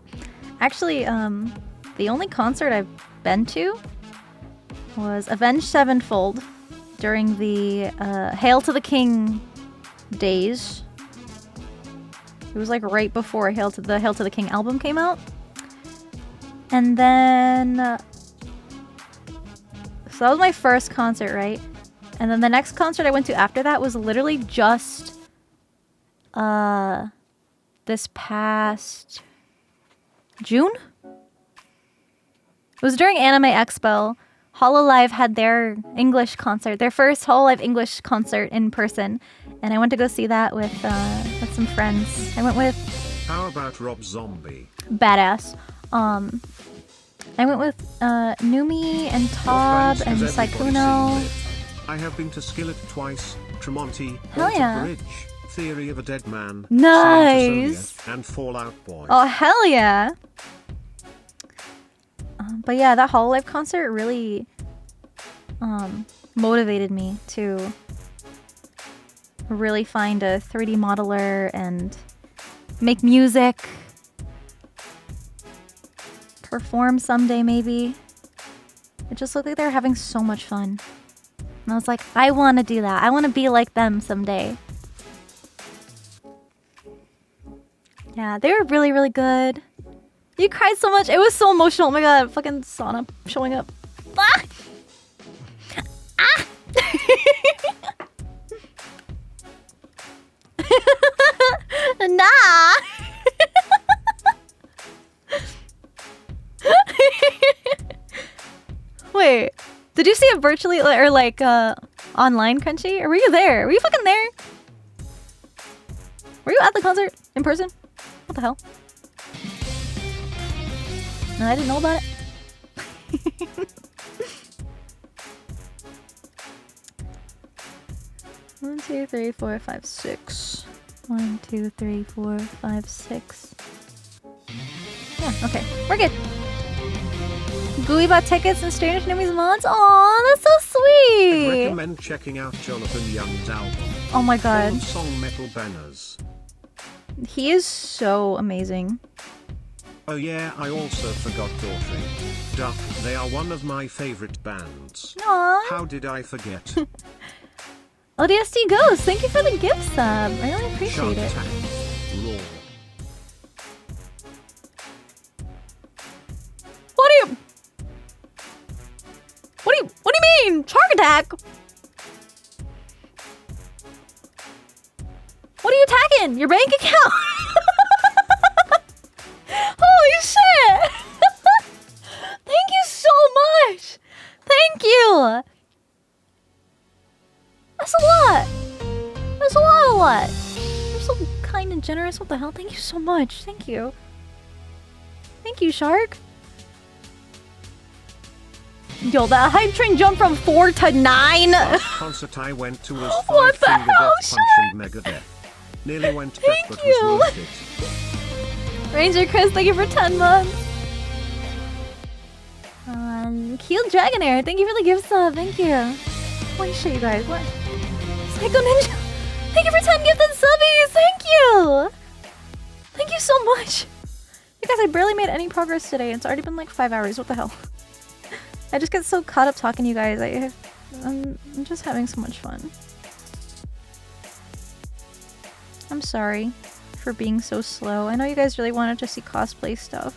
S1: Actually, the only concert I've been to was Avenged Sevenfold during the Hail to the King days. It was like right before Hail to the King album came out. And then so that was my first concert, right? And then the next concert I went to after that was literally just this past June. It was during Anime Expo. Hololive had their English concert, their first Hololive English concert in person, and I went to go see that with some friends. I went with
S3: How about Rob Zombie?
S1: Badass. I went with Numi and Tob
S3: What
S1: and
S3: bands has everybody
S1: Saikuno.
S3: seen live? I have been to Skillet twice, Tremonti,
S1: Hell
S3: Alter
S1: yeah.
S3: Bridge, Theory of a Dead Man,
S1: Nice.
S3: Saint Asonia, and Fallout Boy.
S1: Oh hell yeah! But yeah, that Hololive concert really motivated me to really find a 3D modeler and make music, perform someday maybe. It just looked like they were having so much fun. And I was like, I want to do that. I want to be like them someday. Yeah, they were really, really good. You cried so much. It was so emotional. Oh my god, fucking Sana showing up. Ah! Ah! Nah! Wait, did you see it virtually or like online, Crunchy? Or were you there? Were you fucking there? Were you at the concert in person? What the hell? No, I didn't know about it. 1, 2, 3, 4, 5, 6. 1, 2, 3, 4, 5, 6. Yeah, okay. We're good. Gooey bought tickets and Strange Numi's mods. Aw, that's so
S3: I
S1: sweet.
S3: recommend checking out Jonathan Young's album.
S1: Oh my
S3: Full
S1: god.
S3: of song metal bangers.
S1: He is so amazing.
S3: Oh yeah, I also forgot Daughtry. Duck, they are one of my favorite bands.
S1: Aww.
S3: How did I forget?
S1: ODST Ghost, thank you for the gift sub. I really appreciate
S3: Shark
S1: it.
S3: Tank. Raw.
S1: What do you mean? Shark attack? What are you attacking? Your bank account? Holy shit! Thank you so much! Thank you! That's a lot! That's a lot! You're so kind and generous. What the hell? Thank you so much. Thank you. Thank you, Shark. Yo, that hype train jumped from 4 to 9!
S3: Last concert I went to was
S1: What the
S3: 5 Finger
S1: hell,
S3: Death Punch and Megadeth. Nearly went back,
S1: Thank
S3: but
S1: you.
S3: was worth it.
S1: Ranger Chris, thank you for 10 months. Keel Dragonair, thank you for the gift sub. Thank you. Holy shit, you guys. What? Psycho Ninja, thank you for 10 gifted subbies. Thank you. Thank you so much. You guys, I barely made any progress today. It's already been like 5 hours. What the hell? I just get so caught up talking to you guys. I'm just having so much fun. I'm sorry for being so slow. I know you guys really wanted to see cosplay stuff.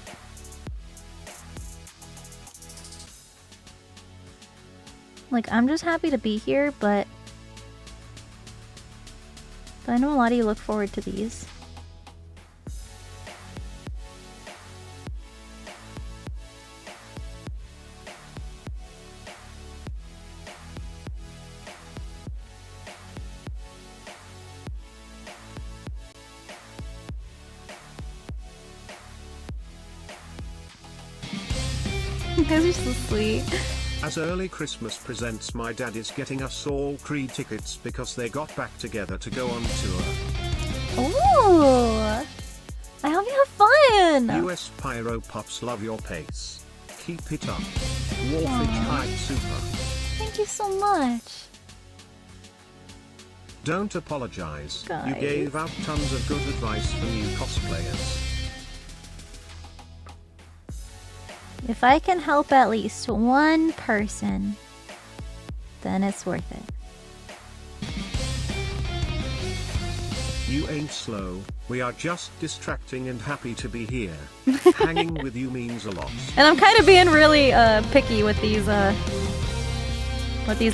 S1: Like, I'm just happy to be here, but I know a lot of you look forward to these. You guys are so sweet.
S3: As early Christmas presents, my dad is getting us all Creed tickets because they got back together to go on tour.
S1: Ooh! I hope you have fun!
S3: US Pyro Pops, love your pace. Keep it up. Warfage Hype Super.
S1: Thank you so much.
S3: Don't apologize. You
S1: Guys.
S3: gave out tons of good advice for new cosplayers.
S1: If I can help at least one person, then it's worth it.
S3: You ain't slow, we are just distracting and happy to be here. Hanging with you means a lot.
S1: And I'm kind of being really picky with these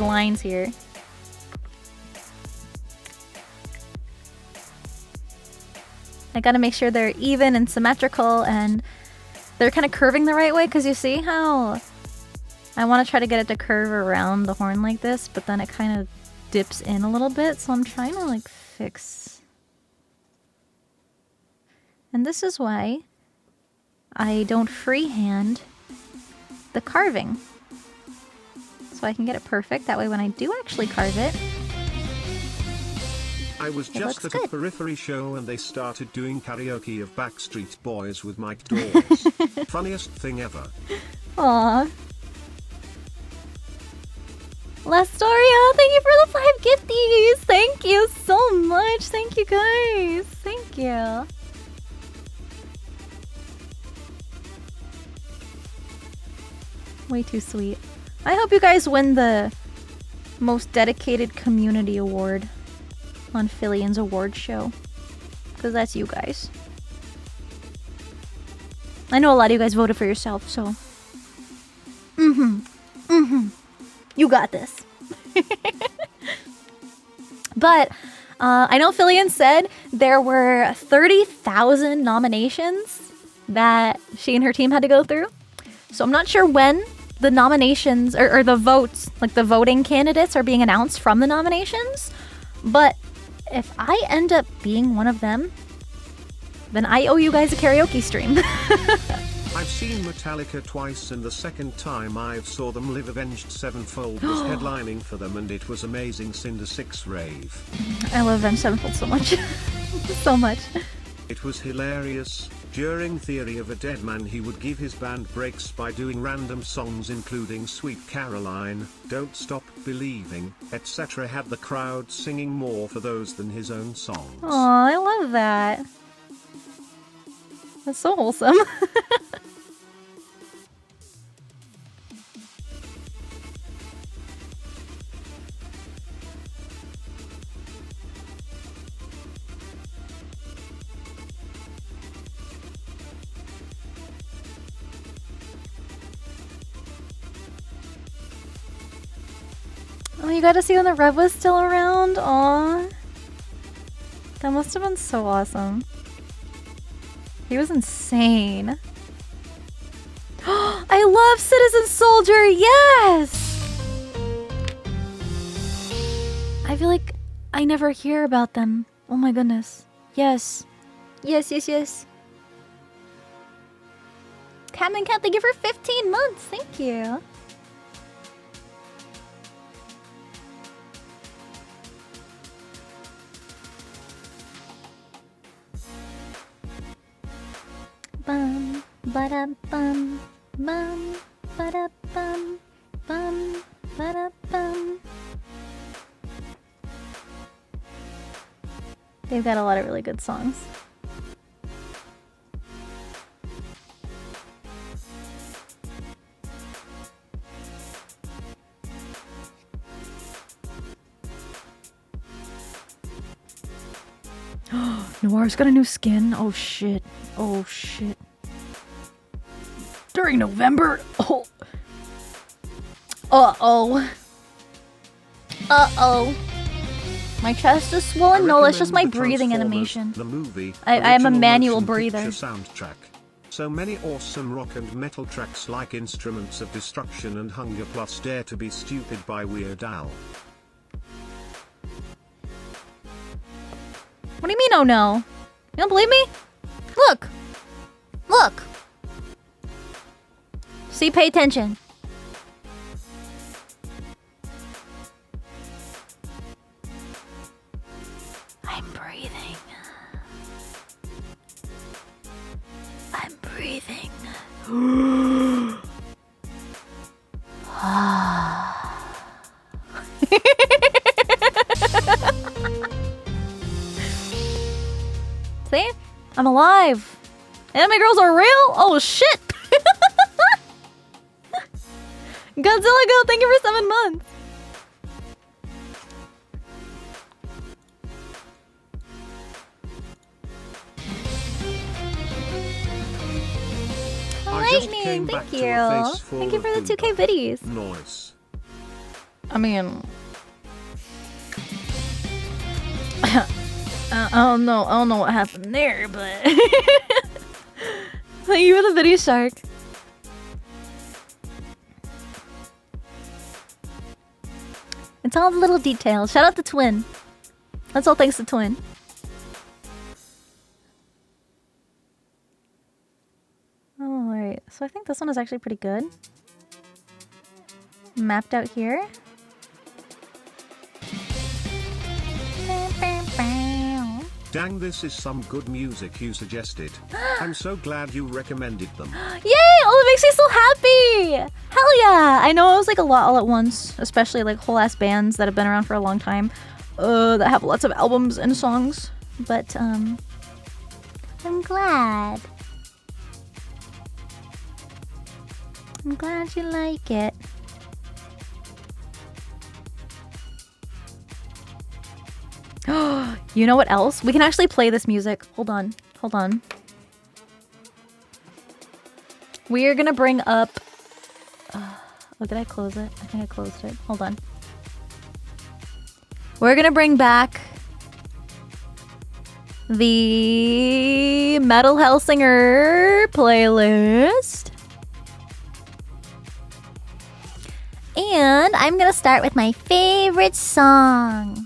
S1: lines here. I gotta make sure they're even and symmetrical and they're kind of curving the right way, because you see how I want to try to get it to curve around the horn like this, but then it kind of dips in a little bit, so I'm trying to like fix. And this is why I don't freehand the carving. So I can get it perfect, that way when I do actually carve it,
S3: I was just at a Periphery show and they started doing karaoke of Backstreet Boys with Mike Dawes. Funniest thing ever.
S1: Aww. Lastoria, thank you for the 5 gifties! Thank you so much! Thank you guys! Thank you! Way too sweet. I hope you guys win the most dedicated community award on Fillion's award show. Because that's you guys. I know a lot of you guys voted for yourself, so... You got this. But I know Fillion said there were 30,000 nominations that she and her team had to go through. So I'm not sure when the nominations or the votes, like the voting candidates, are being announced from the nominations. But if I end up being one of them, then I owe you guys a karaoke stream.
S3: I've seen Metallica twice, and the second time I saw them live, Avenged Sevenfold was headlining for them, and it was amazing. Cinder 6 rave.
S1: I love Avenged Sevenfold so much. So much.
S3: It was hilarious. During Theory of a Dead Man, he would give his band breaks by doing random songs including Sweet Caroline, Don't Stop Believing, etc. Had the crowd singing more for those than his own songs.
S1: Aw, I love that. That's so wholesome. Oh, you got to see when the Rev was still around? Aw. That must have been so awesome. He was insane. I love Citizen Soldier! Yes! I feel like I never hear about them. Oh my goodness. Yes. Yes, yes, yes. Catman Cat, thank you for 15 months. Thank you. Bum, ba-da, bum, bum, ba-da, bum, bum, ba-da, bum. They've got a lot of really good songs. Noir's got a new skin. Oh shit. Oh shit. During November. Oh. Uh-oh. Uh-oh. My chest is swollen. No, that's just my breathing animation.
S3: The movie,
S1: I am a manual
S3: motion
S1: breather.
S3: picture soundtrack. So many awesome rock and metal tracks like Instruments of Destruction and Hunger plus Dare to Be Stupid by Weird Al.
S1: What do you mean, oh no? You don't believe me? Look! Look! See, pay attention. I'm breathing. I'm breathing. See? I'm alive. Anime girls are real? Oh shit! Godzilla Go, thank you for 7 months. Lightning, thank you. Thank you for the 2K biddies.
S3: Nice.
S1: I mean, I don't know what happened there, but thank you for the video shark. It's all the little details. Shout out to Twin. That's all thanks to Twin. Oh, alright. So I think this one is actually pretty good. Mapped out here.
S3: Dang, this is some good music you suggested. I'm so glad you recommended them.
S1: Yay! Oh, it makes me so happy! Hell yeah! I know it was like a lot all at once, especially like whole ass bands that have been around for a long time, that have lots of albums and songs. But I'm glad. I'm glad you like it. You know what else? We can actually play this music. Hold on. Hold on. We are gonna bring up... oh, did I close it? I think I closed it. Hold on. We're gonna bring back the Metal Hellsinger playlist. And I'm gonna start with my favorite song.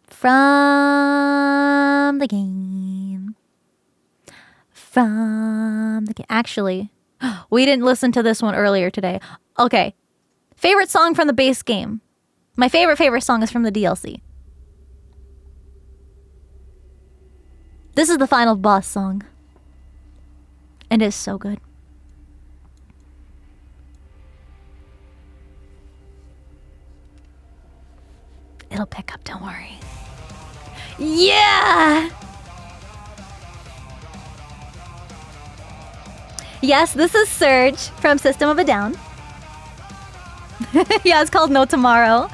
S1: From the game. From the game. Actually, we didn't listen to this one earlier today. Okay. Favorite song from the base game. My favorite song is from the DLC. This is the final boss song. And it is so good. It'll pick up, don't worry. Yeah! Yes, this is Surge from System of a Down. Yeah, it's called No Tomorrow.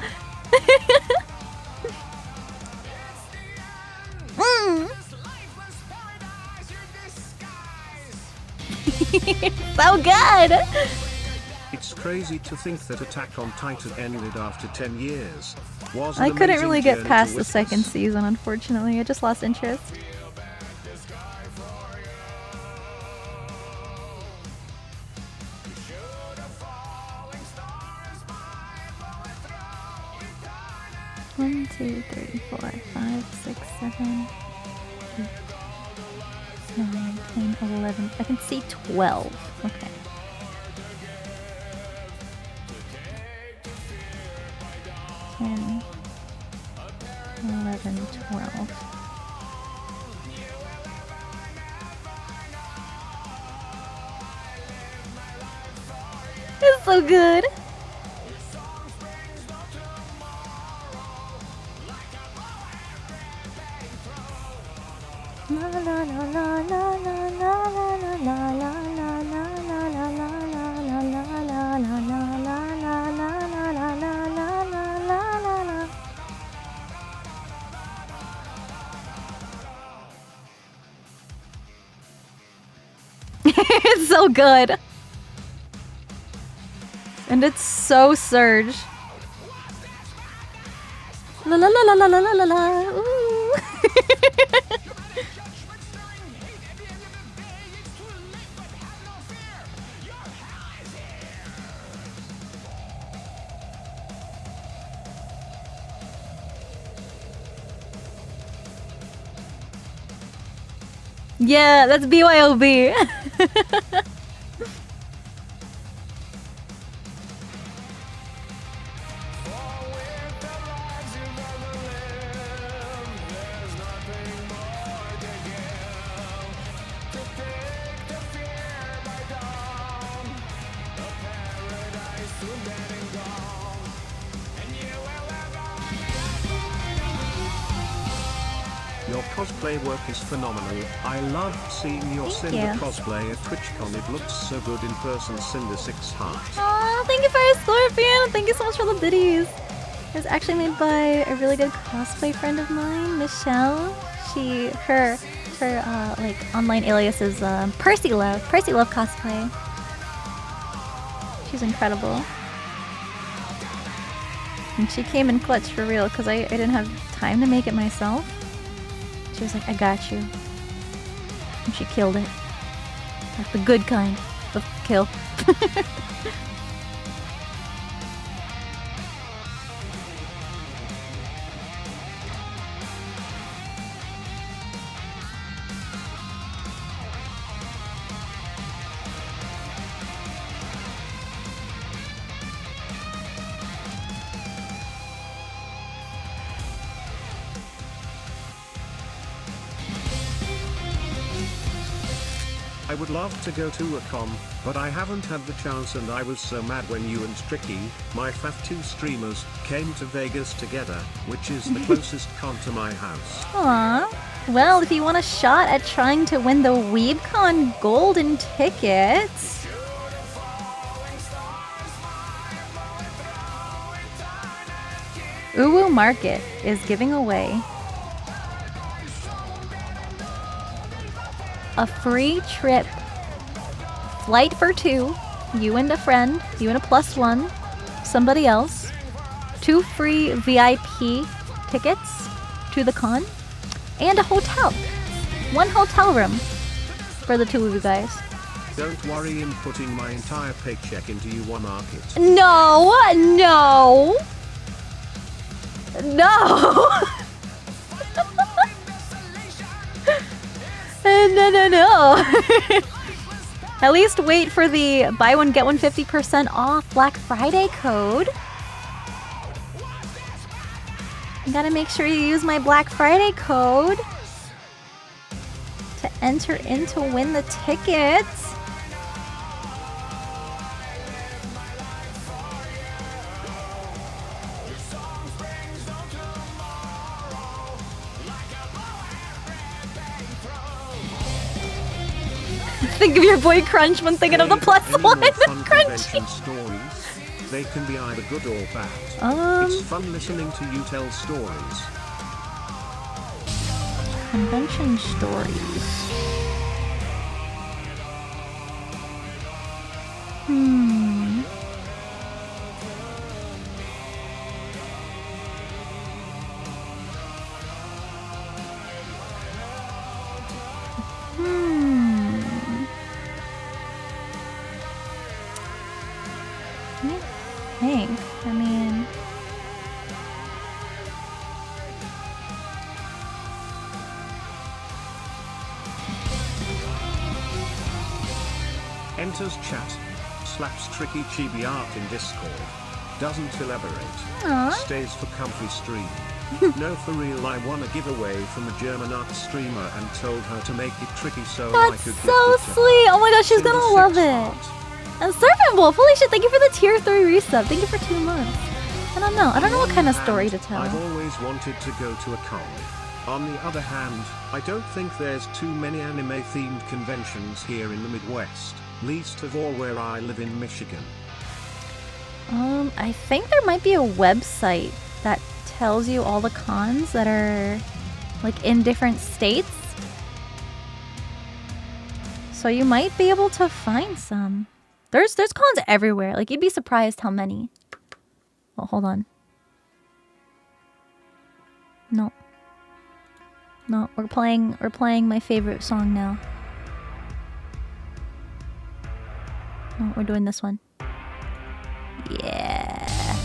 S1: So good!
S3: It's crazy to think that Attack on Titan ended after 10 years. Was
S1: I
S3: an
S1: couldn't
S3: amazing
S1: really get
S3: journey
S1: past
S3: to
S1: the second
S3: witness.
S1: season, unfortunately. I just lost interest. One, 2, 3, 4, 5, 6, 7, 8, 9, 10, 11. I can see 12. Okay. Ten, 11, 12. It's so good. La la la la la la la la la la la la It's so good. And it's so Surge. La la la la la la la la. Ooh. Yeah, that's BYOB.
S3: Your cosplay work is phenomenal. I love seeing your
S1: Thank
S3: Sinder
S1: you.
S3: cosplay at TwitchCon. It looks so good in person. Cinder 6 heart.
S1: Aw, thank you for a Scorpion. Thank you so much for the biddies. It was actually made by a really good cosplay friend of mine, Michelle. Her like online alias is Percy Love cosplay. She's incredible. And she came in clutch for real because I didn't have time to make it myself. She was like, I got you. And she killed it. Like the good kind of kill.
S3: I would love to go to a con, but I haven't had the chance, and I was so mad when you and Tricky, my FAF2 streamers, came to Vegas together, which is the closest con to my house.
S1: Aww. Well, if you want a shot at trying to win the WeebCon golden tickets, Uwu Market is giving away a free trip, flight for two, you and a friend, you and a +1, somebody else, 2 free VIP tickets to the con, and a hotel. 1 hotel room for the 2 of you guys.
S3: Don't worry, in putting my entire paycheck into you one market.
S1: No, no, no. No. At least wait for the buy one get one 50% off Black Friday code. You gotta make sure you use my Black Friday code to enter in to win the tickets. Think of your boy Crunch when thinking of the plus
S3: Any
S1: one.
S3: more fun
S1: Crunchy.
S3: convention stories? They can be either good or bad. It's fun listening to you tell stories.
S1: Convention stories. Hmm. I think. I mean.
S3: Enters chat. Slaps tricky chibi art in Discord. Doesn't elaborate.
S1: Aww.
S3: Stays for comfy stream. No, for real, I won a giveaway from a German art streamer and told her to make it tricky so I
S1: That's
S3: could
S1: so
S3: get the job.
S1: sweet. Oh my gosh, she's
S3: Sinder
S1: gonna love
S3: 6
S1: it.
S3: art.
S1: And Serpent Wolf, holy shit, thank you for the tier 3 resub. Thank you for 2 months. I don't know what kind of story to tell.
S3: I've always wanted to go to a con. On the other hand, I don't think there's too many anime-themed conventions here in the Midwest, least of all where I live in Michigan.
S1: I think there might be a website that tells you all the cons that are like in different states. So you might be able to find some. There's cons everywhere. Like you'd be surprised how many. Oh, hold on. No. No, we're playing my favorite song now. No, we're doing this one. Yeah.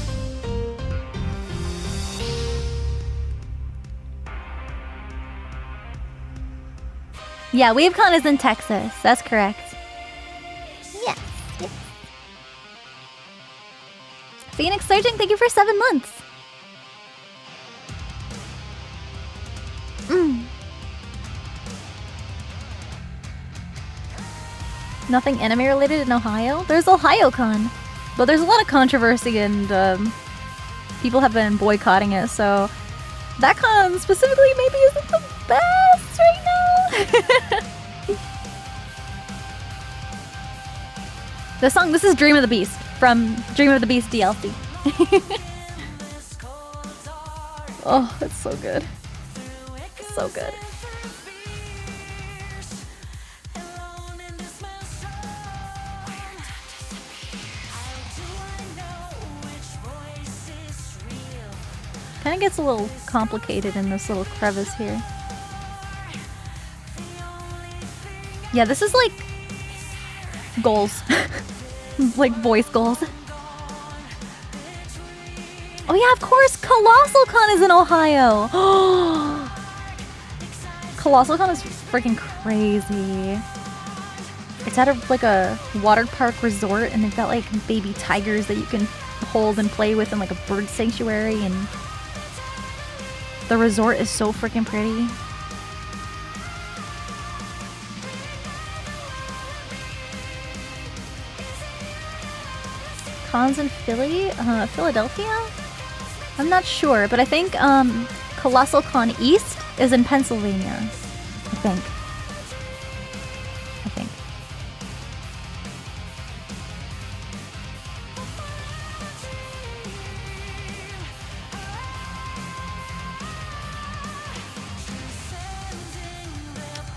S1: Yeah, WaveCon is in Texas. That's correct.
S5: Yes.
S1: Phoenix Surging, thank you for 7 months. Nothing anime related in Ohio? There's OhioCon. But there's a lot of controversy and people have been boycotting it, so that con specifically maybe isn't the best right now. This is Dream of the Beast from Dream of the Beast DLC. Oh, it's so good. So good. Kind of gets a little complicated in this little crevice here. Yeah, this is like goals. Like voice goals. Oh yeah, of course, Colossal Con is in Ohio. Colossal Con is freaking crazy. It's at a water park resort, and they've got like baby tigers that you can hold and play with in like a bird sanctuary, and the resort is so freaking pretty. Cons in Philadelphia? I'm not sure, but I think Colossal Con East is in Pennsylvania. I think.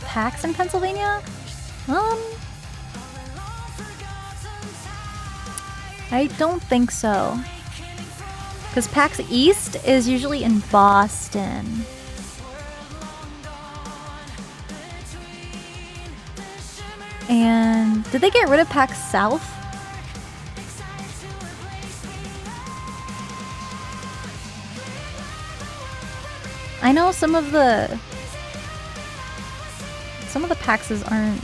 S1: PAX in Pennsylvania? I don't think so. Because PAX East is usually in Boston. And did they get rid of PAX South? I know some of the PAXs aren't.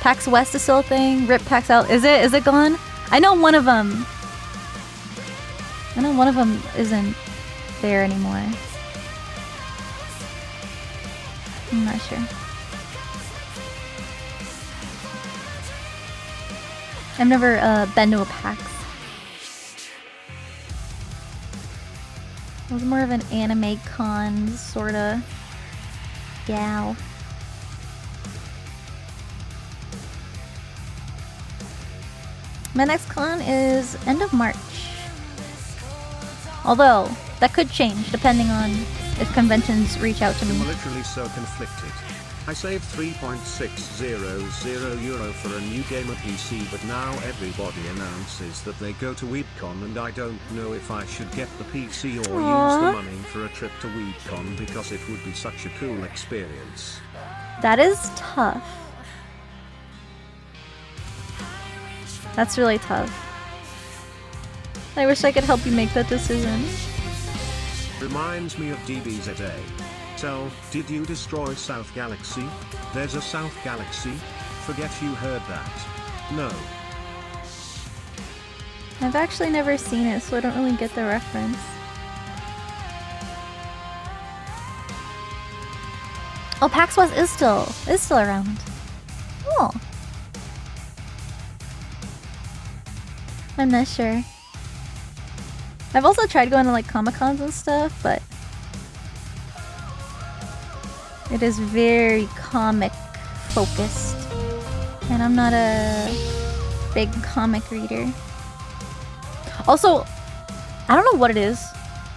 S1: PAX West is still a thing. RIP PAX South. Is it gone? I know one of them isn't there anymore. I'm not sure. I've never been to a PAX. It was more of an anime con sorta gal. My next con is end of March. Although, that could change depending on if conventions reach out to me.
S3: I'm literally so conflicted. I saved €3.600 for a new game at PC, but now everybody announces that they go to WeebCon, and I don't know if I should get the PC or use the money for a trip to WeebCon because it would be such a cool experience.
S1: That is tough. That's really tough. I wish I could help you make that decision.
S3: Reminds me of DBZA. So, did you destroy South Galaxy? There's a South Galaxy? Forget you heard that. No.
S1: I've actually never seen it, so I don't really get the reference. Oh, PAX West is still around. Oh. I'm not sure. I've also tried going to like Comic-Cons and stuff, but it is very comic focused. And I'm not a big comic reader. Also, I don't know what it is,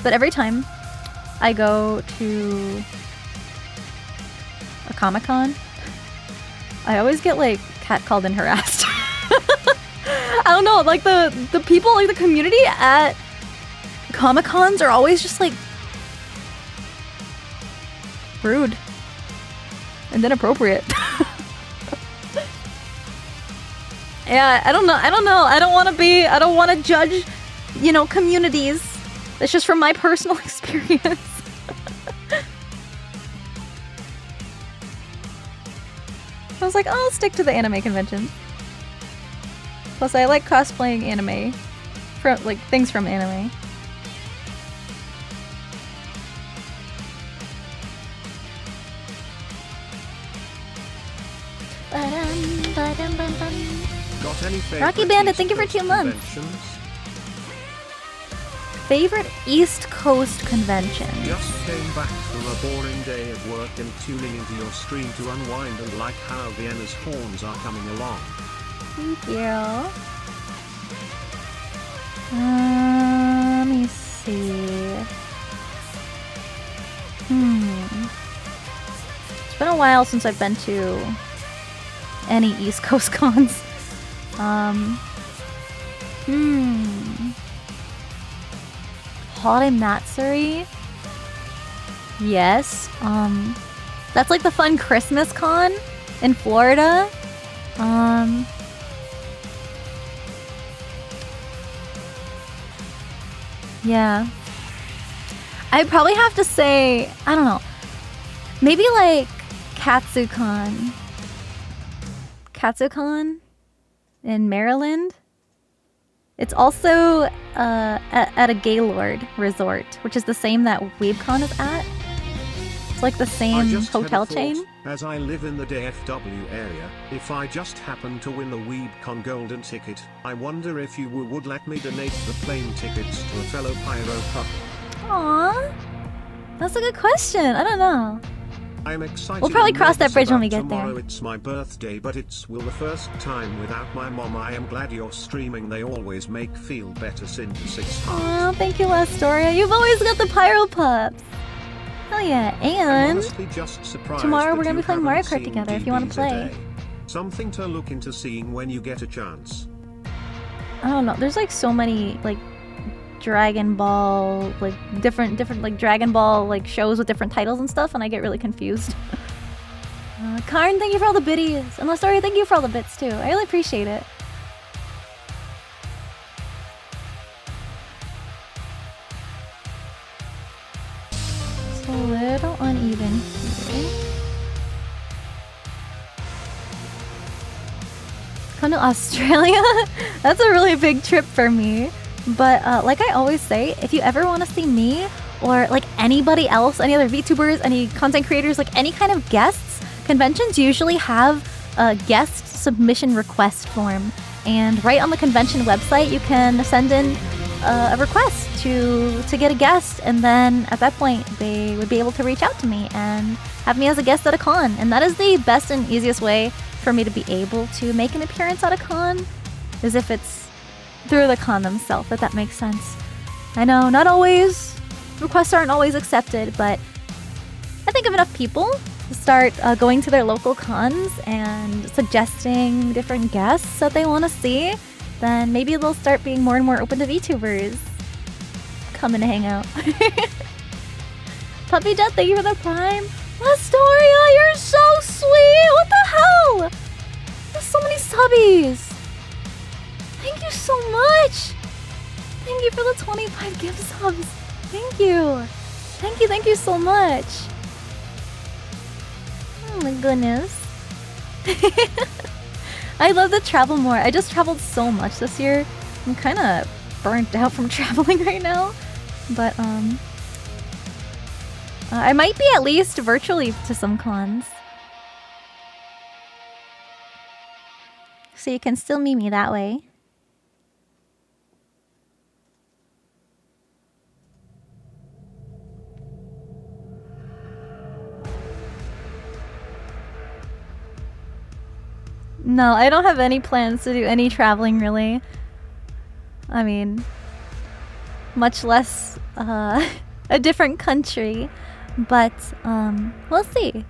S1: but every time I go to a Comic-Con, I always get like catcalled and harassed. I don't know, like the people, like the community at Comic-Cons are always just like rude and inappropriate. Yeah, I don't know. I don't want to judge, you know, communities. It's just from my personal experience. I was like, oh, I'll stick to the anime convention. Plus, I like cosplaying anime, from like things from anime.
S3: Got any favorite
S1: Rocky Bandit, thank you for
S3: East
S1: 2
S3: Coast
S1: months.
S3: conventions?
S1: Favorite East Coast convention?
S3: Just came back from a boring day at work and tuning into your stream to unwind and like how Vienna's horns are coming along.
S1: Thank you. Let me see. It's been a while since I've been to any East Coast cons. Holiday Matsuri? Yes. That's like the fun Christmas con in Florida. Yeah. I'd probably have to say, I don't know, maybe like KatsuCon. KatsuCon in Maryland. It's also at a Gaylord resort, which is the same that WeebCon is at. It's like the same hotel chain.
S3: As I live in the DFW area, if I just happen to win the WeebCon golden ticket, I wonder if you would let me donate the plane tickets to a fellow Pyro pup.
S1: Aww. That's a good question. I don't know.
S3: I'm excited.
S1: We'll probably
S3: and
S1: cross that
S3: nervous
S1: bridge when
S3: about
S1: we get
S3: tomorrow.
S1: there.
S3: It's my birthday, but it's the first time without my mom. I am glad you're streaming. They always make feel better. Sinder 6 heart.
S1: Aw, thank you, Lastoria. You've always got the Pyro Pups. Hell yeah.
S3: I'm
S1: And
S3: honestly just surprised
S1: tomorrow
S3: that
S1: we're going to
S3: you
S1: be playing Mario
S3: haven't
S1: Kart
S3: seen
S1: together if you want to play.
S3: DBs a day. Something to look into seeing when you get a chance.
S1: I don't know. There's like so many like Dragon Ball, like different like Dragon Ball like shows with different titles and stuff, and I get really confused. Karn, thank you for all the biddies. And Lastoria, thank you for all the bits too. I really appreciate it. It's a little uneven here. Come to Australia? That's a really big trip for me. But like I always say, if you ever want to see me or like anybody else, any other VTubers, any content creators, like any kind of guests, conventions usually have a guest submission request form. And right on the convention website, you can send in a request to get a guest. And then at that point, they would be able to reach out to me and have me as a guest at a con. And that is the best and easiest way for me to be able to make an appearance at a con, is if it's through the con themselves, if that makes sense. I know, not always. Requests aren't always accepted, but I think if enough people start going to their local cons and suggesting different guests that they want to see, then maybe they'll start being more and more open to VTubers. Come and hang out. Puppy Jet, thank you for the prime. Astoria, you're so sweet! What the hell? There's so many subbies. Thank you so much. Thank you for the 25 gift subs. Thank you. Thank you so much. Oh my goodness. I'd love to travel more. I just traveled so much this year. I'm kind of burnt out from traveling right now. But, I might be at least virtually to some cons. So you can still meet me that way. No, I don't have any plans to do any traveling, really. I mean, much less a different country. But we'll see. It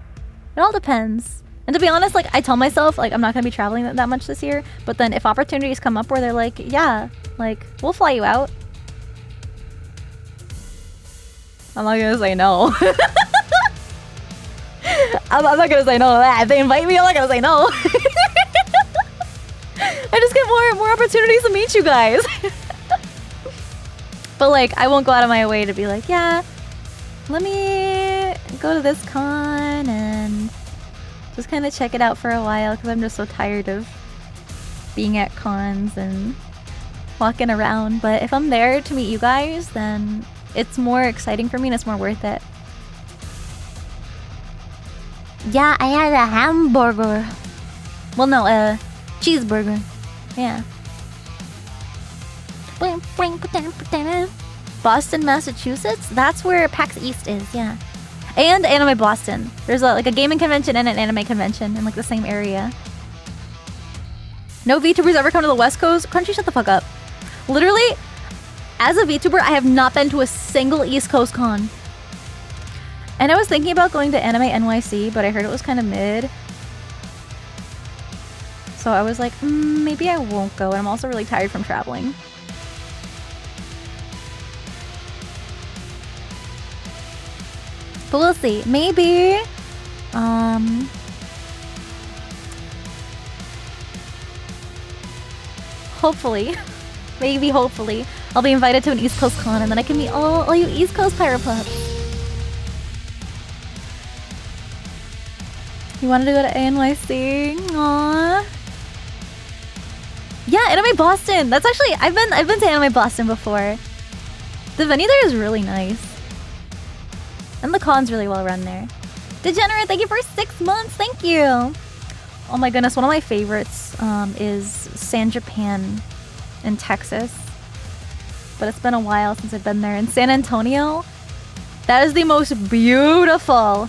S1: all depends. And to be honest, like, I tell myself, like, I'm not gonna be traveling that much this year. But then if opportunities come up where they're like, yeah, like, we'll fly you out, I'm not gonna say no. I'm not gonna say no to that. If they invite me, I'm not gonna say no. I just get more opportunities to meet you guys. But like, I won't go out of my way to be like, yeah, let me go to this con and just kind of check it out for a while, because I'm just so tired of being at cons and walking around. But if I'm there to meet you guys, then it's more exciting for me and it's more worth it.
S5: Yeah, I had a hamburger.
S1: Well, no, a cheeseburger. Yeah. Boston, Massachusetts? That's where PAX East is, yeah. And Anime Boston. There's like a gaming convention and an anime convention in like the same area. No VTubers ever come to the West Coast? Crunchy, shut the fuck up. Literally, as a VTuber, I have not been to a single East Coast con. And I was thinking about going to Anime NYC, but I heard it was kind of mid. So I was like, maybe I won't go. And I'm also really tired from traveling. But we'll see. Maybe. Hopefully. Maybe, hopefully. I'll be invited to an East Coast con and then I can meet all you East Coast Pirate Pups. You wanted to go to NYC? Aww. Yeah, Anime Boston. That's actually I've been to Anime Boston before. The venue there is really nice. And the con's really well run there. Degenerate, thank you for 6 months. Thank you. Oh my goodness, one of my favorites is San Japan in Texas. But it's been a while since I've been there. In San Antonio, that is the most beautiful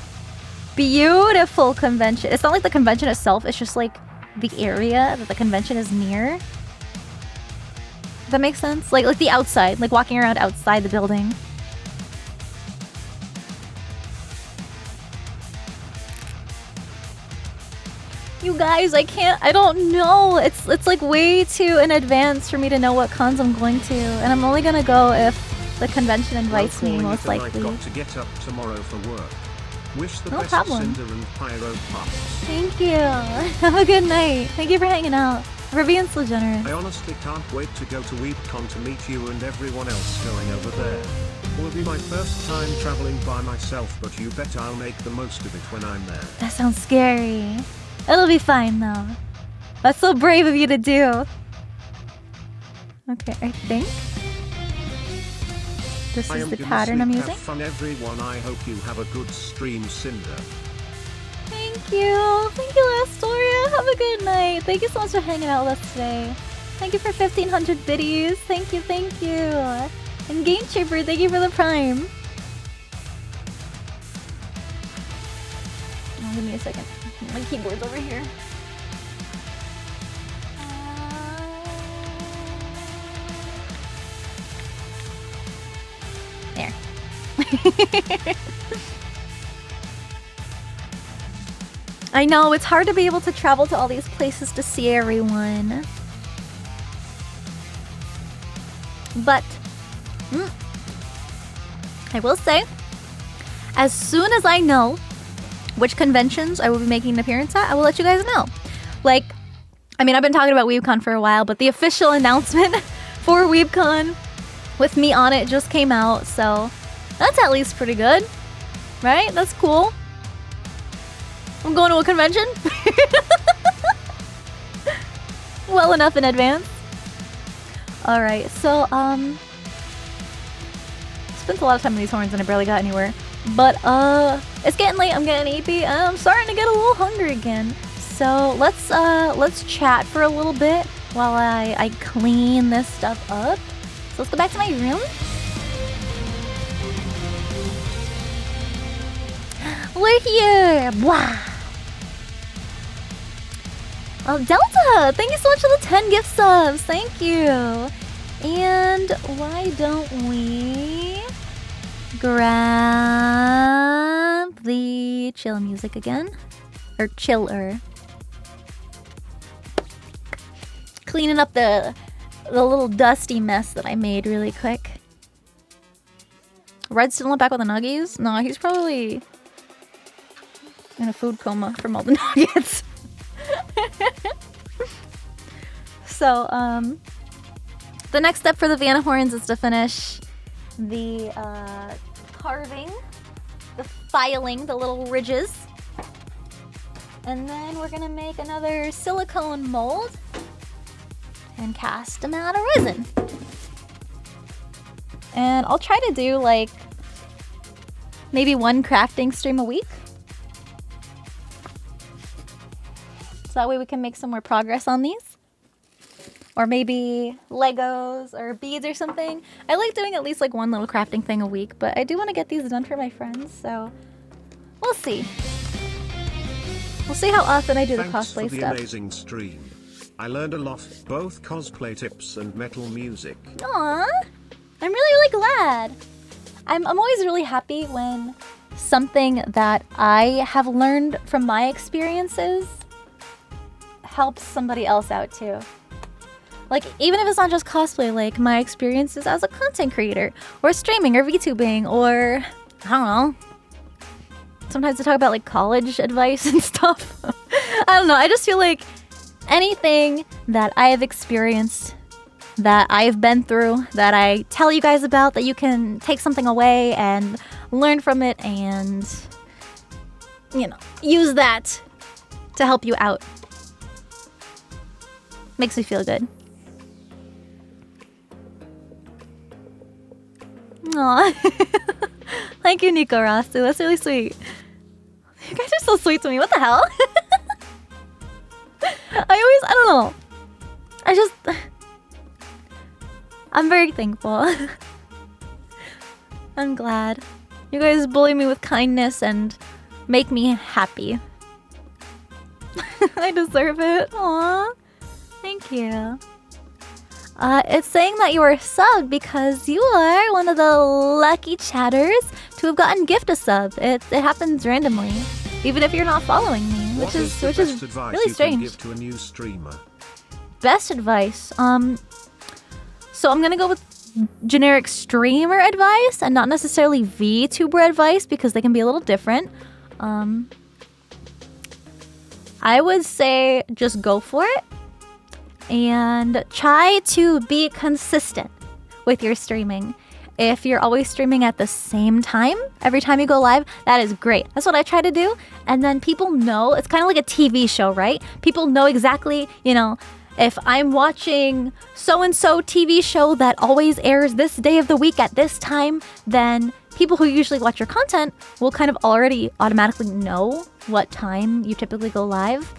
S1: convention. It's not like the convention itself, it's just like the area that the convention is near. Does that make sense? Like the outside, like walking around outside the building. You guys, I don't know. It's like way too in advance for me to know what cons I'm going to. And I'm only gonna go if the convention invites me, most likely.
S3: I've got to get up tomorrow for work. Wish the
S1: No
S3: best
S1: problem.
S3: Sinder and Pyro Pups.
S1: Thank you. Have a good night. Thank you for hanging out. For being so generous.
S3: I honestly can't wait to go to WeebCon to meet you and everyone else going over there. Will be my first time traveling by myself, but you bet I'll make the most of it when I'm there.
S1: That sounds scary. It'll be fine though. That's so brave of you to do. Okay, I think this is the pattern I'm using.
S3: Have fun, everyone. I hope you have a good stream, Sinder.
S1: Thank you, Astoria. Have a good night. Thank you so much for hanging out with us today. Thank you for 1,500 biddies. Thank you. And Game Trooper, thank you for the prime. Oh, give me a second. My keyboard's over here. There. I know, it's hard to be able to travel to all these places to see everyone. But, I will say, as soon as I know which conventions I will be making an appearance at, I will let you guys know. Like, I mean, I've been talking about WeebCon for a while, but the official announcement for WeebCon with me on it just came out, so that's at least pretty good, right? That's cool. I'm going to a convention. Well enough in advance. Alright, so, spent a lot of time on these horns and I barely got anywhere. But, it's getting late, I'm getting EP, and I'm starting to get a little hungry again. So, let's chat for a little bit while I clean this stuff up. So let's go back to my room. We're here! Blah! Delta! Thank you so much for the 10 gift subs! Thank you! And why don't we grab the chill music again? Or chiller. Cleaning up the little dusty mess that I made really quick. Red's still not back with the nuggies? No, he's probably in a food coma from all the nuggets. So, the next step for the Vienna horns is to finish the carving, the filing, the little ridges. And then we're gonna make another silicone mold and cast them out of resin. And I'll try to do like maybe one crafting stream a week. So that way we can make some more progress on these. Or maybe Legos or beads or something. I like doing at least like one little crafting thing a week, but I do want to get these done for my friends, so we'll see. We'll see how often I do the cosplay
S3: for the
S1: stuff.
S3: Amazing stream. I learned a lot, both cosplay tips and metal music.
S1: Aww, I'm really glad. I'm always really happy when something that I have learned from my experiences helps somebody else out too. Like, even if it's not just cosplay, like my experiences as a content creator, or streaming, or VTubing, or, I don't know. Sometimes I talk about like college advice and stuff. I don't know, I just feel like anything that I have experienced, that I've been through, that I tell you guys about, that you can take something away and learn from it and, you know, use that to help you out. Makes me feel good. Aw. Thank you, Nico Rastu. That's really sweet. You guys are so sweet to me. What the hell? I don't know. I'm very thankful. I'm glad. You guys bully me with kindness and make me happy. I deserve it. Aw. Thank you. It's saying that you are subbed because you are one of the lucky chatters to have gotten gift a sub. It happens randomly, even if you're not following me, which is really strange.
S3: Give to a new streamer?
S1: Best advice. So I'm gonna go with generic streamer advice and not necessarily VTuber advice because they can be a little different. I would say just go for it. And try to be consistent with your streaming. If you're always streaming at the same time, every time you go live, that is great. That's what I try to do. And then people know, it's kind of like a TV show, right? People know exactly, you know, if I'm watching so-and-so TV show that always airs this day of the week at this time, then people who usually watch your content will kind of already automatically know what time you typically go live,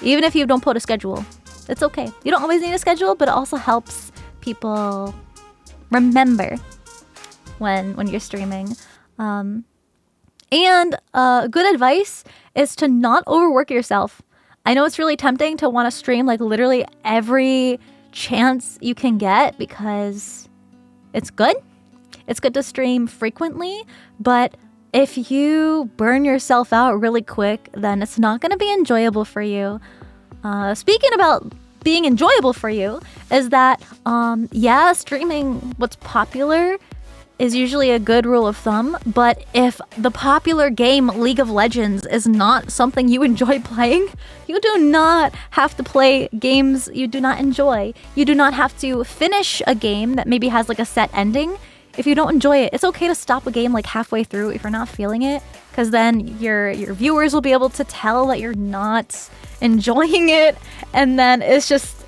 S1: even if you don't put a schedule. It's okay. You don't always need a schedule, but it also helps people remember when you're streaming. And good advice is to not overwork yourself. I know it's really tempting to want to stream like literally every chance you can get because it's good. It's good to stream frequently, but if you burn yourself out really quick, then it's not going to be enjoyable for you. Speaking about being enjoyable for you, is that, streaming what's popular is usually a good rule of thumb, but if the popular game League of Legends is not something you enjoy playing, you do not have to play games you do not enjoy. You do not have to finish a game that maybe has like a set ending. If you don't enjoy it, it's okay to stop a game like halfway through if you're not feeling it, because then your viewers will be able to tell that you're not enjoying it, and then it's just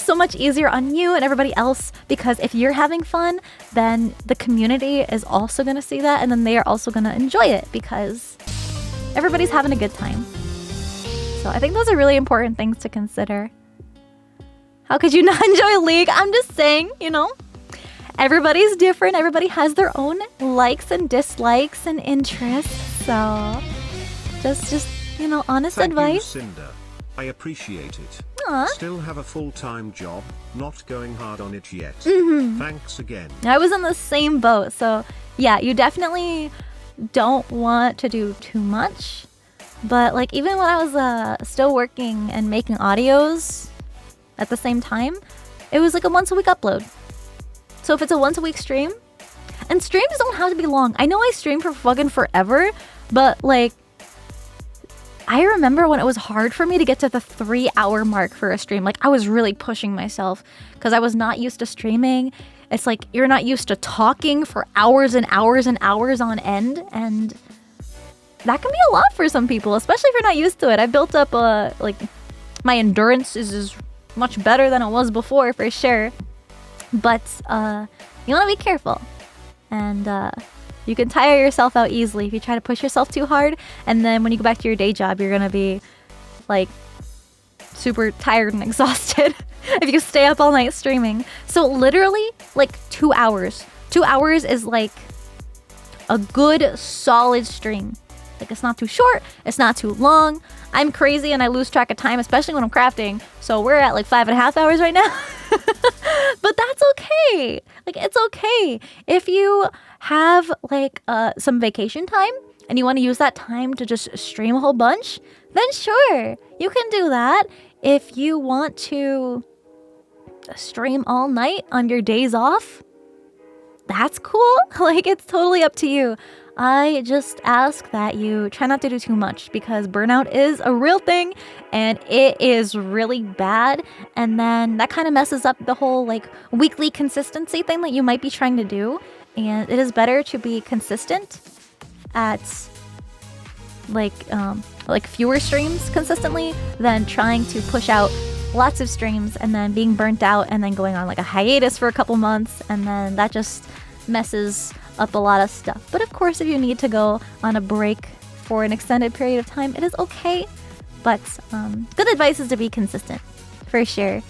S1: so much easier on you and everybody else, because if you're having fun, then the community is also going to see that, and then they are also going to enjoy it because everybody's having a good time. So I think those are really important things to consider. How could you not enjoy League? I'm just saying, everybody's different. Everybody has their own likes and dislikes and interests. So just honest advice.
S3: Thank you, Sinder. I appreciate it.
S1: Aww.
S3: Still have a full-time job, not going hard on it yet. Thanks again.
S1: I was in the same boat, so yeah, you definitely don't want to do too much. But like even when I was still working and making audios at the same time, it was like a once-a-week upload. So if it's a once-a-week stream, and streams don't have to be long. I know I stream for fucking forever, but like I remember when it was hard for me to get to the 3-hour mark for a stream. Like I was really pushing myself because I was not used to streaming. It's like you're not used to talking for hours and hours and hours on end, and that can be a lot for some people, especially if you're not used to it. I built up like my endurance is much better than it was before for sure, but you want to be careful, and you can tire yourself out easily if you try to push yourself too hard, and then when you go back to your day job, you're gonna be like super tired and exhausted if you stay up all night streaming. So literally like 2 hours. 2 hours is like a good solid stream. Like it's not too short, it's not too long. I'm crazy and I lose track of time, especially when I'm crafting. So we're at like 5.5 hours right now. But that's okay. Like it's okay. If you have like some vacation time and you want to use that time to just stream a whole bunch, then sure, you can do that. If you want to stream all night on your days off, that's cool. Like it's totally up to you. I just ask that you try not to do too much, because burnout is a real thing and it is really bad, and then that kind of messes up the whole like weekly consistency thing that you might be trying to do. And it is better to be consistent at like fewer streams consistently than trying to push out lots of streams and then being burnt out and then going on like a hiatus for a couple months, and then that just messes up a lot of stuff. But of course, if you need to go on a break for an extended period of time, it is okay. But good advice is to be consistent, for sure.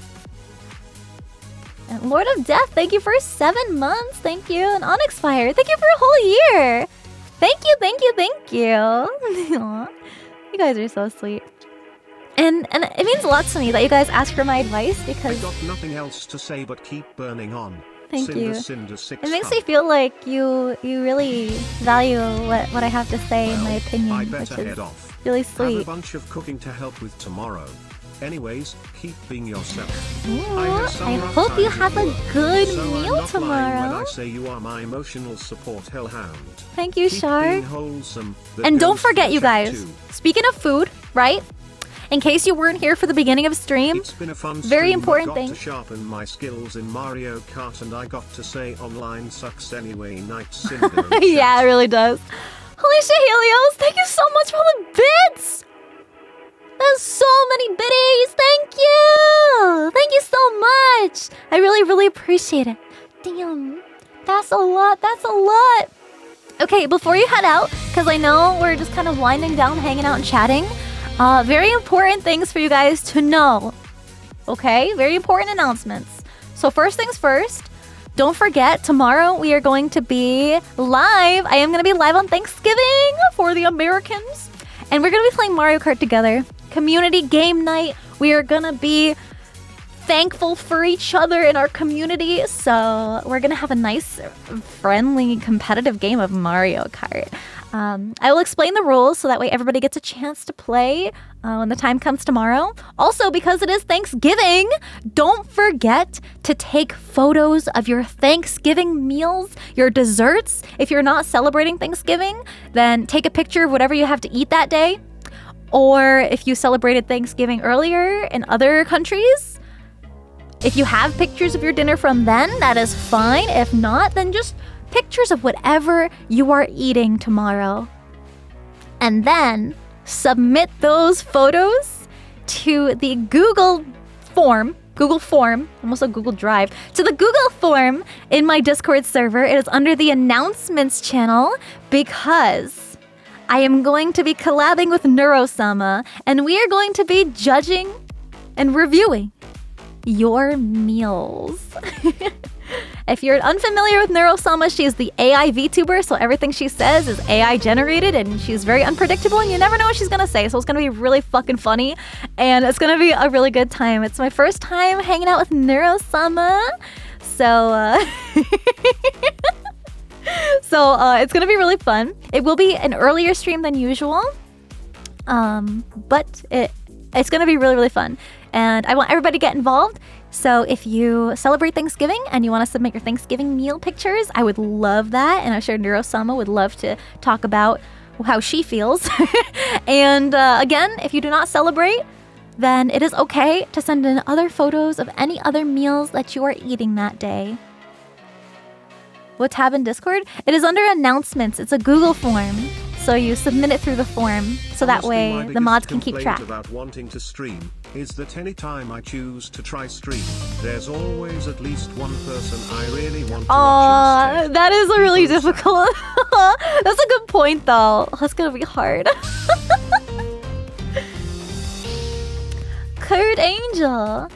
S1: And Lord of Death, thank you for 7 months. Thank you. And Onyx Fire, thank you for a whole year. Thank you, thank you, thank you. Aw, you guys are so sweet. And it means a lot to me that you guys ask for my advice, because
S3: I got nothing else to say but keep burning on.
S1: Thank you.
S3: Sinder,
S1: It makes me feel like you really value what I have to say in my opinion,
S3: I
S1: which
S3: better
S1: is
S3: head off.
S1: really
S3: Have
S1: sweet.
S3: a bunch of cooking to help with tomorrow. Anyways, keep being yourself.
S1: Ooh,
S3: had some
S1: I
S3: rough
S1: hope you
S3: times
S1: have
S3: at
S1: a
S3: work,
S1: good
S3: so I'm
S1: meal
S3: not lying when
S1: tomorrow.
S3: I say you are my emotional support hellhound.
S1: Thank you,
S3: Keep
S1: Shark.
S3: being wholesome, but
S1: And don't
S3: goes
S1: forget,
S3: to
S1: you
S3: the
S1: guys,
S3: too.
S1: speaking of food, right? In case you weren't here for the beginning of stream,
S3: It's been a fun
S1: very
S3: stream.
S1: important
S3: I got
S1: thing.
S3: to sharpen my skills in Mario Kart, and I got to say online sucks anyway. Night Cinder.
S1: yeah, it really does. Holy shit, Helios, thank you so much for the bits! That's so many biddies, thank you! Thank you so much! I really, really appreciate it. Damn, that's a lot, that's a lot! Okay, before you head out, because I know we're just kind of winding down, hanging out and chatting, very important things for you guys to know. Okay, very important announcements. So first things first, don't forget, tomorrow we are going to be live. I am going to be live on Thanksgiving for the Americans. And we're going to be playing Mario Kart together. Community game night. We are going to be thankful for each other in our community. So we're gonna have a nice, friendly, competitive game of Mario Kart. I will explain the rules so that way everybody gets a chance to play when the time comes tomorrow. Also, because it is Thanksgiving, don't forget to take photos of your Thanksgiving meals, your desserts. If you're not celebrating Thanksgiving, then take a picture of whatever you have to eat that day. Or if you celebrated Thanksgiving earlier in other countries, if you have pictures of your dinner from then, that is fine. If not, then just pictures of whatever you are eating tomorrow. And then submit those photos to the Google form, almost a Google Drive, to the Google form in my Discord server. It is under the announcements channel because I am going to be collabing with Neurosama and we are going to be judging and reviewing your meals. If you're unfamiliar with Neurosama, she is the AI VTuber, so everything she says is AI generated and she's very unpredictable and you never know what she's gonna say, so it's gonna be really fucking funny and it's gonna be a really good time. It's my first time hanging out with Neurosama, so it's gonna be really fun. It will be an earlier stream than usual, but it's gonna be really, really fun. And I want everybody to get involved. So if you celebrate Thanksgiving and you want to submit your Thanksgiving meal pictures, I would love that. And I'm sure Neurosama would love to talk about how she feels. And again, if you do not celebrate, then it is okay to send in other photos of any other meals that you are eating that day. What tab in Discord? It is under announcements. It's a Google form. So you submit it through the form, so that way the mods can keep track.
S3: About wanting to stream is that anytime I choose to try stream, there's always at least one person I really want to watch instead.
S1: That is a really difficult. That's a good point, though. That's gonna be hard. Kurt Angle.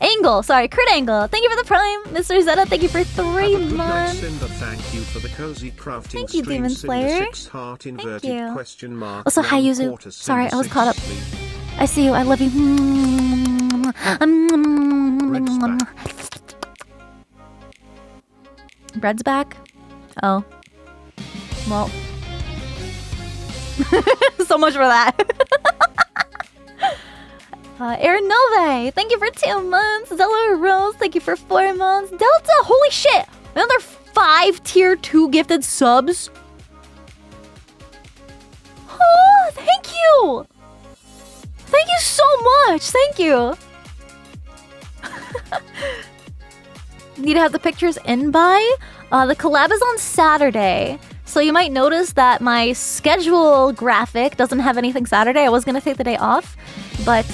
S1: Thank you for the prime. Mr. Zeta, thank you for 3 months.
S3: Cinder, thank you for the cozy crafting.
S1: Thank you, Demon Slayer.
S3: Thank you. Question mark.
S1: Also, hi, Yuzu. Sorry, I was caught up. I see you. I love you. Bread's back? Oh. Well. So much for that. Aaron Nove, thank you for 2 months. Zella Rose, thank you for 4 months. Delta, holy shit! Another 5 tier 2 gifted subs. Oh, thank you! Thank you so much! Thank you! Need to have the pictures in by? The collab is on Saturday. So you might notice that my schedule graphic doesn't have anything Saturday. I was going to take the day off, but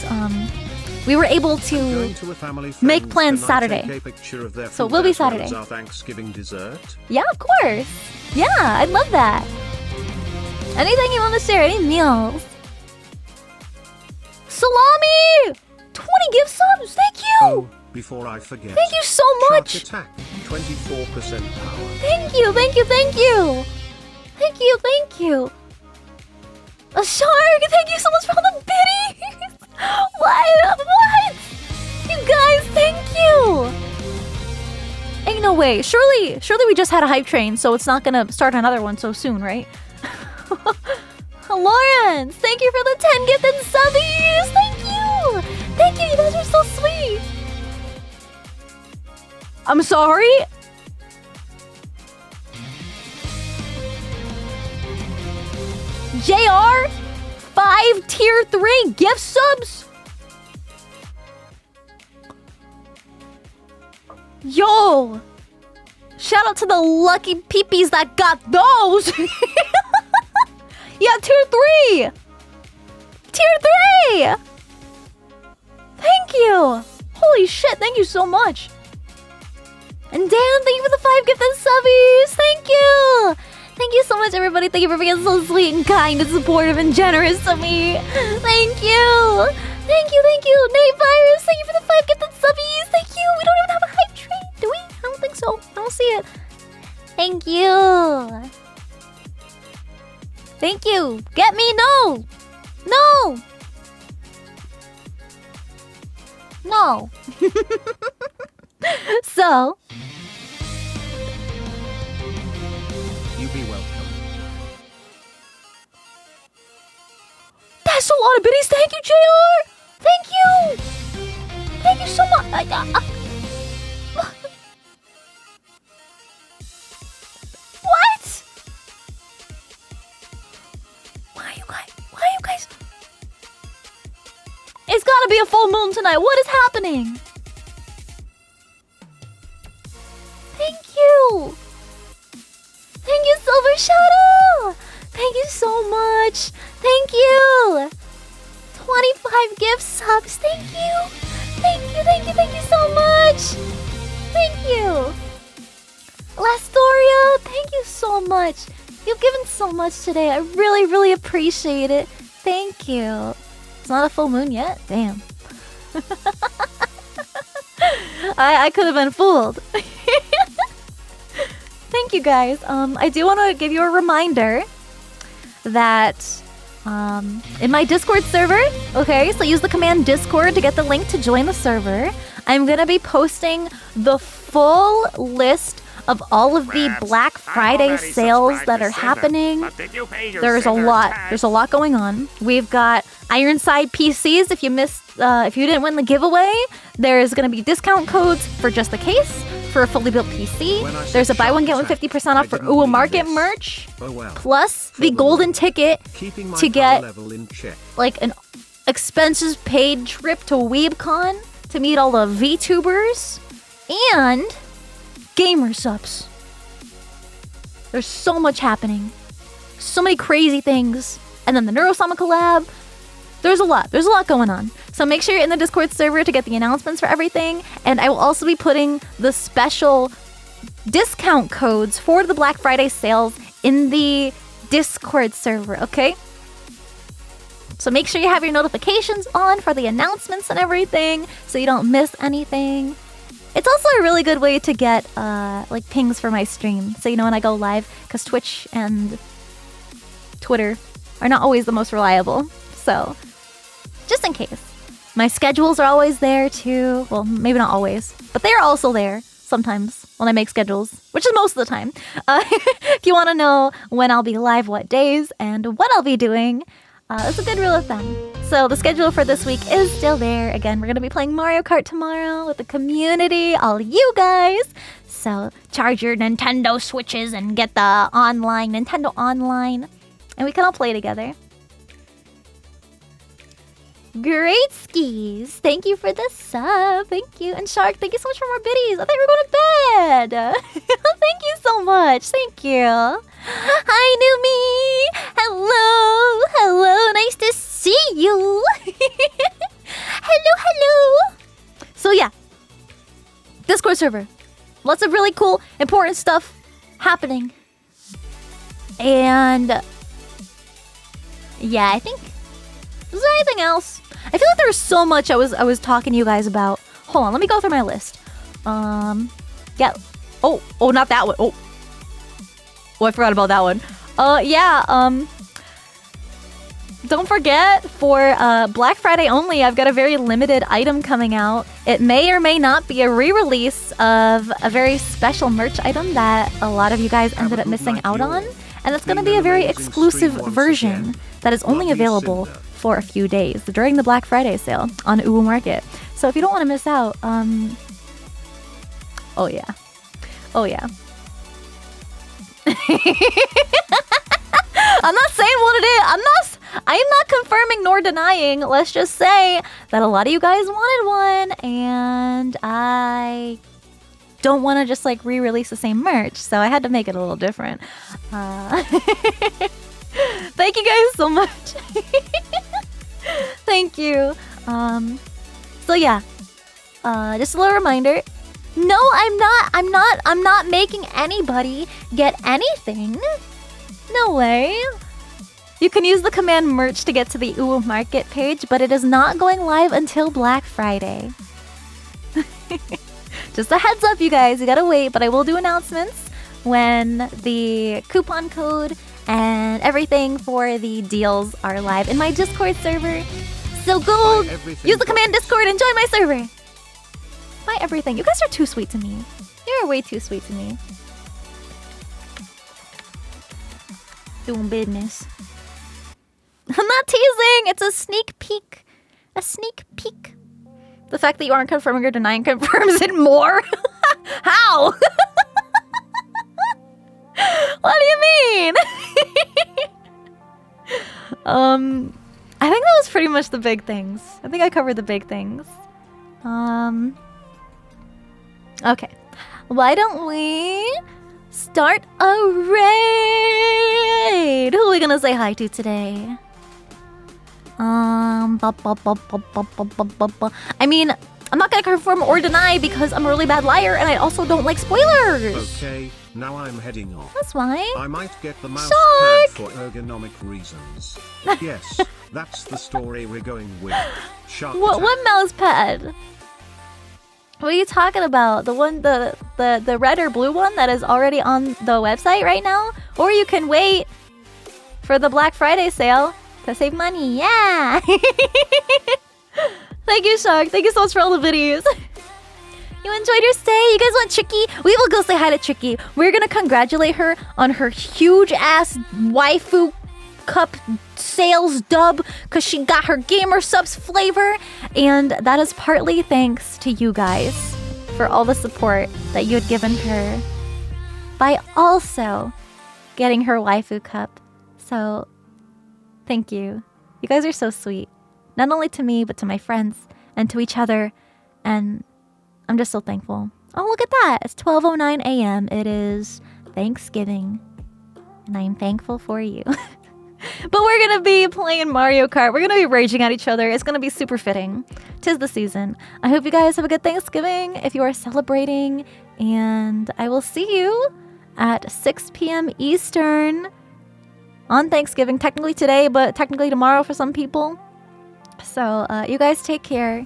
S1: we were able to make plans Saturday. So it will be Saturday.
S3: Our Thanksgiving dessert?
S1: Yeah, of course. Yeah, I'd love that. Anything you want to share, any meals. Salami! 20 gift subs, thank you!
S3: Oh, before I forget.
S1: Thank you so much!
S3: Shark attack, 24% power.
S1: Thank you, thank you, thank you! Thank you, thank you! A shark! Thank you so much for all the biddies! What? You guys, thank you! Ain't no way. Surely we just had a hype train, so it's not gonna start another one so soon, right? Lawrence, thank you for the 10 gifted subbies! Thank you! Thank you, you guys are so sweet! I'm sorry? JR? 5 tier 3 gift subs? Yo! Shout out to the lucky peepees that got those! Yeah, tier 3! Tier 3! Thank you! Holy shit, thank you so much! And Dan, thank you for the 5 gifted subbies! Thank you! Thank you so much, everybody. Thank you for being so sweet and kind and supportive and generous to me. Thank you! Thank you, thank you! Nate Virus, thank you for the 5 gifted subbies! Thank you! We don't even have a hype train, do we? I don't think so. I don't see it. Thank you! Thank you! Get me! No! No! No. So,
S3: You be welcome.
S1: that's a lot of biddies. Thank you, JR. Thank you. Thank you so much. What? Why are you guys? It's gotta be a full moon tonight. What is happening? Thank you. Thank you, Silver Shadow. Thank you so much. Thank you. 25 gift subs. Thank you. Thank you so much. Thank you. Lastoria, thank you so much. You've given so much today. I really, really appreciate it. Thank you. It's not a full moon yet? Damn. I could have been fooled. Thank you guys. I do want to give you a reminder that in my Discord server, okay, so use the command Discord to get the link to join the server. I'm going to be posting the full list of all of the Black Friday sales that are happening. There's a lot. There's a lot going on. We've got Ironside PCs. If you didn't win the giveaway, there's going to be discount codes for just the case for a fully built PC. There's a buy one get one 50% off for Uwa Market merch. Plus the golden ticket to get like an expenses paid trip to WeebCon to meet all the VTubers and gamer subs. There's so much happening. So many crazy things. And then the Neurosama collab. There's a lot going on. So make sure you're in the Discord server to get the announcements for everything. And I will also be putting the special discount codes for the Black Friday sales in the Discord server, okay? So make sure you have your notifications on for the announcements and everything so you don't miss anything. It's also a really good way to get like pings for my stream, so you know when I go live, because Twitch and Twitter are not always the most reliable. So just in case. My schedules are always there too. Well, maybe not always, but they're also there sometimes when I make schedules, which is most of the time. If you want to know when I'll be live, what days, and what I'll be doing, it's a good rule of thumb. So the schedule for this week is still there. Again, we're going to be playing Mario Kart tomorrow with the community, all you guys. So charge your Nintendo Switches and get the Nintendo Online, and we can all play together. Great skis. Thank you for the sub. Thank you. And Shark, thank you so much for more biddies. I thought you were going to bed. Thank you so much. Thank you. Hi, Numi. Hello. Nice to see you. Hello. So yeah, Discord server. Lots of really cool, important stuff happening. And yeah, I think... Is there anything else? I feel like there was so much I was talking to you guys about. Hold on, let me go through my list. Yeah. Oh, not that one. Oh, I forgot about that one. Don't forget, for Black Friday only, I've got a very limited item coming out. It may or may not be a re-release of a very special merch item that a lot of you guys ended up missing out on. And it's going to be a very exclusive version that is only available for a few days during the Black Friday sale on Uwu Market. So if you don't want to miss out, oh yeah. I'm not saying what it is. I'm not confirming nor denying. Let's just say that a lot of you guys wanted one, and I don't want to just like re-release the same merch, so I had to make it a little different. Thank you guys so much. Thank you. So yeah, just a little reminder. No, I'm not making anybody get anything. No way. You can use the command merch to get to the Uwu Market page, but it is not going live until Black Friday. Just a heads up, you guys. You gotta wait, but I will do announcements when the coupon code and everything for the deals are live in my Discord server. So go use the command Discord and join my server. Buy everything. You guys are too sweet to me. You're way too sweet to me. Doing business. I'm not teasing. It's a sneak peek. A sneak peek. The fact that you aren't confirming or denying confirms it more. How? What do you mean? I think that was pretty much the big things. I think I covered the big things. Okay. Why don't we start a raid? Who are we gonna say hi to today? I mean, I'm not gonna confirm or deny because I'm a really bad liar and I also don't like spoilers.
S3: Okay, now I'm heading off.
S1: That's why.
S3: I might get the mouse
S1: Shark!
S3: pad for ergonomic reasons. Yes, that's the story we're going with. Shark
S1: What
S3: attack.
S1: mouse pad? What are you talking about? The one, the red or blue one that is already on the website right now? Or you can wait for the Black Friday sale to save money. Yeah. Thank you, Shark. Thank you so much for all the videos. You enjoyed your stay? You guys want Tricky? We will go say hi to Tricky. We're gonna congratulate her on her huge ass waifu cup sales dub because she got her gamer subs flavor, and that is partly thanks to you guys for all the support that you had given her by also getting her waifu cup. So thank you. You guys are so sweet, not only to me but to my friends and to each other, and I'm just so thankful. Oh, look at that. It's 12:09 a.m. It is Thanksgiving and I'm thankful for you. But we're gonna be playing Mario Kart. We're gonna be raging at each other. It's gonna be super fitting. 'Tis the season. I hope you guys have a good Thanksgiving if you are celebrating. And I will see you at 6 p.m. Eastern on Thanksgiving. Technically today, but technically tomorrow for some people. So you guys take care.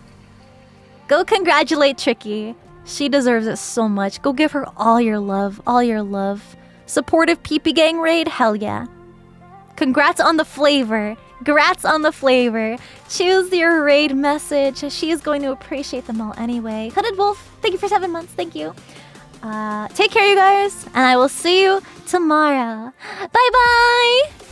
S1: Go congratulate Tricky. She deserves it so much. Go give her all your love. All your love. Supportive Peepee Gang raid? Hell yeah. Congrats on the flavor. Grats on the flavor. Choose your raid message. She is going to appreciate them all anyway. Hooded Wolf, thank you for 7 months. Thank you. Take care, you guys. And I will see you tomorrow. Bye-bye.